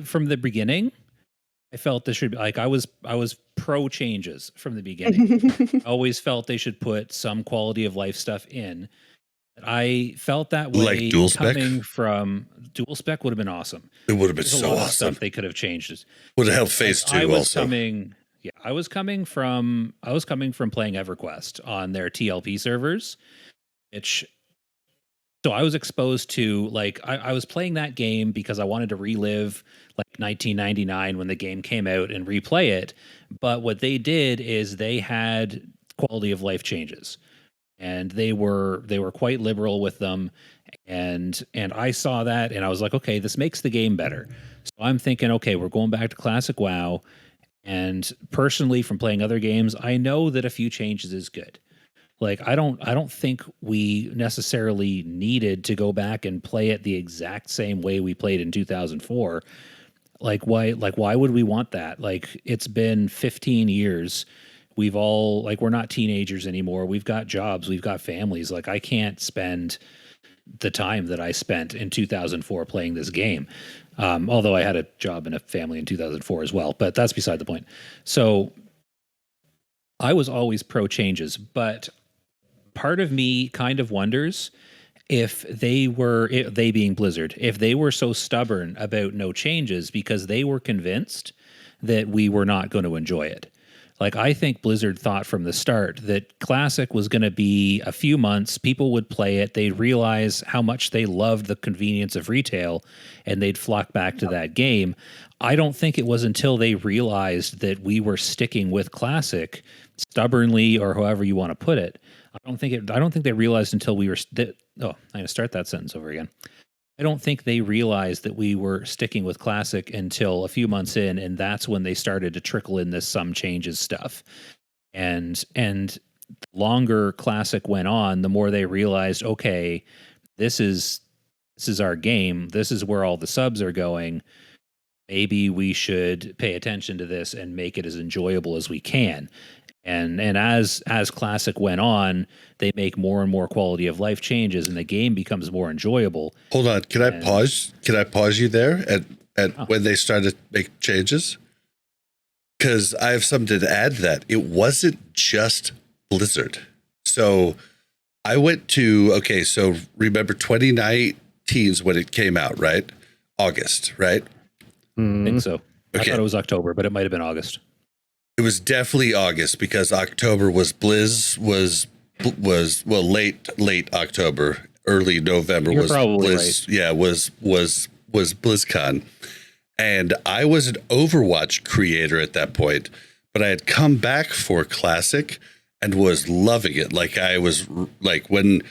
[SPEAKER 3] from the beginning, I felt this should be like I was pro changes from the beginning. I always felt they should put some quality of life stuff in. I felt that way,
[SPEAKER 1] like dual spec?
[SPEAKER 3] Coming from dual spec would have been awesome.
[SPEAKER 1] It would have been
[SPEAKER 3] There's
[SPEAKER 1] so
[SPEAKER 3] a lot of
[SPEAKER 1] awesome.
[SPEAKER 3] stuff they could have changed.
[SPEAKER 1] Would have helped phase 2 also.
[SPEAKER 3] I was coming from playing EverQuest on their TLP servers, so I was exposed to like I was playing that game because I wanted to relive like 1999 when the game came out and replay it. But what they did is they had quality of life changes. And they were quite liberal with them, and I saw that, and I was like, okay, this makes the game better. So I'm thinking, okay, we're going back to classic WoW, and personally, from playing other games, I know that a few changes is good. Like I don't think we necessarily needed to go back and play it the exact same way we played in 2004. Why would we want that? Like it's been 15 years. We've all we're not teenagers anymore. We've got jobs. We've got families. Like I can't spend the time that I spent in 2004 playing this game. Although I had a job and a family in 2004 as well, but that's beside the point. So I was always pro changes, but part of me kind of wonders if they being Blizzard, if they were so stubborn about no changes because they were convinced that we were not going to enjoy it. Like, I think Blizzard thought from the start that Classic was going to be a few months, people would play it, they'd realize how much they loved the convenience of retail, and they'd flock back to that game. I don't think it was until they realized that we were sticking with Classic stubbornly, or however you want to put it. I don't think they realized until we were. I'm going to start that sentence over again. I don't think they realized that we were sticking with Classic until a few months in, and that's when they started to trickle in this some changes stuff. And the longer Classic went on, the more they realized, okay, this is our game. This is where all the subs are going. Maybe we should pay attention to this and make it as enjoyable as we can. And as Classic went on, they make more and more quality of life changes, and the game becomes more enjoyable.
[SPEAKER 1] Hold on, can I pause? Can I pause you there at when they started to make changes? Because I have something to add to that. It wasn't just Blizzard. So I went to so remember 2019 is when it came out, right? August, right?
[SPEAKER 3] I think so.
[SPEAKER 1] Okay.
[SPEAKER 3] I thought it was October, but it might have been August.
[SPEAKER 1] It was definitely August because October was late October, early November.
[SPEAKER 3] You're
[SPEAKER 1] was
[SPEAKER 3] probably
[SPEAKER 1] Blizz.
[SPEAKER 3] right.
[SPEAKER 1] Yeah, was BlizzCon, and I was an Overwatch creator at that point, but I had come back for Classic and was loving it. Like I was like when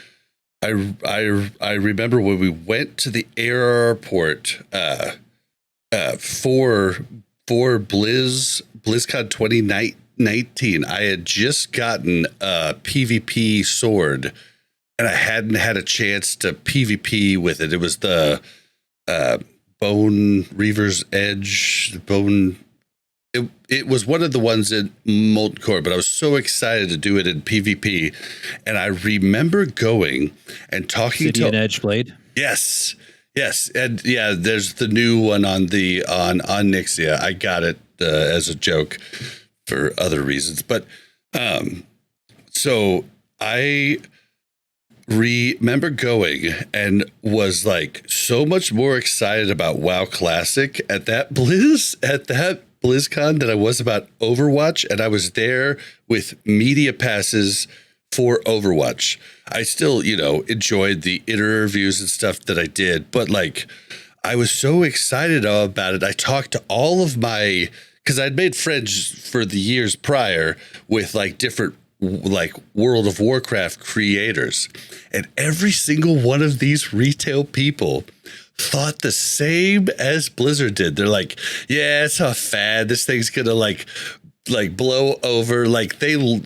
[SPEAKER 1] I remember when we went to the airport for BlizzCon 2019, I had just gotten a PvP sword, and I hadn't had a chance to PvP with it. It was the Bone Reaver's Edge. It was one of the ones in Molten Core, but I was so excited to do it in PvP, and I remember going and talking
[SPEAKER 3] Obsidian Edge Blade.
[SPEAKER 1] Yes. And yeah, there's the new one on Nixia. I got it as a joke for other reasons. But so I remember going and was like so much more excited about WoW Classic at that BlizzCon than I was about Overwatch. And I was there with media passes for Overwatch. I still, enjoyed the interviews and stuff that I did, but like I was so excited about it. I talked to all of because I'd made friends for the years prior with like different like World of Warcraft creators, and every single one of these retail people thought the same as Blizzard did. They're like, yeah, it's a fad. This thing's gonna like blow over. Like they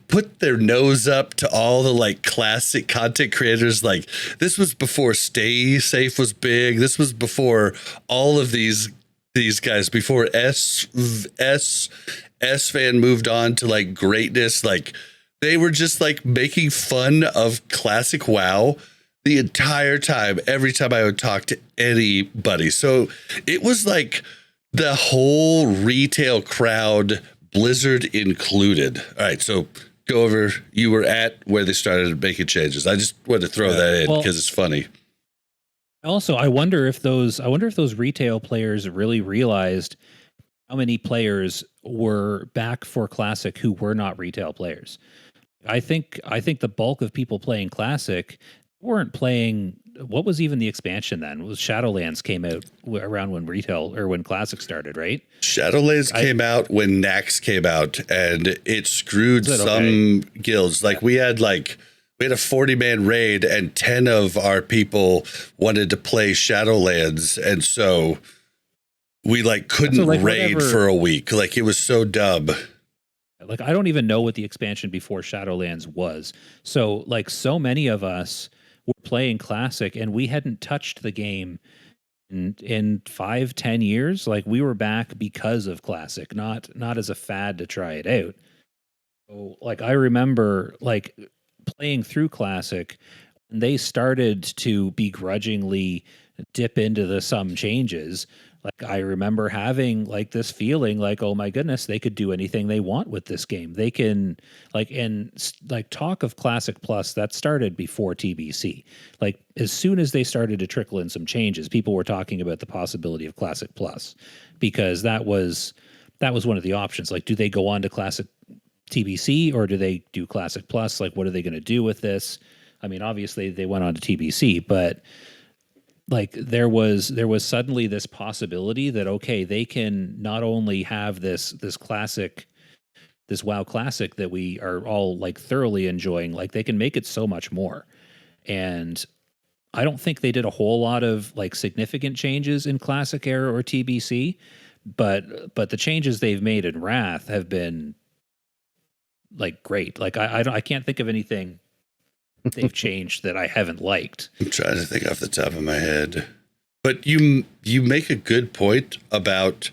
[SPEAKER 1] put their nose up to all the like classic content creators. Like this was before Stay Safe was big. This was before all of these guys, before S-Fan moved on to like greatness. Like they were just like making fun of classic WoW the entire time, every time I would talk to anybody. So it was like the whole retail crowd, Blizzard included. All right, so go over. You were at where they started making changes. I just wanted to throw that in because it's funny.
[SPEAKER 3] Also, I wonder if those retail players really realized how many players were back for Classic who were not retail players. I think the bulk of people playing Classic weren't playing. What was even the expansion then? It was Shadowlands came out around when retail or when Classic started, right?
[SPEAKER 1] Shadowlands came out when Nax came out, and it screwed some guilds. Like we had a 40-man raid, and 10 of our people wanted to play Shadowlands, and so we couldn't raid for a week. Like it was so dumb.
[SPEAKER 3] Like I don't even know what the expansion before Shadowlands was. So so many of us were playing Classic, and we hadn't touched the game in 5-10 years. Like we were back because of Classic, not as a fad to try it out. So I remember playing through Classic, and they started to begrudgingly dip into some changes, like I remember having like this feeling like, oh my goodness, they could do anything they want with this game. They can like talk of Classic Plus that started before TBC. Like as soon as they started to trickle in some changes, people were talking about the possibility of Classic Plus, because that was one of the options. Like, do they go on to Classic TBC or do they do Classic Plus? Like, what are they going to do with this? I mean, obviously they went on to TBC, but like there was suddenly this possibility that, okay, they can not only have this classic, this WoW classic that we are all like thoroughly enjoying, like they can make it so much more. And I don't think they did a whole lot of like significant changes in Classic Era or TBC, but the changes they've made in Wrath have been like great. Like I can't think of anything they've changed that I haven't liked.
[SPEAKER 1] I'm trying to think off the top of my head. But you make a good point about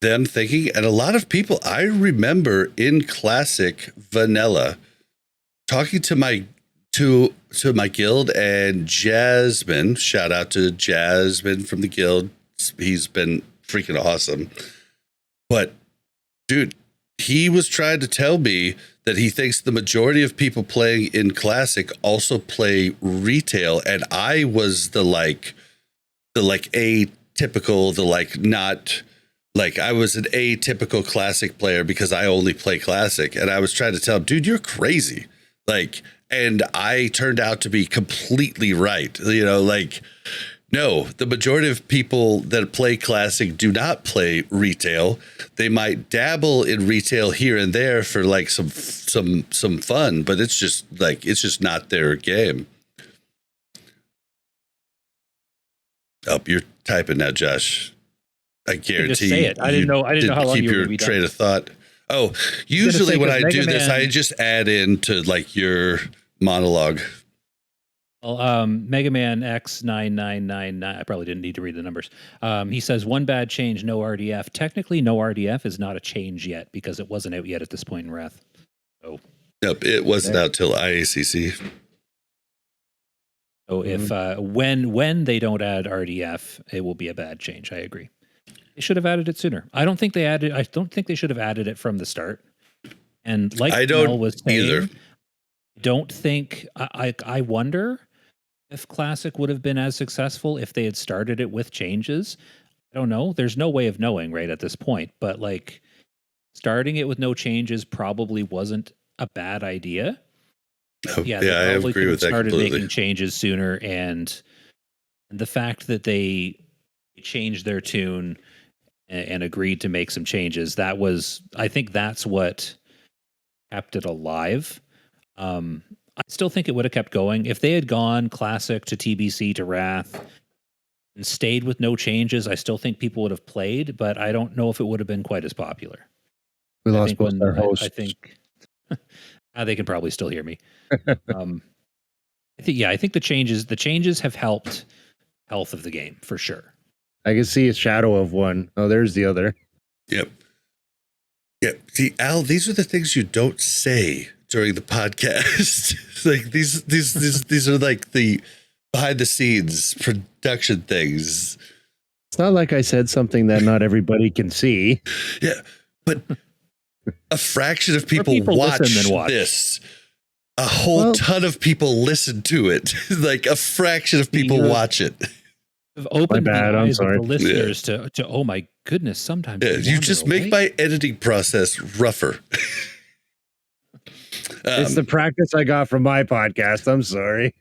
[SPEAKER 1] them thinking, and a lot of people I remember in Classic Vanilla talking to my guild, and Jasmine, shout out to Jasmine from the guild. He's been freaking awesome. But dude, he was trying to tell me that he thinks the majority of people playing in Classic also play retail, and I was the atypical, not like I was an atypical Classic player because I only play Classic, and I was trying to tell him, dude, you're crazy. Like, and I turned out to be completely right. You know, like, no, the majority of people that play Classic do not play retail. They might dabble in retail here and there for like some fun, but it's just not their game. Oh, you're typing now, Josh. I guarantee.
[SPEAKER 3] Just say it. I didn't know how long
[SPEAKER 1] keep
[SPEAKER 3] you were
[SPEAKER 1] your
[SPEAKER 3] gonna be
[SPEAKER 1] train
[SPEAKER 3] done.
[SPEAKER 1] of thought. Oh, usually when I do
[SPEAKER 3] Mega
[SPEAKER 1] this,
[SPEAKER 3] Man-
[SPEAKER 1] I just add into like your monologue.
[SPEAKER 3] Well, Mega Man X9999, I probably didn't need to read the numbers. He says, one bad change, no RDF. Technically, no RDF is not a change yet because it wasn't out yet at this point in Wrath. So,
[SPEAKER 1] Yep, it wasn't out till IACC.
[SPEAKER 3] so if when they don't add RDF, it will be a bad change. I agree. They should have added it sooner. I don't think they should have added it from the start. And like
[SPEAKER 1] I don't
[SPEAKER 3] Mel was saying,
[SPEAKER 1] either.
[SPEAKER 3] Don't think I wonder if Classic would have been as successful if they had started it with changes. I don't know. There's no way of knowing right at this point, but like starting it with no changes probably wasn't a bad idea.
[SPEAKER 1] Oh,
[SPEAKER 3] Yeah,
[SPEAKER 1] yeah, I
[SPEAKER 3] they probably
[SPEAKER 1] agree
[SPEAKER 3] could
[SPEAKER 1] with
[SPEAKER 3] have
[SPEAKER 1] that
[SPEAKER 3] started
[SPEAKER 1] completely.
[SPEAKER 3] making changes sooner, and the fact that they changed their tune and agreed to make some changes, I think that's what kept it alive. I still think it would have kept going if they had gone Classic to TBC to Wrath and stayed with no changes. I still think people would have played, but I don't know if it would have been quite as popular.
[SPEAKER 2] We
[SPEAKER 3] I
[SPEAKER 2] lost
[SPEAKER 3] think
[SPEAKER 2] both our hosts.
[SPEAKER 3] I think they can probably still hear me. I think the changes have helped health of the game for sure.
[SPEAKER 2] I can see a shadow of one. Oh, there's the other.
[SPEAKER 1] Yep. Yeah. See, Al, these are the things you don't say during the podcast. Like these are like the behind the scenes production things.
[SPEAKER 2] It's not like I said something that not everybody can see.
[SPEAKER 1] Yeah, but a fraction of people
[SPEAKER 3] people
[SPEAKER 1] watch
[SPEAKER 3] listen than watch.
[SPEAKER 1] this. A whole ton of people listen to it. Like a fraction of people watch it.
[SPEAKER 3] Have opened
[SPEAKER 2] My bad,
[SPEAKER 3] the
[SPEAKER 2] I'm
[SPEAKER 3] eyes of
[SPEAKER 2] sorry.
[SPEAKER 3] the listeners to oh my goodness, sometimes
[SPEAKER 1] Yeah,
[SPEAKER 3] you
[SPEAKER 1] you
[SPEAKER 3] wander
[SPEAKER 1] just
[SPEAKER 3] away.
[SPEAKER 1] make my editing process rougher.
[SPEAKER 2] It's the practice I got from my podcast. I'm sorry.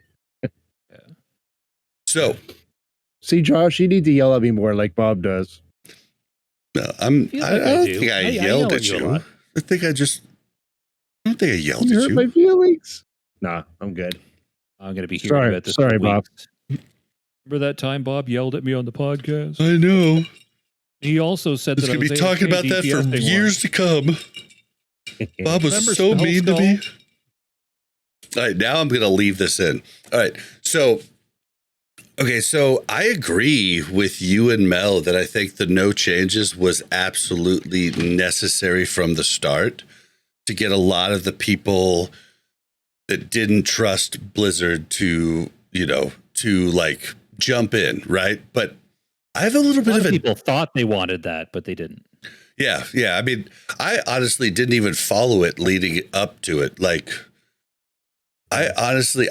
[SPEAKER 1] So,
[SPEAKER 2] See, Josh, you need to yell at me more like Bob does.
[SPEAKER 1] no, I
[SPEAKER 3] feel
[SPEAKER 1] don't
[SPEAKER 3] like I do.
[SPEAKER 1] think I
[SPEAKER 3] I
[SPEAKER 1] yelled
[SPEAKER 3] yell
[SPEAKER 1] at
[SPEAKER 3] at you a
[SPEAKER 1] you.
[SPEAKER 3] lot.
[SPEAKER 1] I don't think I yelled
[SPEAKER 2] You
[SPEAKER 1] at
[SPEAKER 2] hurt
[SPEAKER 1] you.
[SPEAKER 2] my feelings? Nah, I'm good.
[SPEAKER 3] I'm going to be hearing
[SPEAKER 2] Sorry-
[SPEAKER 3] about this.
[SPEAKER 2] sorry,
[SPEAKER 3] for
[SPEAKER 2] Bob.
[SPEAKER 3] weeks. Remember that time Bob yelled at me on the podcast?
[SPEAKER 1] I know.
[SPEAKER 3] He also said
[SPEAKER 1] It's
[SPEAKER 3] that I
[SPEAKER 1] going to
[SPEAKER 3] was
[SPEAKER 1] be talking
[SPEAKER 3] AFK
[SPEAKER 1] about that for
[SPEAKER 3] DPSing
[SPEAKER 1] years to come. Bob was
[SPEAKER 3] Remember
[SPEAKER 1] so
[SPEAKER 3] Spell
[SPEAKER 1] mean to
[SPEAKER 3] Skull?
[SPEAKER 1] me. All right, now I'm going to leave this in. All right, so I agree with you and Mel that I think the no changes was absolutely necessary from the start to get a lot of the people that didn't trust Blizzard to like jump in, right? But I have a little bit of
[SPEAKER 3] people thought they wanted that, but they didn't.
[SPEAKER 1] Yeah. I mean, I honestly didn't even follow it leading up to it. Like, I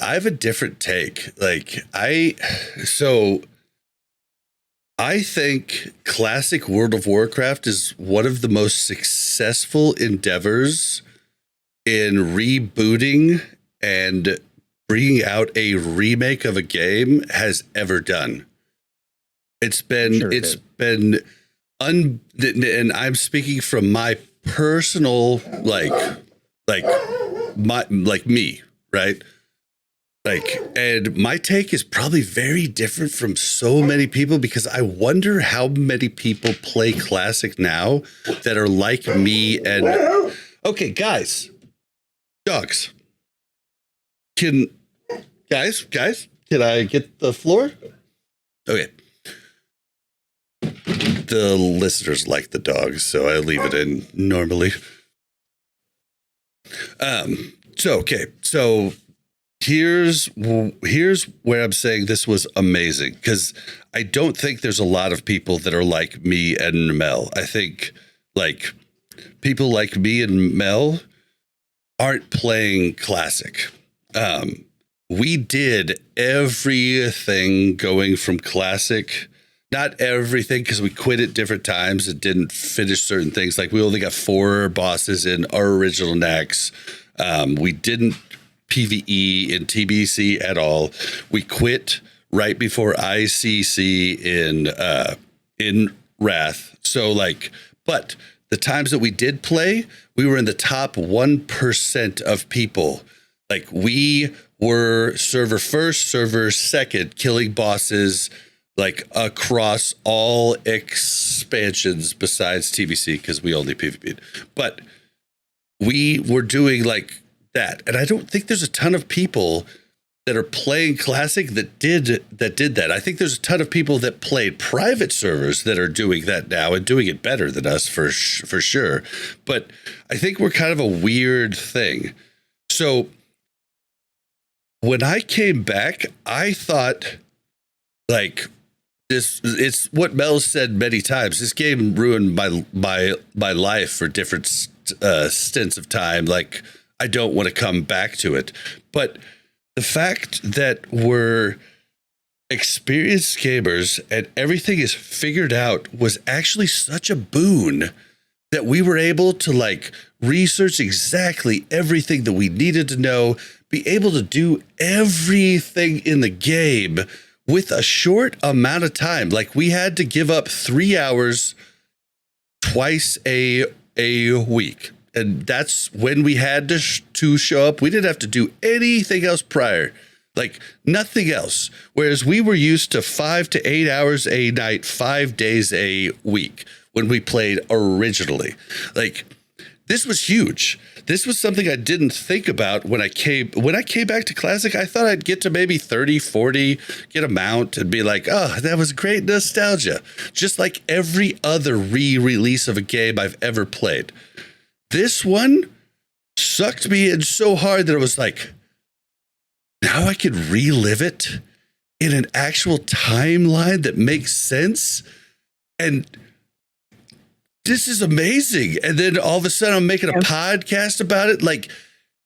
[SPEAKER 1] have a different take. Like, I think classic World of Warcraft is one of the most successful endeavors in rebooting and bringing out a remake of a game has ever done. It's been, and I'm speaking from my personal, like me, right? Like, and my take is probably very different from so many people because I wonder how many people play Classic now that are like me. And okay, guys, dogs, can I get the floor? Okay. The listeners like the dogs, so I leave it in normally. So here's where I'm saying this was amazing, because I don't think there's a lot of people that are like me and Mel. I think like people like me and Mel aren't playing Classic. We did everything going from Classic. Not everything, because we quit at different times and didn't finish certain things. Like, we only got 4 bosses in our original Nax. We didn't PvE in TBC at all. We quit right before ICC in Wrath. So, like, but the times that we did play, we were in the top 1% of people. Like, we were server first, server second, killing bosses like across all expansions besides TVC, because we only PvP'd. But we were doing like that. And I don't think there's a ton of people that are playing Classic that did that. I think there's a ton of people that played private servers that are doing that now and doing it better than us for sure. But I think we're kind of a weird thing. So when I came back, I thought, like, it's what Mel said many times. This game ruined my life for different stints of time. Like, I don't want to come back to it. But the fact that we're experienced gamers and everything is figured out was actually such a boon that we were able to, like, research exactly everything that we needed to know, be able to do everything in the game with a short amount of time. Like, we had to give up 3 hours twice a week. And that's when we had to show up. We didn't have to do anything else prior, like nothing else. Whereas we were used to 5 to 8 hours a night, 5 days a week when we played originally. Like, this was huge. This was something I didn't think about when I came back to Classic. I thought I'd get to maybe 30, 40, get a mount and be like, oh, that was great nostalgia. Just like every other re-release of a game I've ever played. This one sucked me in so hard that it was like, now I can relive it in an actual timeline that makes sense. And this is amazing. And then all of a sudden I'm making a podcast about it. Like,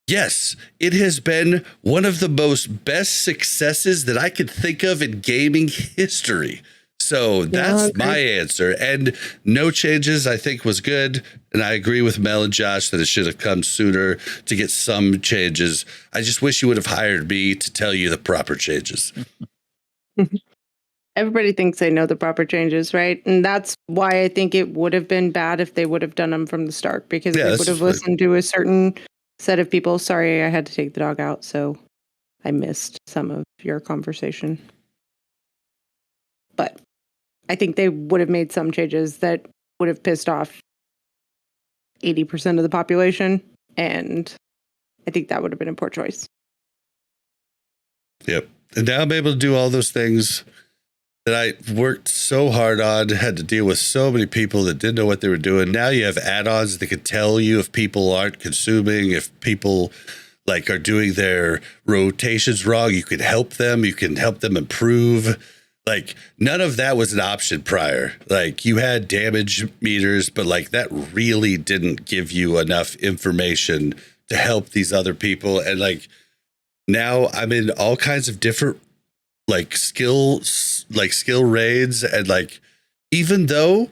[SPEAKER 1] yes, it has been one of the most best successes that I could think of in gaming history. So that's my answer. And no changes, I think, was good. And I agree with Mel and Josh that it should have come sooner to get some changes. I just wish you would have hired me to tell you the proper changes.
[SPEAKER 5] Everybody thinks they know the proper changes, right? And that's why I think it would have been bad if they would have done them from the start, because they would have listened to a certain set of people. Sorry, I had to take the dog out, so I missed some of your conversation. But I think they would have made some changes that would have pissed off 80% of the population, and I think that would have been a poor choice.
[SPEAKER 1] Yep. And now I'm able to do all those things that I worked so hard on, had to deal with so many people that didn't know what they were doing. Now you have add-ons that can tell you if people aren't consuming, if people like are doing their rotations wrong. You can help them. You can help them improve. Like none of that was an option prior. Like you had damage meters, but like that really didn't give you enough information to help these other people. And like now I'm in all kinds of different like skill raids. And like, even though,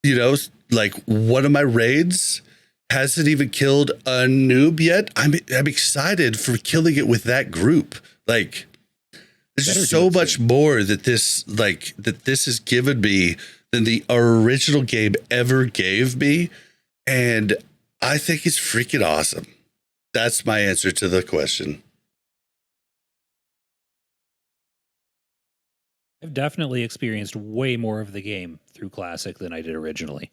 [SPEAKER 1] you know, like one of my raids hasn't even killed a noob yet, I'm excited for killing it with that group. Like, there's just so much more that this has given me than the original game ever gave me. And I think it's freaking awesome. That's my answer to the question.
[SPEAKER 3] I've definitely experienced way more of the game through Classic than I did originally.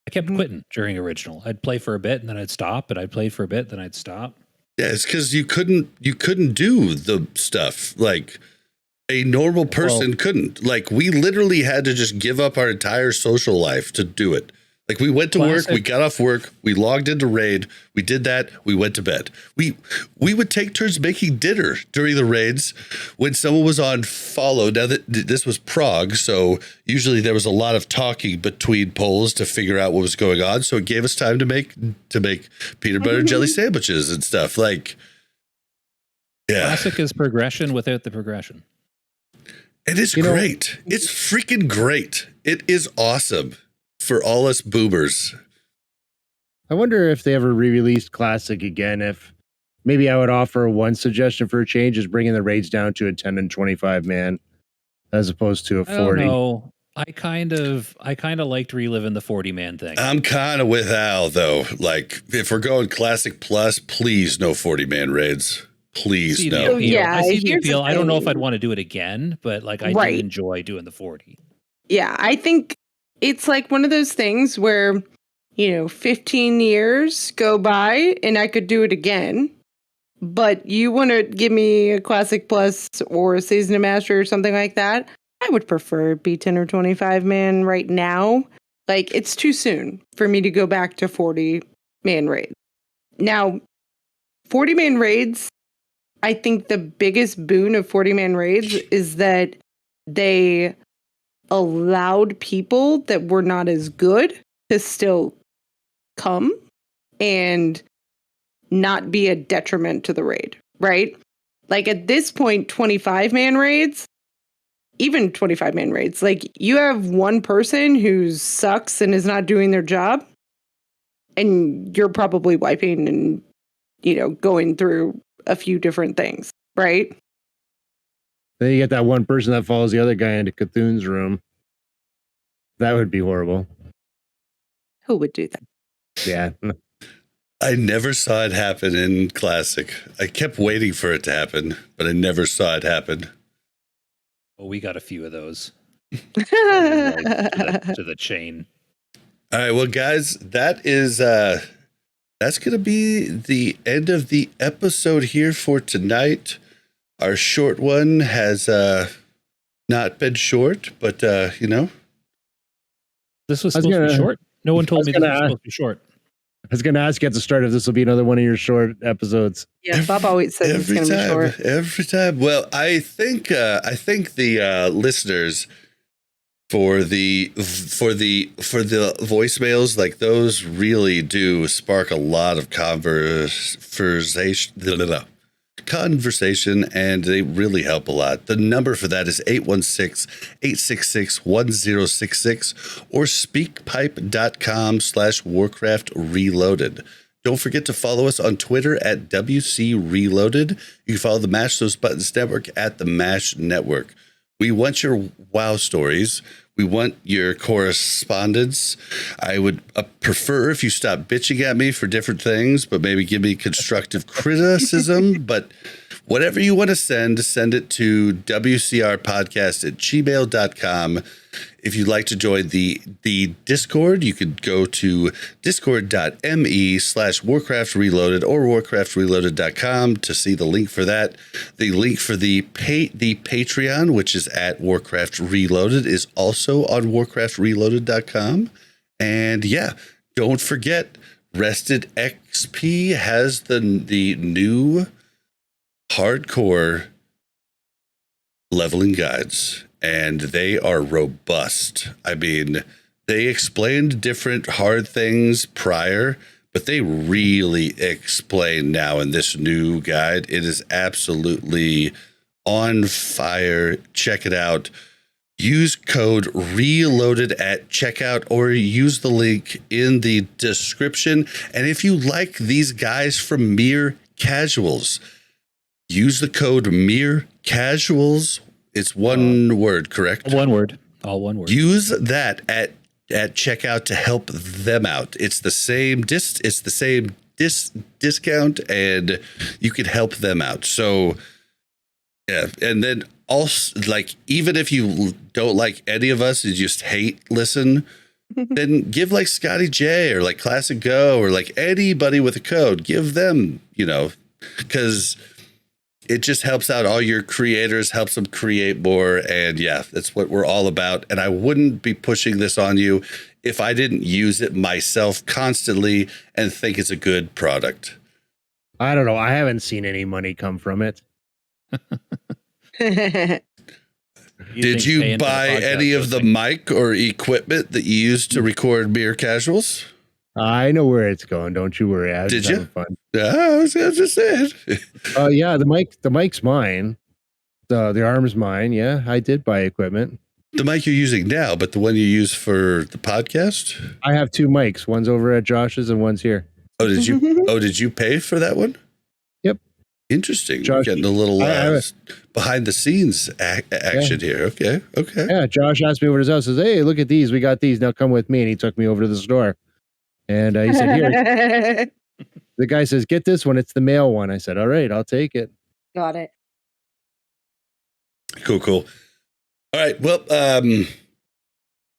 [SPEAKER 3] I kept quitting during original. I'd play for a bit and then I'd stop, and I'd play for a bit, then I'd stop.
[SPEAKER 1] Yeah, it's because you couldn't do the stuff like a normal person couldn't. Like we literally had to just give up our entire social life to do it. Like we went to work, we got off work, we logged into raid, we did that, we went to bed. We would take turns making dinner during the raids when someone was on follow. Now that this was Prague, so usually there was a lot of talking between polls to figure out what was going on. So it gave us time to make peanut butter and jelly sandwiches and stuff. Like, yeah,
[SPEAKER 3] Classic is progression without the progression.
[SPEAKER 1] It is great. It's freaking great. It is awesome. For all us boomers.
[SPEAKER 2] I wonder if they ever re-released Classic again. If maybe I would offer one suggestion for a change is bringing the raids down to a 10 and 25 man as opposed to a 40.
[SPEAKER 3] I don't know. I kind of liked reliving the 40 man thing.
[SPEAKER 1] I'm kind of with Al though. Like if we're going Classic Plus, please no 40 man raids. Please no.
[SPEAKER 3] Yeah, I see the appeal. I don't know if I'd want to do it again, but like I do enjoy doing the 40.
[SPEAKER 5] Yeah, I think it's like one of those things where, 15 years go by and I could do it again. But you want to give me a Classic Plus or a Season of Master or something like that, I would prefer it be 10 or 25 man right now. Like, it's too soon for me to go back to 40 man raids. Now, 40 man raids, I think the biggest boon of 40 man raids is that they allowed people that were not as good to still come and not be a detriment to the raid, right? Like at this point, 25 man raids, even 25 man raids, like you have one person who sucks and is not doing their job, and you're probably wiping and, going through a few different things, right?
[SPEAKER 2] Then you get that one person that follows the other guy into Cthulhu's room. That would be horrible.
[SPEAKER 5] Who would do that?
[SPEAKER 2] Yeah.
[SPEAKER 1] I never saw it happen in Classic. I kept waiting for it to happen, but I never saw it happen.
[SPEAKER 3] Well, we got a few of those. to the chain.
[SPEAKER 1] All right, well, guys, that's going to be the end of the episode here for tonight. Our short one has not been short, but,
[SPEAKER 3] This was supposed to be short? No one told me this was supposed to be short.
[SPEAKER 2] I was going to ask you at the start if this will be another one of your short episodes.
[SPEAKER 5] Yeah, Bob always says it's going to be short.
[SPEAKER 1] Every time. Well, I think the listeners for the voicemails, like those really do spark a lot of conversation, and they really help a lot. The number for that is 816-866-1066 or speakpipe.com/Warcraft Reloaded. Don't forget to follow us on Twitter at WC Reloaded. You can follow the Mash Those Buttons Network at the Mash Network. We want your WoW stories. We want your correspondence. I would prefer if you stop bitching at me for different things, but maybe give me constructive criticism. But whatever you want to send it to wcrpodcast@gmail.com. If you'd like to join the Discord, you could go to discord.me/Warcraft Reloaded or warcraftreloaded.com to see the link for that. The link for the Patreon, which is at Warcraft Reloaded, is also on warcraftreloaded.com. And yeah, don't forget, Rested XP has the new hardcore leveling guides. and they are robust. I mean, they explained different hard things prior, but they really explain now in this new guide. It is absolutely on fire. Check it out. Use code RELOADED at checkout or use the link in the description. And if you like these guys from Mere Casuals, use the code Mere Casuals. It's one word, correct?
[SPEAKER 3] One word. All one word.
[SPEAKER 1] Use that at checkout to help them out. It's the same discount, and you can help them out. So yeah, and then also, like, even if you don't like any of us, you just hate listen, then give like Scotty J or like Classic Go or like anybody with a code, give them, because it just helps out all your creators, helps them create more. And yeah, that's what we're all about. And I wouldn't be pushing this on you if I didn't use it myself constantly and think it's a good product.
[SPEAKER 2] I don't know. I haven't seen any money come from it.
[SPEAKER 1] Did you buy any of the mic or equipment that you used to record Mere Casuals?
[SPEAKER 2] I know where it's going. Don't you worry.
[SPEAKER 1] Did you?
[SPEAKER 2] Fun.
[SPEAKER 1] I was just saying.
[SPEAKER 2] Yeah, the mic's mine. The arm's mine. Yeah, I did buy equipment.
[SPEAKER 1] The mic you're using now, but the one you use for the podcast?
[SPEAKER 2] I have two mics. One's over at Josh's and one's here.
[SPEAKER 1] Oh, did you? Did you pay for that one?
[SPEAKER 2] Yep.
[SPEAKER 1] Interesting.
[SPEAKER 2] Josh,
[SPEAKER 1] We're getting a little behind the scenes action here. Okay.
[SPEAKER 2] Yeah, Josh asked me over to his house. Says, "Hey, look at these. We got these. Now come with me." And he took me over to the store. And he said, "Here." The guy says, "Get this one. It's the male one." I said, "All right, I'll take it."
[SPEAKER 5] Got it.
[SPEAKER 1] Cool. All right. Well,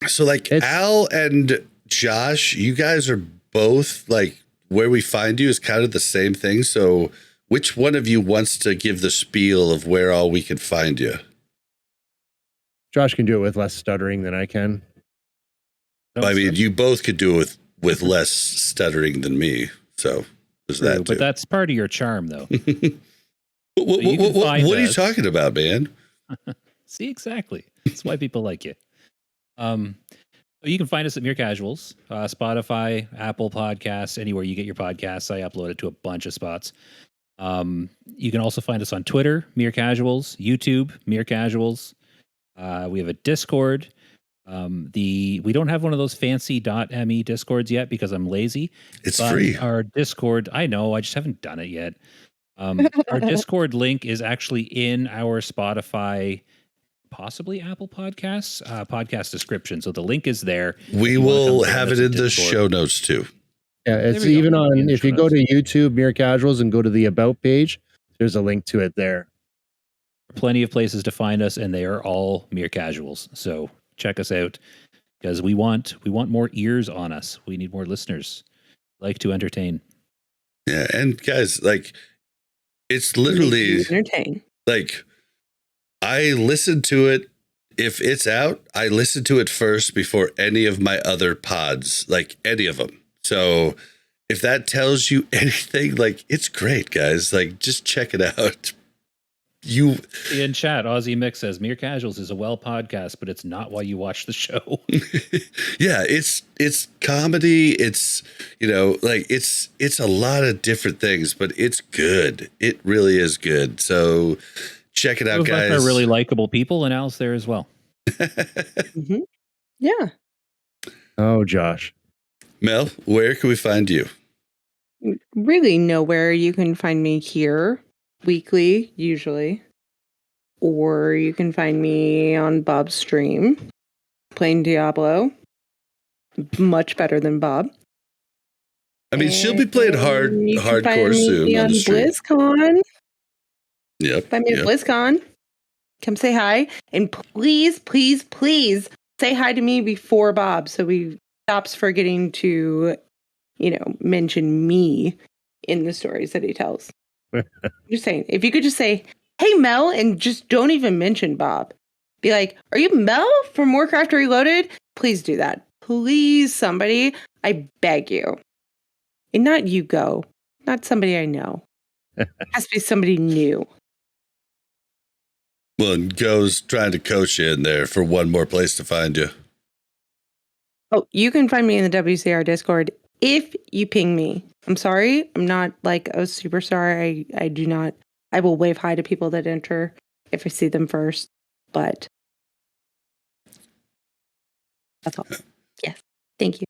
[SPEAKER 1] so like Al and Josh, you guys are both like where we find you is kind of the same thing. So which one of you wants to give the spiel of where all we can find you?
[SPEAKER 2] Josh can do it with less stuttering than I can.
[SPEAKER 1] I mean, you both could do it with less stuttering than me. So there's that too.
[SPEAKER 3] But that's part of your charm, though.
[SPEAKER 1] What are you talking about, man?
[SPEAKER 3] See, exactly. That's why people like you. You can find us at Mere Casuals, Spotify, Apple Podcasts, anywhere you get your podcasts. I upload it to a bunch of spots. You can also find us on Twitter, Mere Casuals, YouTube, Mere Casuals. We have a Discord. We don't have one of those fancy .me Discords yet because I'm lazy.
[SPEAKER 1] It's free.
[SPEAKER 3] Our Discord, I know, I just haven't done it yet. Our Discord link is actually in our Spotify, possibly Apple Podcasts, podcast description. So the link is there.
[SPEAKER 1] We will have it in the show notes too.
[SPEAKER 2] Yeah, it's even on, if you go to YouTube, Mere Casuals, and go to the About page, there's a link to it there.
[SPEAKER 3] Plenty of places to find us, and they are all Mere Casuals. So check us out because we want more ears on us. We need more listeners. Like to entertain.
[SPEAKER 1] Yeah, and guys, like, it's literally
[SPEAKER 5] entertain.
[SPEAKER 1] Like, I listen to it. If it's out, I listen to it first before any of my other pods, like any of them. So if that tells you anything, like, it's great, guys. Like, just check it out. In
[SPEAKER 3] chat, Aussie Mix says Mere Casuals is a WoW podcast, but it's not why you watch the show.
[SPEAKER 1] Yeah, it's comedy. It's, like it's a lot of different things, but it's good. It really is good. So check it out, guys.
[SPEAKER 3] They're really likable people, and Al's there as well.
[SPEAKER 5] Mm-hmm. Yeah.
[SPEAKER 2] Oh, Josh.
[SPEAKER 1] Mel, where can we find you?
[SPEAKER 5] Really nowhere. You can find me here weekly, usually. Or you can find me on Bob's stream playing Diablo. Much better than Bob.
[SPEAKER 1] I mean, she'll be playing hardcore soon
[SPEAKER 5] on BlizzCon.
[SPEAKER 1] Yep.
[SPEAKER 5] Find me at BlizzCon. Come say hi. And please, please, please say hi to me before Bob so he stops forgetting to, mention me in the stories that he tells. I'm just saying, if you could just say, "Hey, Mel," and just don't even mention Bob. Be like, "Are you Mel from Warcraft Reloaded?" Please do that. Please, somebody. I beg you. And not you go. Not somebody I know. It has to be somebody new.
[SPEAKER 1] Well, and Go's trying to coach you in there for one more place to find you.
[SPEAKER 5] Oh, you can find me in the WCR Discord if you ping me. I'm sorry. I'm not like a superstar. I do not. I will wave hi to people that enter if I see them first. But that's all. Yes. Thank you.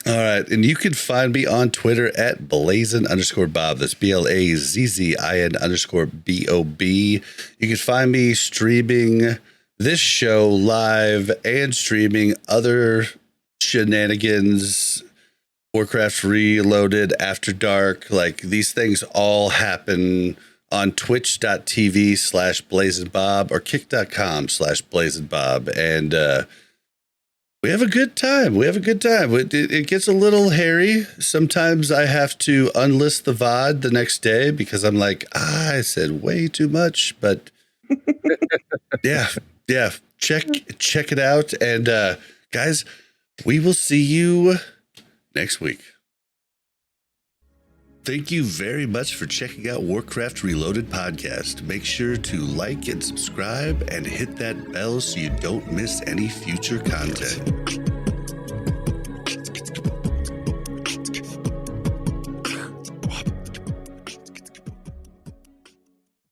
[SPEAKER 1] All right. And you can find me on Twitter at Blazin_Bob. That's BLAZZIN_BOB. You can find me streaming this show live and streaming other shenanigans, Warcraft Reloaded, After Dark. Like these things all happen on twitch.tv/BlazinBob or kick.com/BlazinBob. And, we have a good time. It gets a little hairy. Sometimes I have to unlist the VOD the next day because I'm like, I said way too much. But yeah. Check it out. And guys, we will see you next week. Thank you very much for checking out Warcraft Reloaded podcast. Make sure to like and subscribe and hit that bell so you don't miss any future content.